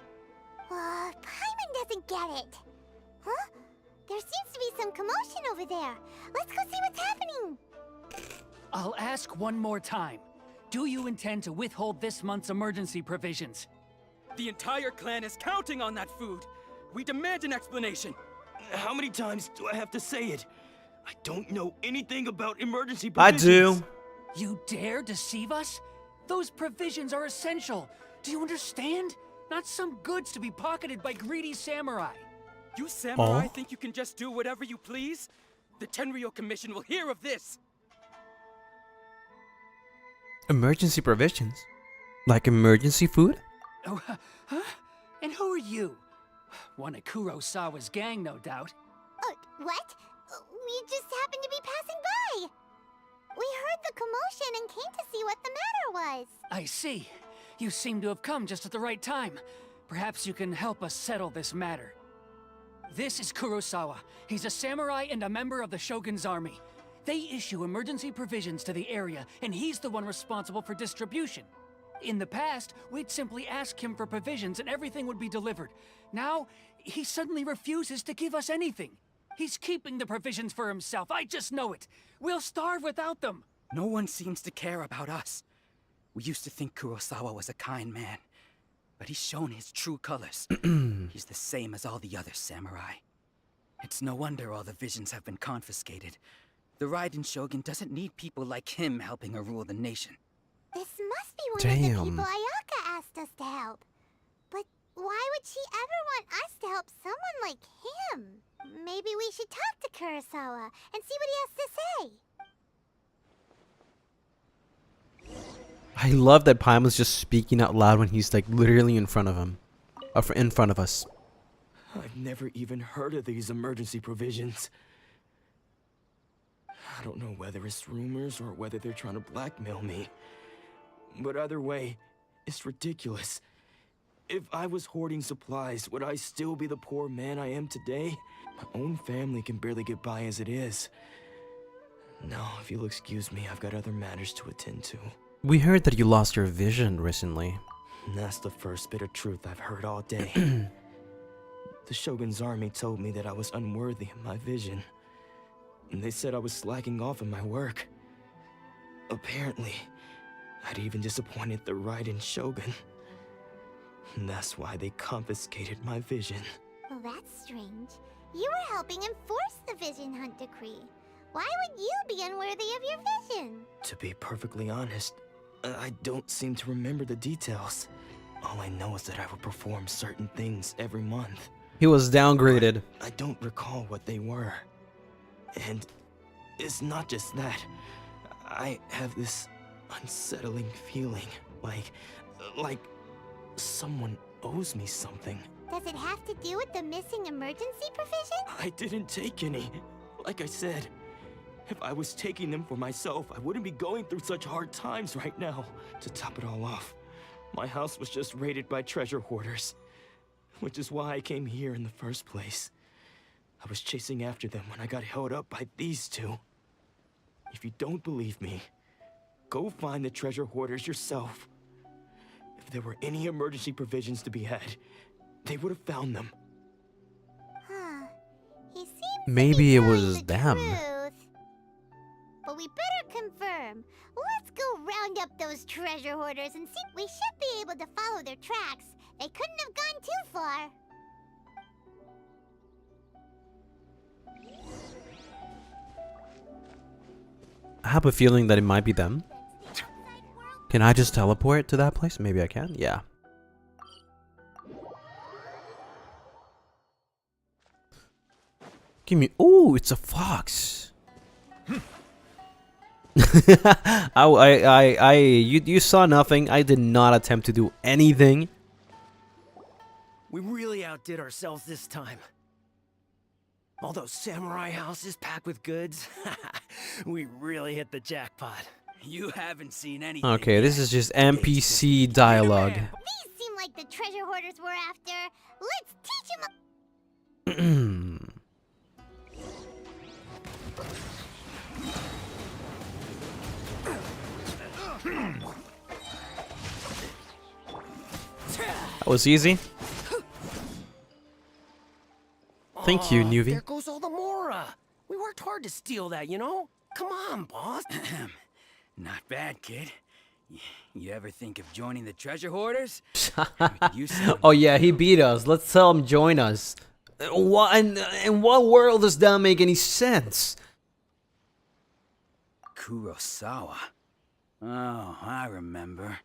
Speaker 4: Paimon doesn't get it. Huh? There seems to be some commotion over there. Let's go see what's happening.
Speaker 20: I'll ask one more time. Do you intend to withhold this month's emergency provisions?
Speaker 17: The entire clan is counting on that food. We demand an explanation.
Speaker 19: How many times do I have to say it? I don't know anything about emergency
Speaker 1: I
Speaker 19: provisions.
Speaker 1: do.
Speaker 20: You dare deceive us? Those provisions are essential. Do you understand? Not some goods to be pocketed by greedy samurai.
Speaker 17: You samurai
Speaker 1: Oh.
Speaker 17: think you can just do whatever you please? The Tenryou Commission will hear of this.
Speaker 1: Emergency provisions? Like emergency food?
Speaker 20: Oh, huh? And who are you? One of Kurosawa's gang, no doubt.
Speaker 4: What? We just happened to be passing by. We heard the commotion and came to see what the matter was.
Speaker 20: I see. You seem to have come just at the right time. Perhaps you can help us settle this matter. This is Kurosawa. He's a samurai and a member of the Shogun's army. They issue emergency provisions to the area, and he's the one responsible for distribution. In the past, we'd simply ask him for provisions and everything would be delivered. Now, he suddenly refuses to give us anything. He's keeping the provisions for himself. I just know it. We'll starve without them.
Speaker 17: No one seems to care about us. We used to think Kurosawa was a kind man, but he's shown his true colors. He's the same as all the other samurai. It's no wonder all the visions have been confiscated. The Raiden Shogun doesn't need people like him helping her rule the nation.
Speaker 4: This must be one of the people Ayaka asked us to help. But why would she ever want us to help someone like him? Maybe we should talk to Kurosawa and see what he has to say.
Speaker 1: I love that Paimon's just speaking out loud when he's like literally in front of him. In front of us.
Speaker 19: I've never even heard of these emergency provisions. I don't know whether it's rumors or whether they're trying to blackmail me. But either way, it's ridiculous. If I was hoarding supplies, would I still be the poor man I am today? My own family can barely get by as it is. Now, if you'll excuse me, I've got other matters to attend to.
Speaker 1: We heard that you lost your vision recently.
Speaker 19: And that's the first bit of truth I've heard all day. The Shogun's army told me that I was unworthy of my vision. And they said I was slacking off in my work. Apparently, I'd even disappointed the Raiden Shogun. And that's why they confiscated my vision.
Speaker 4: Well, that's strange. You were helping enforce the Vision Hunt Decree. Why would you be unworthy of your vision?
Speaker 19: To be perfectly honest, I don't seem to remember the details. All I know is that I would perform certain things every month.
Speaker 1: He was downgraded.
Speaker 19: But I don't recall what they were. And it's not just that. I have this unsettling feeling, like someone owes me something.
Speaker 4: Does it have to do with the missing emergency provision?
Speaker 19: I didn't take any. Like I said, if I was taking them for myself, I wouldn't be going through such hard times right now. To top it all off, my house was just raided by treasure hoarders, which is why I came here in the first place. I was chasing after them when I got held up by these two. If you don't believe me, go find the treasure hoarders yourself. If there were any emergency provisions to be had, they would have found them.
Speaker 4: Huh. He seems
Speaker 1: Maybe it
Speaker 4: to be
Speaker 1: was
Speaker 4: telling the
Speaker 1: them.
Speaker 4: truth. But we better confirm. Let's go round up those treasure hoarders and see. We should be able to follow their tracks. They couldn't have gone too far.
Speaker 1: I have a feeling that it might be them. Can I just teleport to that place? Maybe I can? Yeah. Give me. Ooh, it's a fox. You saw nothing. I did not attempt to do anything.
Speaker 19: We really outdid ourselves this time. All those samurai houses packed with goods. We really hit the jackpot.
Speaker 17: You haven't seen anything.
Speaker 1: Okay, this is just NPC dialogue.
Speaker 4: These seem like the treasure hoarders we're after. Let's teach them a...
Speaker 1: That was easy. Thank you, Nuvi.
Speaker 19: There goes all the Mora. We worked hard to steal that, you know? Come on, boss.
Speaker 17: Not bad, kid. You ever think of joining the treasure hoarders?
Speaker 1: Oh yeah, he beat us. Let's tell him join us. What in what world does that make any sense?
Speaker 17: Kurosawa. Oh, I remember.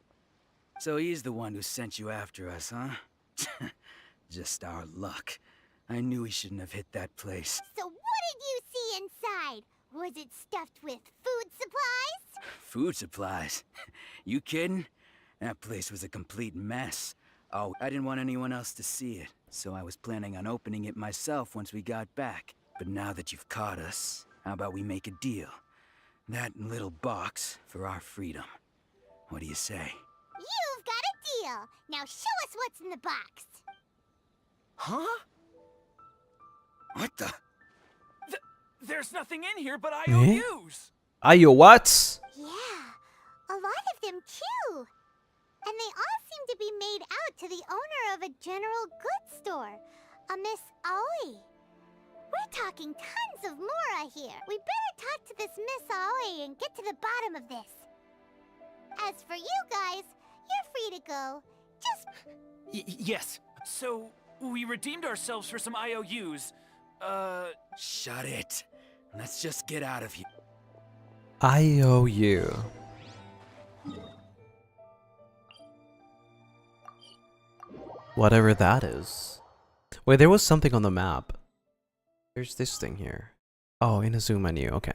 Speaker 17: So he's the one who sent you after us, huh? Just our luck. I knew he shouldn't have hit that place.
Speaker 4: So what did you see inside? Was it stuffed with food supplies?
Speaker 17: Food supplies? You kidding? That place was a complete mess. Oh, I didn't want anyone else to see it, so I was planning on opening it myself once we got back. But now that you've caught us, how about we make a deal? That little box for our freedom. What do you say?
Speaker 4: You've got a deal. Now show us what's in the box.
Speaker 17: Huh? What the?
Speaker 13: There's nothing in here but
Speaker 1: Eh?
Speaker 13: IOUs.
Speaker 1: Ayo, what?
Speaker 4: Yeah, a lot of them too. And they all seem to be made out to the owner of a general goods store, a Miss Aoi. We're talking tons of Mora here. We better talk to this Miss Aoi and get to the bottom of this. As for you guys, you're free to go. Just...
Speaker 13: Yes. So, we redeemed ourselves for some IOUs.
Speaker 17: Shut it. Let's just get out of here.
Speaker 1: IOU. Whatever that is. Wait, there was something on the map. There's this thing here. Oh, Inazuma menu. Okay.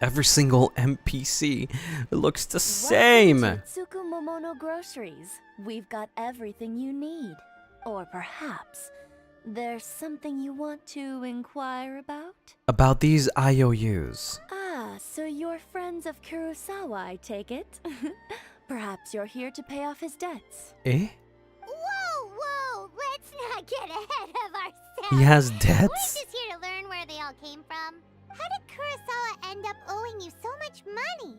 Speaker 1: Every single NPC looks the same.
Speaker 21: Tsukumomono Groceries. We've got everything you need. Or perhaps there's something you want to inquire about?
Speaker 1: About these IOUs.
Speaker 21: Ah, so you're friends of Kurosawa, I take it? Perhaps you're here to pay off his debts.
Speaker 1: Eh?
Speaker 4: Whoa, let's not get ahead of ourselves.
Speaker 1: He has
Speaker 4: We're
Speaker 1: debts?
Speaker 4: just here to learn where they all came from. How did Kurosawa end up owing you so much money?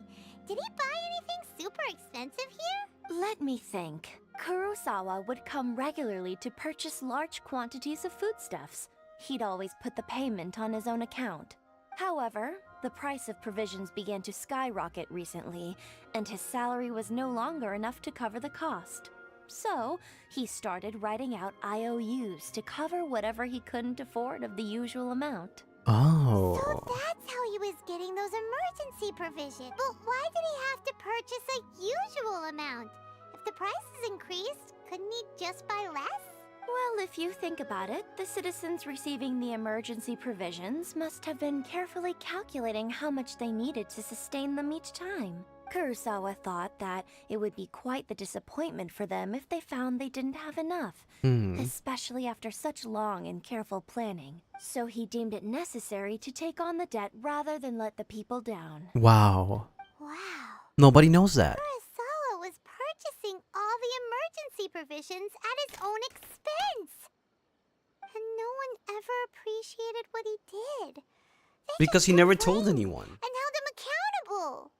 Speaker 4: Did he buy anything super expensive here?
Speaker 21: Let me think. Kurosawa would come regularly to purchase large quantities of foodstuffs. He'd always put the payment on his own account. However, the price of provisions began to skyrocket recently, and his salary was no longer enough to cover the cost. So, he started writing out IOUs to cover whatever he couldn't afford of the usual amount.
Speaker 1: Oh.
Speaker 4: So that's how he was getting those emergency provisions. But why did he have to purchase a usual amount? If the prices increased, couldn't he just buy less?
Speaker 21: Well, if you think about it, the citizens receiving the emergency provisions must have been carefully calculating how much they needed to sustain them each time. Kurosawa thought that it would be quite the disappointment for them if they found they didn't have enough, especially after such long and careful planning. So he deemed it necessary to take on the debt rather than let the people down.
Speaker 1: Wow. Nobody knows that.
Speaker 4: Kurosawa was purchasing all the emergency provisions at his own expense. And no one ever appreciated what he did.
Speaker 1: Because he never told anyone.
Speaker 4: And held him accountable.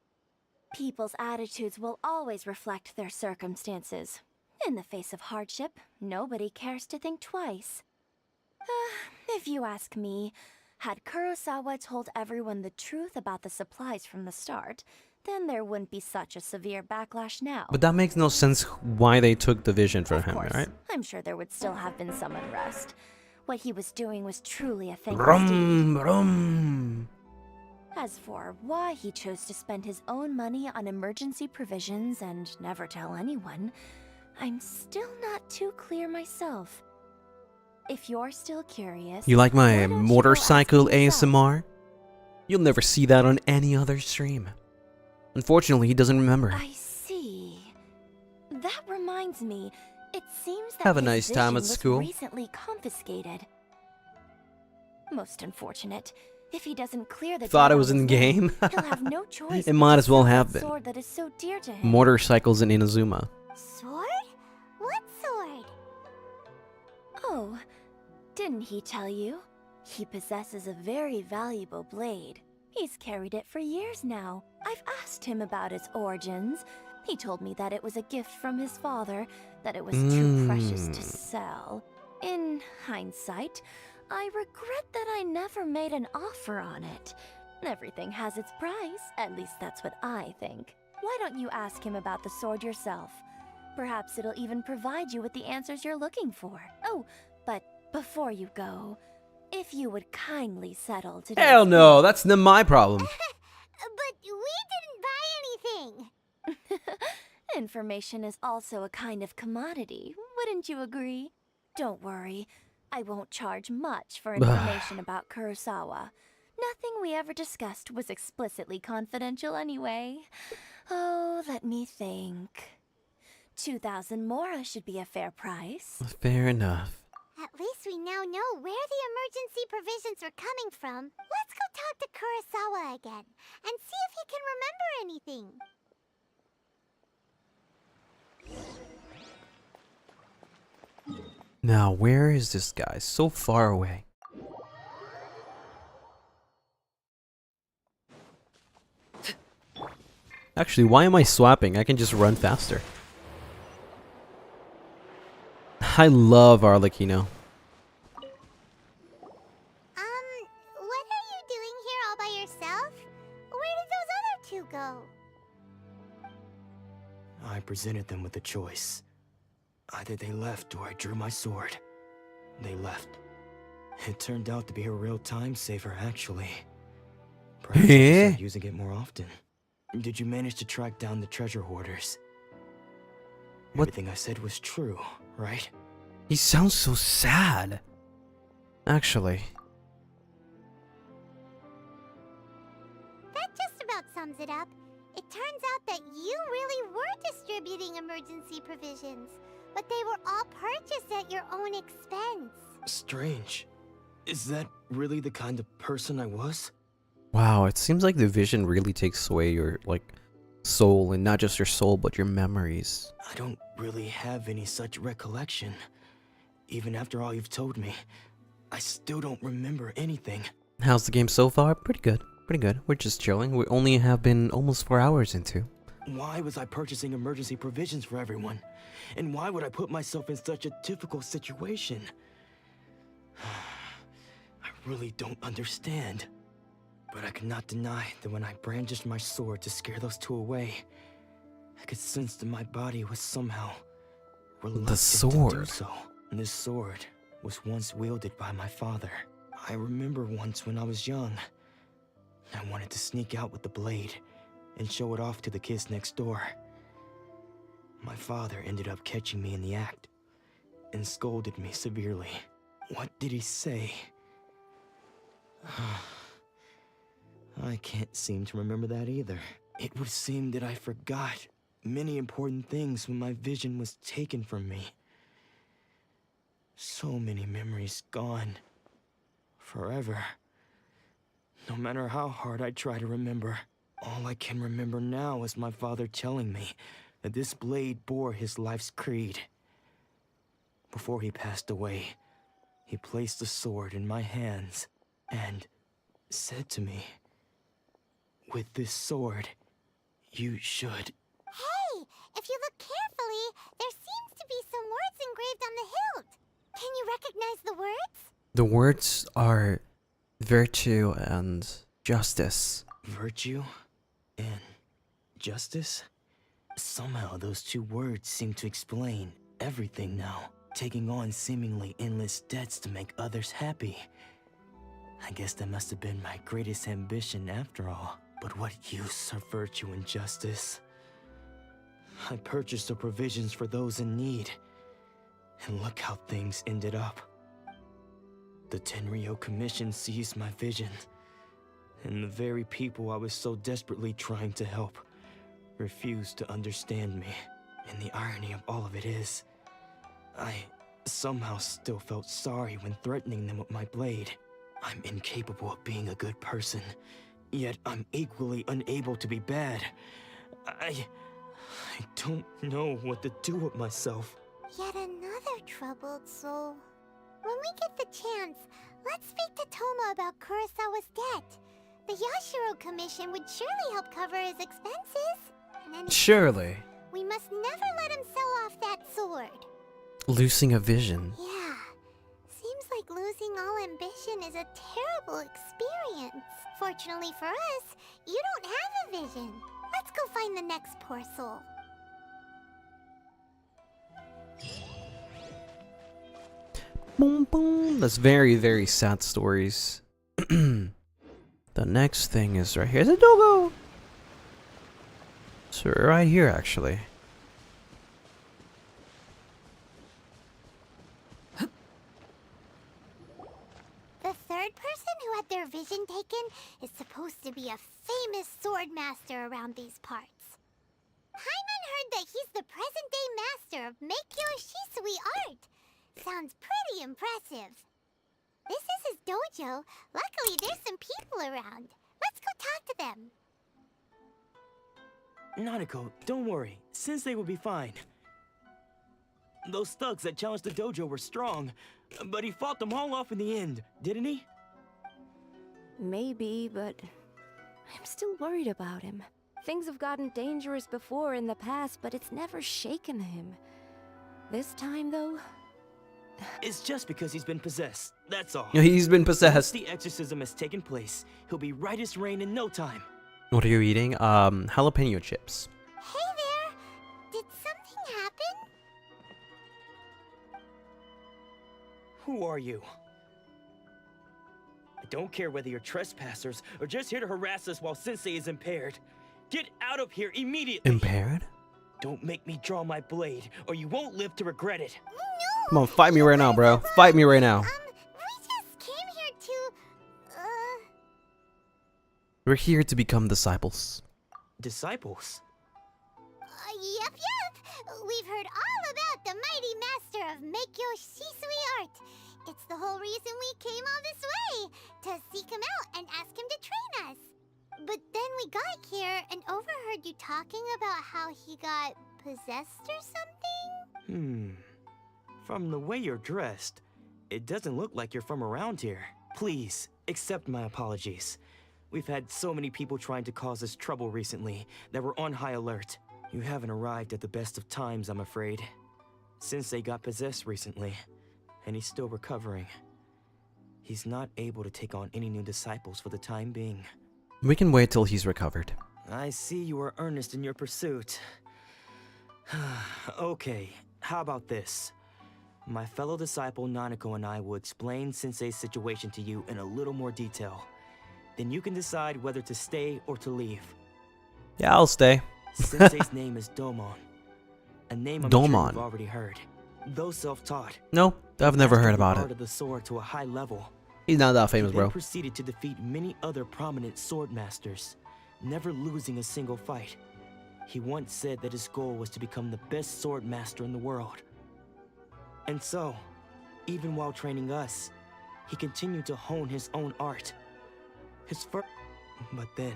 Speaker 21: People's attitudes will always reflect their circumstances. In the face of hardship, nobody cares to think twice. If you ask me, had Kurosawa told everyone the truth about the supplies from the start, then there wouldn't be such a severe backlash now.
Speaker 1: But that makes no sense why they took the vision from him, right?
Speaker 21: I'm sure there would still have been some unrest. What he was doing was truly a thankless
Speaker 1: Brum,
Speaker 21: deed.
Speaker 1: brum.
Speaker 21: As for why he chose to spend his own money on emergency provisions and never tell anyone, I'm still not too clear myself. If you're still curious...
Speaker 1: You like my motorcycle ASMR? You'll never see that on any other stream. Unfortunately, he doesn't remember.
Speaker 21: I see. That reminds me, it seems that
Speaker 1: Have a
Speaker 21: his
Speaker 1: nice time
Speaker 21: vision
Speaker 1: at
Speaker 21: was
Speaker 1: school.
Speaker 21: recently confiscated. Most unfortunate. If he doesn't clear the
Speaker 1: Thought
Speaker 21: debt
Speaker 1: it
Speaker 21: on
Speaker 1: was
Speaker 21: his
Speaker 1: in
Speaker 21: name,
Speaker 1: game.
Speaker 21: he'll have no choice
Speaker 1: It
Speaker 21: but
Speaker 1: might
Speaker 21: to
Speaker 1: as well
Speaker 21: sell
Speaker 1: have
Speaker 21: that
Speaker 1: been.
Speaker 21: sword that is so dear to him.
Speaker 1: Motorcycles in Inazuma.
Speaker 4: Sword? What sword?
Speaker 21: Oh, didn't he tell you? He possesses a very valuable blade. He's carried it for years now. I've asked him about its origins. He told me that it was a gift from his father, that it was too precious to sell.
Speaker 15: In hindsight, I regret that I never made an offer on it. Everything has its price, at least that's what I think. Why don't you ask him about the sword yourself? Perhaps it'll even provide you with the answers you're looking for. Oh, but before you go, if you would kindly settle today.
Speaker 1: Hell no, that's not my problem.
Speaker 4: But we didn't buy anything.
Speaker 15: Information is also a kind of commodity, wouldn't you agree? Don't worry, I won't charge much for information about Kurosawa. Nothing we ever discussed was explicitly confidential anyway. Oh, let me think. 2,000 mora should be a fair price.
Speaker 1: Fair enough.
Speaker 4: At least we now know where the emergency provisions are coming from. Let's go talk to Kurosawa again and see if he can remember anything.
Speaker 1: Now, where is this guy? So far away. Actually, why am I swapping? I can just run faster. I love Arlecchino.
Speaker 4: What are you doing here all by yourself? Where did those other two go?
Speaker 19: I presented them with a choice. Either they left or I drew my sword. They left. It turned out to be a real time saver, actually. Perhaps I should start using it more often. Did you manage to track down the treasure hoarders? Everything I said was true, right?
Speaker 1: He sounds so sad. Actually.
Speaker 4: That just about sums it up. It turns out that you really were distributing emergency provisions, but they were all purchased at your own expense.
Speaker 19: Strange. Is that really the kind of person I was?
Speaker 1: Wow, it seems like the vision really takes away your, soul, and not just your soul, but your memories.
Speaker 19: I don't really have any such recollection. Even after all you've told me, I still don't remember anything.
Speaker 1: How's the game so far? Pretty good. Pretty good. We're just chilling. We only have been almost 4 hours into.
Speaker 19: Why was I purchasing emergency provisions for everyone? And why would I put myself in such a difficult situation? I really don't understand. But I cannot deny that when I brandished my sword to scare those two away, I could sense that my body was somehow reluctant
Speaker 1: The sword.
Speaker 19: to do so. And this sword was once wielded by my father. I remember once when I was young, I wanted to sneak out with the blade and show it off to the kids next door. My father ended up catching me in the act and scolded me severely. What did he say? I can't seem to remember that either. It would seem that I forgot many important things when my vision was taken from me. So many memories gone. Forever. No matter how hard I try to remember, all I can remember now is my father telling me that this blade bore his life's creed. Before he passed away, he placed the sword in my hands and said to me, "With this sword, you should..."
Speaker 4: Hey, if you look carefully, there seems to be some words engraved on the hilt. Can you recognize the words?
Speaker 1: The words are virtue and justice.
Speaker 19: Virtue and justice? Somehow those two words seem to explain everything now. Taking on seemingly endless debts to make others happy. I guess that must have been my greatest ambition after all. But what use are virtue and justice? I purchased the provisions for those in need. And look how things ended up. The Tenryo Commission seized my vision. And the very people I was so desperately trying to help refused to understand me. And the irony of all of it is, I somehow still felt sorry when threatening them with my blade. I'm incapable of being a good person, yet I'm equally unable to be bad. I don't know what to do with myself.
Speaker 4: Yet another troubled soul. When we get the chance, let's speak to Toma about Kurosawa's debt. The Yashiro Commission would surely help cover his expenses. And then
Speaker 1: Surely.
Speaker 4: we must never let him sell off that sword.
Speaker 1: Losing a vision.
Speaker 4: Yeah, like losing all ambition is a terrible experience. Fortunately for us, you don't have a vision. Let's go find the next poor soul.
Speaker 1: Boom, boom. That's very, very sad stories. The next thing is right here. It's a doggo. So right here, actually.
Speaker 4: The third person who had their vision taken is supposed to be a famous sword master around these parts. Paimon heard that he's the present-day master of Meikyo Shisui art. Sounds pretty impressive. This is his dojo. Luckily, there's some people around. Let's go talk to them.
Speaker 19: Nanako, don't worry. Sensei will be fine. Those thugs that challenged the dojo were strong, but he fought them all off in the end, didn't he?
Speaker 3: Maybe, but I'm still worried about him. Things have gotten dangerous before in the past, but it's never shaken him. This time, though...
Speaker 19: It's just because he's been possessed, that's all.
Speaker 1: He's been possessed.
Speaker 19: Once the exorcism has taken place, he'll be right as rain in no time.
Speaker 1: What are you eating? Jalapeno chips.
Speaker 4: Hey there! Did something happen?
Speaker 19: Who are you? I don't care whether you're trespassers or just here to harass us while Sensei is impaired. Get out of here immediately!
Speaker 1: Impaired?
Speaker 19: Don't make me draw my blade, or you won't live to regret it.
Speaker 4: No!
Speaker 1: Come on, fight me right now, bro. Fight me right now.
Speaker 4: We just came here to...
Speaker 1: We're here to become disciples.
Speaker 19: Disciples?
Speaker 4: Yep. We've heard all about the mighty master of Meikyo Shisui art. It's the whole reason we came all this way, to seek him out and ask him to train us. But then we got here and overheard you talking about how he got possessed or something?
Speaker 19: From the way you're dressed, it doesn't look like you're from around here. Please, accept my apologies. We've had so many people trying to cause us trouble recently that we're on high alert. You haven't arrived at the best of times, I'm afraid. Sensei got possessed recently, and he's still recovering. He's not able to take on any new disciples for the time being.
Speaker 1: We can wait till he's recovered.
Speaker 19: I see you are earnest in your pursuit. Okay, how about this? My fellow disciple Nanako and I will explain Sensei's situation to you in a little more detail. Then you can decide whether to stay or to leave.
Speaker 1: Yeah, I'll stay.
Speaker 19: Sensei's name is Domon. A name I'm sure
Speaker 1: Domon.
Speaker 19: you've already heard. Though self-taught.
Speaker 1: No, I've never heard about
Speaker 19: Art
Speaker 1: it.
Speaker 19: of the sword to a high level.
Speaker 1: He's not that famous,
Speaker 19: He
Speaker 1: bro.
Speaker 19: then proceeded to defeat many other prominent sword masters, never losing a single fight. He once said that his goal was to become the best sword master in the world. And so, even while training us, he continued to hone his own art. But then...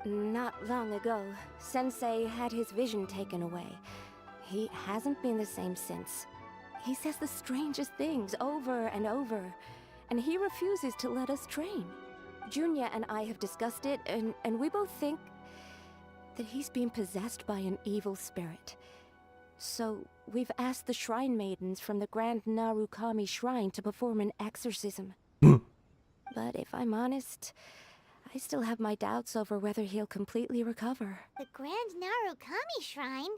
Speaker 3: Not long ago, Sensei had his vision taken away. He hasn't been the same since. He says the strangest things over and over, and he refuses to let us train. Junya and I have discussed it, and we both think that he's being possessed by an evil spirit. So we've asked the shrine maidens from the Grand Narukami Shrine to perform an exorcism. But if I'm honest, I still have my doubts over whether he'll completely recover.
Speaker 4: The Grand Narukami Shrine?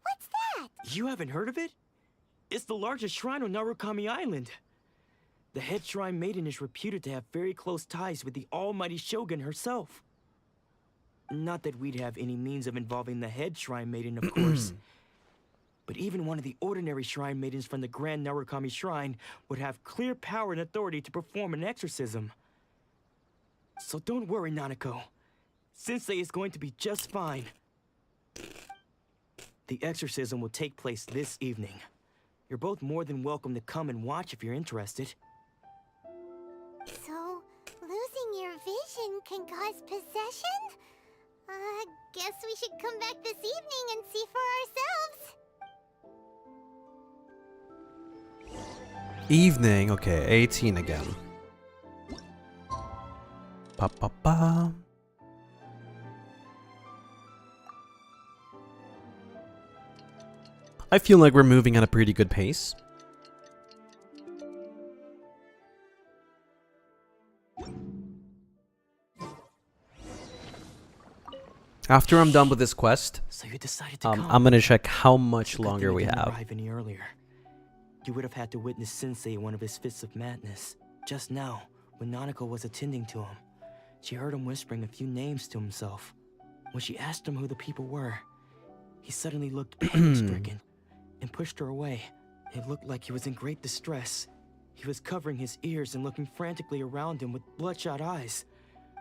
Speaker 4: What's that?
Speaker 19: You haven't heard of it? It's the largest shrine on Narukami Island. The head shrine maiden is reputed to have very close ties with the almighty Shogun herself. Not that we'd have any means of involving the head shrine maiden, of course. But even one of the ordinary shrine maidens from the Grand Narukami Shrine would have clear power and authority to perform an exorcism. So don't worry, Nanako. Sensei is going to be just fine. The exorcism will take place this evening. You're both more than welcome to come and watch if you're interested.
Speaker 4: So, losing your vision can cause possession? Guess we should come back this evening and see for ourselves.
Speaker 1: Evening, okay, 18 again. Pa pa pa. I feel like we're moving at a pretty good pace. After I'm done with this quest,
Speaker 16: So you decided to come.
Speaker 1: I'm gonna check how much
Speaker 16: It's a good thing
Speaker 1: longer
Speaker 16: I
Speaker 1: we
Speaker 16: didn't
Speaker 1: have.
Speaker 16: arrive any earlier. You would have had to witness Sensei one of his fits of madness. Just now, when Nanako was attending to him, she heard him whispering a few names to himself. When she asked him who the people were, he suddenly looked panic-stricken and pushed her away. It looked like he was in great distress. He was covering his ears and looking frantically around him with bloodshot eyes.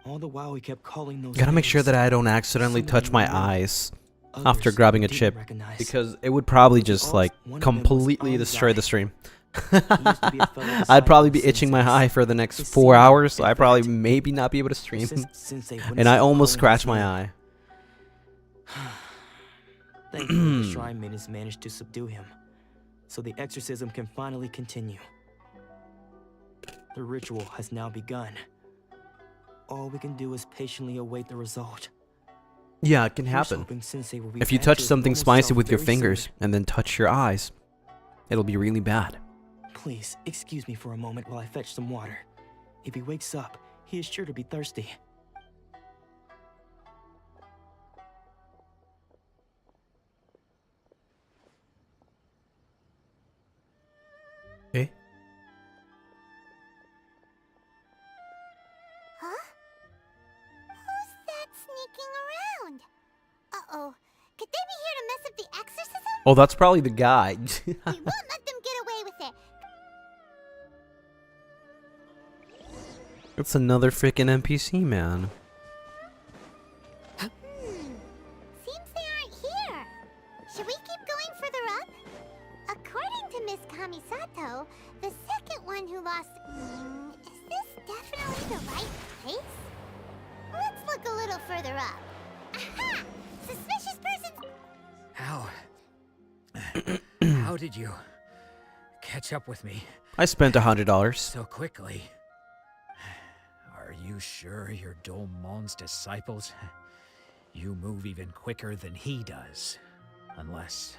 Speaker 16: All the while he kept calling those
Speaker 1: Gotta make sure
Speaker 16: names.
Speaker 1: that I don't accidentally
Speaker 16: Some of
Speaker 1: touch
Speaker 16: them
Speaker 1: my
Speaker 16: he knew,
Speaker 1: eyes
Speaker 16: others
Speaker 1: after grabbing a
Speaker 16: he
Speaker 1: chip,
Speaker 16: didn't recognize.
Speaker 1: because it would probably just
Speaker 16: Also,
Speaker 1: like
Speaker 16: one of them was
Speaker 1: completely destroy
Speaker 16: Anzai.
Speaker 1: the stream.
Speaker 16: He used to be a fellow
Speaker 1: I'd
Speaker 16: disciple
Speaker 1: probably
Speaker 16: of
Speaker 1: be itching my
Speaker 16: Sensei's.
Speaker 1: eye for the next
Speaker 16: His
Speaker 1: 4
Speaker 16: senior,
Speaker 1: hours, so
Speaker 16: in
Speaker 1: I probably
Speaker 16: fact.
Speaker 1: maybe not be able to stream.
Speaker 16: Sensei wouldn't
Speaker 1: And I
Speaker 16: stop
Speaker 1: almost
Speaker 16: calling
Speaker 1: scratched
Speaker 16: his
Speaker 1: my
Speaker 16: name.
Speaker 1: eye.
Speaker 16: Thankfully, the shrine maidens managed to subdue him, so the exorcism can finally continue. The ritual has now begun. All we can do is patiently await the result.
Speaker 1: Yeah, it can
Speaker 16: Here's
Speaker 1: happen.
Speaker 16: hoping Sensei will be
Speaker 1: If you
Speaker 16: back
Speaker 1: touch
Speaker 16: to his
Speaker 1: something
Speaker 16: normal
Speaker 1: spicy
Speaker 16: self
Speaker 1: with your
Speaker 16: very
Speaker 1: fingers
Speaker 16: soon.
Speaker 1: and then touch your eyes, it'll be really bad.
Speaker 16: Please, excuse me for a moment while I fetch some water. If he wakes up, he is sure to be thirsty.
Speaker 1: Eh?
Speaker 4: Huh? Who's that sneaking around? Uh-oh. Could they be here to mess up the exorcism?
Speaker 1: Oh, that's probably the guy.
Speaker 4: We won't let them get away with it.
Speaker 1: It's another freaking NPC, man.
Speaker 4: Seems they aren't here. Should we keep going further up? According to Miss Kamisato, the second one who lost... is this definitely the right place? Let's look a little further up. Aha! Suspicious person...
Speaker 17: How did you catch up with me
Speaker 1: I spent $100.
Speaker 17: so quickly? Are you sure you're Domon's disciples? You move even quicker than he does. Unless...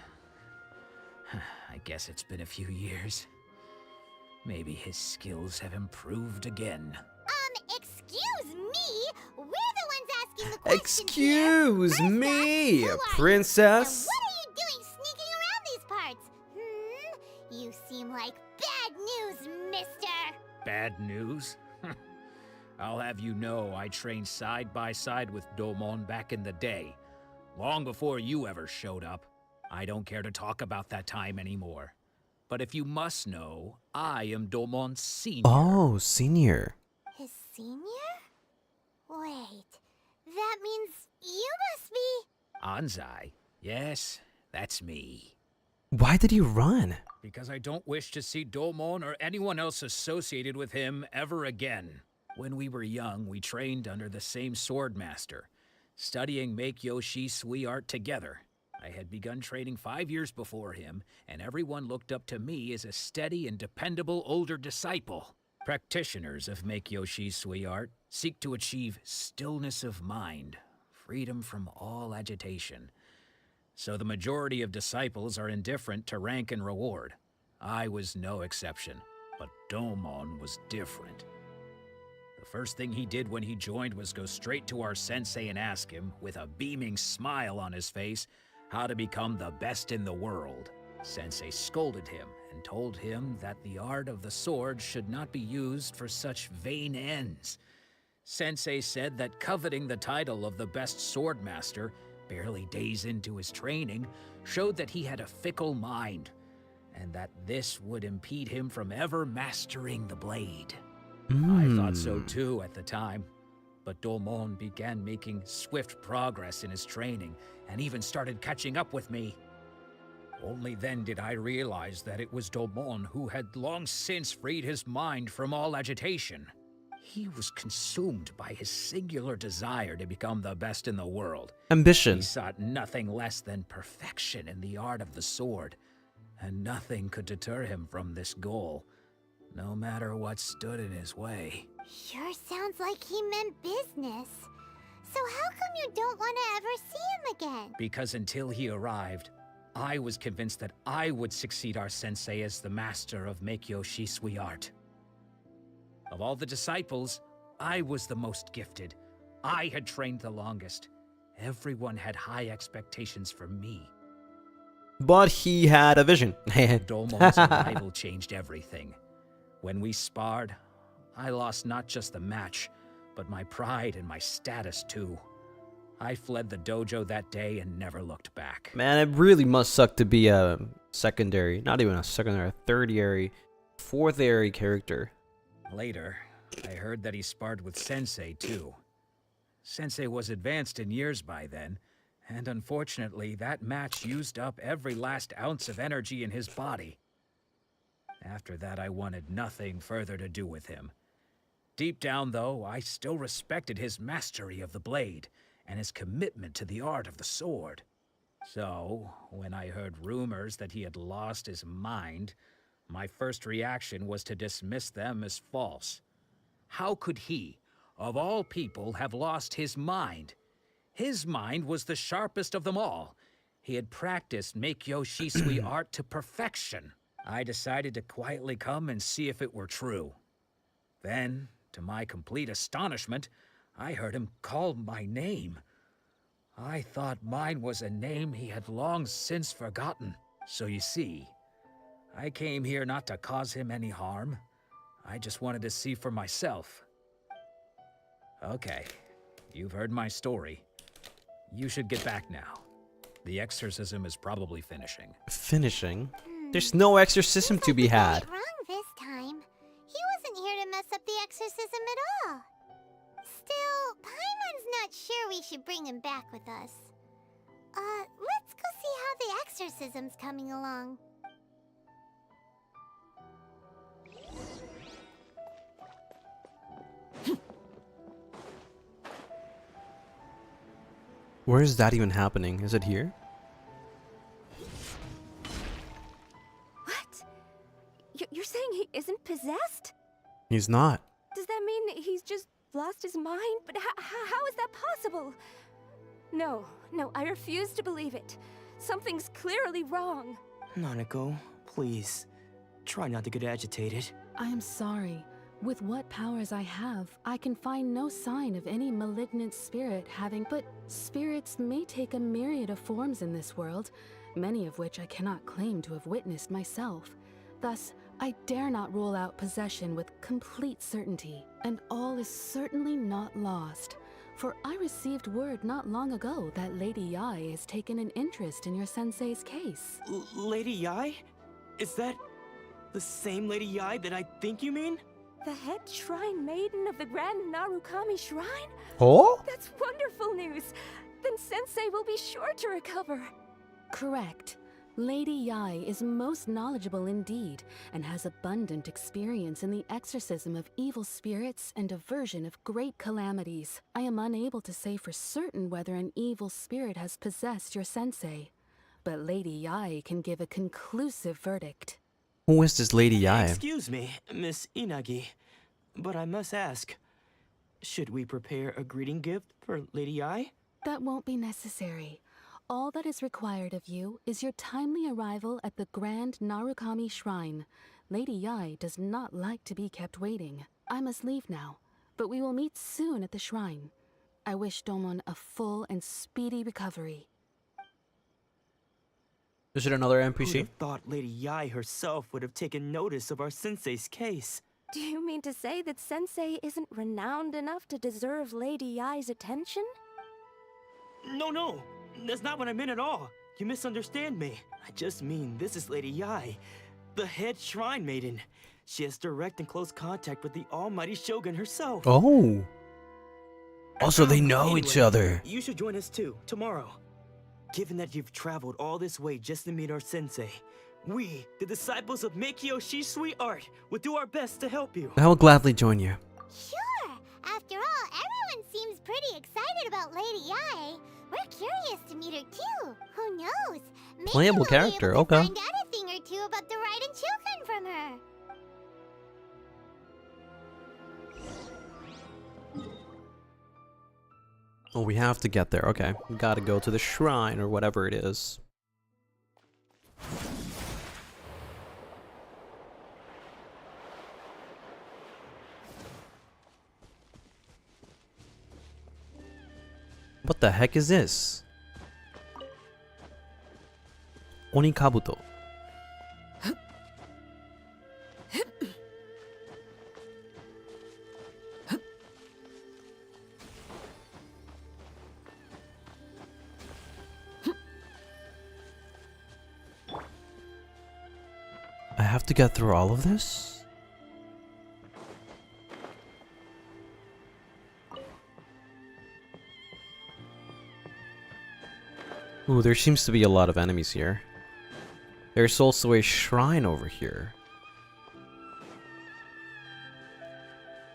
Speaker 17: I guess it's been a few years. Maybe his skills have improved again.
Speaker 4: Excuse me? We're the ones asking the questions
Speaker 1: Excuse
Speaker 4: here.
Speaker 1: me,
Speaker 4: First up, who are you?
Speaker 1: princess.
Speaker 4: And what are you doing sneaking around these parts? You seem like bad news, mister.
Speaker 6: Bad news? I'll have you know I trained side by side with Domon back in the day. Long before you ever showed up. I don't care to talk about that time anymore. But if you must know, I am Domon's senior.
Speaker 1: Oh, senior.
Speaker 4: His senior? Wait, that means you must be...
Speaker 6: Anzai? Yes, that's me.
Speaker 1: Why did you run?
Speaker 6: Because I don't wish to see Domon or anyone else associated with him ever again. When we were young, we trained under the same swordmaster, studying Make-Yoshi Sui art together. I had begun training 5 years before him, and everyone looked up to me as a steady and dependable older disciple. Practitioners of Make-Yoshi Sui art seek to achieve stillness of mind, freedom from all agitation. So the majority of disciples are indifferent to rank and reward. I was no exception, but Domon was different. The first thing he did when he joined was go straight to our sensei and ask him, with a beaming smile on his face, how to become the best in the world. Sensei scolded him and told him that the art of the sword should not be used for such vain ends. Sensei said that coveting the title of the best swordmaster, barely days into his training, showed that he had a fickle mind, and that this would impede him from ever mastering the blade. I thought so too at the time, but Domon began making swift progress in his training and even started catching up with me. Only then did I realize that it was Domon who had long since freed his mind from all agitation. He was consumed by his singular desire to become the best in the world.
Speaker 1: Ambition.
Speaker 6: He sought nothing less than perfection in the art of the sword, and nothing could deter him from this goal, no matter what stood in his way.
Speaker 4: Sure sounds like he meant business. So how come you don't want to ever see him again?
Speaker 6: Because until he arrived, I was convinced that I would succeed our sensei as the master of Make-Yoshi Sui art. Of all the disciples, I was the most gifted. I had trained the longest, Everyone had high expectations for me.
Speaker 1: But he had a vision.
Speaker 6: Domon's arrival changed everything. When we sparred, I lost not just the match, but my pride and my status too. I fled the dojo that day and never looked back.
Speaker 1: Man, it really must suck to be a secondary, not even a secondary, a third-ary, fourth-ary character.
Speaker 6: Later, I heard that he sparred with Sensei too. Sensei was advanced in years by then, and unfortunately, that match used up every last ounce of energy in his body. After that, I wanted nothing further to do with him. Deep down, though, I still respected his mastery of the blade and his commitment to the art of the sword. So, when I heard rumors that he had lost his mind, my first reaction was to dismiss them as false. How could he, of all people, have lost his mind? His mind was the sharpest of them all. He had practiced Meikyo Shisui art to perfection. I decided to quietly come and see if it were true. Then, to my complete astonishment, I heard him call my name. I thought mine was a name he had long since forgotten. So you see, I came here not to cause him any harm. I just wanted to see for myself. Okay, you've heard my story. You should get back now. The exorcism is probably finishing.
Speaker 1: Finishing? There's no exorcism to be had.
Speaker 4: Wrong this time. He wasn't here to mess up the exorcism at all. Still, Paimon's not sure we should bring him back with us. Let's go see how the exorcism's coming along.
Speaker 1: Where is that even happening? Is it here?
Speaker 3: What? You're saying he isn't possessed?
Speaker 1: He's not.
Speaker 3: Does that mean he's just lost his mind? But how is that possible? No, I refuse to believe it. Something's clearly wrong.
Speaker 19: Nanako, please, try not to get agitated.
Speaker 11: I am sorry. With what powers I have, I can find no sign of any malignant spirit having... But spirits may take a myriad of forms in this world, many of which I cannot claim to have witnessed myself. Thus, I dare not rule out possession with complete certainty. And all is certainly not lost. For I received word not long ago that Lady Yae has taken an interest in your sensei's case.
Speaker 19: Lady Yae? Is that the same Lady Yae that I think you mean?
Speaker 3: The head shrine maiden of the Grand Narukami Shrine?
Speaker 1: Oh?
Speaker 3: That's wonderful news! Then Sensei will be sure to recover.
Speaker 11: Correct. Lady Yae is most knowledgeable indeed, and has abundant experience in the exorcism of evil spirits and aversion of great calamities. I am unable to say for certain whether an evil spirit has possessed your sensei, but Lady Yae can give a conclusive verdict.
Speaker 1: Who is this Lady Yae?
Speaker 19: Excuse me, Miss Inagi, but I must ask, should we prepare a greeting gift for Lady Yae?
Speaker 11: That won't be necessary. All that is required of you is your timely arrival at the Grand Narukami Shrine. Lady Yae does not like to be kept waiting. I must leave now, but we will meet soon at the shrine. I wish Domon a full and speedy recovery.
Speaker 1: Is it another
Speaker 19: Who'd
Speaker 1: NPC?
Speaker 19: have thought Lady Yae herself would have taken notice of our sensei's case?
Speaker 3: Do you mean to say that Sensei isn't renowned enough to deserve Lady Yae's attention?
Speaker 19: No, that's not what I meant at all. You misunderstand me. I just mean this is Lady Yae, the head shrine maiden. She has direct and close contact with the almighty Shogun herself.
Speaker 1: Oh. Also, they know each
Speaker 19: Anyway,
Speaker 1: other.
Speaker 19: You should join us too, tomorrow. Given that you've traveled all this way just to meet our sensei, we, the disciples of Meikyo Shisui art, will do our best to help you.
Speaker 1: I will gladly join you.
Speaker 4: Sure! After all, everyone seems pretty excited about Lady Yae. We're curious to meet her too. Who knows? Maybe
Speaker 1: Playable
Speaker 4: we'll
Speaker 1: character,
Speaker 4: be able to
Speaker 1: okay.
Speaker 4: find out a thing or two about the Raiden children from her.
Speaker 1: Oh, we have to get there. Okay. We gotta go to the shrine or whatever it is. What the heck is this? Oni Kabuto. I have to get through all of this? Ooh, there seems to be a lot of enemies here. There's also a shrine over here.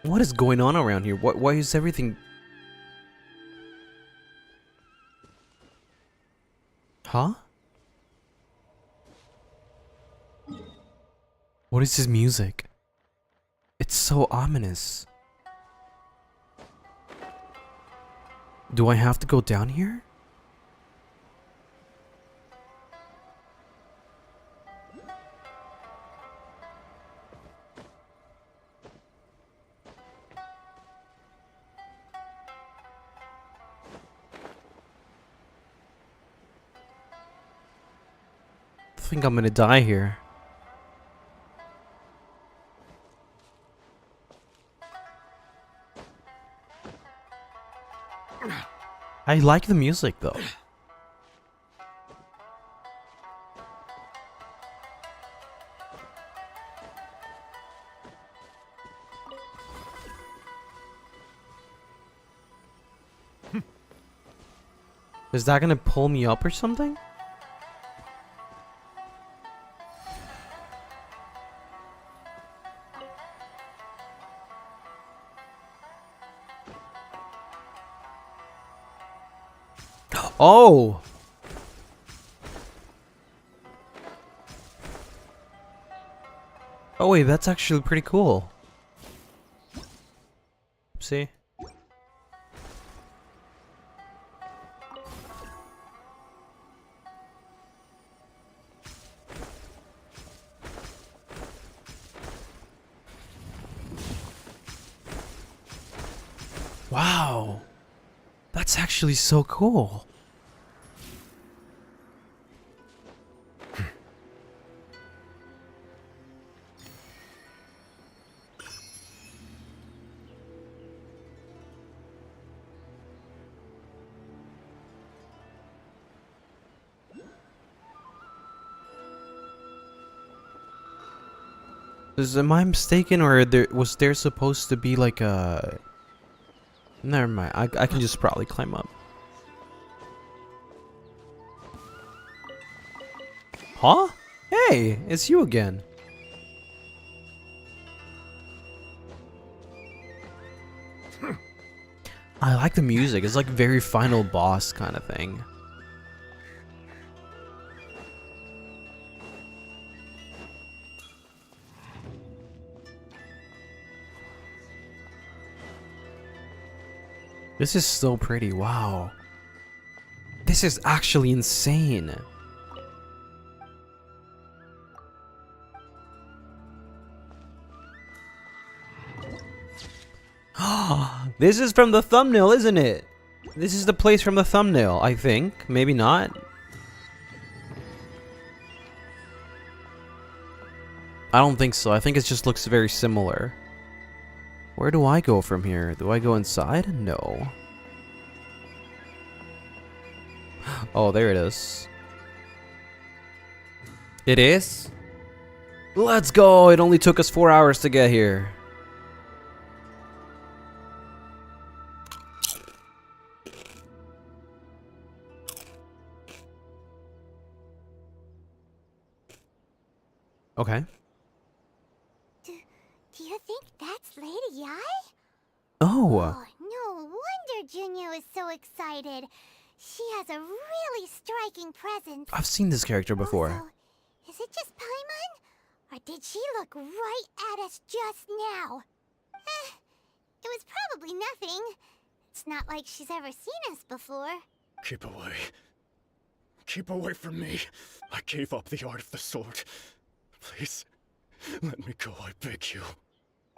Speaker 1: What is going on around here? Why is everything... Huh? What is this music? It's so ominous. Do I have to go down here? I think I'm gonna die here. I like the music though. Is that gonna pull me up or something? Oh! Oh wait, that's actually pretty cool. See? Wow! That's actually so cool. Am I mistaken, or was there supposed to be like a... Never mind, I can just probably climb up. Huh? Hey, it's you again. I like the music, it's like very final boss kind of thing. This is so pretty, wow. This is actually insane. This is from the thumbnail, isn't it? This is the place from the thumbnail, I think. Maybe not. I don't think so. I think it just looks very similar. Where do I go from here? Do I go inside? No. Oh, there it is. It is? Let's go! It only took us 4 hours to get here. Okay.
Speaker 4: Do you think that's Lady Yai?
Speaker 1: Oh.
Speaker 4: Oh, no wonder Junior is so excited. She has a really striking presence.
Speaker 1: I've seen this character before.
Speaker 4: Also, is it just Paimon? Or did she look right at us just now? It was probably nothing. It's not like she's ever seen us before.
Speaker 7: Keep away. Keep away from me. I gave up the art of the sword. Please, let me go, I beg you.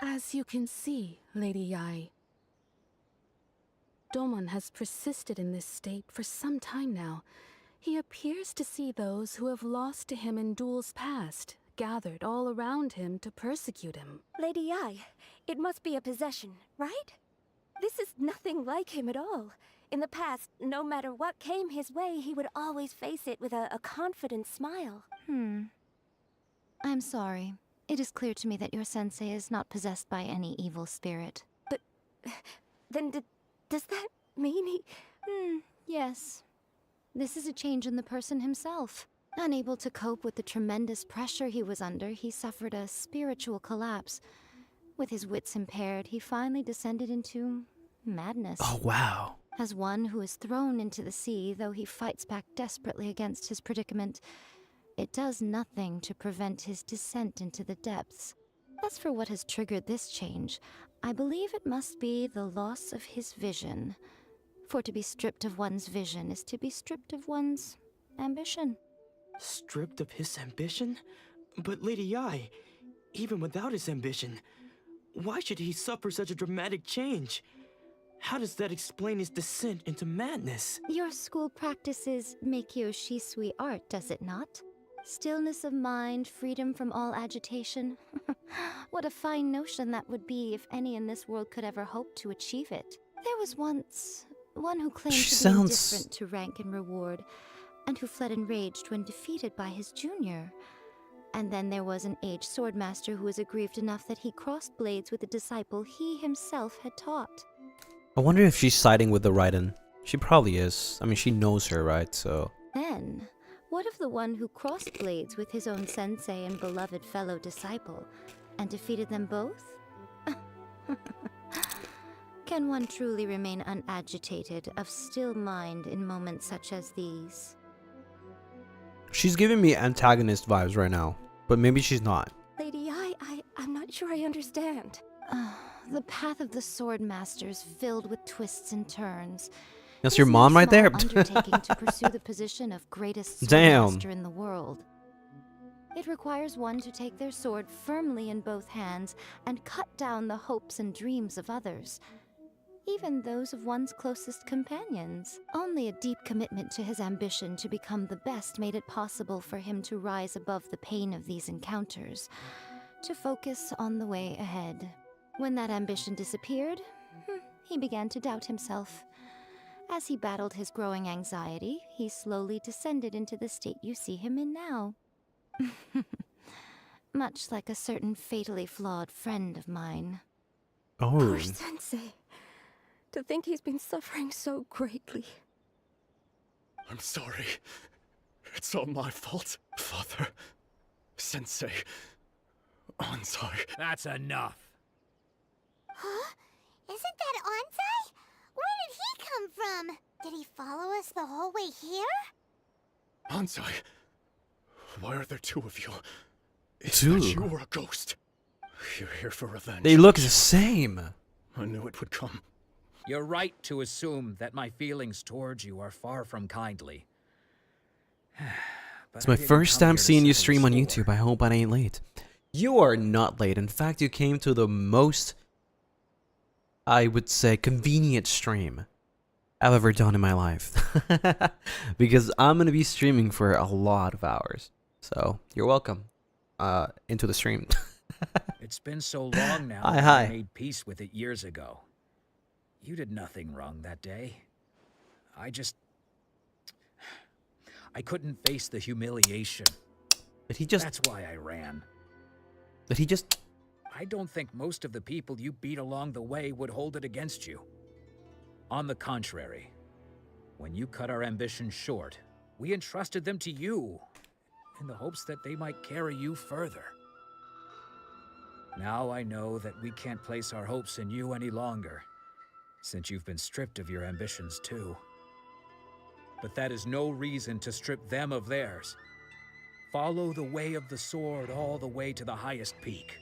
Speaker 11: As you can see, Lady Yai, Domon has persisted in this state for some time now. He appears to see those who have lost to him in duels past, gathered all around him to persecute him.
Speaker 3: Lady Ai, it must be a possession, right? This is nothing like him at all. In the past, no matter what came his way, he would always face it with a confident smile.
Speaker 5: I'm sorry. It is clear to me that your sensei is not possessed by any evil spirit.
Speaker 3: But then does that mean he...
Speaker 5: Yes. This is a change in the person himself. Unable to cope with the tremendous pressure he was under, he suffered a spiritual collapse. With his wits impaired, he finally descended into madness.
Speaker 1: Oh, wow.
Speaker 5: As one who is thrown into the sea, though he fights back desperately against his predicament, it does nothing to prevent his descent into the depths. As for what has triggered this change, I believe it must be the loss of his vision. For to be stripped of one's vision is to be stripped of one's ambition.
Speaker 19: Stripped of his ambition? But Lady Ai, even without his ambition, why should he suffer such a dramatic change? How does that explain his descent into madness?
Speaker 5: Your school practices Meikyo Shisui art, does it not? Stillness of mind, freedom from all agitation. What a fine notion that would be if any in this world could ever hope to achieve it. There was once one who claimed to be indifferent to rank and reward, and who fled enraged when defeated by his junior. And then there was an aged swordmaster who was aggrieved enough that he crossed blades with a disciple he himself had taught.
Speaker 1: I wonder if she's siding with the Raiden. She probably is. I mean, she knows her, right? So...
Speaker 5: Then, what of the one who crossed blades with his own sensei and beloved fellow disciple, and defeated them both? Can one truly remain unagitated, of still mind in moments such as these?
Speaker 1: She's giving me antagonist vibes right now, but maybe she's not.
Speaker 3: Lady Ai, I'm not sure I understand.
Speaker 5: The path of the sword master is filled with twists and turns.
Speaker 1: That's your mom right there?
Speaker 5: Undertaking to pursue the position of greatest sword master in the world. It requires one to take their sword firmly in both hands and cut down the hopes and dreams of others, even those of one's closest companions. Only a deep commitment to his ambition to become the best made it possible for him to rise above the pain of these encounters, to focus on the way ahead. When that ambition disappeared, he began to doubt himself. As he battled his growing anxiety, he slowly descended into the state you see him in now. Much like a certain fatally flawed friend of mine.
Speaker 1: Oh.
Speaker 3: Poor sensei. To think he's been suffering so greatly.
Speaker 7: I'm sorry. It's all my fault, Father. Sensei. I'm sorry.
Speaker 6: That's enough.
Speaker 4: Huh? Isn't that Onsai? Where did he come from? Did he follow us the whole way here?
Speaker 7: Onsai, why are there two of you? Is
Speaker 1: Two?
Speaker 7: that you or a ghost? You're here for revenge.
Speaker 1: They look the same.
Speaker 7: I knew it would come.
Speaker 6: You're right to assume that my feelings towards you are far from kindly.
Speaker 1: It's my first time seeing you stream on YouTube. I hope I ain't late. You are not late. In fact, you came to the most, I would say, convenient stream I've ever done in my life. Because I'm going to be streaming for a lot of hours. So, you're welcome into the stream.
Speaker 6: It's been so long now
Speaker 1: Hi,
Speaker 6: that
Speaker 1: hi.
Speaker 6: I made peace with it years ago. You did nothing wrong that day. I couldn't face the humiliation.
Speaker 1: But he just...
Speaker 6: That's why I ran.
Speaker 1: But he just...
Speaker 6: I don't think most of the people you beat along the way would hold it against you. On the contrary, when you cut our ambitions short, we entrusted them to you in the hopes that they might carry you further. Now I know that we can't place our hopes in you any longer, since you've been stripped of your ambitions too. But that is no reason to strip them of theirs. Follow the way of the sword all the way to the highest peak.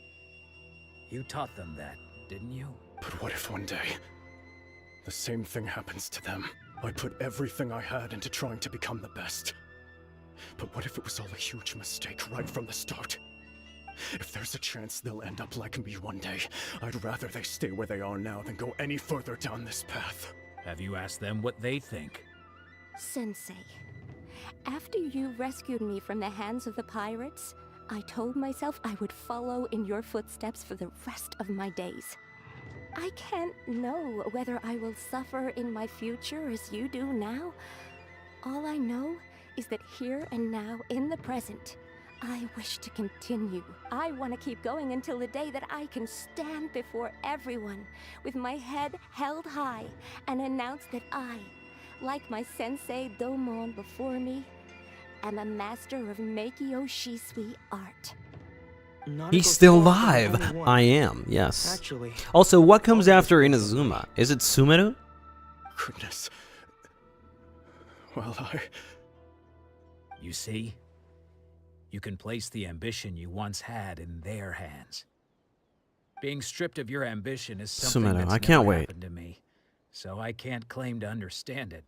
Speaker 6: You taught them that, didn't you?
Speaker 7: But what if one day, the same thing happens to them? I put everything I had into trying to become the best. But what if it was all a huge mistake right from the start? If there's a chance they'll end up like me one day, I'd rather they stay where they are now than go any further down this path.
Speaker 6: Have you asked them what they think?
Speaker 3: Sensei, after you rescued me from the hands of the pirates, I told myself I would follow in your footsteps for the rest of my days. I can't know whether I will suffer in my future as you do now. All I know is that here and now, in the present, I wish to continue. I want to keep going until the day that I can stand before everyone with my head held high and announce that I, like my sensei Domon before me, am a master of Meikyo Shisui art.
Speaker 1: He's still alive. I am, yes.
Speaker 17: Actually,
Speaker 1: Also, what comes after Inazuma? Is it Sumeru?
Speaker 7: Goodness. Well,
Speaker 6: You see? You can place the ambition you once had in their hands. Being stripped of your ambition is something
Speaker 1: Sumeru,
Speaker 6: that's
Speaker 1: I can't
Speaker 6: never
Speaker 1: wait.
Speaker 6: happened to me, so I can't claim to understand it.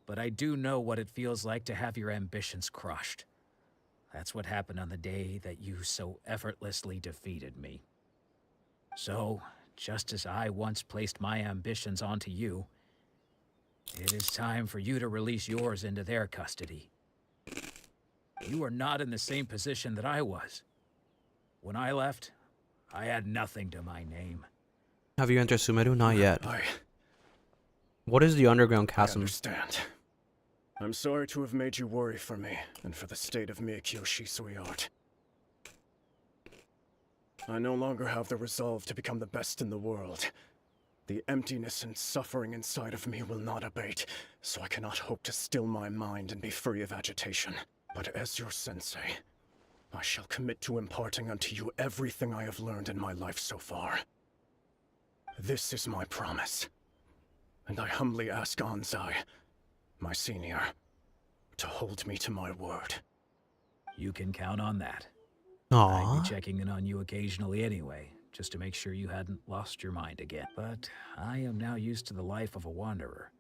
Speaker 6: But I do know what it feels like to have your ambitions crushed. That's what happened on the day that you so effortlessly defeated me. So, just as I once placed my ambitions onto you, it is time for you to release yours into their custody. You are not in the same position that I was. When I left, I had nothing to my name.
Speaker 1: Have you entered Sumeru? Not yet. What is the underground
Speaker 7: I
Speaker 1: chasm?
Speaker 7: understand. I'm sorry to have made you worry for me, and for the state of Meikyo Shisui art. I no longer have the resolve to become the best in the world. The emptiness and suffering inside of me will not abate, so I cannot hope to still my mind and be free of agitation. But as your sensei, I shall commit to imparting unto you everything I have learned in my life so far. This is my promise, and I humbly ask Anzai, my senior, to hold me to my word.
Speaker 6: You can count on that.
Speaker 1: Aww.
Speaker 6: I'd be checking in on you occasionally anyway, just to make sure you hadn't lost your mind again. But I am now used to the life of a wanderer.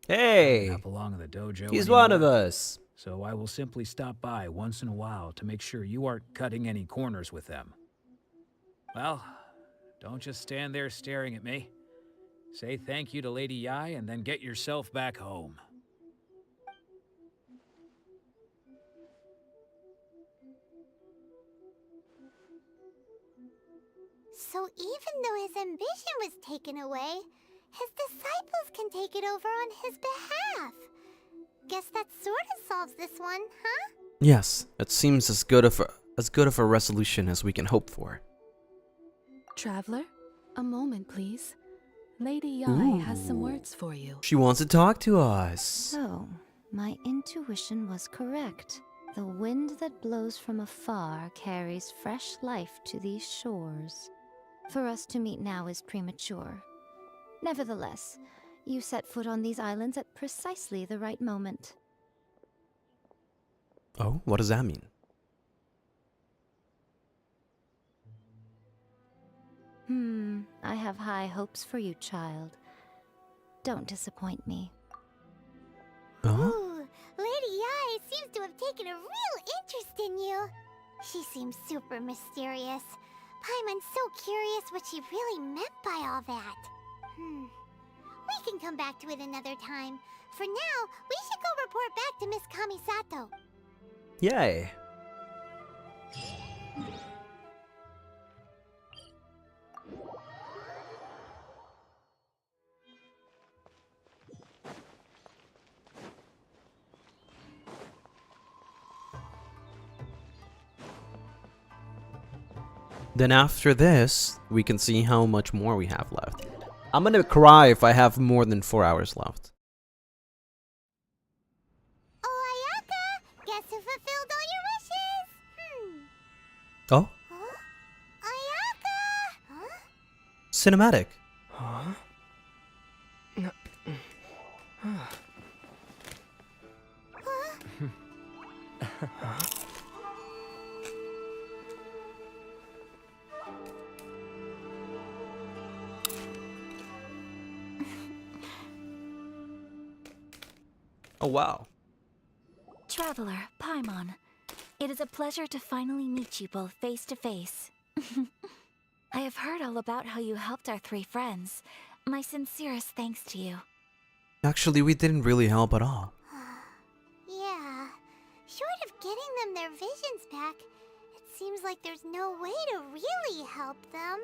Speaker 1: Hey!
Speaker 6: I do not belong in the dojo
Speaker 1: He's
Speaker 6: anymore,
Speaker 1: one of us.
Speaker 6: So I will simply stop by once in a while to make sure you aren't cutting any corners with them. Well, don't just stand there staring at me. Say thank you to Lady Yai and then get yourself back home.
Speaker 4: So even though his ambition was taken away, his disciples can take it over on his behalf. Guess that sort of solves this one, huh?
Speaker 1: Yes, it seems as good of a resolution as we can hope for.
Speaker 11: Traveler, a moment, please. Lady Yai has some words for you.
Speaker 1: She wants to talk to us.
Speaker 5: So, my intuition was correct. The wind that blows from afar carries fresh life to these shores. For us to meet now is premature. Nevertheless, you set foot on these islands at precisely the right moment.
Speaker 1: Oh, what does that mean?
Speaker 5: I have high hopes for you, child. Don't disappoint me.
Speaker 4: Ooh, Lady Yai seems to have taken a real interest in you. She seems super mysterious. Paimon's so curious what she really meant by all that. We can come back to it another time. For now, we should go report back to Miss Kamisato.
Speaker 1: Yay. Then after this, we can see how much more we have left. I'm gonna cry if I have more than 4 hours left.
Speaker 4: Oh, Ayaka! Guess who fulfilled all your wishes?
Speaker 1: Oh?
Speaker 4: Ayaka! Huh?
Speaker 1: Cinematic.
Speaker 17: Huh?
Speaker 1: Oh, wow.
Speaker 15: Traveler, Paimon, it is a pleasure to finally meet you both face to face. I have heard all about how you helped our 3 friends. My sincerest thanks to you.
Speaker 1: Actually, we didn't really help at all.
Speaker 4: Yeah. Short of getting them their visions back, it seems like there's no way to really help them.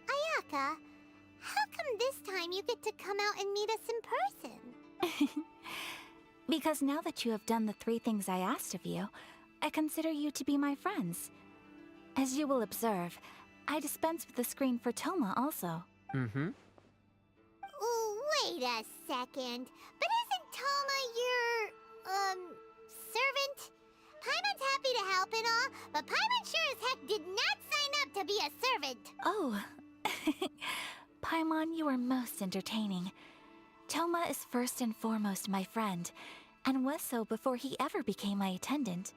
Speaker 4: Ayaka, how come this time you get to come out and meet us in person?
Speaker 15: Because now that you have done the 3 things I asked of you, I consider you to be my friends. As you will observe, I dispense with the screen for Toma also.
Speaker 16: Mm-hmm.
Speaker 4: Wait a second. But isn't Toma your, servant? Paimon's happy to help and all, but Paimon sure as heck did not sign up to be a servant.
Speaker 15: Oh. Paimon, you are most entertaining. Toma is first and foremost my friend, and was so before he ever became my attendant.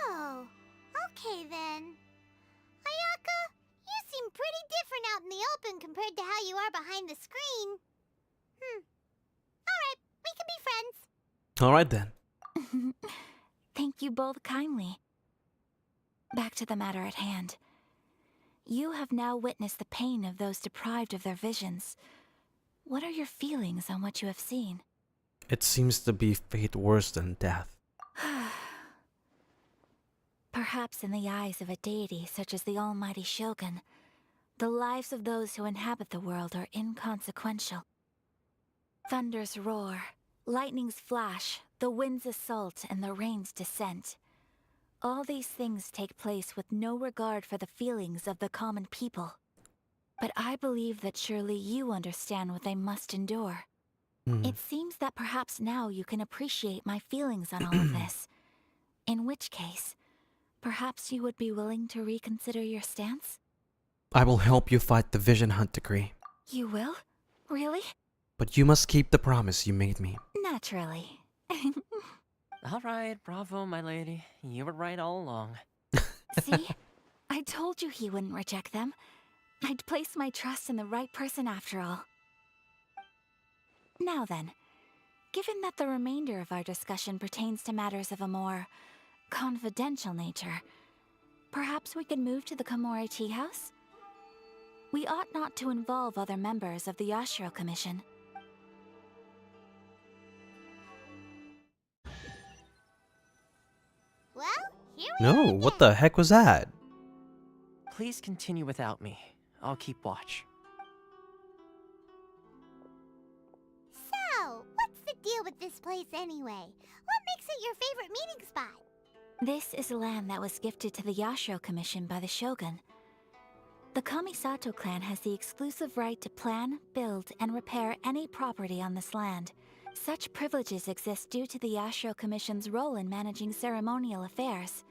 Speaker 4: Oh, okay then. Ayaka, you seem pretty different out in the open compared to how you are behind the screen. Alright, we can be friends.
Speaker 1: Alright then.
Speaker 15: Thank you both kindly. Back to the matter at hand. You have now witnessed the pain of those deprived of their visions. What are your feelings on what you have seen?
Speaker 1: It seems to be fate worse than death.
Speaker 15: Perhaps in the eyes of a deity such as the almighty Shogun, the lives of those who inhabit the world are inconsequential. Thunders roar, lightnings flash, the winds assault, and the rains descent. All these things take place with no regard for the feelings of the common people. But I believe that surely you understand what they must endure. It seems that perhaps now you can appreciate my feelings on all of this. In which case, perhaps you would be willing to reconsider your stance?
Speaker 1: I will help you fight the Vision Hunt decree.
Speaker 15: You will? Really?
Speaker 1: But you must keep the promise you made me.
Speaker 15: Naturally.
Speaker 16: Alright, bravo, my lady. You were right all along.
Speaker 15: See? I told you he wouldn't reject them. I'd place my trust in the right person after all. Now then, given that the remainder of our discussion pertains to matters of a more confidential nature, perhaps we could move to the Komore Tea House? We ought not to involve other members of the Yashiro Commission.
Speaker 4: Well, here we
Speaker 1: No, what the heck was that?
Speaker 16: Please continue without me. I'll keep watch.
Speaker 4: So, what's the deal with this place anyway? What makes it your favorite meeting spot?
Speaker 15: This is land that was gifted to the Yashiro Commission by the Shogun. The Kamisato clan has the exclusive right to plan, build, and repair any property on this land. Such privileges exist due to the Yashiro Commission's role in managing ceremonial affairs.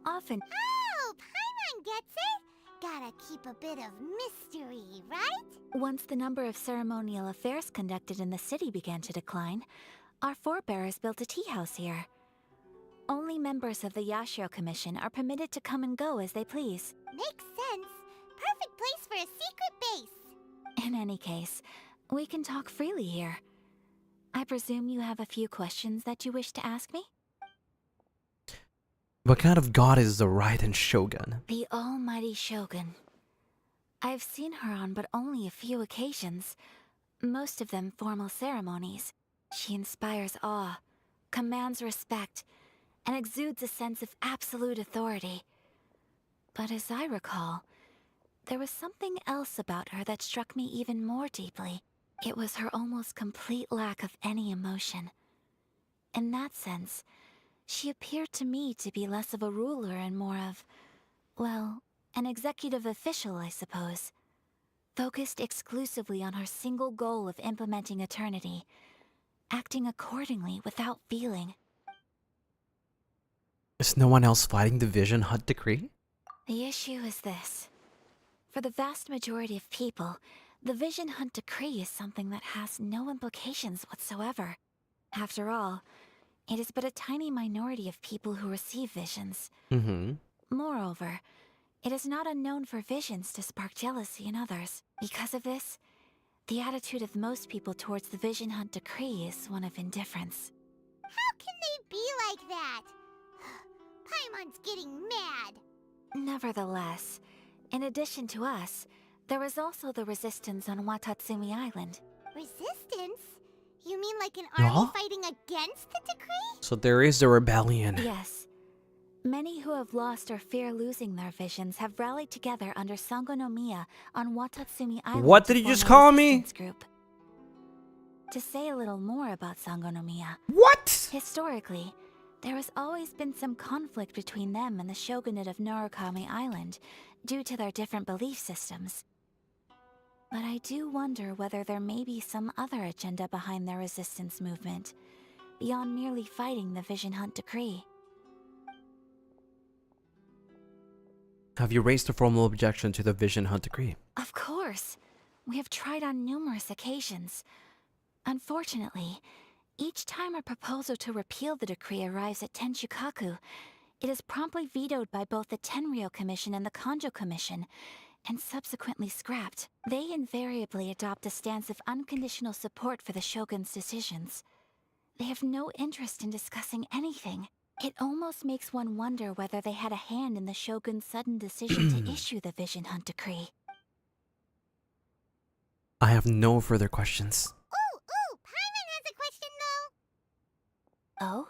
Speaker 15: Often...
Speaker 4: Oh, Paimon gets it! Gotta keep a bit of mystery, right?
Speaker 15: Once the number of ceremonial affairs conducted in the city began to decline, our forebears built a tea house here. Only members of the Yashiro Commission are permitted to come and go as they please.
Speaker 4: Makes sense. Perfect place for a secret base.
Speaker 15: In any case, we can talk freely here. I presume you have a few questions that you wish to ask me?
Speaker 1: What kind of god is the Raiden Shogun?
Speaker 15: The almighty Shogun. I've seen her on but only a few occasions, most of them formal ceremonies. She inspires awe, commands respect, and exudes a sense of absolute authority. But as I recall, there was something else about her that struck me even more deeply. It was her almost complete lack of any emotion. In that sense, she appeared to me to be less of a ruler and more of, well, an executive official, I suppose. Focused exclusively on her single goal of implementing eternity, acting accordingly without feeling.
Speaker 1: Is no one else fighting the Vision Hunt decree?
Speaker 15: The issue is this. For the vast majority of people, the Vision Hunt decree is something that has no implications whatsoever. After all, it is but a tiny minority of people who receive visions. Moreover, it is not unknown for visions to spark jealousy in others. Because of this, the attitude of most people towards the Vision Hunt decree is one of indifference.
Speaker 4: How can they be like that? Paimon's getting mad.
Speaker 15: Nevertheless, in addition to us, there is also the resistance on Watatsumi Island.
Speaker 4: Resistance? You mean like an army
Speaker 1: Yeah?
Speaker 4: fighting against the decree?
Speaker 1: So there is a rebellion.
Speaker 15: Yes. Many who have lost or fear losing their visions have rallied together under Sangonomiya on Watatsumi Island.
Speaker 1: What did
Speaker 15: to
Speaker 1: you
Speaker 15: form
Speaker 1: just
Speaker 15: a
Speaker 1: call me?
Speaker 15: resistance group. To say a little more about Sangonomiya.
Speaker 1: What?
Speaker 15: Historically, there has always been some conflict between them and the shogunate of Narukami Island due to their different belief systems. But I do wonder whether there may be some other agenda behind their resistance movement, beyond merely fighting the Vision Hunt decree.
Speaker 1: Have you raised a formal objection to the Vision Hunt decree?
Speaker 15: Of course. We have tried on numerous occasions. Unfortunately, each time a proposal to repeal the decree arrives at Tenshukaku, it is promptly vetoed by both the Tenryou Commission and the Kanjo Commission, and subsequently scrapped. They invariably adopt a stance of unconditional support for the Shogun's decisions. They have no interest in discussing anything. It almost makes one wonder whether they had a hand in the Shogun's sudden decision to issue the Vision Hunt decree.
Speaker 1: I have no further questions.
Speaker 4: Ooh, Paimon has a question though.
Speaker 15: Oh?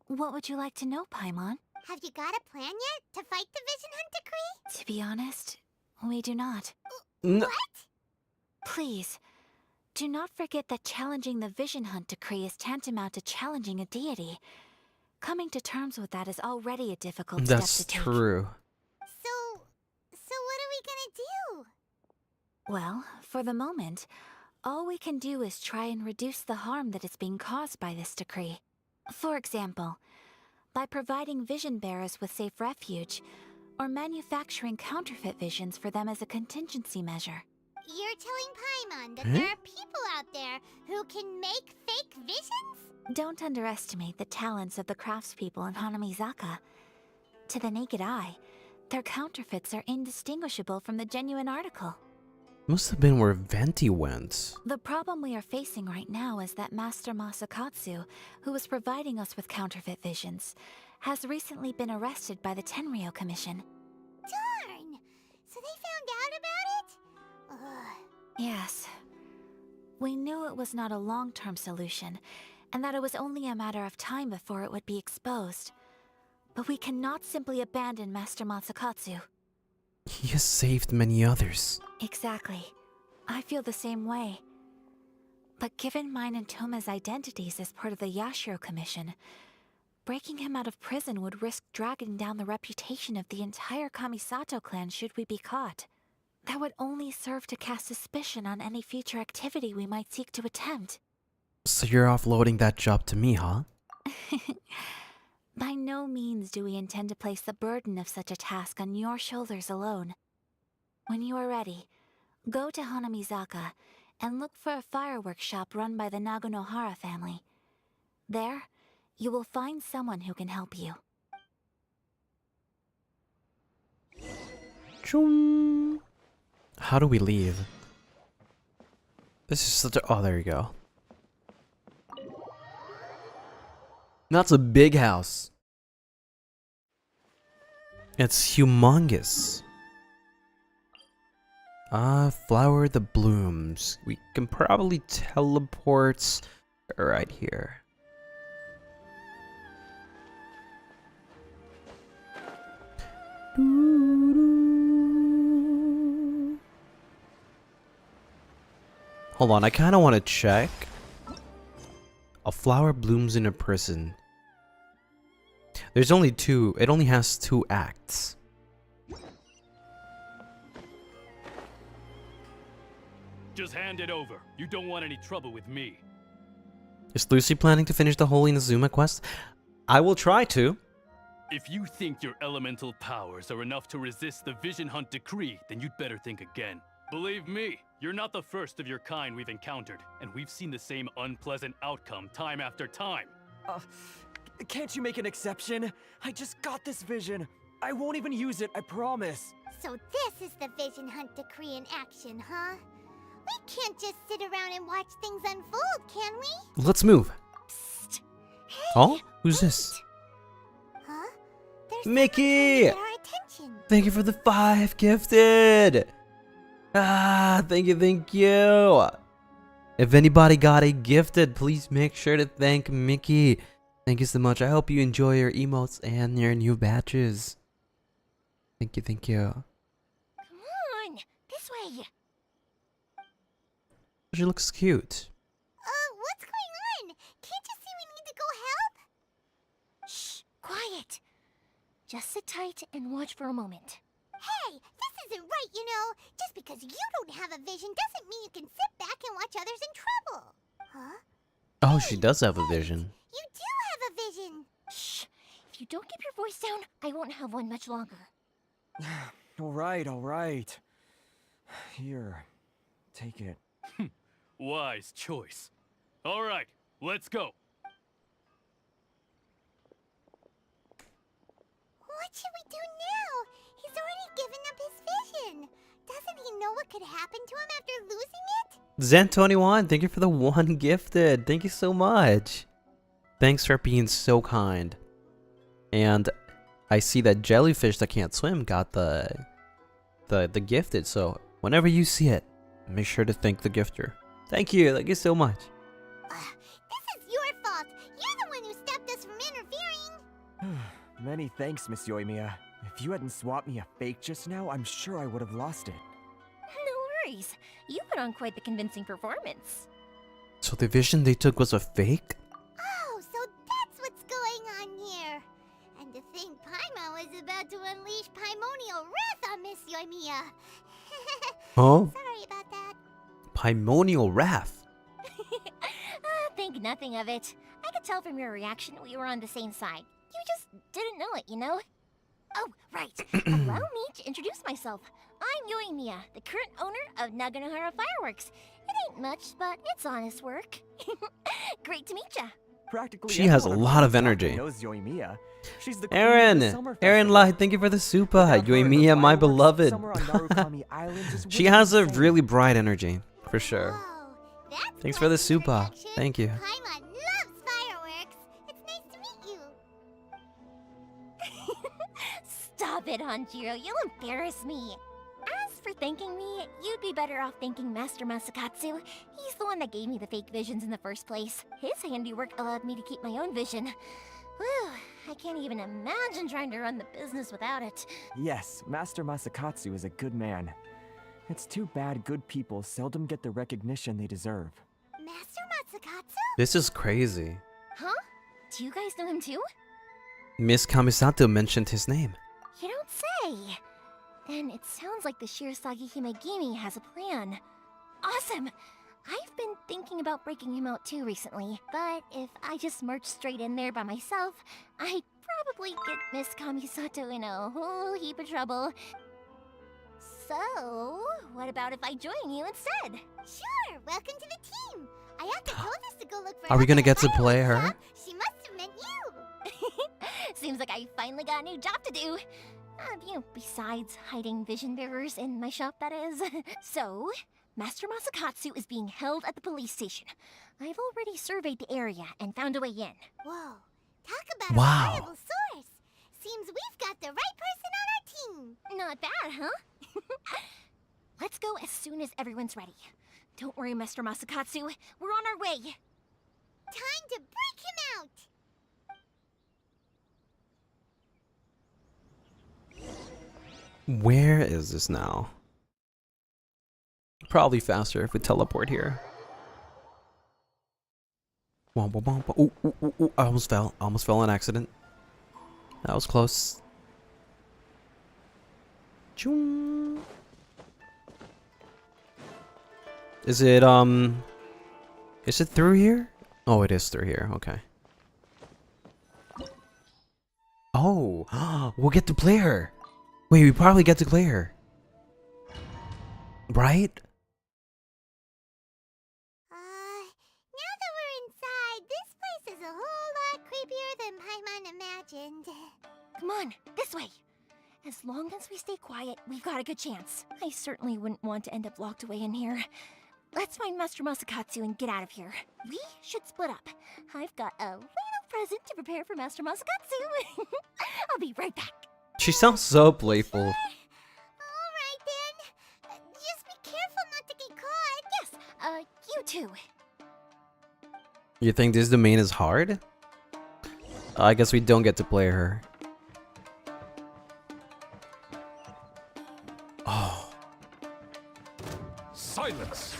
Speaker 15: What would you like to know, Paimon?
Speaker 4: Have you got a plan yet to fight the Vision Hunt decree?
Speaker 15: To be honest, we do not.
Speaker 4: What?
Speaker 15: Please, do not forget that challenging the Vision Hunt decree is tantamount to challenging a deity. Coming to terms with that is already a difficult step
Speaker 1: That's
Speaker 15: to take.
Speaker 1: true.
Speaker 4: So what are we gonna do?
Speaker 15: Well, for the moment, all we can do is try and reduce the harm that is being caused by this decree. For example, by providing vision bearers with safe refuge, or manufacturing counterfeit visions for them as a contingency measure.
Speaker 4: You're telling Paimon that there are people out there who can make fake visions?
Speaker 15: Don't underestimate the talents of the craftspeople in Hanamizaka. To the naked eye, their counterfeits are indistinguishable from the genuine article.
Speaker 1: Must have been where Venti went.
Speaker 15: The problem we are facing right now is that Master Masakatsu, who was providing us with counterfeit visions, has recently been arrested by the Tenryou Commission.
Speaker 4: Darn! So they found out about it? Ugh.
Speaker 15: Yes. We knew it was not a long-term solution, and that it was only a matter of time before it would be exposed. But we cannot simply abandon Master Masakatsu.
Speaker 1: He has saved many others.
Speaker 15: Exactly. I feel the same way. But given mine and Toma's identities as part of the Yashiro Commission, breaking him out of prison would risk dragging down the reputation of the entire Kamisato clan should we be caught. That would only serve to cast suspicion on any future activity we might seek to attempt.
Speaker 1: So you're offloading that job to me, huh?
Speaker 15: By no means do we intend to place the burden of such a task on your shoulders alone. When you are ready, go to Hanamizaka and look for a fireworks shop run by the Naganohara family. There, you will find someone who can help you.
Speaker 1: Choom. How do we leave? This is such a... Oh, there you go. That's a big house. It's humongous. Flower the blooms. We can probably teleport right here. Hold on, I kind of want to check. A flower blooms in a prison. There's only two. It only has 2 acts.
Speaker 8: Just hand it over. You don't want any trouble with me.
Speaker 1: Is Lucy planning to finish the whole Inazuma quest? I will try to.
Speaker 8: If you think your elemental powers are enough to resist the Vision Hunt decree, then you'd better think again. Believe me, you're not the first of your kind we've encountered, and we've seen the same unpleasant outcome time after time.
Speaker 9: Can't you make an exception? I just got this vision. I won't even use it, I promise.
Speaker 4: So this is the Vision Hunt decree in action, huh? We can't just sit around and watch things unfold, can we?
Speaker 1: Let's move.
Speaker 4: Psst. Hey,
Speaker 1: Oh, who's this?
Speaker 4: Huh? There's
Speaker 1: Mickey!
Speaker 4: someone trying to get our attention.
Speaker 1: Thank you for the 5 gifted. Ah, thank you, thank you. If anybody got a gifted, please make sure to thank Mickey. Thank you so much. I hope you enjoy your emotes and your new badges. Thank you, thank you.
Speaker 4: Come on, this way.
Speaker 1: She looks cute.
Speaker 4: What's going on? Can't you see we need to go help?
Speaker 21: Shh, quiet. Just sit tight and watch for a moment.
Speaker 4: Hey, this isn't right, you know. Just because you don't have a vision doesn't mean you can sit back and watch others in trouble. Huh?
Speaker 1: Oh, she does have a vision.
Speaker 4: You do have a vision.
Speaker 21: Shh. If you don't keep your voice down, I won't have one much longer.
Speaker 9: All right. Here, take it.
Speaker 8: Wise choice. All right, let's go.
Speaker 4: What should we do now? He's already given up his vision. Doesn't he know what could happen to him after losing it?
Speaker 1: Zen21, thank you for the 1 gifted. Thank you so much. Thanks for being so kind. And I see that jellyfish that can't swim got the gifted. So whenever you see it, make sure to thank the gifter. Thank you so much.
Speaker 4: This is your fault. You're the one who stopped us from interfering.
Speaker 9: Many thanks, Miss Yoimiya. If you hadn't swapped me a fake just now, I'm sure I would have lost it.
Speaker 21: No worries. You put on quite the convincing performance.
Speaker 1: So the vision they took was a fake?
Speaker 4: Oh, so that's what's going on here. And to think Paimon was about to unleash Paimonial wrath on Miss Yoimiya.
Speaker 1: Huh?
Speaker 4: Sorry about that.
Speaker 1: Paimonial wrath.
Speaker 21: Think nothing of it. I could tell from your reaction we were on the same side. You just didn't know it, you know? Oh, right. Allow me to introduce myself. I'm Yoimiya, the current owner of Naganohara Fireworks. It ain't much, but it's honest work. Great to meet ya.
Speaker 9: Practically
Speaker 1: She has a
Speaker 9: everyone
Speaker 1: lot of
Speaker 9: on
Speaker 1: energy.
Speaker 9: knows Yoimiya. She's the queen of the summer
Speaker 1: Aaron
Speaker 9: festival.
Speaker 1: Light, thank you for the super. Yoimiya, my beloved.
Speaker 9: Summer on Narukami Island just
Speaker 1: She
Speaker 9: wouldn't
Speaker 1: has
Speaker 9: be
Speaker 1: a
Speaker 9: the same.
Speaker 1: really bright energy, for sure.
Speaker 4: That's
Speaker 1: Thanks for the super. Thank you.
Speaker 4: Paimon loves fireworks. It's nice to meet you.
Speaker 21: Stop it, Hanjiro. You'll embarrass me. As for thanking me, you'd be better off thanking Master Masakatsu. He's the one that gave me the fake visions in the first place. His handiwork allowed me to keep my own vision. Whew, I can't even imagine trying to run the business without it.
Speaker 9: Yes, Master Masakatsu is a good man. It's too bad good people seldom get the recognition they deserve.
Speaker 4: Master Masakatsu?
Speaker 1: This is crazy.
Speaker 21: Huh? Do you guys know him too?
Speaker 1: Miss Kamisato mentioned his name.
Speaker 21: You don't say. Then it sounds like the Shirasagi Himegimi has a plan. Awesome! I've been thinking about breaking him out too recently, but if I just march straight in there by myself, I'd probably get Miss Kamisato in a whole heap of trouble. So, what about if I join you instead?
Speaker 4: Sure, welcome to the team. Ayaka told us to go look for
Speaker 1: Are we
Speaker 4: help
Speaker 1: gonna
Speaker 4: at
Speaker 1: get
Speaker 4: the
Speaker 1: to play
Speaker 4: fireworks
Speaker 1: her?
Speaker 4: shop. She must have meant you.
Speaker 21: Seems like I finally got a new job to do. Besides hiding vision bearers in my shop, that is. So, Master Masakatsu is being held at the police station. I've already surveyed the area and found a way in.
Speaker 4: Whoa, talk about a
Speaker 1: Wow.
Speaker 4: reliable source. Seems we've got the right person on our team.
Speaker 21: Not bad, huh? Let's go as soon as everyone's ready. Don't worry, Master Masakatsu. We're on our way.
Speaker 4: Time to break him out.
Speaker 1: Where is this now? Probably faster if we teleport here. Womp, womp, womp. Ooh, ooh, ooh, ooh. I almost fell. Almost fell on accident. That was close. Choom. Is it through here? Oh, it is through here. Okay. Oh, we'll get to play her. Wait, we probably get to play her. Right?
Speaker 4: Now that we're inside, this place is a whole lot creepier than Paimon imagined.
Speaker 21: Come on, this way. As long as we stay quiet, we've got a good chance. I certainly wouldn't want to end up locked away in here. Let's find Master Masakatsu and get out of here. We should split up. I've got a little present to prepare for Master Masakatsu. I'll be right back.
Speaker 1: She sounds so playful.
Speaker 4: Alright then. Just be careful not to get caught.
Speaker 21: Yes,
Speaker 4: you two.
Speaker 1: You think this domain is hard? I guess we don't get to play her. Oh.
Speaker 2: Silence!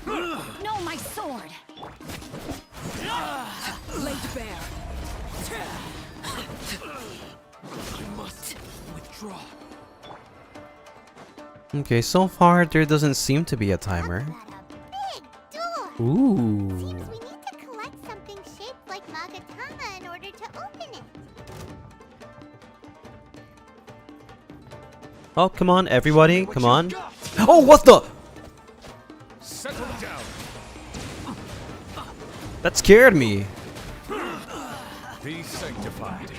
Speaker 15: No, my sword!
Speaker 13: Laid bare. I must withdraw.
Speaker 1: Okay, so far there doesn't seem to be a timer. Ooh.
Speaker 4: We need to collect something shaped like Magatama in order to open it.
Speaker 1: Oh, come on, everybody, come on. Oh, what the?
Speaker 2: Settle down.
Speaker 1: That scared me.
Speaker 2: Be sanctified.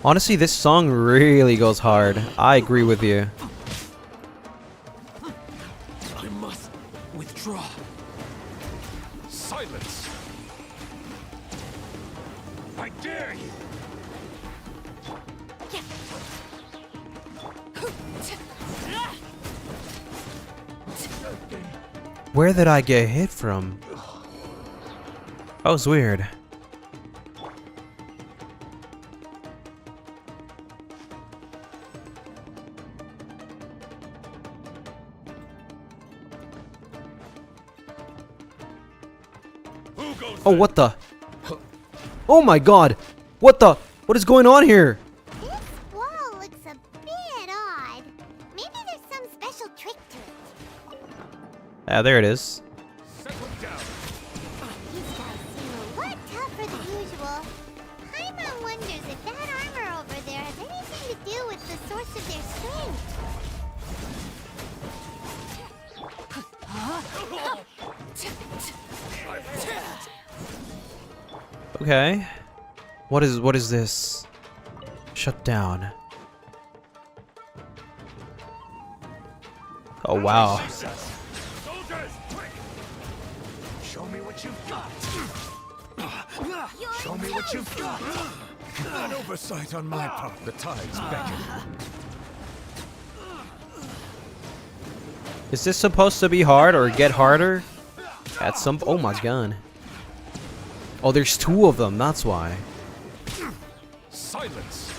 Speaker 1: Honestly, this song really goes hard. I agree with you.
Speaker 13: I must withdraw.
Speaker 2: Silence! I dare you!
Speaker 1: Where did I get hit from? That was weird. Oh, what the? Oh my god! What the? What is going on here?
Speaker 4: This wall looks a bit odd. Maybe there's some special trick to it.
Speaker 1: Ah, there it is.
Speaker 4: These guys seem a lot tougher than usual. Paimon wonders if that armor over there has anything to do with the source of their strength.
Speaker 1: Okay. What is this? Shut down. Oh wow.
Speaker 2: Soldiers, quick! Show me what you've got. Show me what you've got. An oversight on my part. The tides beckon.
Speaker 1: Is this supposed to be hard or get harder? At some oh my god. Oh, there's two of them, that's why.
Speaker 2: Silence!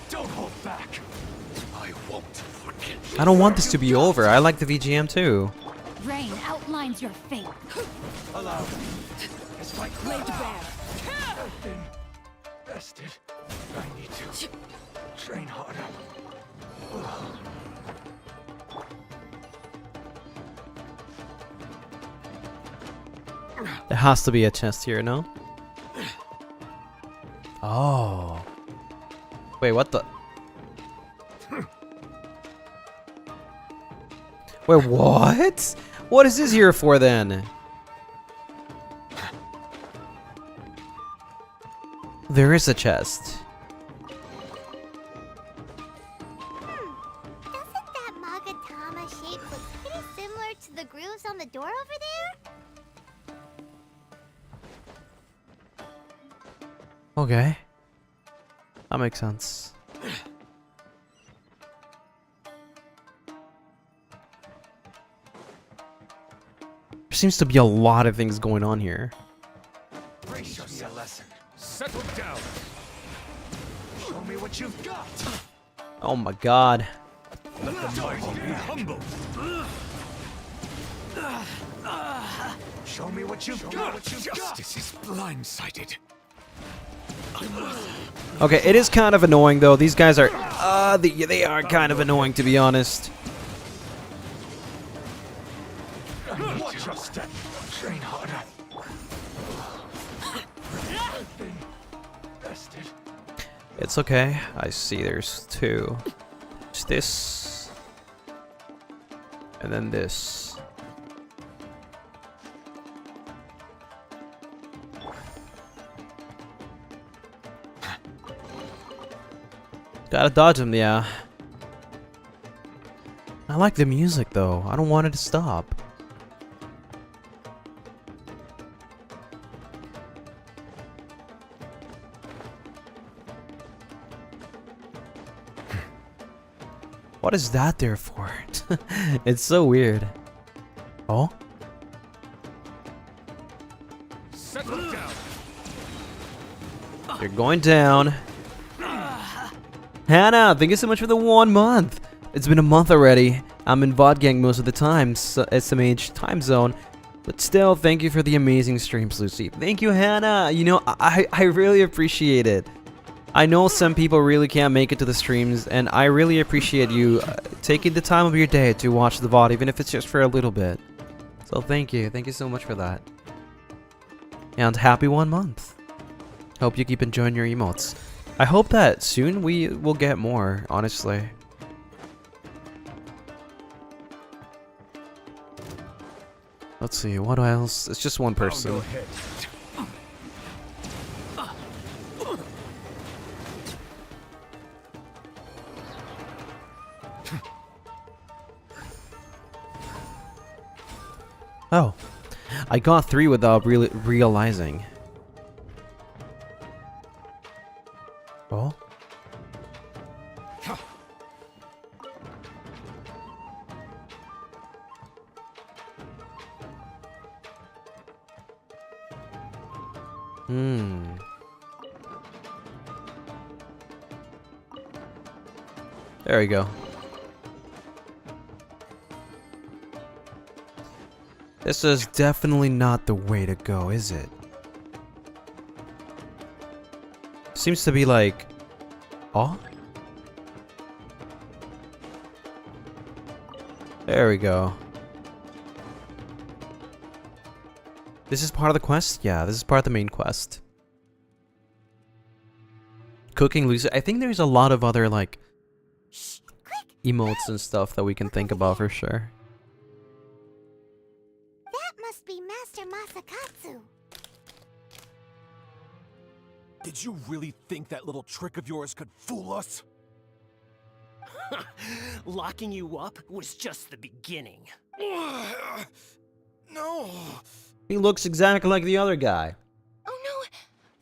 Speaker 2: Don't hold back. I won't forget.
Speaker 1: I don't want this to be over. I like the VGM too.
Speaker 15: Rain outlines your fate.
Speaker 2: Allow me. It's like
Speaker 13: Laid bare.
Speaker 2: I've been bested. I need to train harder.
Speaker 1: There has to be a chest here, no? Oh. Wait, what the? Wait, what? What is this here for then? There is a chest.
Speaker 4: Doesn't that Magatama shape look pretty similar to the grooves on the door over there?
Speaker 1: Okay. That makes sense. There seems to be a lot of things going on here.
Speaker 2: Brace yourself. Lesson. Settle down. Show me what you've got.
Speaker 1: Oh my god.
Speaker 2: Let the mighty be humble. Show me what you've got. Justice is blindsided.
Speaker 1: Okay, it is kind of annoying though. These guys are they are kind of annoying, to be honest.
Speaker 2: Watch your step. Train harder.
Speaker 1: It's okay. I see there's two. It's this. And then this. Gotta dodge him, yeah. I like the music though. I don't want it to stop. What is that there for? It's so weird. Oh?
Speaker 2: Settle down.
Speaker 1: You're going down. Hannah, thank you so much for the 1 month. It's been a month already. I'm in VOD gang most of the time, so SMH time zone. But still, thank you for the amazing streams, Lucy. Thank you, Hannah. You know, I really appreciate it. I know some people really can't make it to the streams, and I really appreciate you taking the time of your day to watch the VOD, even if it's just for a little bit. So thank you. Thank you so much for that. And happy 1 month. Hope you keep enjoying your emotes. I hope that soon we will get more, honestly. Let's see, what else? It's just one person. Oh, I got 3 without really realizing. Oh? There we go. This is definitely not the way to go, is it? Seems to be like... Oh? There we go. This is part of the quest? Yeah, this is part of the main quest. Cooking Lucy. I think there's a lot of other, like, emotes and stuff that we can think about for sure.
Speaker 4: That must be Master Masakatsu.
Speaker 10: Did you really think that little trick of yours could fool us?
Speaker 18: Locking you up was just the beginning.
Speaker 10: No.
Speaker 1: He looks exactly like the other guy.
Speaker 21: Oh no!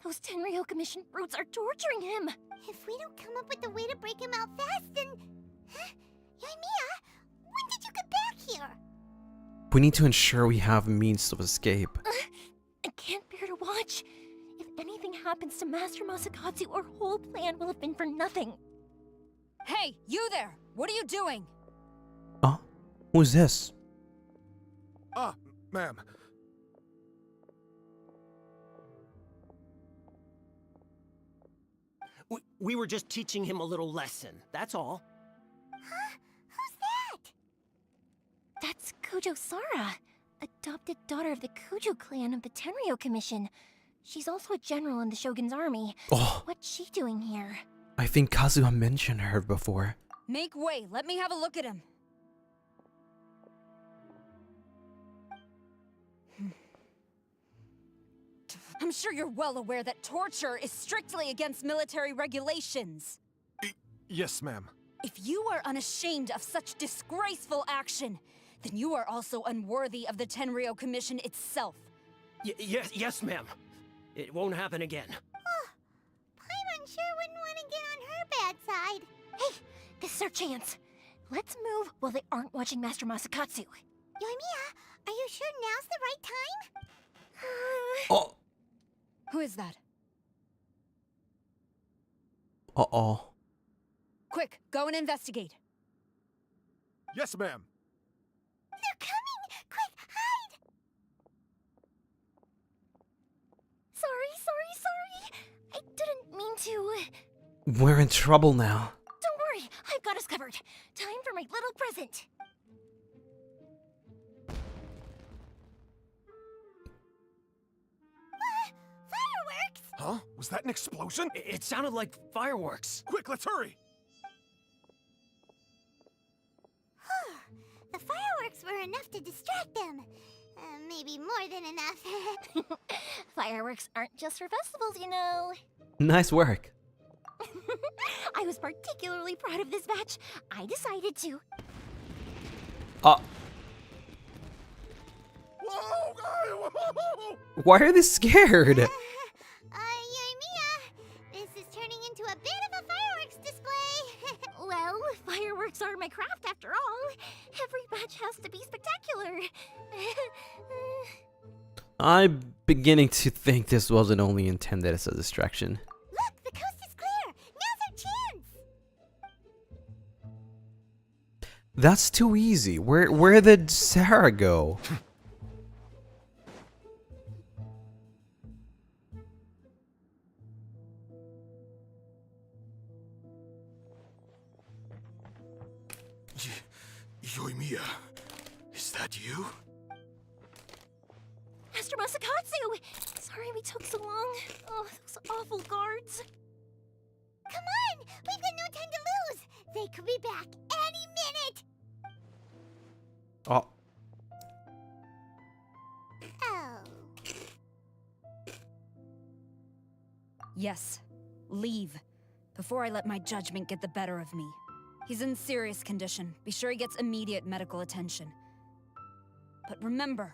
Speaker 21: Those Tenryou Commission brutes are torturing him!
Speaker 4: If we don't come up with a way to break him out fast, then... Huh? Yoimiya, when did you get back here?
Speaker 1: We need to ensure we have means of escape.
Speaker 21: I can't bear to watch. If anything happens to Master Masakatsu, our whole plan will have been for nothing.
Speaker 23: Hey, you there! What are you doing?
Speaker 1: Oh? Who's this?
Speaker 10: Ma'am.
Speaker 18: We were just teaching him a little lesson, that's all.
Speaker 4: Huh? Who's that?
Speaker 21: That's Kujo Sara, adopted daughter of the Kujo clan of the Tenryou Commission. She's also a general in the Shogun's army.
Speaker 1: Oh.
Speaker 21: What's she doing here?
Speaker 1: I think Kazuha mentioned her before.
Speaker 23: Make way, let me have a look at him. I'm sure you're well aware that torture is strictly against military regulations.
Speaker 10: Yes, ma'am.
Speaker 23: If you are unashamed of such disgraceful action, then you are also unworthy of the Tenryou Commission itself.
Speaker 18: Yes, ma'am. It won't happen again.
Speaker 4: Paimon sure wouldn't want to get on her bad side.
Speaker 21: Hey, this is our chance. Let's move while they aren't watching Master Masakatsu.
Speaker 4: Yoimiya, are you sure now's the right time?
Speaker 1: Oh.
Speaker 23: Who is that?
Speaker 1: Uh-oh.
Speaker 23: Quick, go and investigate.
Speaker 10: Yes, ma'am.
Speaker 4: They're coming! Quick, hide!
Speaker 21: Sorry. I didn't mean to.
Speaker 1: We're in trouble now.
Speaker 21: Don't worry, I've got us covered. Time for my little present.
Speaker 4: Fireworks!
Speaker 10: Huh? Was that an explosion?
Speaker 18: It sounded like fireworks.
Speaker 10: Quick, let's hurry!
Speaker 4: The fireworks were enough to distract them. Maybe more than enough.
Speaker 21: Fireworks aren't just for festivals, you know.
Speaker 1: Nice work.
Speaker 21: I was particularly proud of this batch. I decided to.
Speaker 10: Whoa!
Speaker 1: Why are they scared?
Speaker 4: Yoimiya, this is turning into a bit of a fireworks display.
Speaker 21: Well,
Speaker 4: Fireworks are my craft after all. Every batch has to be spectacular.
Speaker 1: I'm beginning to think this wasn't only intended as a distraction.
Speaker 4: Look, the coast is clear. Now's our chance.
Speaker 1: That's too easy. Where did Sarah go?
Speaker 10: Yoimiya, is that you?
Speaker 4: Master Masakatsu! Sorry we took so long. Oh, those awful guards. Come on! We've got no time to lose! They could be back any minute!
Speaker 1: Oh.
Speaker 4: Oh.
Speaker 23: Yes. Leave. Before I let my judgment get the better of me. He's in serious condition. Be sure he gets immediate medical attention. But remember,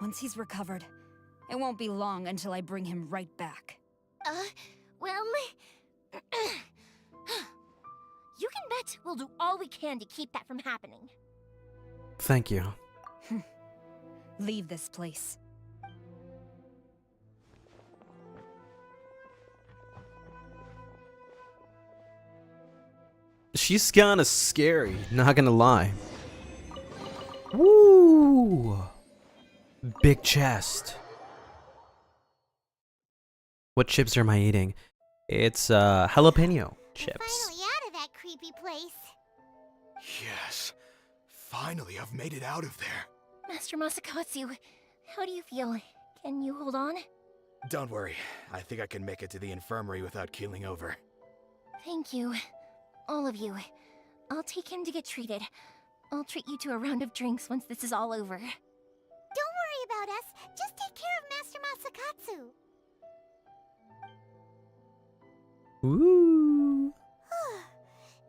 Speaker 23: once he's recovered, it won't be long until I bring him right back.
Speaker 4: Well... you can bet we'll do all we can to keep that from happening.
Speaker 1: Thank you.
Speaker 23: Leave this place.
Speaker 1: She's kinda scary, not gonna lie. Woo! Big chest. What chips am I eating? It's jalapeno chips.
Speaker 4: Finally out of that creepy place.
Speaker 10: Yes. Finally, I've made it out of there.
Speaker 4: Master Masakatsu, how do you feel? Can you hold on?
Speaker 10: Don't worry. I think I can make it to the infirmary without keeling over.
Speaker 4: Thank you. All of you. I'll take him to get treated. I'll treat you to a round of drinks once this is all over. Don't worry about us. Just take care of Master Masakatsu.
Speaker 1: Ooh.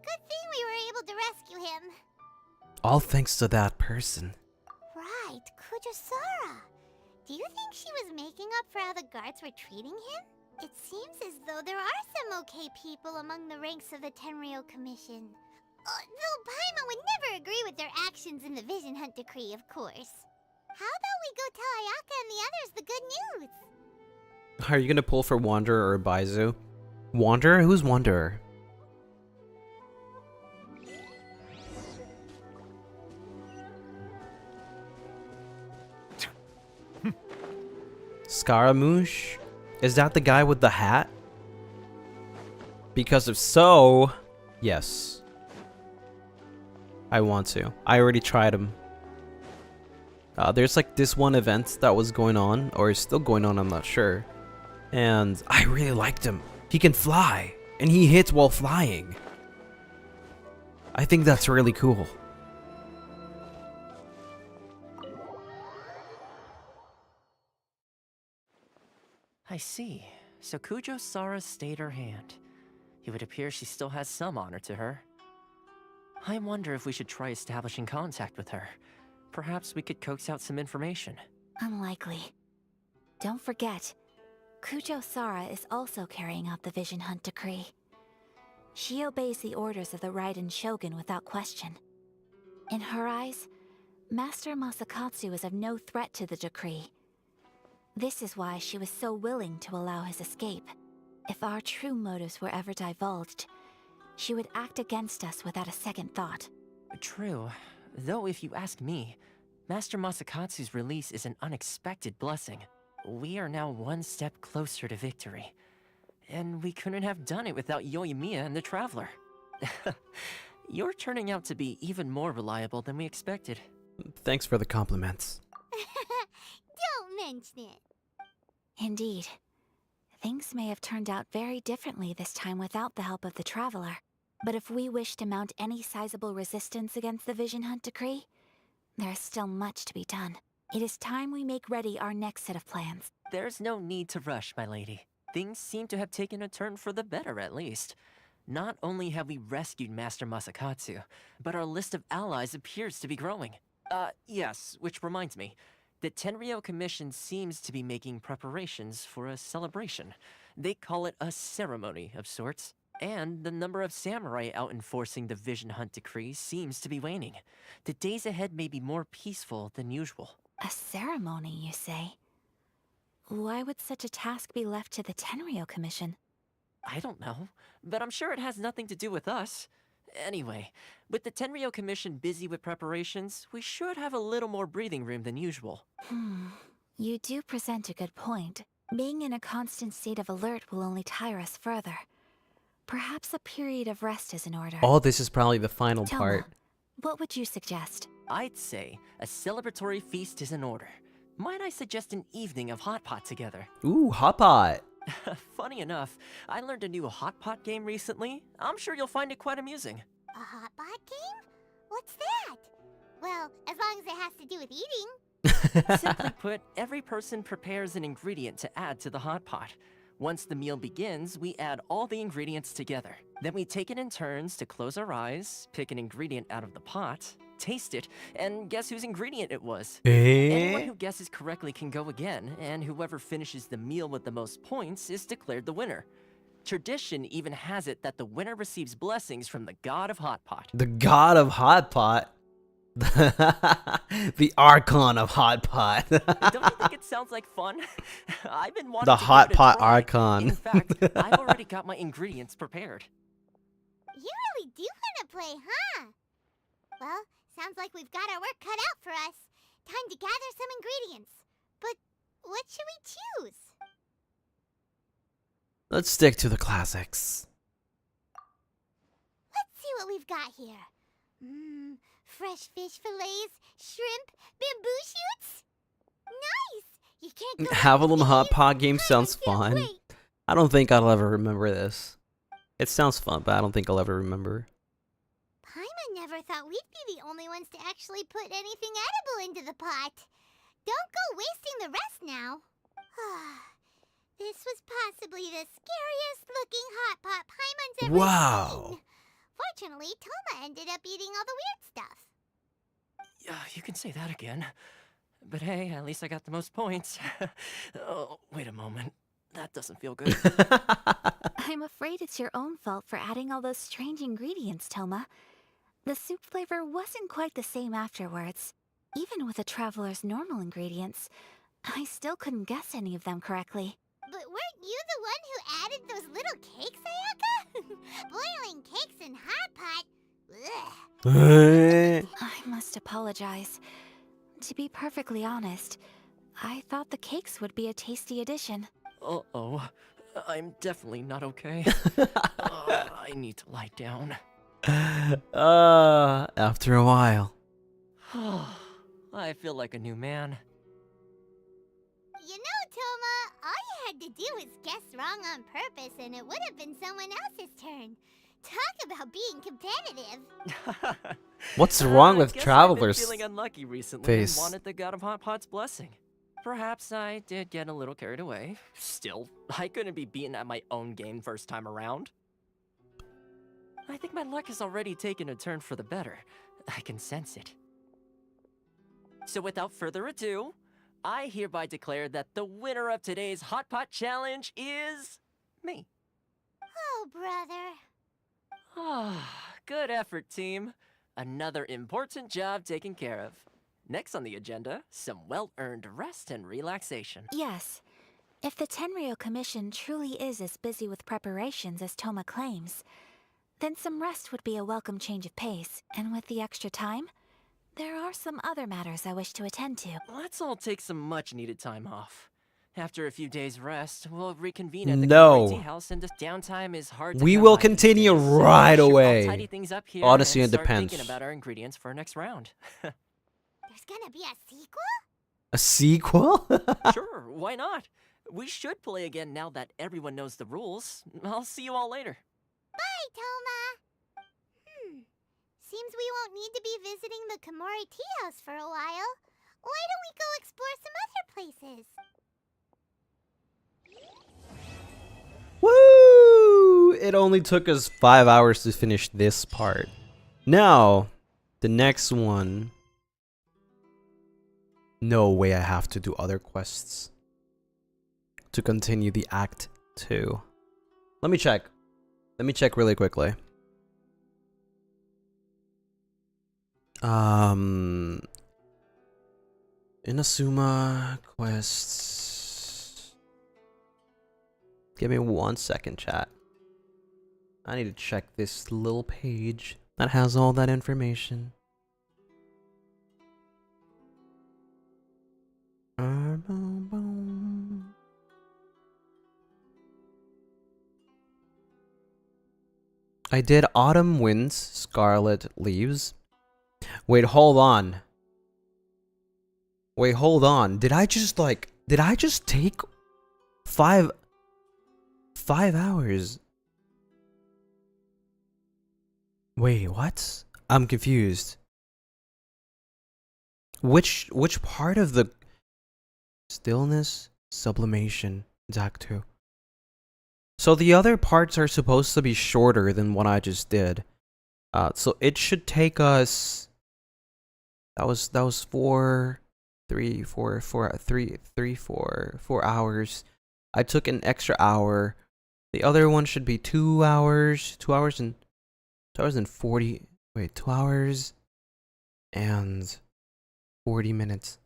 Speaker 4: Good thing we were able to rescue him.
Speaker 1: All thanks to that person.
Speaker 4: Right, Kujosara. Do you think she was making up for how the guards were treating him? It seems as though there are some okay people among the ranks of the Tenryou Commission. Though Paimon would never agree with their actions in the Vision Hunt Decree, of course. How about we go tell Ayaka and the others the good news?
Speaker 1: Are you gonna pull for Wanderer or Baizu? Wanderer? Who's Wanderer? Scaramouche? Is that the guy with the hat? Because if so, yes. I want to. I already tried him. There's like this one event that was going on, or is still going on, I'm not sure. And I really liked him. He can fly, and he hits while flying. I think that's really cool.
Speaker 16: I see. So Kujosara stayed her hand. It would appear she still has some honor to her. I wonder if we should try establishing contact with her. Perhaps we could coax out some information.
Speaker 15: Unlikely. Don't forget, Kujosara is also carrying out the Vision Hunt Decree. She obeys the orders of the Raiden Shogun without question. In her eyes, Master Masakatsu is of no threat to the decree. This is why she was so willing to allow his escape. If our true motives were ever divulged, she would act against us without a second thought.
Speaker 16: True. Though if you ask me, Master Masakatsu's release is an unexpected blessing. We are now one step closer to victory. And we couldn't have done it without Yoimiya and the Traveler. You're turning out to be even more reliable than we expected.
Speaker 1: Thanks for the compliments.
Speaker 4: Don't mention it.
Speaker 15: Indeed. Things may have turned out very differently this time without the help of the Traveler. But if we wish to mount any sizable resistance against the Vision Hunt Decree, there is still much to be done. It is time we make ready our next set of plans.
Speaker 16: There's no need to rush, my lady. Things seem to have taken a turn for the better, at least. Not only have we rescued Master Masakatsu, but our list of allies appears to be growing. Yes, which reminds me. The Tenryou Commission seems to be making preparations for a celebration. They call it a ceremony of sorts. And the number of samurai out enforcing the Vision Hunt decree seems to be waning. The days ahead may be more peaceful than usual.
Speaker 15: A ceremony, you say? Why would such a task be left to the Tenryou Commission?
Speaker 16: I don't know, but I'm sure it has nothing to do with us. Anyway, with the Tenryou Commission busy with preparations, we should have a little more breathing room than usual.
Speaker 15: You do present a good point. Being in a constant state of alert will only tire us further. Perhaps a period of rest is in order.
Speaker 1: Oh, this is probably the final
Speaker 15: Toma,
Speaker 1: part.
Speaker 15: what would you suggest?
Speaker 16: I'd say a celebratory feast is in order. Might I suggest an evening of hot pot together?
Speaker 1: Ooh, hot pot.
Speaker 16: Funny enough, I learned a new hot pot game recently. I'm sure you'll find it quite amusing.
Speaker 4: A hot pot game? What's that? Well, as long as it has to do with eating.
Speaker 16: Simply put, every person prepares an ingredient to add to the hot pot. Once the meal begins, we add all the ingredients together. Then we take it in turns to close our eyes, pick an ingredient out of the pot, taste it, and guess whose ingredient it was. Anyone who guesses correctly can go again, and whoever finishes the meal with the most points is declared the winner. Tradition even has it that the winner receives blessings from the god of hot pot.
Speaker 1: The god of hot pot? The Archon of hot pot.
Speaker 16: Don't you think it sounds like fun? I've been wanting
Speaker 1: The
Speaker 16: to
Speaker 1: hot
Speaker 16: give it a
Speaker 1: pot
Speaker 16: try.
Speaker 1: Archon.
Speaker 16: In fact, I've already got my ingredients prepared.
Speaker 4: You really do want to play, huh? Well, sounds like we've got our work cut out for us. Time to gather some ingredients. But what should we choose?
Speaker 1: Let's stick to the classics.
Speaker 4: Let's see what we've got here. Fresh fish fillets, shrimp, bamboo shoots. Nice! You can't go
Speaker 1: Avallum hot pot game sounds fun. I don't think I'll ever remember this. It sounds fun, but I don't think I'll ever remember.
Speaker 4: Paimon never thought we'd be the only ones to actually put anything edible into the pot. Don't go wasting the rest now. This was possibly the scariest looking hot pot Paimon's ever seen. Fortunately, Toma ended up eating all the weird stuff.
Speaker 16: Yeah, you can say that again. But hey, at least I got the most points. Oh, wait a moment. That doesn't feel good.
Speaker 15: I'm afraid it's your own fault for adding all those strange ingredients, Toma. The soup flavor wasn't quite the same afterwards. Even with a traveler's normal ingredients, I still couldn't guess any of them correctly.
Speaker 4: But weren't you the one who added those little cakes, Ayaka? Boiling cakes in hot pot? Ugh.
Speaker 15: I must apologize. To be perfectly honest, I thought the cakes would be a tasty addition.
Speaker 16: Uh-oh. I'm definitely not okay. I need to lie down.
Speaker 1: After a while.
Speaker 16: I feel like a new man.
Speaker 4: You know, Toma, all you had to do was guess wrong on purpose and it would have been someone else's turn. Talk about being competitive.
Speaker 1: What's wrong with
Speaker 16: Guess
Speaker 1: travelers?
Speaker 16: I've been feeling unlucky recently
Speaker 1: Face.
Speaker 16: and wanted the god of hot pot's blessing. Perhaps I did get a little carried away. Still, I couldn't be beaten at my own game first time around. I think my luck has already taken a turn for the better. I can sense it. So without further ado, I hereby declare that the winner of today's Hot Pot Challenge is me.
Speaker 4: Oh, brother.
Speaker 16: Good effort, team. Another important job taken care of. Next on the agenda, some well-earned rest and relaxation.
Speaker 15: Yes. If the Tenryou Commission truly is as busy with preparations as Toma claims, then some rest would be a welcome change of pace. And with the extra time, there are some other matters I wish to attend to.
Speaker 16: Let's all take some much-needed time off. After a few days' rest, we'll reconvene at the
Speaker 1: No.
Speaker 16: community house, and this downtime is hard to
Speaker 1: We
Speaker 16: come
Speaker 1: will
Speaker 16: by these
Speaker 1: continue
Speaker 16: days, so
Speaker 1: right
Speaker 16: sure, I'll
Speaker 1: away.
Speaker 16: tidy things up here
Speaker 1: Odyssey
Speaker 16: and
Speaker 1: and
Speaker 16: start thinking
Speaker 1: Depends.
Speaker 16: about our ingredients for our next round.
Speaker 4: There's gonna be a sequel?
Speaker 1: A sequel?
Speaker 16: Sure, why not? We should play again now that everyone knows the rules. I'll see you all later.
Speaker 4: Bye, Toma. Seems we won't need to be visiting the Komori tea house for a while. Why don't we go explore some other places?
Speaker 1: Woo! It only took us 5 hours to finish this part. Now, the next one. No way I have to do other quests to continue the Act 2. Let me check. Let me check really quickly. Inazuma quests. Give me 1 second, chat. I need to check this little page that has all that information. I did Autumn Winds, Scarlet Leaves. Wait, hold on. Wait, hold on. Did I just take 5 hours? Wait, what? I'm confused. Which part of the stillness sublimation is Act 2? So the other parts are supposed to be shorter than what I just did. So it should take us. That was 4 hours. I took an extra hour. The other one should be 2 hours. 2 hours and 40. Wait, 2 hours and 40 minutes.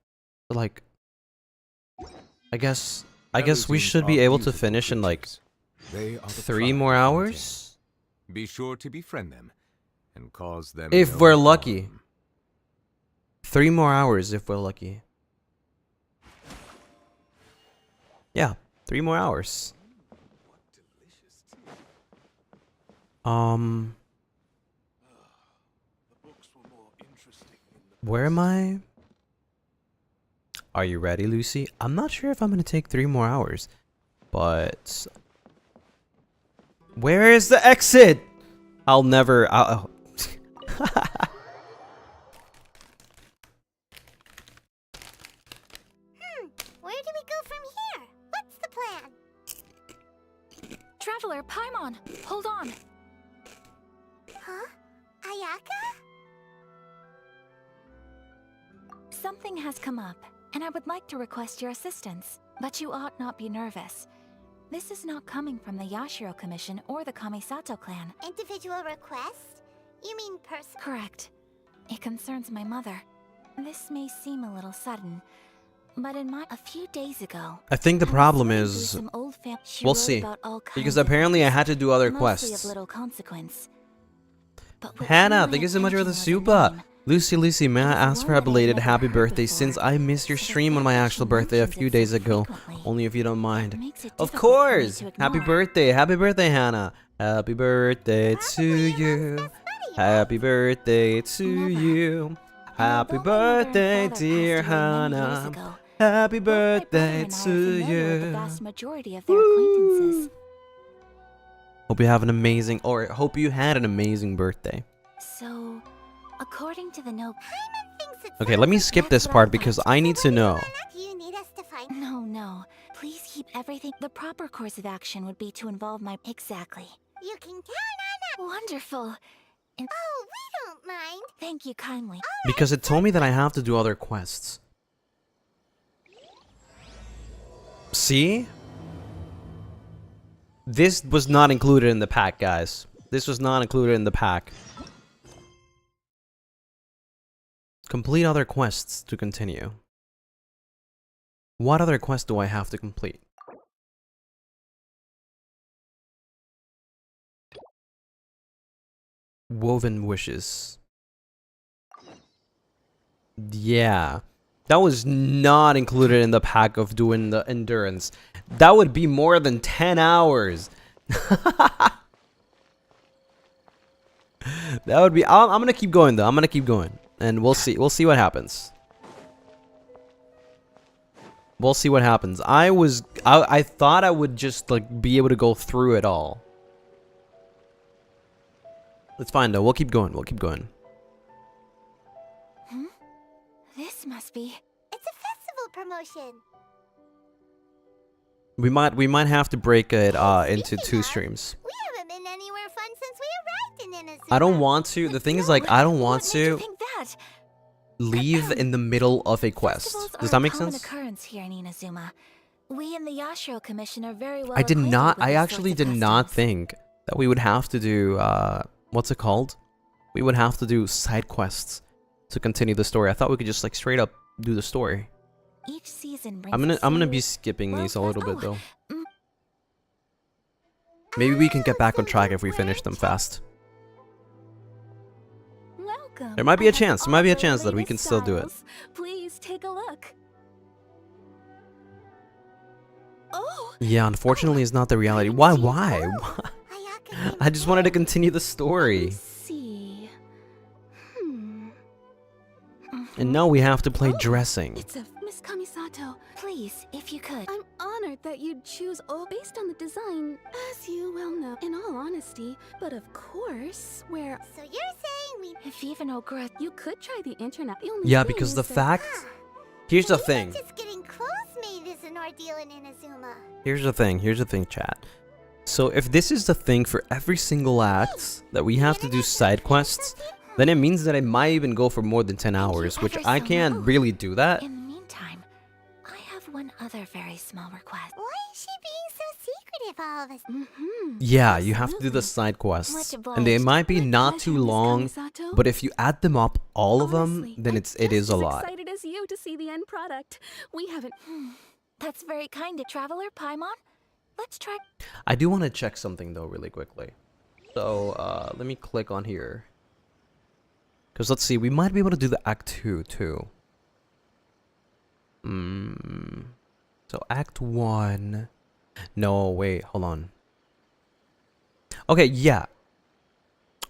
Speaker 1: So like, I guess we should be able to finish in like 3 more hours.
Speaker 2: Be sure to befriend them and cause them
Speaker 1: If
Speaker 2: no
Speaker 1: we're
Speaker 2: harm.
Speaker 1: lucky. 3 more hours if we're lucky. Yeah, 3 more hours. Where am I? Are you ready, Lucy? I'm not sure if I'm gonna take 3 more hours, but where is the exit? I'll never.
Speaker 4: Where do we go from here? What's the plan?
Speaker 15: Traveler, Paimon, hold on.
Speaker 4: Huh? Ayaka?
Speaker 15: Something has come up, and I would like to request your assistance. But you ought not be nervous. This is not coming from the Yashiro Commission or the Kamisato clan.
Speaker 4: Individual request? You mean person?
Speaker 15: Correct. It concerns my mother. This may seem a little sudden, but a few days ago,
Speaker 1: I think the problem is we'll see, because apparently I had to do other quests.
Speaker 15: Of little consequence.
Speaker 1: Hannah, thank you so much for the super. Lucy, may I ask for a belated happy birthday since I missed your stream on my actual birthday a few days ago? Only if you don't mind. Of course! Happy birthday, Hannah. Happy birthday to you. Happy birthday to you. Happy birthday, dear Hannah. Happy birthday to you.
Speaker 15: The vast majority of their acquaintances.
Speaker 1: Hope you have an amazing, or hope you had an amazing birthday.
Speaker 15: So, according to the note,
Speaker 1: Okay, let me skip this part because I need to know.
Speaker 15: No. Please keep everything. The proper course of action would be to involve my. Exactly.
Speaker 4: You can count on us.
Speaker 15: Wonderful.
Speaker 4: Oh, we don't mind.
Speaker 15: Thank you kindly.
Speaker 1: Because it told me that I have to do other quests. See? This was not included in the pack, guys. This was not included in the pack. Complete other quests to continue. What other quest do I have to complete? Woven Wishes. Yeah. That was not included in the pack of doing the endurance. That would be more than 10 hours. That would be... I'm gonna keep going though. I'm gonna keep going. And we'll see. We'll see what happens. We'll see what happens. I thought I would just like be able to go through it all. It's fine though. We'll keep going. We'll keep going.
Speaker 15: This must be.
Speaker 4: It's a festival promotion.
Speaker 1: We might have to break it into 2 streams.
Speaker 4: We haven't been anywhere fun since we arrived in Inazuma.
Speaker 1: I don't want to. The thing is, like, I don't want to leave in the middle of a quest. Does that make sense?
Speaker 15: Occurrence here in Inazuma. We in the Yashiro Commission are very well.
Speaker 1: I actually did not think that we would have to do what's it called? We would have to do side quests to continue the story. I thought we could just like straight up do the story.
Speaker 15: Each season brings
Speaker 1: I'm gonna be skipping these a little bit though. Maybe we can get back on track if we finish them fast.
Speaker 3: Welcome.
Speaker 1: There might be a chance. There might be a chance that we can still do it.
Speaker 3: Please take a look. Oh.
Speaker 1: Yeah, unfortunately, it's not the reality. Why? Why? I just wanted to continue the story.
Speaker 3: See.
Speaker 1: And now we have to play dressing.
Speaker 11: It's a Miss Kamisato.
Speaker 15: Please, if you could.
Speaker 11: I'm honored that you'd choose O based on the design, as you well know. In all honesty, but of course, where.
Speaker 4: So you're saying we.
Speaker 15: If even Ogura.
Speaker 11: You could try the internet. The only
Speaker 1: Yeah,
Speaker 11: thing
Speaker 1: because
Speaker 11: is
Speaker 1: the
Speaker 11: that-
Speaker 1: fact. Here's the thing.
Speaker 4: Just getting close made this an ordeal in Inazuma.
Speaker 1: Here's the thing. Here's the thing, chat. So if this is the thing for every single act that we have to do side quests, then it means that it might even go for more than 10 hours, which I can't really do that.
Speaker 15: In the meantime, I have one other very small request.
Speaker 4: Why is she being so secretive all of us?
Speaker 1: Yeah, you have to do the side quests, and they might be not too long, but if you add them up, all of them, then it is a lot.
Speaker 11: Excited as you to see the end product. We haven't.
Speaker 15: That's very kind of Traveler Paimon. Let's try.
Speaker 1: I do want to check something though really quickly. So let me click on here. Because let's see, we might be able to do the Act 2 too. So Act 1. No, wait, hold on. Okay, yeah.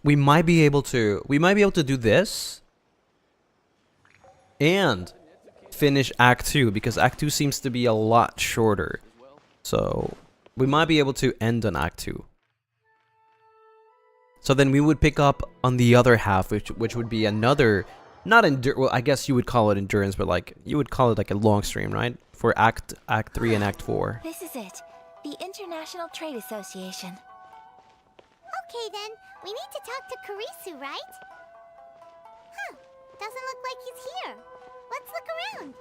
Speaker 1: We might be able to do this and finish Act 2 because Act 2 seems to be a lot shorter. So we might be able to end on Act 2. So then we would pick up on the other half, which would be another, well, I guess you would call it endurance, but like you would call it like a long stream, right? For Act 3 and Act 4.
Speaker 15: This is it. The International Trade Association.
Speaker 4: Okay then, we need to talk to Kurisu, right? Huh, doesn't look like he's here. Let's look around.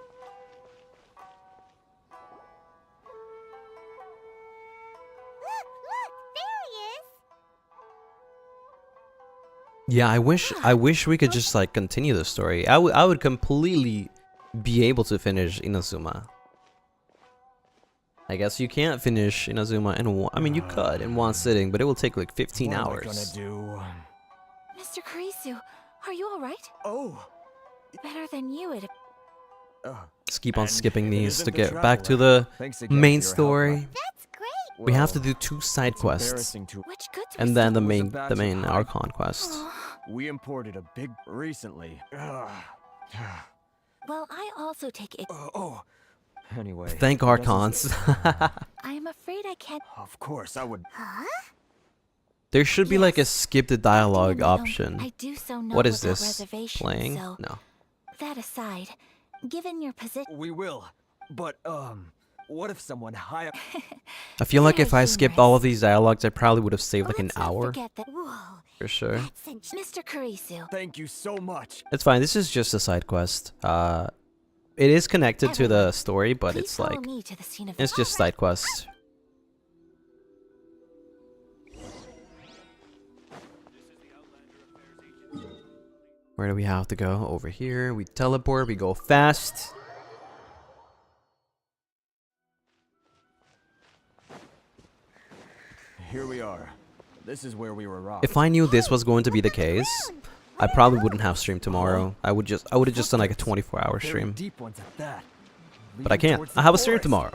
Speaker 4: Look, there he is.
Speaker 1: Yeah, I wish we could just like continue the story. I would completely be able to finish Inazuma. I guess you can't finish Inazuma in one. I mean, you could in one sitting, but it will take like 15 hours.
Speaker 9: What am I gonna do?
Speaker 15: Mr. Kurisu, are you all right?
Speaker 9: Oh.
Speaker 15: Better than you. It.
Speaker 1: Just keep on skipping these
Speaker 9: isn't
Speaker 1: to
Speaker 9: the
Speaker 1: get back to
Speaker 9: Traveler.
Speaker 1: the
Speaker 9: Thanks again
Speaker 1: main
Speaker 9: for your help,
Speaker 1: story.
Speaker 4: That's great.
Speaker 1: We have to do 2 side quests,
Speaker 9: Embarrassing to.
Speaker 15: Which goods
Speaker 1: and
Speaker 15: were
Speaker 1: then the
Speaker 15: stolen?
Speaker 1: main Archon quest.
Speaker 9: We imported a big recently.
Speaker 15: Well, I also take it.
Speaker 9: Anyway.
Speaker 1: Thank Archons.
Speaker 15: I am afraid I can't.
Speaker 9: Of course, I would.
Speaker 4: Huh?
Speaker 1: There should be like a skip the dialogue option.
Speaker 15: I do so know
Speaker 1: What is
Speaker 15: without
Speaker 1: this?
Speaker 15: reservation,
Speaker 1: Playing?
Speaker 15: so
Speaker 1: No.
Speaker 15: that aside, given your position.
Speaker 9: We will. But what if someone high up?
Speaker 1: I feel like if I skipped all of these dialogues, I probably would have saved like an hour.
Speaker 15: Forget that. Whoa,
Speaker 1: For sure.
Speaker 15: Mr. Kurisu.
Speaker 9: Thank you so much.
Speaker 1: It's fine. This is just a side quest. It is connected to the story, but
Speaker 15: Please
Speaker 1: it's
Speaker 15: follow
Speaker 1: like
Speaker 15: me to the scene of
Speaker 1: it's just side quests. Where do we have to go? Over here. We teleport. We go fast.
Speaker 9: Here we are. This is where we were robbed.
Speaker 1: If I knew this was going to be the case, I probably wouldn't have streamed tomorrow. I would have just done like a 24-hour stream.
Speaker 9: Deep ones at that.
Speaker 1: But I can't. I have a stream tomorrow.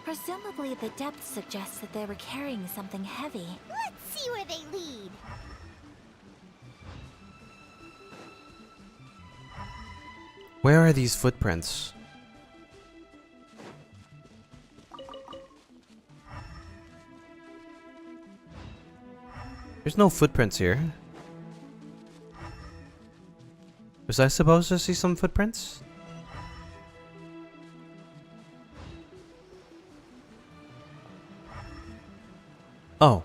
Speaker 15: Presumably, the depth suggests that they were carrying something heavy.
Speaker 4: Let's see where they lead.
Speaker 1: Where are these footprints? There's no footprints here. Was I supposed to see some footprints? Oh.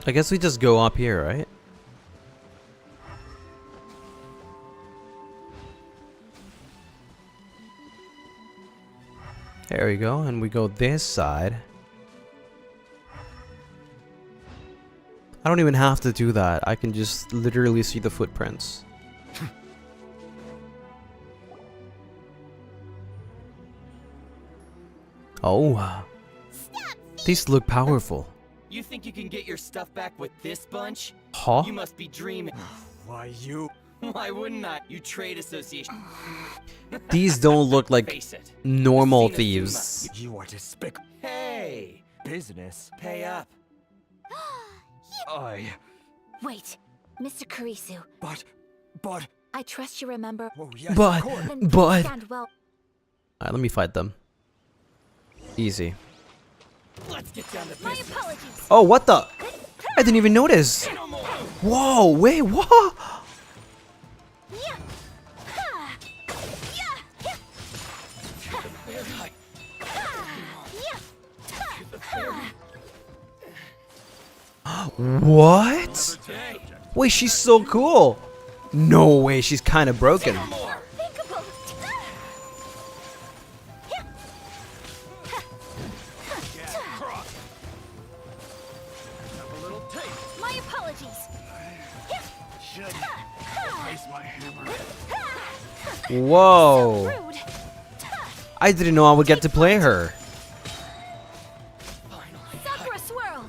Speaker 1: I guess we just go up here, right? There we go, and we go this side. I don't even have to do that. I can just literally see the footprints. Oh, these look powerful.
Speaker 9: You think you can get your stuff back with this bunch?
Speaker 1: Huh?
Speaker 9: You must be dreaming.
Speaker 10: Why you?
Speaker 9: Why wouldn't I? You trade association.
Speaker 1: These don't look like
Speaker 9: Face it.
Speaker 1: normal
Speaker 9: Inazuma.
Speaker 1: thieves.
Speaker 10: You are despicable.
Speaker 9: Hey,
Speaker 10: Business.
Speaker 9: pay up.
Speaker 15: Wait, Mr. Kurisu.
Speaker 10: But.
Speaker 15: I trust you remember.
Speaker 10: Oh, yes,
Speaker 1: But-
Speaker 10: of course.
Speaker 15: Then please
Speaker 1: but-
Speaker 15: stand well.
Speaker 1: Alright, let me fight them. Easy.
Speaker 9: Let's get down to
Speaker 15: My
Speaker 9: business.
Speaker 15: apologies.
Speaker 1: Oh, what the? I didn't even notice. Whoa, wait, what? What? Wait, she's so cool. No way, she's kind of broken.
Speaker 15: My apologies.
Speaker 1: Whoa. I didn't know I would get to play her.
Speaker 15: Sakura swirl.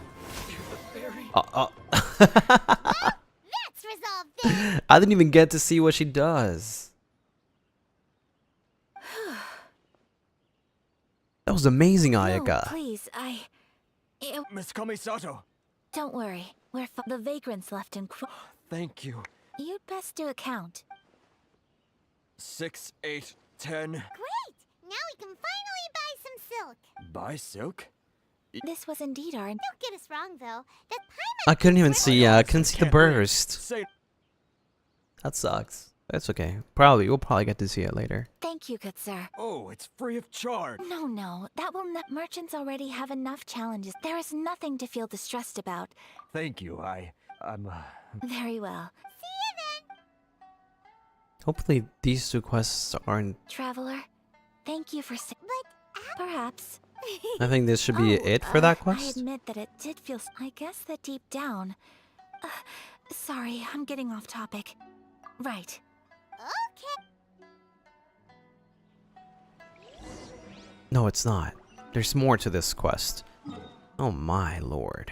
Speaker 4: Let's resolve this.
Speaker 1: I didn't even get to see what she does. That was amazing, Ayaka.
Speaker 15: Please,
Speaker 10: Miss Kamisato.
Speaker 15: Don't worry. The vagrants left in.
Speaker 10: Thank you.
Speaker 15: You'd best do a count.
Speaker 10: 6, 8, 10.
Speaker 4: Great! Now we can finally buy some silk.
Speaker 10: Buy silk?
Speaker 15: This was indeed our.
Speaker 4: Don't get us wrong, though. That
Speaker 1: I couldn't even see. I couldn't see the burst.
Speaker 10: Say.
Speaker 1: That sucks. That's okay. We'll probably get to see it later.
Speaker 15: Thank you, good sir.
Speaker 10: Oh, it's free of charge.
Speaker 15: No, that will not. Merchants already have enough challenges. There is nothing to feel distressed about.
Speaker 10: Thank you. I'm.
Speaker 15: Very well.
Speaker 4: See you then.
Speaker 1: Hopefully these two quests aren't.
Speaker 15: Traveler, thank you for. Perhaps.
Speaker 1: I think this should be it for that
Speaker 15: I
Speaker 1: quest.
Speaker 15: admit that it did feel. I guess that deep down. Sorry, I'm getting off topic. Right.
Speaker 4: Okay.
Speaker 1: No, it's not. There's more to this quest. Oh my lord.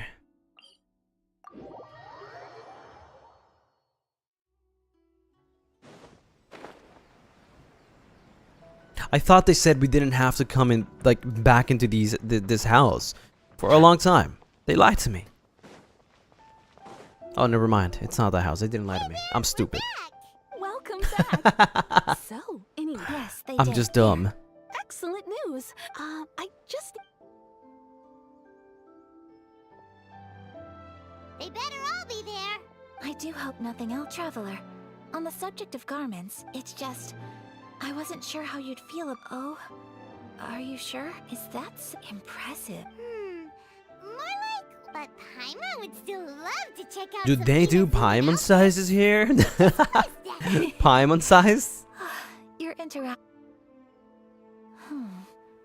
Speaker 1: I thought they said we didn't have to come in, like, back into this house for a long time. They lied to me. Oh, never mind. It's not the house. They didn't lie to me. I'm stupid.
Speaker 11: Welcome back. So, anyway,
Speaker 15: yes, they
Speaker 1: I'm
Speaker 15: did.
Speaker 1: just dumb.
Speaker 11: Excellent news. I just.
Speaker 4: They better all be there.
Speaker 15: I do hope nothing else, Traveler. On the subject of garments, it's just... I wasn't sure how you'd feel Oh, are you sure? Is that impressive?
Speaker 4: More like... But Paimon would still love to check out
Speaker 1: Do
Speaker 4: some
Speaker 1: they do
Speaker 4: Inazuma
Speaker 1: Paimon
Speaker 4: outfits.
Speaker 1: sizes here? Paimon size?
Speaker 15: You're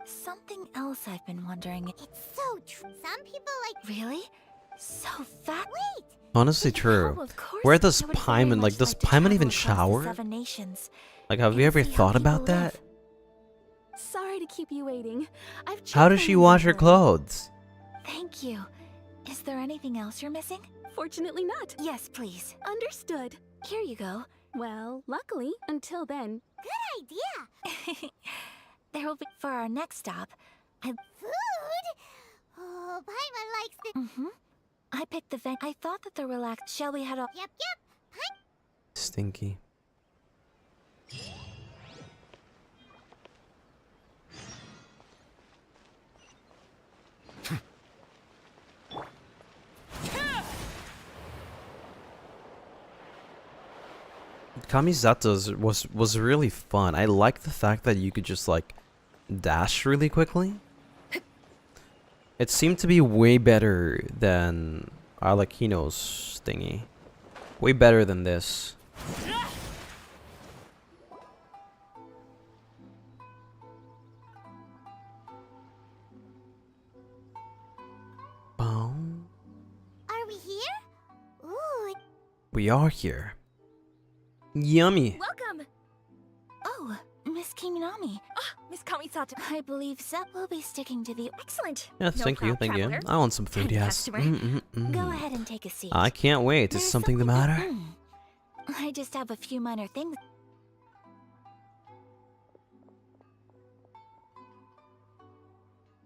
Speaker 15: Something else I've been wondering.
Speaker 4: It's so true. Some people like...
Speaker 15: Really? So fat?
Speaker 4: Wait!
Speaker 1: Honestly true.
Speaker 15: Of course,
Speaker 1: Where does
Speaker 15: I would very
Speaker 1: Paimon,
Speaker 15: much
Speaker 1: like, does
Speaker 15: to
Speaker 1: Paimon
Speaker 15: travel
Speaker 1: even
Speaker 15: across the
Speaker 1: shower?
Speaker 15: 7 nations.
Speaker 1: Like, have you ever thought about that?
Speaker 11: Sorry to keep you waiting. I've
Speaker 1: How
Speaker 11: checked
Speaker 1: does
Speaker 11: my
Speaker 1: she wash her
Speaker 11: inventory.
Speaker 1: clothes?
Speaker 15: Thank you. Is there anything else you're missing?
Speaker 11: Fortunately not.
Speaker 15: Yes, please.
Speaker 11: Understood.
Speaker 15: Here you go.
Speaker 11: Well, luckily, until then.
Speaker 4: Good idea.
Speaker 15: There will be for our next stop.
Speaker 4: Food? Oh, Paimon likes the...
Speaker 15: I picked the vent. I thought that the relaxed. Shall we head up?
Speaker 4: Yep.
Speaker 1: Stinky. Kamizato's was really fun. I like the fact that you could just like dash really quickly. It seemed to be way better than Arlecchino's thingy. Way better than this. We are here. Yummy.
Speaker 15: Welcome! Oh, Miss Kiminami.
Speaker 21: Miss Kamisato.
Speaker 15: I believe Zep will be sticking to the...
Speaker 21: Excellent.
Speaker 1: Yes,
Speaker 21: No
Speaker 1: thank you,
Speaker 21: proud
Speaker 1: thank you.
Speaker 21: traveler.
Speaker 1: I want some food,
Speaker 21: And
Speaker 1: yes.
Speaker 21: customer.
Speaker 15: Go ahead and take a seat.
Speaker 1: I can't wait. Is
Speaker 15: There's
Speaker 1: something the matter?
Speaker 15: I just have a few minor things.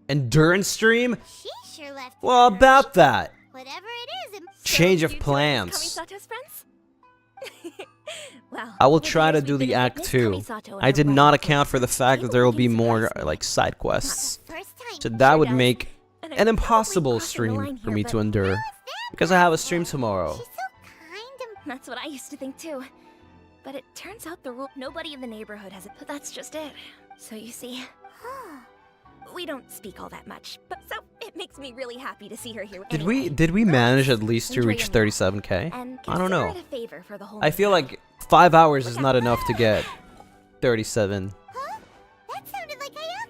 Speaker 1: Endurance stream?
Speaker 4: She sure left.
Speaker 1: Well, about that.
Speaker 4: Whatever it is,
Speaker 1: Change of
Speaker 21: You two are
Speaker 1: plans.
Speaker 21: Kamisato's friends? Well,
Speaker 1: I will
Speaker 21: it
Speaker 1: try to
Speaker 21: appears
Speaker 1: do
Speaker 21: we've
Speaker 1: the
Speaker 21: been
Speaker 1: Act
Speaker 21: Miss
Speaker 1: 2.
Speaker 21: Kamisato and
Speaker 1: I
Speaker 21: her
Speaker 1: did
Speaker 21: brother
Speaker 1: not
Speaker 21: for
Speaker 1: account for the fact that there will be more like side quests. So that
Speaker 21: Sure
Speaker 1: would
Speaker 21: does.
Speaker 1: make
Speaker 21: And I'm
Speaker 1: an
Speaker 21: probably
Speaker 1: impossible
Speaker 21: crossing the
Speaker 1: stream
Speaker 21: line
Speaker 1: for
Speaker 21: here,
Speaker 1: me
Speaker 21: but
Speaker 1: to endure. Because I have a stream tomorrow.
Speaker 21: That's what I used to think too. But it turns out the rule nobody in the neighborhood has it, but that's just it. So you see, we don't speak all that much, but so it makes me really happy to see her here.
Speaker 1: Did we manage at least to
Speaker 21: enjoy
Speaker 1: reach
Speaker 21: your meal. And
Speaker 1: 37k? I don't
Speaker 21: consider
Speaker 1: know.
Speaker 21: it a favor for the whole
Speaker 1: I feel like 5 hours is not enough to get 37.
Speaker 4: That sounded like I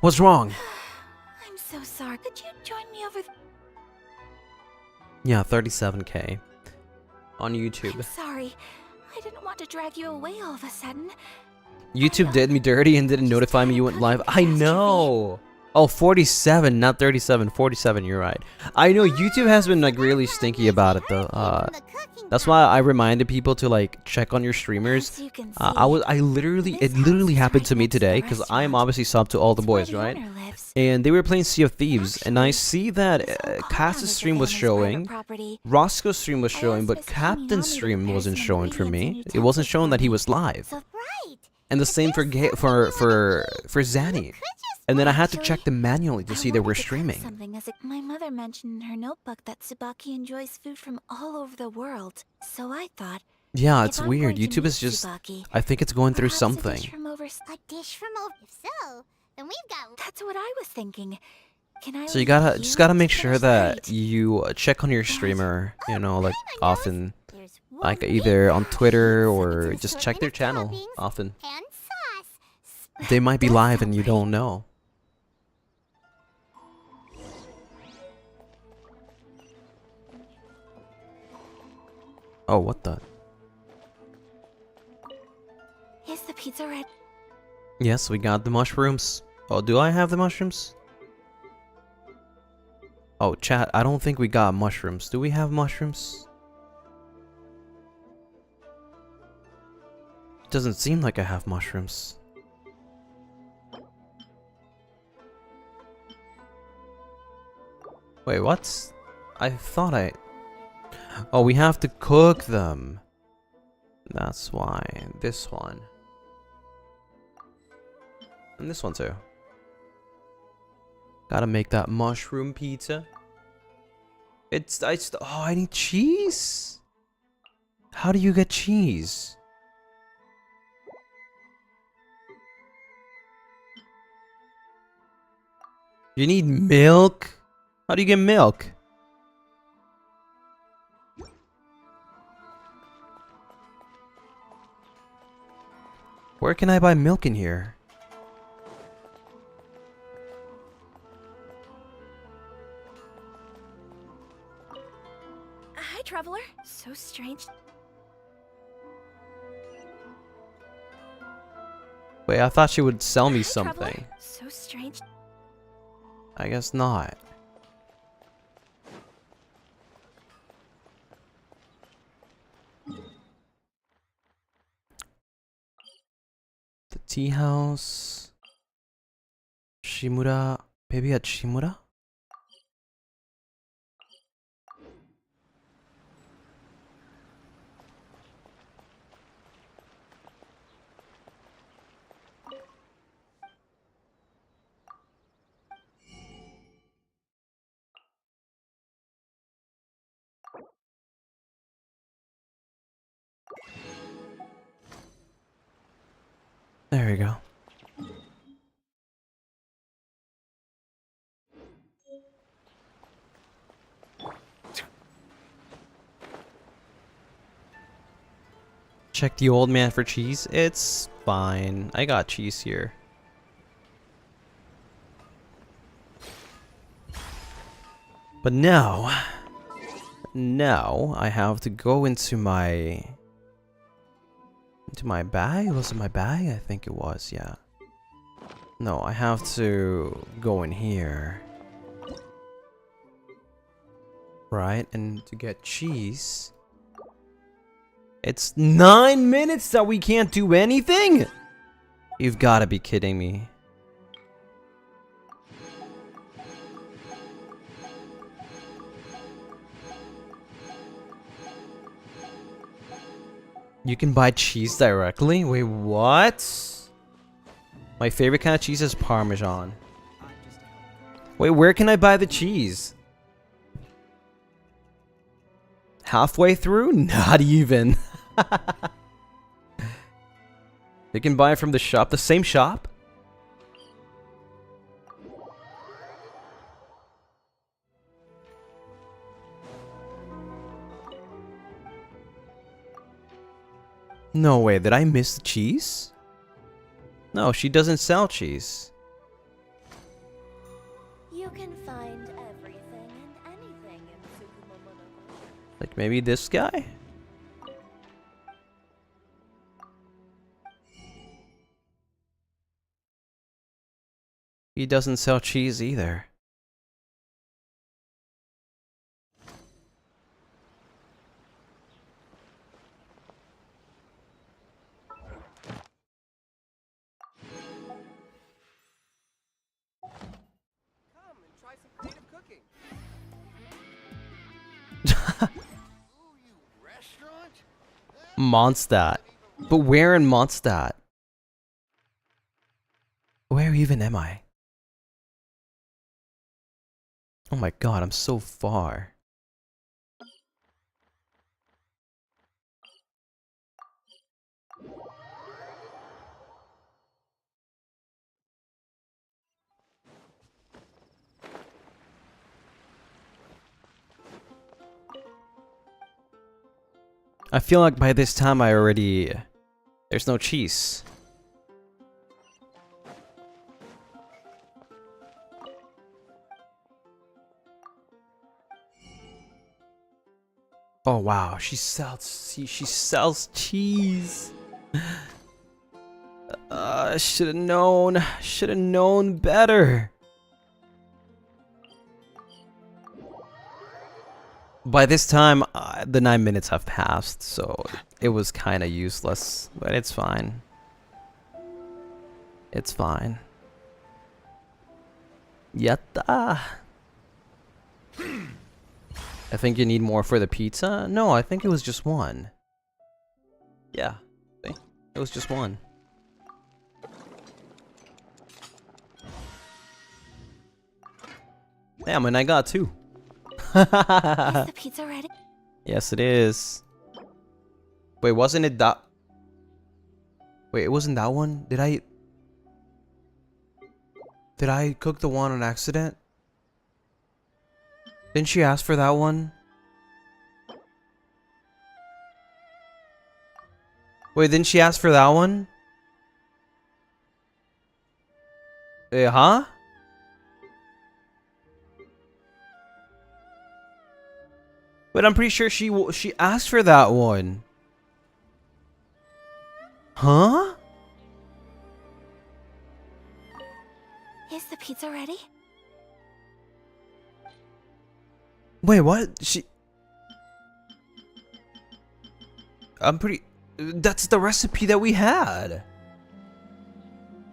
Speaker 1: What's wrong?
Speaker 15: I'm so sorry. Could you join me over
Speaker 1: Yeah, 37k on YouTube.
Speaker 15: I'm sorry. I didn't want to drag you away all of a sudden.
Speaker 1: YouTube did me dirty and didn't notify me you went live. I know. Oh, 47, not 37. 47, you're right. I know YouTube has been like really stinky about it though. That's why I reminded people to like check on your streamers. It literally happened to me today because I am obviously subbed to all the boys, right? And they were playing Sea of Thieves, and I see that Cass's stream was showing, Roscoe's stream was showing, but Captain's stream wasn't showing for me. It wasn't showing that he was live. And the same for Zanny. And then I had to check them manually to see they were streaming.
Speaker 15: Something as my mother mentioned in her notebook that Tsubaki enjoys food from all over the world. So I thought,
Speaker 1: Yeah,
Speaker 15: if
Speaker 1: it's
Speaker 15: I'm
Speaker 1: weird.
Speaker 15: going to
Speaker 1: YouTube
Speaker 15: meet
Speaker 1: is just,
Speaker 15: Tsubaki,
Speaker 1: I think it's going through
Speaker 15: perhaps
Speaker 1: something.
Speaker 15: A dish from over.
Speaker 4: If so, then we've got.
Speaker 15: That's what I was thinking. Can I?
Speaker 1: So you
Speaker 15: leave
Speaker 1: just gotta make
Speaker 15: to
Speaker 1: sure
Speaker 15: finish
Speaker 1: that you check on your streamer, you know, like often, like either on Twitter or just check their channel often. They might be live and you don't know. Oh, what the?
Speaker 15: Is the pizza ready?
Speaker 1: Yes, we got the mushrooms. Oh, do I have the mushrooms? Oh, chat, I don't think we got mushrooms. Do we have mushrooms? Doesn't seem like I have mushrooms. Wait, what? I thought I... Oh, we have to cook them. That's why. This one. And this one too. Gotta make that mushroom pizza. Oh, I need cheese. How do you get cheese? You need milk? How do you get milk? Where can I buy milk in here?
Speaker 21: Hi, traveler. So strange.
Speaker 1: Wait, I thought she would sell me
Speaker 21: Hi,
Speaker 1: something.
Speaker 21: traveler. So strange.
Speaker 1: I guess not. The tea house. Shimura. Maybe at Shimura? There we go. Check the old man for cheese. It's fine. I got cheese here. But now I have to go into my bag. Was it my bag? I think it was, yeah. No, I have to go in here. Right, and to get cheese. It's 9 minutes that we can't do anything? You've got to be kidding me. You can buy cheese directly? Wait, what? My favorite kind of cheese is Parmesan. Wait, where can I buy the cheese? Halfway through? Not even. You can buy it from the shop, the same shop? No way, did I miss the cheese? No, she doesn't sell cheese.
Speaker 21: You can find everything and anything in Tsukumomono.
Speaker 1: Like maybe this guy? He doesn't sell cheese either. Mondstadt. But where in Mondstadt? Where even am I? Oh my god, I'm so far. I feel like by this time I already... There's no cheese. Oh wow, she sells cheese. Should have known better. By this time, the 9 minutes have passed, so it was kind of useless, but it's fine. It's fine. Yatta. I think you need more for the pizza? No, I think it was just one. Yeah, see? It was just one. Damn, and I got two.
Speaker 15: Is the pizza ready?
Speaker 1: Yes, it is. Wait, wasn't it that... Wait, it wasn't that one? Did I cook the one on accident? Didn't she ask for that one? Wait, didn't she ask for that one? Huh? But I'm pretty sure she asked for that one. Huh?
Speaker 15: Is the pizza ready?
Speaker 1: Wait, what? I'm pretty... That's the recipe that we had.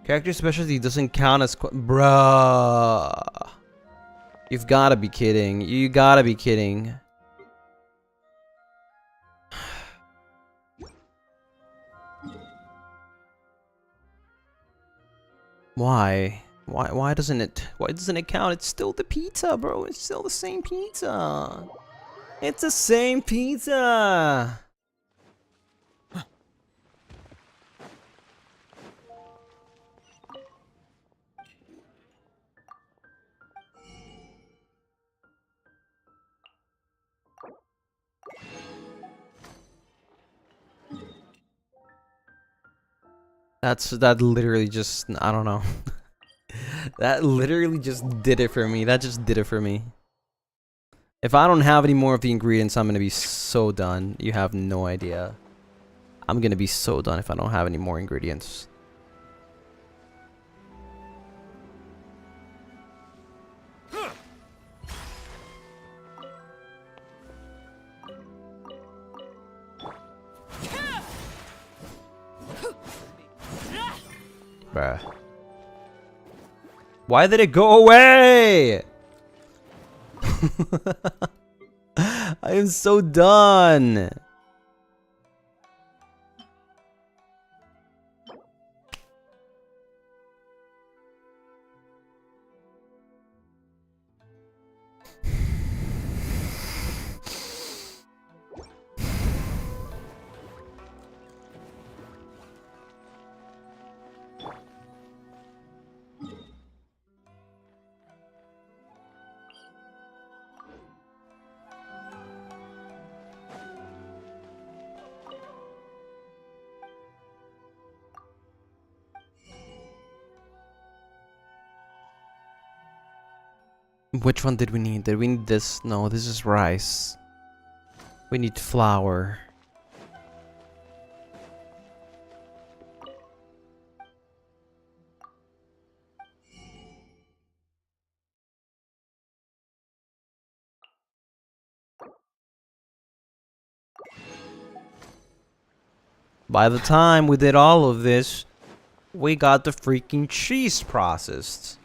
Speaker 1: Character specialty doesn't count as... Bruh. You've gotta be kidding. You gotta be kidding. Why? Why doesn't it count? It's still the pizza, bro. It's still the same pizza. It's the same pizza. That literally just, I don't know. That literally just did it for me. That just did it for me. If I don't have any more of the ingredients, I'm gonna be so done. You have no idea. I'm gonna be so done if I don't have any more ingredients. Bruh. Why did it go away? I am so done. Which one did we need? Did we need this? No, this is rice. We need flour. By the time we did all of this, we got the freaking cheese processed.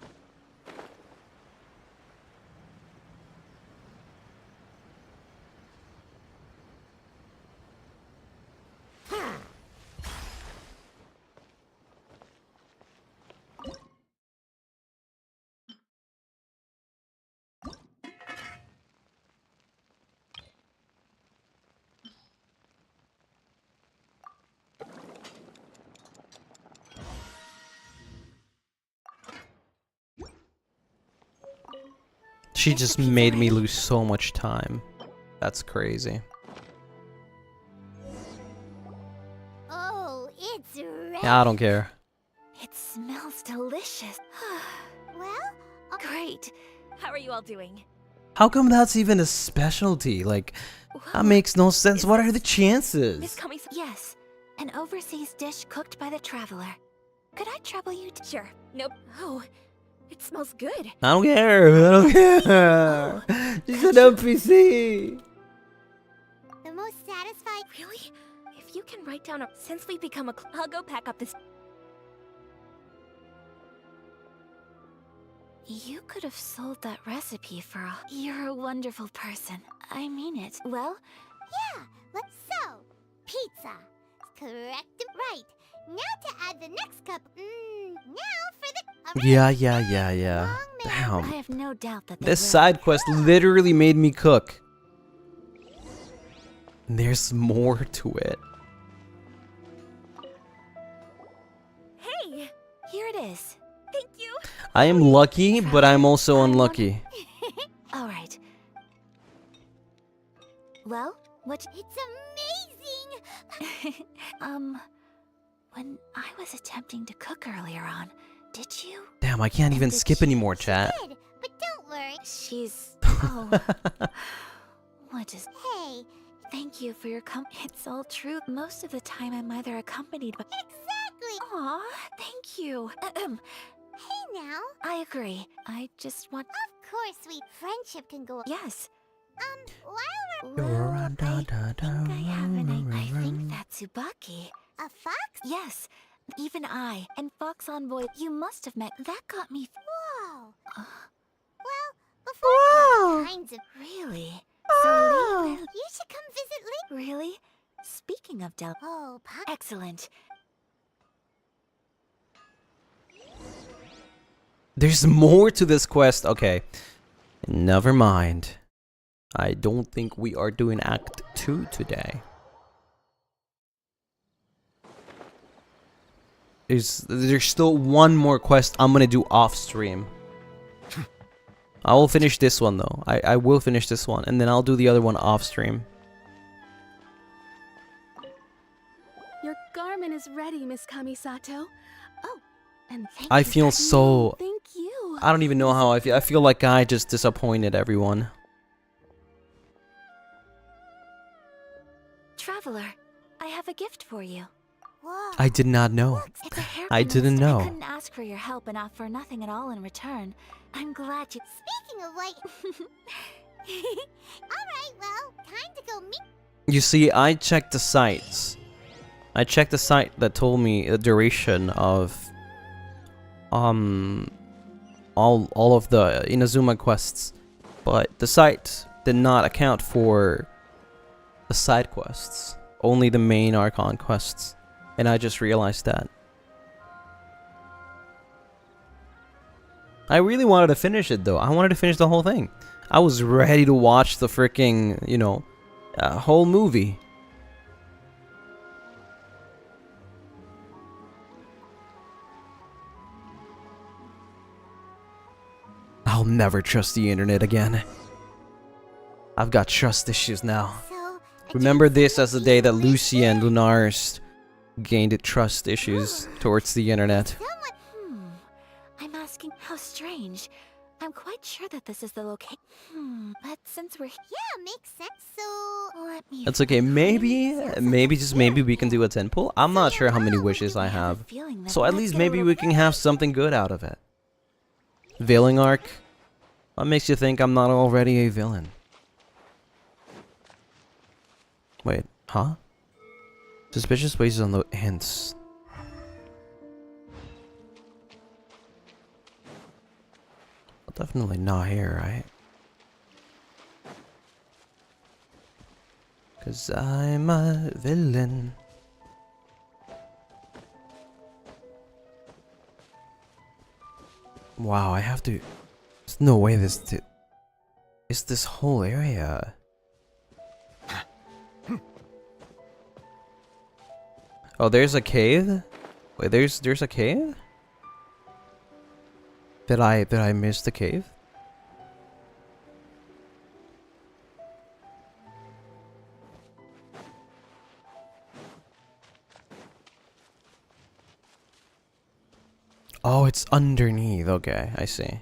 Speaker 1: She just made me lose so much time. That's crazy.
Speaker 4: Oh, it's ready.
Speaker 1: Yeah, I don't care.
Speaker 15: It smells delicious.
Speaker 4: Well,
Speaker 15: great. How are you all doing?
Speaker 1: How come that's even a specialty? Like, that makes no sense. What are the chances?
Speaker 15: Miss Kami, yes. An overseas dish cooked by the traveler. Could I trouble you to... Sure. Nope. Oh, it smells good.
Speaker 1: I don't care. I don't care. She's an NPC.
Speaker 4: The most satisfied.
Speaker 15: Really? If you can write down a... Since we've become a... I'll go pack up this... You could have sold that recipe for a... You're a wonderful person. I mean it. Well...
Speaker 4: Yeah, let's so. Pizza. Correct. Right. Now to add the next cup. Now for the...
Speaker 1: Yeah. Damn.
Speaker 15: I have no doubt that
Speaker 1: This side quest literally made me cook. There's more to it.
Speaker 15: Hey! Here it is. Thank you.
Speaker 1: I am lucky, but I'm also unlucky.
Speaker 15: All right. Well, what?
Speaker 4: It's amazing!
Speaker 15: When I was attempting to cook earlier on, did you?
Speaker 1: Damn, I can't even skip anymore, chat.
Speaker 4: But don't worry.
Speaker 15: She's... Oh. What is...
Speaker 4: Hey.
Speaker 15: Thank you for your It's all true. Most of the time I'm either accompanied by...
Speaker 4: Exactly!
Speaker 15: Aw, thank you.
Speaker 4: Hey now.
Speaker 15: I agree. I just want...
Speaker 4: Of course, sweet friendship can go...
Speaker 15: Yes.
Speaker 4: While
Speaker 15: Well, I think I have an... I think that's Tsubaki.
Speaker 4: A fox?
Speaker 15: Yes. Even I. And Fox Envoy, you must have met... That got me...
Speaker 4: Whoa. Well, before all kinds of...
Speaker 15: Really?
Speaker 4: Oh.
Speaker 15: So
Speaker 4: You should come visit Lee.
Speaker 15: Really? Speaking of Del...
Speaker 4: Oh,
Speaker 15: excellent.
Speaker 1: There's more to this quest. Okay. Never mind. I don't think we are doing Act 2 today. There's still one more quest I'm gonna do off stream. I will finish this one though. I will finish this one and then I'll do the other one off stream.
Speaker 11: Your garment is ready, Miss Kamisato. Oh, and
Speaker 1: I feel so...
Speaker 11: Thank you.
Speaker 1: I don't even know how I feel. I feel like I just disappointed everyone.
Speaker 15: a gift for you.
Speaker 4: Whoa.
Speaker 1: I did not know.
Speaker 15: It's a hair
Speaker 1: I didn't
Speaker 15: I
Speaker 1: know.
Speaker 15: couldn't ask for your help and offer nothing at all in return. I'm glad you.
Speaker 4: Speaking of white. Alright, well, time to go meet.
Speaker 1: You see, I checked the sites. I checked the site that told me the duration of all of the Inazuma quests, but the site did not account for the side quests, only the main Archon quests, and I just realized that. I really wanted to finish it though. I wanted to finish the whole thing. I was ready to watch the freaking, you know, whole movie. I'll never trust the internet again. I've got trust issues now. Remember this as the day that Lucien and Lunaris gained trust issues towards the internet.
Speaker 15: I'm asking how strange. I'm quite sure that this is the location. But since we're
Speaker 4: Yeah, makes sense. So
Speaker 15: let me.
Speaker 1: That's okay. Maybe just maybe we can do a 10 pull. I'm not sure how many wishes I have. So at least maybe we can have something good out of it. Veiling arc? What makes you think I'm not already a villain? Wait, huh? Suspicious places on the hints. Definitely not here, right? Cause I'm a villain. Wow, I have to. There's no way this. It's this whole area. Oh, there's a cave. Wait, there's a cave. Did I miss the cave? Oh, it's underneath. Okay, I see.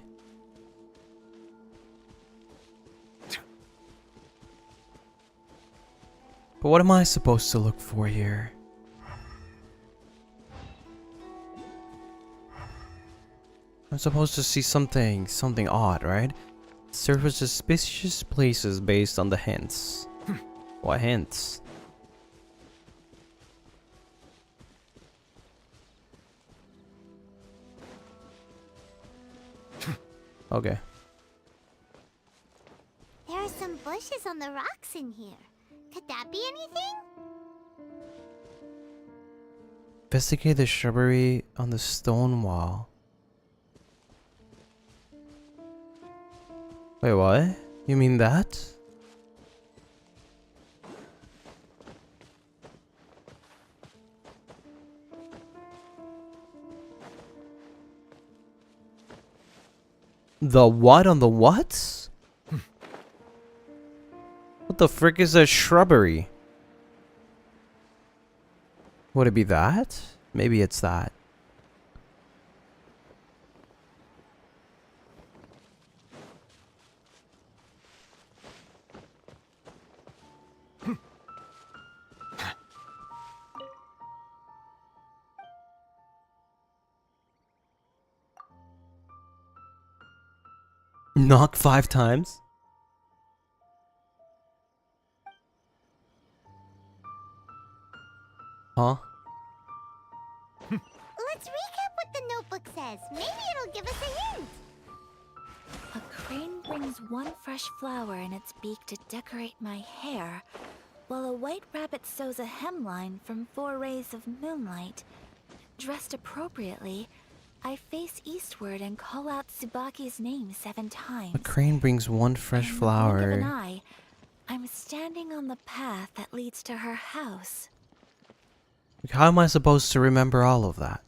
Speaker 1: But what am I supposed to look for here? I'm supposed to see something odd, right? Surface suspicious places based on the hints. What hints? Okay.
Speaker 4: there are some bushes on the rocks in here. Could that be anything?
Speaker 1: Investigate the shrubbery on the stone wall. Wait, what? You mean that? The what on the what? What the frick is a shrubbery? Would it be that? Maybe it's that. Knock 5 times? Huh?
Speaker 4: Let's recap what the notebook says. Maybe it'll give us a hint.
Speaker 15: A crane brings one fresh flower in its beak to decorate my hair, while a white rabbit sews a hemline from 4 rays of moonlight. Dressed appropriately, I face eastward and call out Tsubaki's name 7 times.
Speaker 1: A crane brings one fresh
Speaker 15: In the blink of an
Speaker 1: flower.
Speaker 15: eye, I'm standing on the path that leads to her house.
Speaker 1: How am I supposed to remember all of that?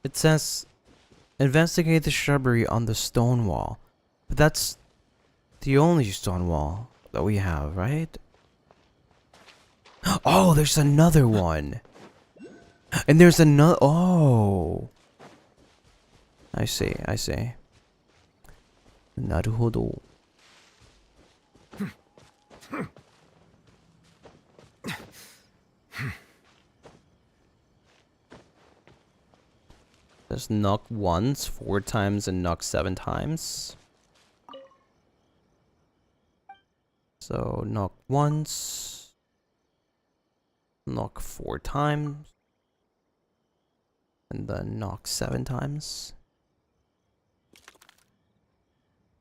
Speaker 1: It says, investigate the shrubbery on the stone wall. But that's the only stone wall that we have, right? Oh, there's another one. And there's another. Oh. I see, I see. Naruhodo. There's knock once, 4 times, and knock 7 times. So knock once, knock 4 times, and then knock 7 times.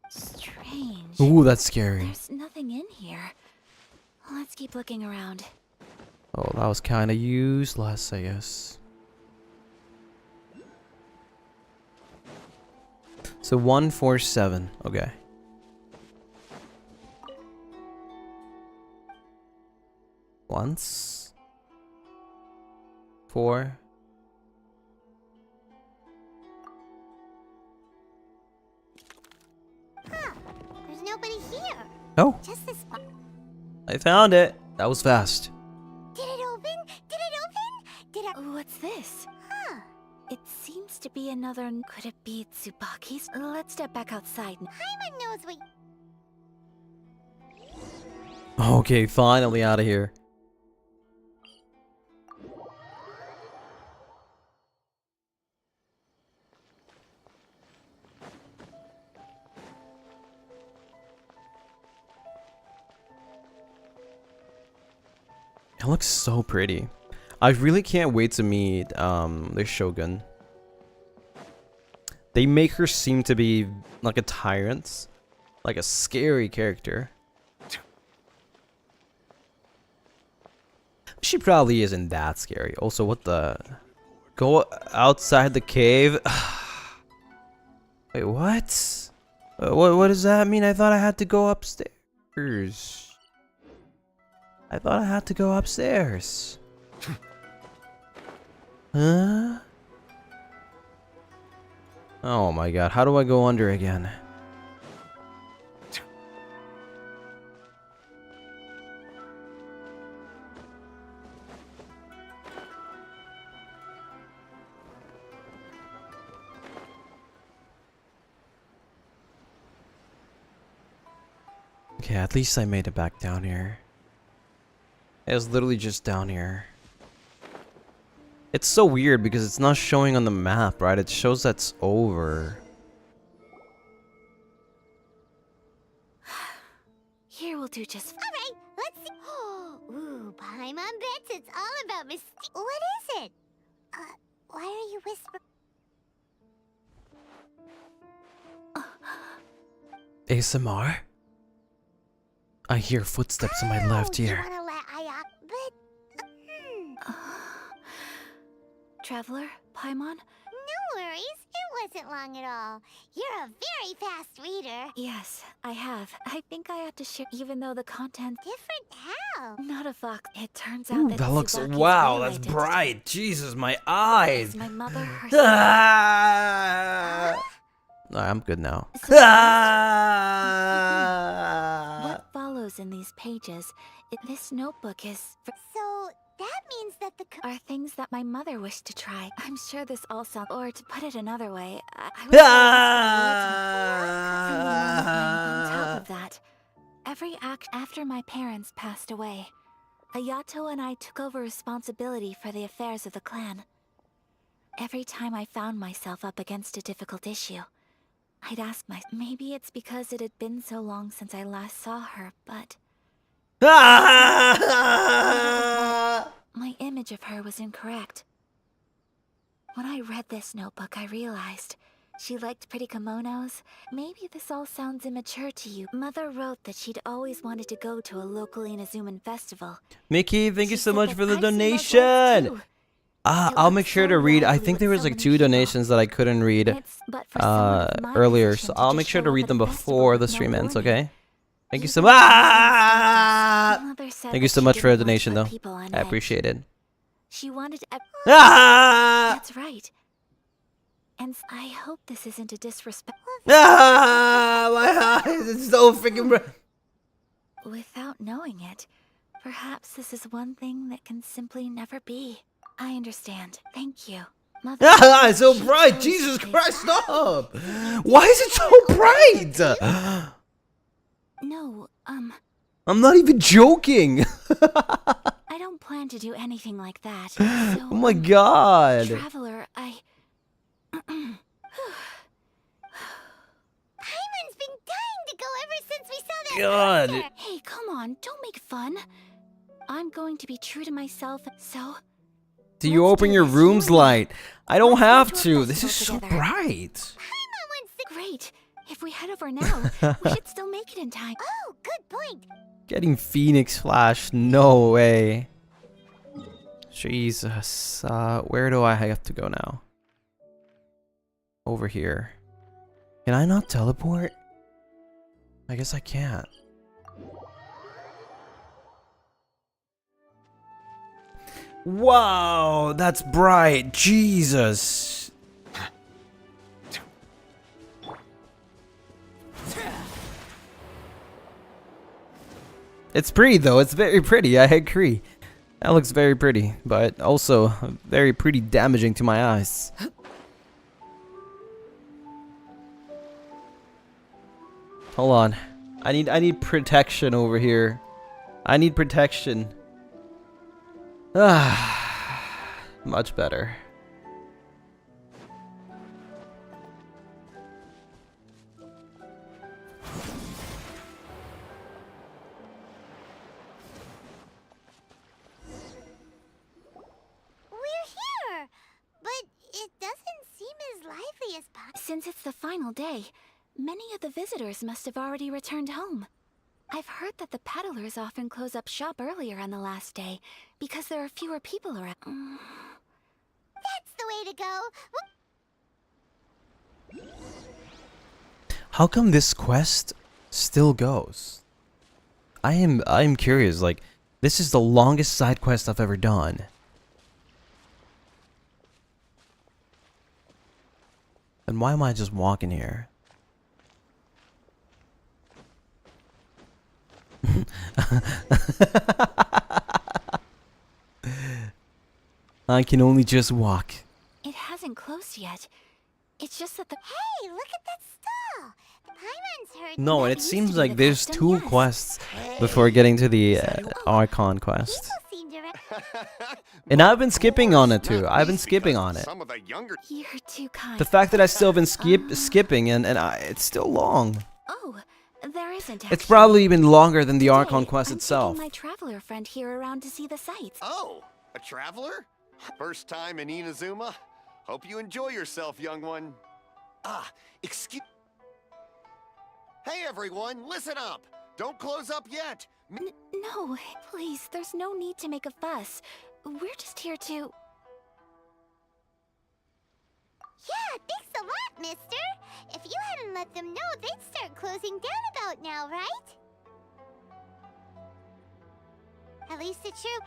Speaker 15: Strange.
Speaker 1: Ooh, that's scary.
Speaker 15: There's nothing in here. Let's keep looking around.
Speaker 1: Oh, that was kind of useless, I guess. So 1, 4, 7. Okay. Once. 4.
Speaker 4: Huh. There's nobody here.
Speaker 1: Oh.
Speaker 4: Just this one.
Speaker 1: I found it. That was fast.
Speaker 4: Did it open? Did it open? Did it?
Speaker 15: What's this?
Speaker 4: Huh.
Speaker 15: It seems to be another. Could it be Tsubaki's? Let's step back outside.
Speaker 4: Paimon knows what.
Speaker 1: Okay, finally out of here. It looks so pretty. I really can't wait to meet the Shogun. They make her seem to be like a tyrant, like a scary character. She probably isn't that scary. Also, what the? Go outside the cave? Wait, what? What does that mean? I thought I had to go upstairs. I thought I had to go upstairs. Huh? Oh my god, how do I go under again? Okay, at least I made it back down here. It was literally just down here. It's so weird because it's not showing on the map, right? It shows that's over.
Speaker 15: Here we'll do just.
Speaker 4: Alright, let's see. Ooh, Paimon bets it's all about mystique. What is it? Why are you whispering?
Speaker 1: ASMR? I hear footsteps on my left
Speaker 4: You
Speaker 1: ear.
Speaker 4: wanna let Ayak, but...
Speaker 15: Traveler, Paimon?
Speaker 4: No worries, it wasn't long at all. You're a very fast reader.
Speaker 15: Yes, I have. I think I have to share, even though the content.
Speaker 4: Different how?
Speaker 15: Not a fox. It turns out
Speaker 1: Ooh,
Speaker 15: that
Speaker 1: that looks
Speaker 15: Tsubaki's
Speaker 1: wow,
Speaker 15: real
Speaker 1: that's
Speaker 15: identity
Speaker 1: bright. Jesus, my eyes.
Speaker 15: is my mother herself.
Speaker 1: I'm good now.
Speaker 15: What follows in these pages? This notebook is.
Speaker 4: So that means that the
Speaker 15: are things that my mother wished to try. I'm sure this all sounds. Or to put it another way, on top of that, every act after my parents passed away, Ayato and I took over responsibility for the affairs of the clan. Every time I found myself up against a difficult issue, I'd ask myself, maybe it's because it had been so long since I last saw her, but my image of her was incorrect. When I read this notebook, I realized she liked pretty kimonos. Maybe this all sounds immature to you. Mother wrote that she'd always wanted to go to a local Inazuman festival.
Speaker 1: Mickey, thank you so much for the donation. I'll make sure to read. I think there was like 2 donations that I couldn't read earlier, so I'll make sure to read them before the stream ends, okay? Thank you so much. Thank you so much for the donation, though. I appreciate it.
Speaker 15: She wanted. That's right. And I hope this isn't a disrespect.
Speaker 1: My eyes, it's so freaking bright.
Speaker 15: Without knowing it, perhaps this is one thing that can simply never be. I understand. Thank you. Mother.
Speaker 1: It's so bright. Jesus Christ, stop. Why is it so bright?
Speaker 15: No,
Speaker 1: I'm not even joking.
Speaker 15: I don't plan to do anything like that. So,
Speaker 1: Oh my god.
Speaker 15: Traveler,
Speaker 1: god.
Speaker 15: Hey, come on, don't make fun. I'm going to be true to myself, so...
Speaker 1: Do you open your room's light? I don't have to. This is so bright.
Speaker 15: Great. If we head over now, we should still make it in time.
Speaker 4: Oh, good point.
Speaker 1: Getting Phoenix Flash? No way. Jesus. Where do I have to go now? Over here. Can I not teleport? I guess I can't. Wow, that's bright. Jesus. It's pretty though. It's very pretty. I agree. That looks very pretty, but also very pretty damaging to my eyes. Hold on. I need protection over here. I need protection. Much better.
Speaker 4: We're here, but it doesn't seem as lively as possible.
Speaker 15: Since it's the final day, many of the visitors must have already returned home. I've heard that the peddlers often close up shop earlier on the last day because there are fewer people around.
Speaker 4: That's the way to go.
Speaker 1: How come this quest still goes? I'm curious, like, this is the longest side quest I've ever done. And why am I just walking here? I can only just walk.
Speaker 15: It hasn't closed yet. It's just that the...
Speaker 4: Hey, look at that stall! The Paimon's heard...
Speaker 1: No, and it seems like there's two quests before getting to the Archon quest. And I've been skipping on it too. I've been skipping on it.
Speaker 15: You're too kind.
Speaker 1: The fact that I still been skipping and it's still long.
Speaker 15: Oh, there isn't.
Speaker 1: It's probably even longer than the Archon quest itself.
Speaker 15: My traveler friend here around to see the sights.
Speaker 12: Oh, a traveler? First time in Inazuma? Hope you enjoy yourself, young one. Excuse... Hey everyone, listen up! Don't close up yet!
Speaker 15: No, please, there's no need to make a fuss. We're just here to...
Speaker 4: Yeah, thanks a lot, mister! If you hadn't let them know, they'd start closing down about now, right? At least it's true.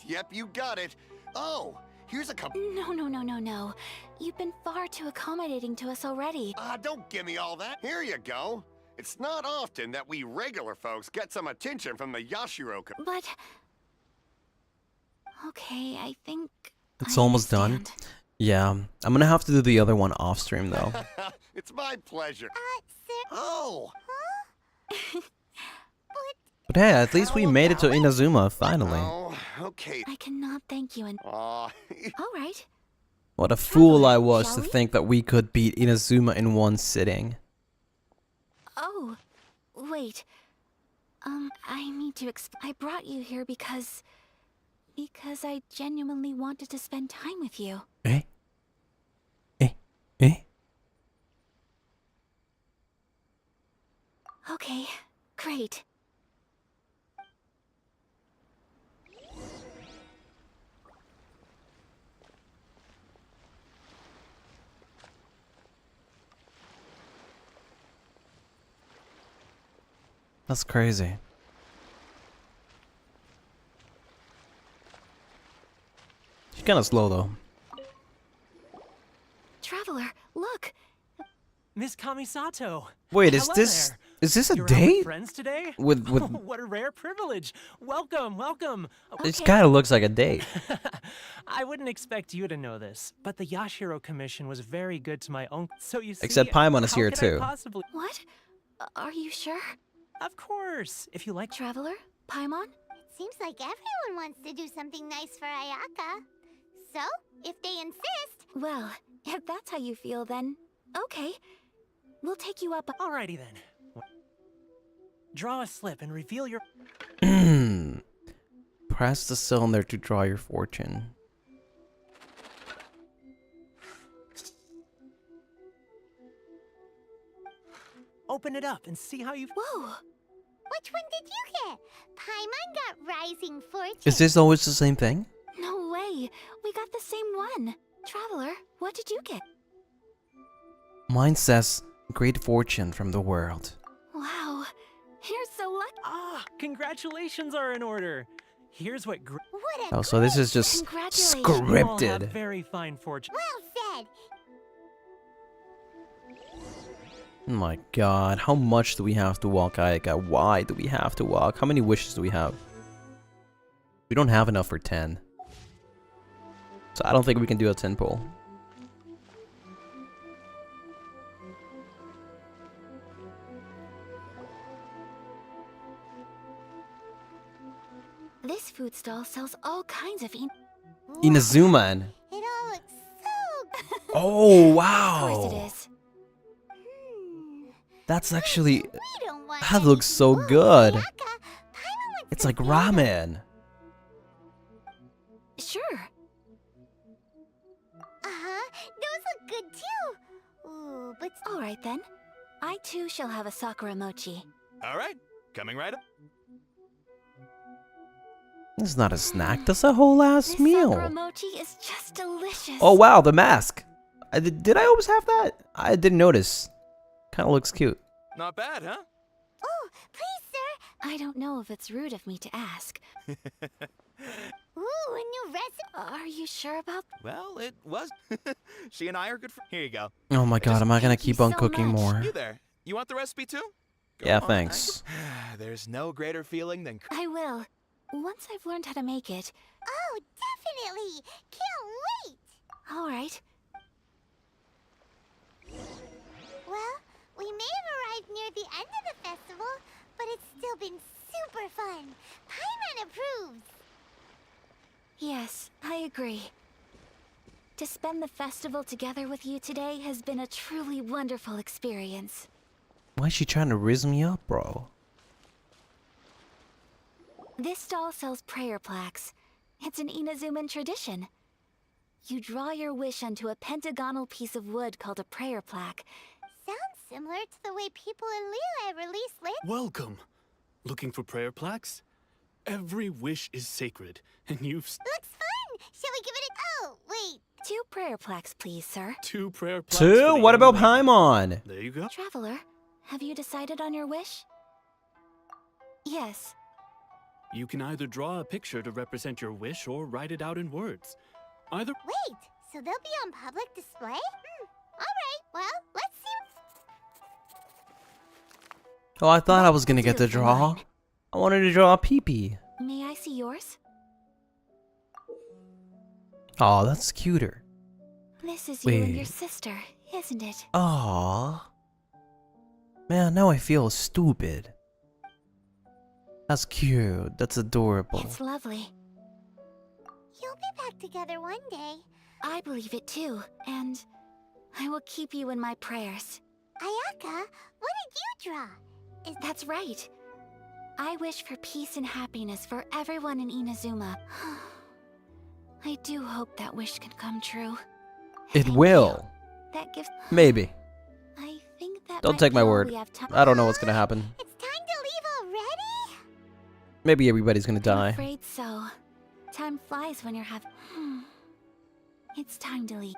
Speaker 12: Yep, you got it. Oh, here's a couple...
Speaker 15: No. You've been far too accommodating to us already.
Speaker 12: Don't give me all that. Here you go. It's not often that we regular folks get some attention from the Yashiro
Speaker 15: But... Okay, I think...
Speaker 1: It's almost done. Yeah, I'm gonna have to do the other one off stream though.
Speaker 12: It's my pleasure. Oh!
Speaker 1: But hey, at least we made it to Inazuma, finally.
Speaker 12: Oh, okay.
Speaker 15: I cannot thank you and... Alright.
Speaker 1: What a fool I was to think that we could beat Inazuma in one sitting.
Speaker 15: Oh, wait. I need to I brought you here because I genuinely wanted to spend time with you.
Speaker 1: Eh?
Speaker 15: Okay, great.
Speaker 1: That's crazy. She's kind of slow though.
Speaker 15: Traveler, look.
Speaker 9: Miss Kamisato.
Speaker 1: Wait,
Speaker 9: Hello there.
Speaker 1: is this a
Speaker 9: You're out with
Speaker 1: date?
Speaker 9: friends today?
Speaker 1: With
Speaker 9: Oh, what a rare privilege. Welcome.
Speaker 1: It kind of looks like a date.
Speaker 9: I wouldn't expect you to know this, but the Yashiro Commission was very good to my own. So you see,
Speaker 1: Except Paimon is
Speaker 9: how
Speaker 1: here
Speaker 9: could I
Speaker 1: too.
Speaker 9: possibly...
Speaker 15: What? Are you sure?
Speaker 9: Of course. If you like...
Speaker 15: Traveler? Paimon?
Speaker 4: It seems like everyone wants to do something nice for Ayaka. So, if they insist...
Speaker 15: Well, if that's how you feel, then... Okay. We'll take you up...
Speaker 9: Alrighty then.
Speaker 14: Draw a slip and reveal your...
Speaker 1: Press the cylinder to draw your fortune.
Speaker 14: Open it up and see how you...
Speaker 4: Whoa! Which one did you get? Paimon got Rising Fortune.
Speaker 1: Is this always the same thing?
Speaker 15: No way. We got the same one. Traveler, what did you get?
Speaker 1: Mine says great fortune from the world.
Speaker 15: Wow. You're so lucky.
Speaker 14: Ah, congratulations are in order. Here's what...
Speaker 1: Oh, so this is just
Speaker 14: You all have
Speaker 1: scripted.
Speaker 14: very fine fortune.
Speaker 4: Well said.
Speaker 1: Oh my god, how much do we have to walk, Ayaka? Why do we have to walk? How many wishes do we have? We don't have enough for 10. So I don't think we can do a 10 pull.
Speaker 15: This food stall sells all kinds of
Speaker 1: Inazuma.
Speaker 4: It all looks so good.
Speaker 1: Oh,
Speaker 15: Of
Speaker 1: wow.
Speaker 15: course it is.
Speaker 1: That's actually... That looks so good. It's like ramen.
Speaker 15: Sure.
Speaker 4: Uh-huh. Those look good too. Ooh, but...
Speaker 15: Alright then. I too shall have a sakura mochi.
Speaker 10: Alright, coming right up.
Speaker 1: This is not a snack, that's a whole ass
Speaker 15: Sakura
Speaker 1: meal.
Speaker 15: mochi is just delicious.
Speaker 1: Oh wow, the mask. Did I always have that? I didn't notice. Kind of looks cute.
Speaker 10: Not bad, huh?
Speaker 4: Oh, please, sir.
Speaker 15: I don't know if it's rude of me to ask.
Speaker 4: Ooh, a new recipe.
Speaker 15: Are you sure about...
Speaker 10: Well, it was. She and I are good friends. Here you go.
Speaker 1: Oh my god, am I gonna keep on cooking more?
Speaker 10: You there. You want the recipe too? Go
Speaker 1: Yeah,
Speaker 10: on,
Speaker 1: thanks.
Speaker 10: There's no greater feeling than...
Speaker 15: I will. Once I've learned how to make it.
Speaker 4: Oh, definitely. Can't wait.
Speaker 15: Alright.
Speaker 4: Well, we may have arrived near the end of the festival, but it's still been super fun. Paimon approves.
Speaker 15: Yes, I agree. To spend the festival together with you today has been a truly wonderful experience.
Speaker 1: Why is she trying to rizz me up, bro?
Speaker 15: This stall sells prayer plaques. It's an Inazuman tradition. You draw your wish onto a pentagonal piece of wood called a prayer plaque.
Speaker 4: Sounds similar to the way people in Liyue release lists.
Speaker 20: Welcome. Looking for prayer plaques? Every wish is sacred, and you've...
Speaker 4: Looks fun! Shall we give it a... Oh, wait.
Speaker 15: 2 prayer plaques, please, sir.
Speaker 20: 2 prayer plaques.
Speaker 1: 2? What about Paimon?
Speaker 20: There you go.
Speaker 15: Traveler, have you decided on your wish? Yes.
Speaker 20: You can either draw a picture to represent your wish or write it out in words. Either...
Speaker 4: Wait, so they'll be on public display? Alright, well, let's see.
Speaker 1: Oh, I thought I was gonna get to draw. I wanted to draw a peepee.
Speaker 15: May I see yours?
Speaker 1: Oh, that's cuter.
Speaker 15: This is you and your
Speaker 1: Wait.
Speaker 15: sister, isn't it?
Speaker 1: Aww. Man, now I feel stupid. That's cute. That's adorable.
Speaker 15: It's lovely.
Speaker 4: You'll be back together one day.
Speaker 15: I believe it too, and I will keep you in my prayers.
Speaker 4: Ayaka, what did you draw?
Speaker 15: That's right. I wish for peace and happiness for everyone in Inazuma. I do hope that wish can come true.
Speaker 1: It will.
Speaker 15: That gives...
Speaker 1: Maybe.
Speaker 15: I think that
Speaker 1: Don't
Speaker 15: might
Speaker 1: take
Speaker 15: be
Speaker 1: my
Speaker 15: all
Speaker 1: word.
Speaker 15: we have time-
Speaker 1: I don't know what's gonna happen.
Speaker 4: It's time to leave already?
Speaker 1: Maybe everybody's gonna
Speaker 15: I'm
Speaker 1: die.
Speaker 15: afraid so. Time flies when you're having... It's time to leave.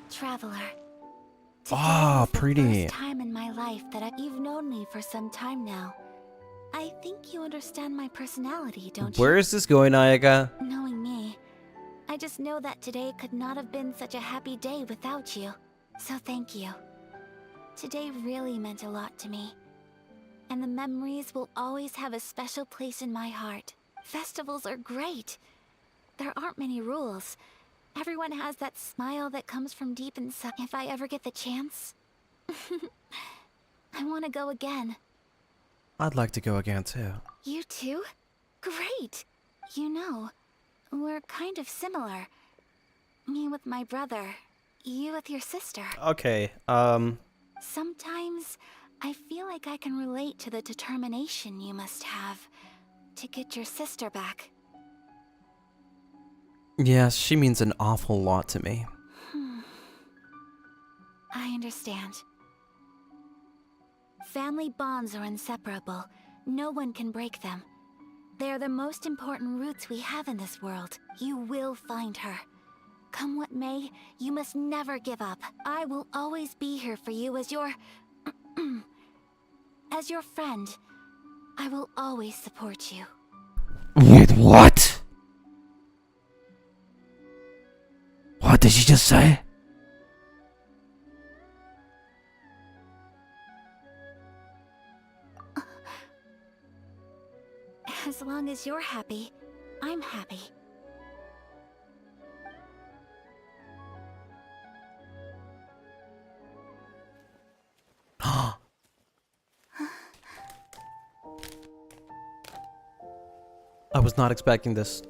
Speaker 15: Traveler.
Speaker 1: Ah, pretty.
Speaker 15: First time in my life that you've known me for some time now. I think you understand my personality, don't you?
Speaker 1: Where is this going, Ayaka?
Speaker 15: Knowing me, I just know that today could not have been such a happy day without you. So thank you. Today really meant a lot to me. And the memories will always have a special place in my heart. Festivals are great. There aren't many rules. Everyone has that smile that comes from deep inside. If I ever get the chance, I want to go again.
Speaker 1: I'd like to go again too.
Speaker 15: You too? Great! You know, we're kind of similar. Me with my brother, you with your sister.
Speaker 1: Okay,
Speaker 15: Sometimes I feel like I can relate to the determination you must have to get your sister back.
Speaker 1: yes, she means an awful lot to me.
Speaker 15: I understand. Family bonds are inseparable. No one can break them. They are the most important roots we have in this world. You will find her. Come what may, you must never give up. I will always be here for you as your... as your friend. I will always support you.
Speaker 1: Wait, what? What did she just say?
Speaker 15: As long as you're happy, I'm happy.
Speaker 1: I was not expecting this.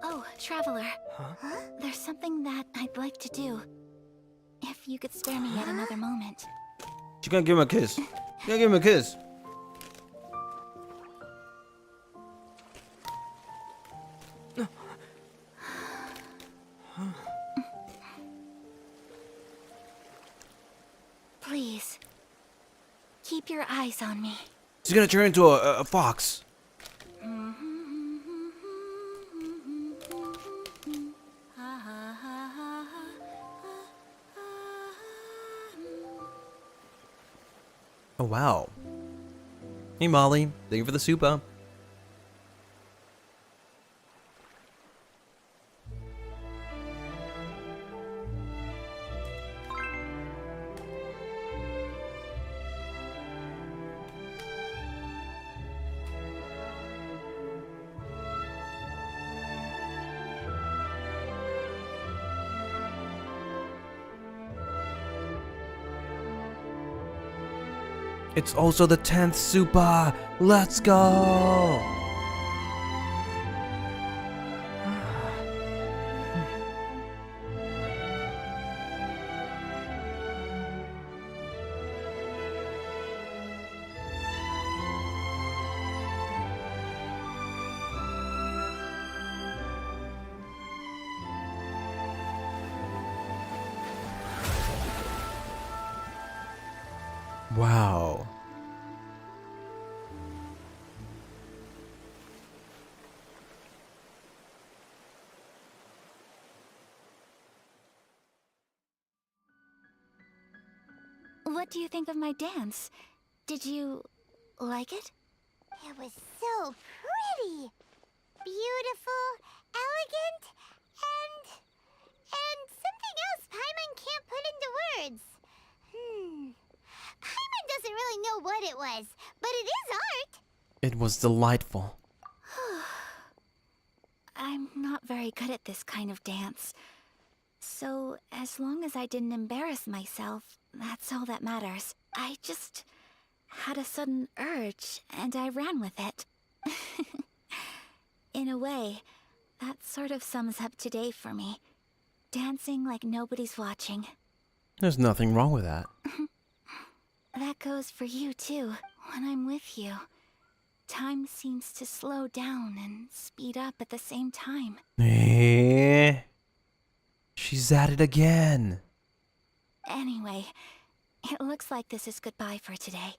Speaker 15: Oh, Traveler. There's something that I'd like to do. If you could spare me yet another moment.
Speaker 1: She's gonna give him a kiss. She's gonna give him a kiss.
Speaker 15: Please, keep your eyes on me.
Speaker 1: She's gonna turn into a fox. Oh wow. Hey Molly, thank you for the super. It's also the 10th super. Let's go. Wow.
Speaker 15: What do you think of my dance? Did you like it?
Speaker 4: It was so pretty. Beautiful, elegant, and something else Paimon can't put into words. Paimon doesn't really know what it was, but it is art.
Speaker 1: It was delightful.
Speaker 15: I'm not very good at this kind of dance. So, as long as I didn't embarrass myself, that's all that matters. I just had a sudden urge, and I ran with it. In a way, that sort of sums up today for me. Dancing like nobody's watching.
Speaker 1: There's nothing wrong with that.
Speaker 15: That goes for you too. When I'm with you, time seems to slow down and speed up at the same time.
Speaker 1: She's at it again.
Speaker 15: Anyway, it looks like this is goodbye for today.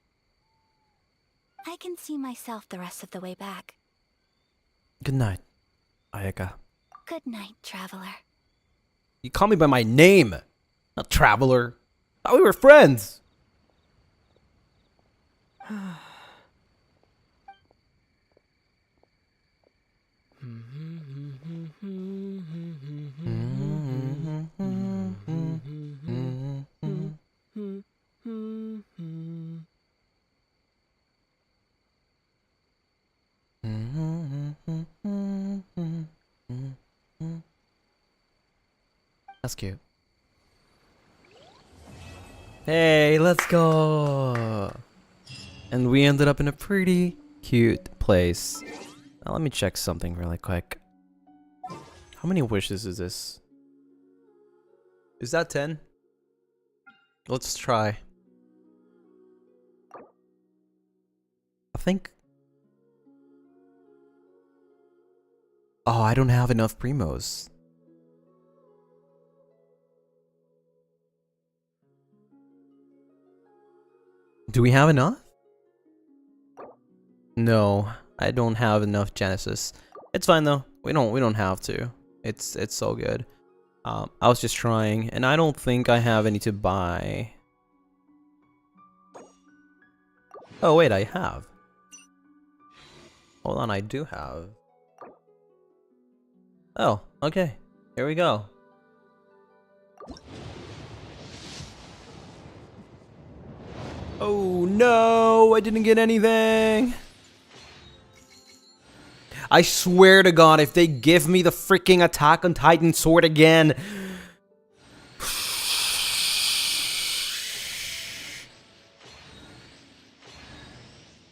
Speaker 15: I can see myself the rest of the way back.
Speaker 1: Good night, Ayaka.
Speaker 15: Good night, Traveler.
Speaker 1: You call me by my name, not Traveler. Thought we were friends. That's cute. Hey, let's go. And we ended up in a pretty cute place. Now let me check something really quick. How many wishes is this? Is that 10? Let's try. I think... Oh, I don't have enough primos. Do we have enough? No, I don't have enough Genesis. It's fine though. We don't have to. It's so good. I was just trying, and I don't think I have any to buy. Oh wait, I have. Hold on, I do have. Oh, okay. Here we go. Oh no, I didn't get anything. I swear to God, if they give me the freaking Attack on Titan sword again.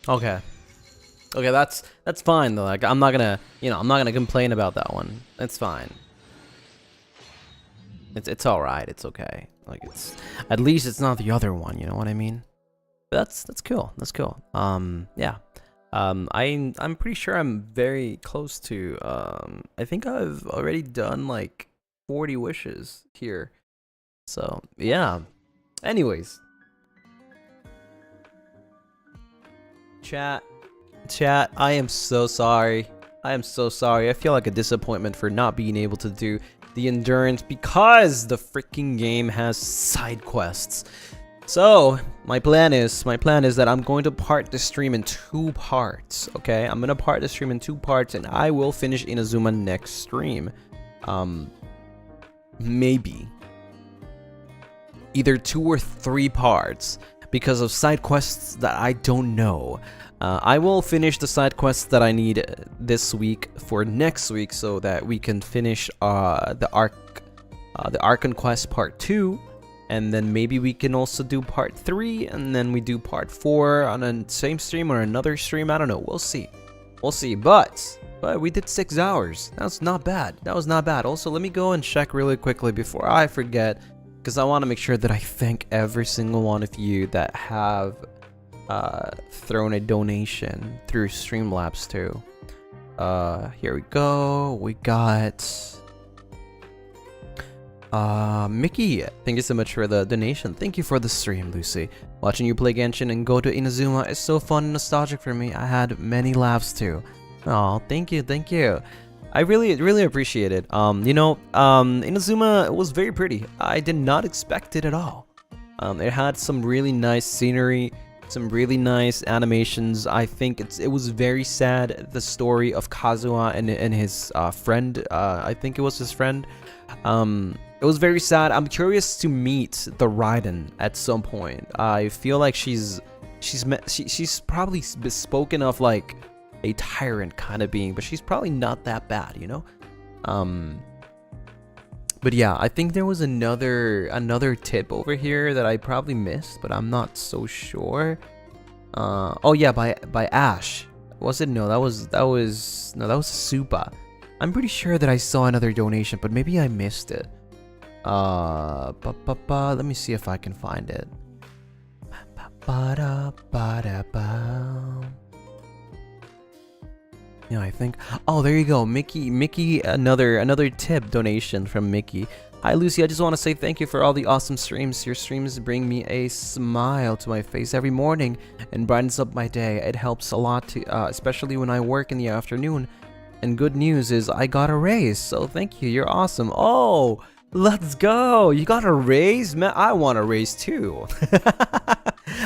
Speaker 1: Okay. Okay, that's fine though. Like I'm not gonna, I'm not gonna complain about that one. It's fine. It's all right. It's okay. Like it's at least it's not the other one. You know what I mean? That's cool. That's cool. Yeah. I'm pretty sure I'm very close to. I think I've already done like 40 wishes here. So yeah. Anyways. Chat, I am so sorry. I am so sorry. I feel like a disappointment for not being able to do the endurance because the freaking game has side quests. So my plan is that I'm going to part the stream in 2 parts. Okay, I'm gonna part the stream in 2 parts, and I will finish Inazuma next stream. Maybe either 2 or 3 parts because of side quests that I don't know. I will finish the side quests that I need this week for next week, so that we can finish the Archon Quest Part 2, and then maybe we can also do Part 3, and then we do Part 4 on the same stream or another stream. I don't know. We'll see. We'll see. But we did 6 hours. That's not bad. That was not bad. Also, let me go and check really quickly before I forget, because I want to make sure that I thank every single one of you that have thrown a donation through Streamlabs too. Here we go. We got Mickey. Thank you so much for the donation. Thank you for the stream, Lucy. Watching you play Genshin and go to Inazuma is so fun and nostalgic for me. I had many laughs too. Oh, thank you, thank you. I really appreciate it. Inazuma was very pretty. I did not expect it at all. It had some really nice scenery, some really nice animations. I think it was very sad, the story of Kazuha and his friend. I think it was his friend. It was very sad. I'm curious to meet the Raiden at some point. I feel like she's probably spoken of like a tyrant kind of being, but she's probably not that bad, you know. But yeah, I think there was another tip over here that I probably missed, but I'm not so sure. Oh yeah, by Ash. Was it? No, that was Supa. I'm pretty sure that I saw another donation, but maybe I missed it. Let me see if I can find it. Yeah, I think. Oh, there you go, Mickey. Another tip donation from Mickey. Hi, Lucy. I just want to say thank you for all the awesome streams. Your streams bring me a smile to my face every morning and brightens up my day. It helps a lot, especially when I work in the afternoon. And good news is I got a raise, so thank you. You're awesome. Oh, let's go. You got a raise, man. I want a raise too.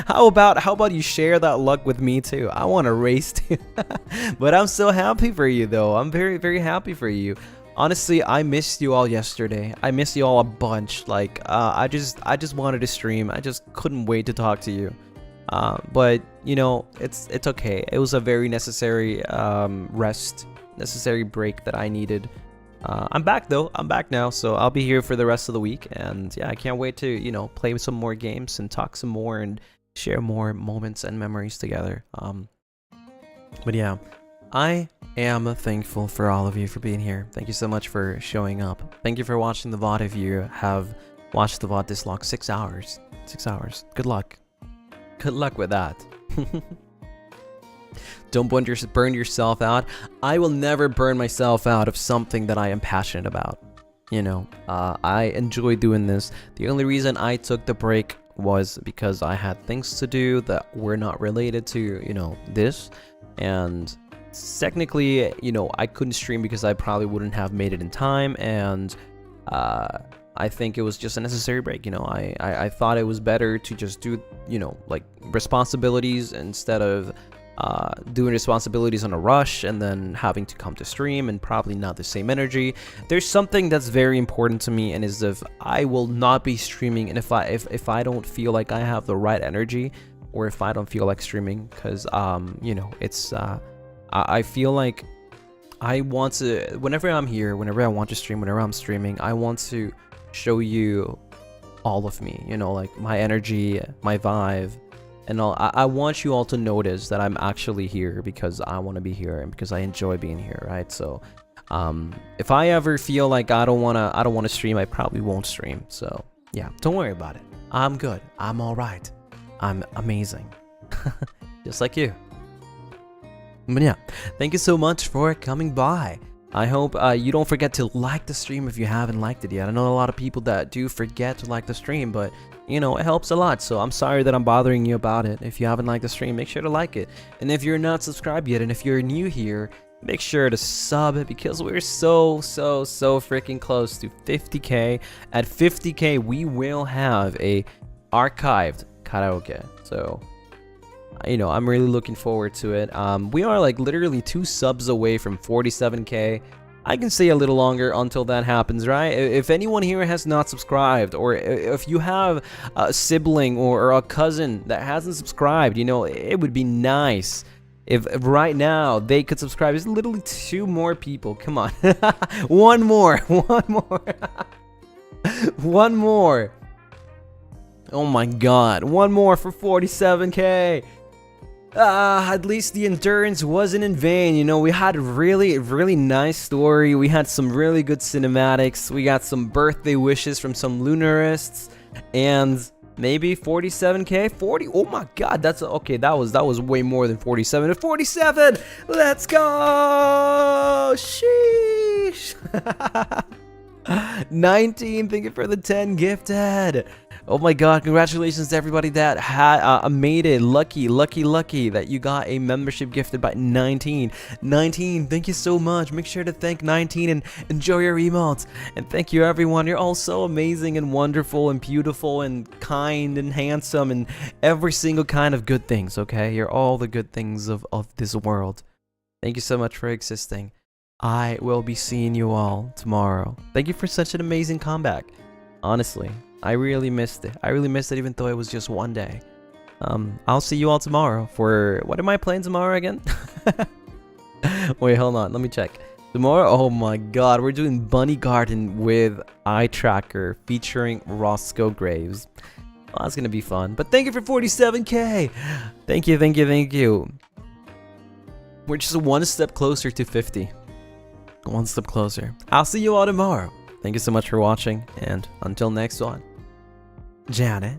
Speaker 1: How about you share that luck with me too? I want a raise too. But I'm so happy for you though. I'm very happy for you. Honestly, I missed you all yesterday. I missed you all a bunch. Like I just wanted to stream. I just couldn't wait to talk to you. But you know, it's okay. It was a very necessary necessary break that I needed. I'm back though. I'm back now, so I'll be here for the rest of the week. And yeah, I can't wait to, you know, play some more games and talk some more and share more moments and memories together. But yeah, I am thankful for all of you for being here. Thank you so much for showing up. Thank you for watching the VOD if you have watched the VOD this long. 6 hours. 6 hours. Good luck. Good luck with that. Don't burn yourself out. I will never burn myself out of something that I am passionate about. You know, I enjoy doing this. The only reason I took the break was because I had things to do that were not related to, you know, this. And technically, you know, I couldn't stream because I probably wouldn't have made it in time. And I think it was just a necessary break. You know, I thought it was better to just do, you know, like responsibilities instead of doing responsibilities on a rush and then having to come to stream and probably not the same energy. There's something that's very important to me, and is if I will not be streaming, and if I don't feel like I have the right energy, or if I don't feel like streaming, because you know, it's I feel like I want to, whenever I'm here, whenever I want to stream, whenever I'm streaming, I want to show you all of me, you know, like my energy, my vibe, and all. I want you all to notice that I'm actually here because I want to be here and because I enjoy being here, right? So if I ever feel like I don't want to stream, I probably won't stream. So yeah, don't worry about it. I'm good. I'm all right. I'm amazing. Just like you. But yeah, thank you so much for coming by. I hope you don't forget to like the stream if you haven't liked it yet. I know a lot of people that do forget to like the stream, but you know, it helps a lot. So I'm sorry that I'm bothering you about it. If you haven't liked the stream, make sure to like it. And if you're not subscribed yet, and if you're new here, make sure to sub, because we're so freaking close to 50k. At 50k, we will have a archived karaoke. So you know, I'm really looking forward to it. We are like literally 2 subs away from 47k. I can stay a little longer until that happens, right? If anyone here has not subscribed, or if you have a sibling or a cousin that hasn't subscribed, you know, it would be nice if right now they could subscribe. There's literally 2 more people. Come on. One more. One more. Oh my god. One more for 47k. At least the endurance wasn't in vain. You know, we had a really nice story. We had some really good cinematics. We got some birthday wishes from some Lunarists, and maybe 47k, 40. Oh my god, that's okay. That was way more than 47. At 47, let's go. Sheesh. 19. Thank you for the 10 gifted. Oh my god, congratulations to everybody that had made it. Lucky that you got a membership gifted by 19. 19, thank you so much. Make sure to thank 19 and enjoy your emotes. And thank you everyone. You're all so amazing and wonderful and beautiful and kind and handsome and every single kind of good things, okay? You're all the good things of this world. Thank you so much for existing. I will be seeing you all tomorrow. Thank you for such an amazing comeback. Honestly, I really missed it. I really missed it, even though it was just one day. I'll see you all tomorrow for... What am I playing tomorrow again? Wait, hold on. Let me check. Tomorrow? Oh my god. We're doing Bunny Garden with Eye Tracker featuring Roscoe Graves. Well, that's going to be fun. But thank you for 47k. Thank you. We're just one step closer to 50. One step closer. I'll see you all tomorrow. Thank you so much for watching, and until next one, Janet.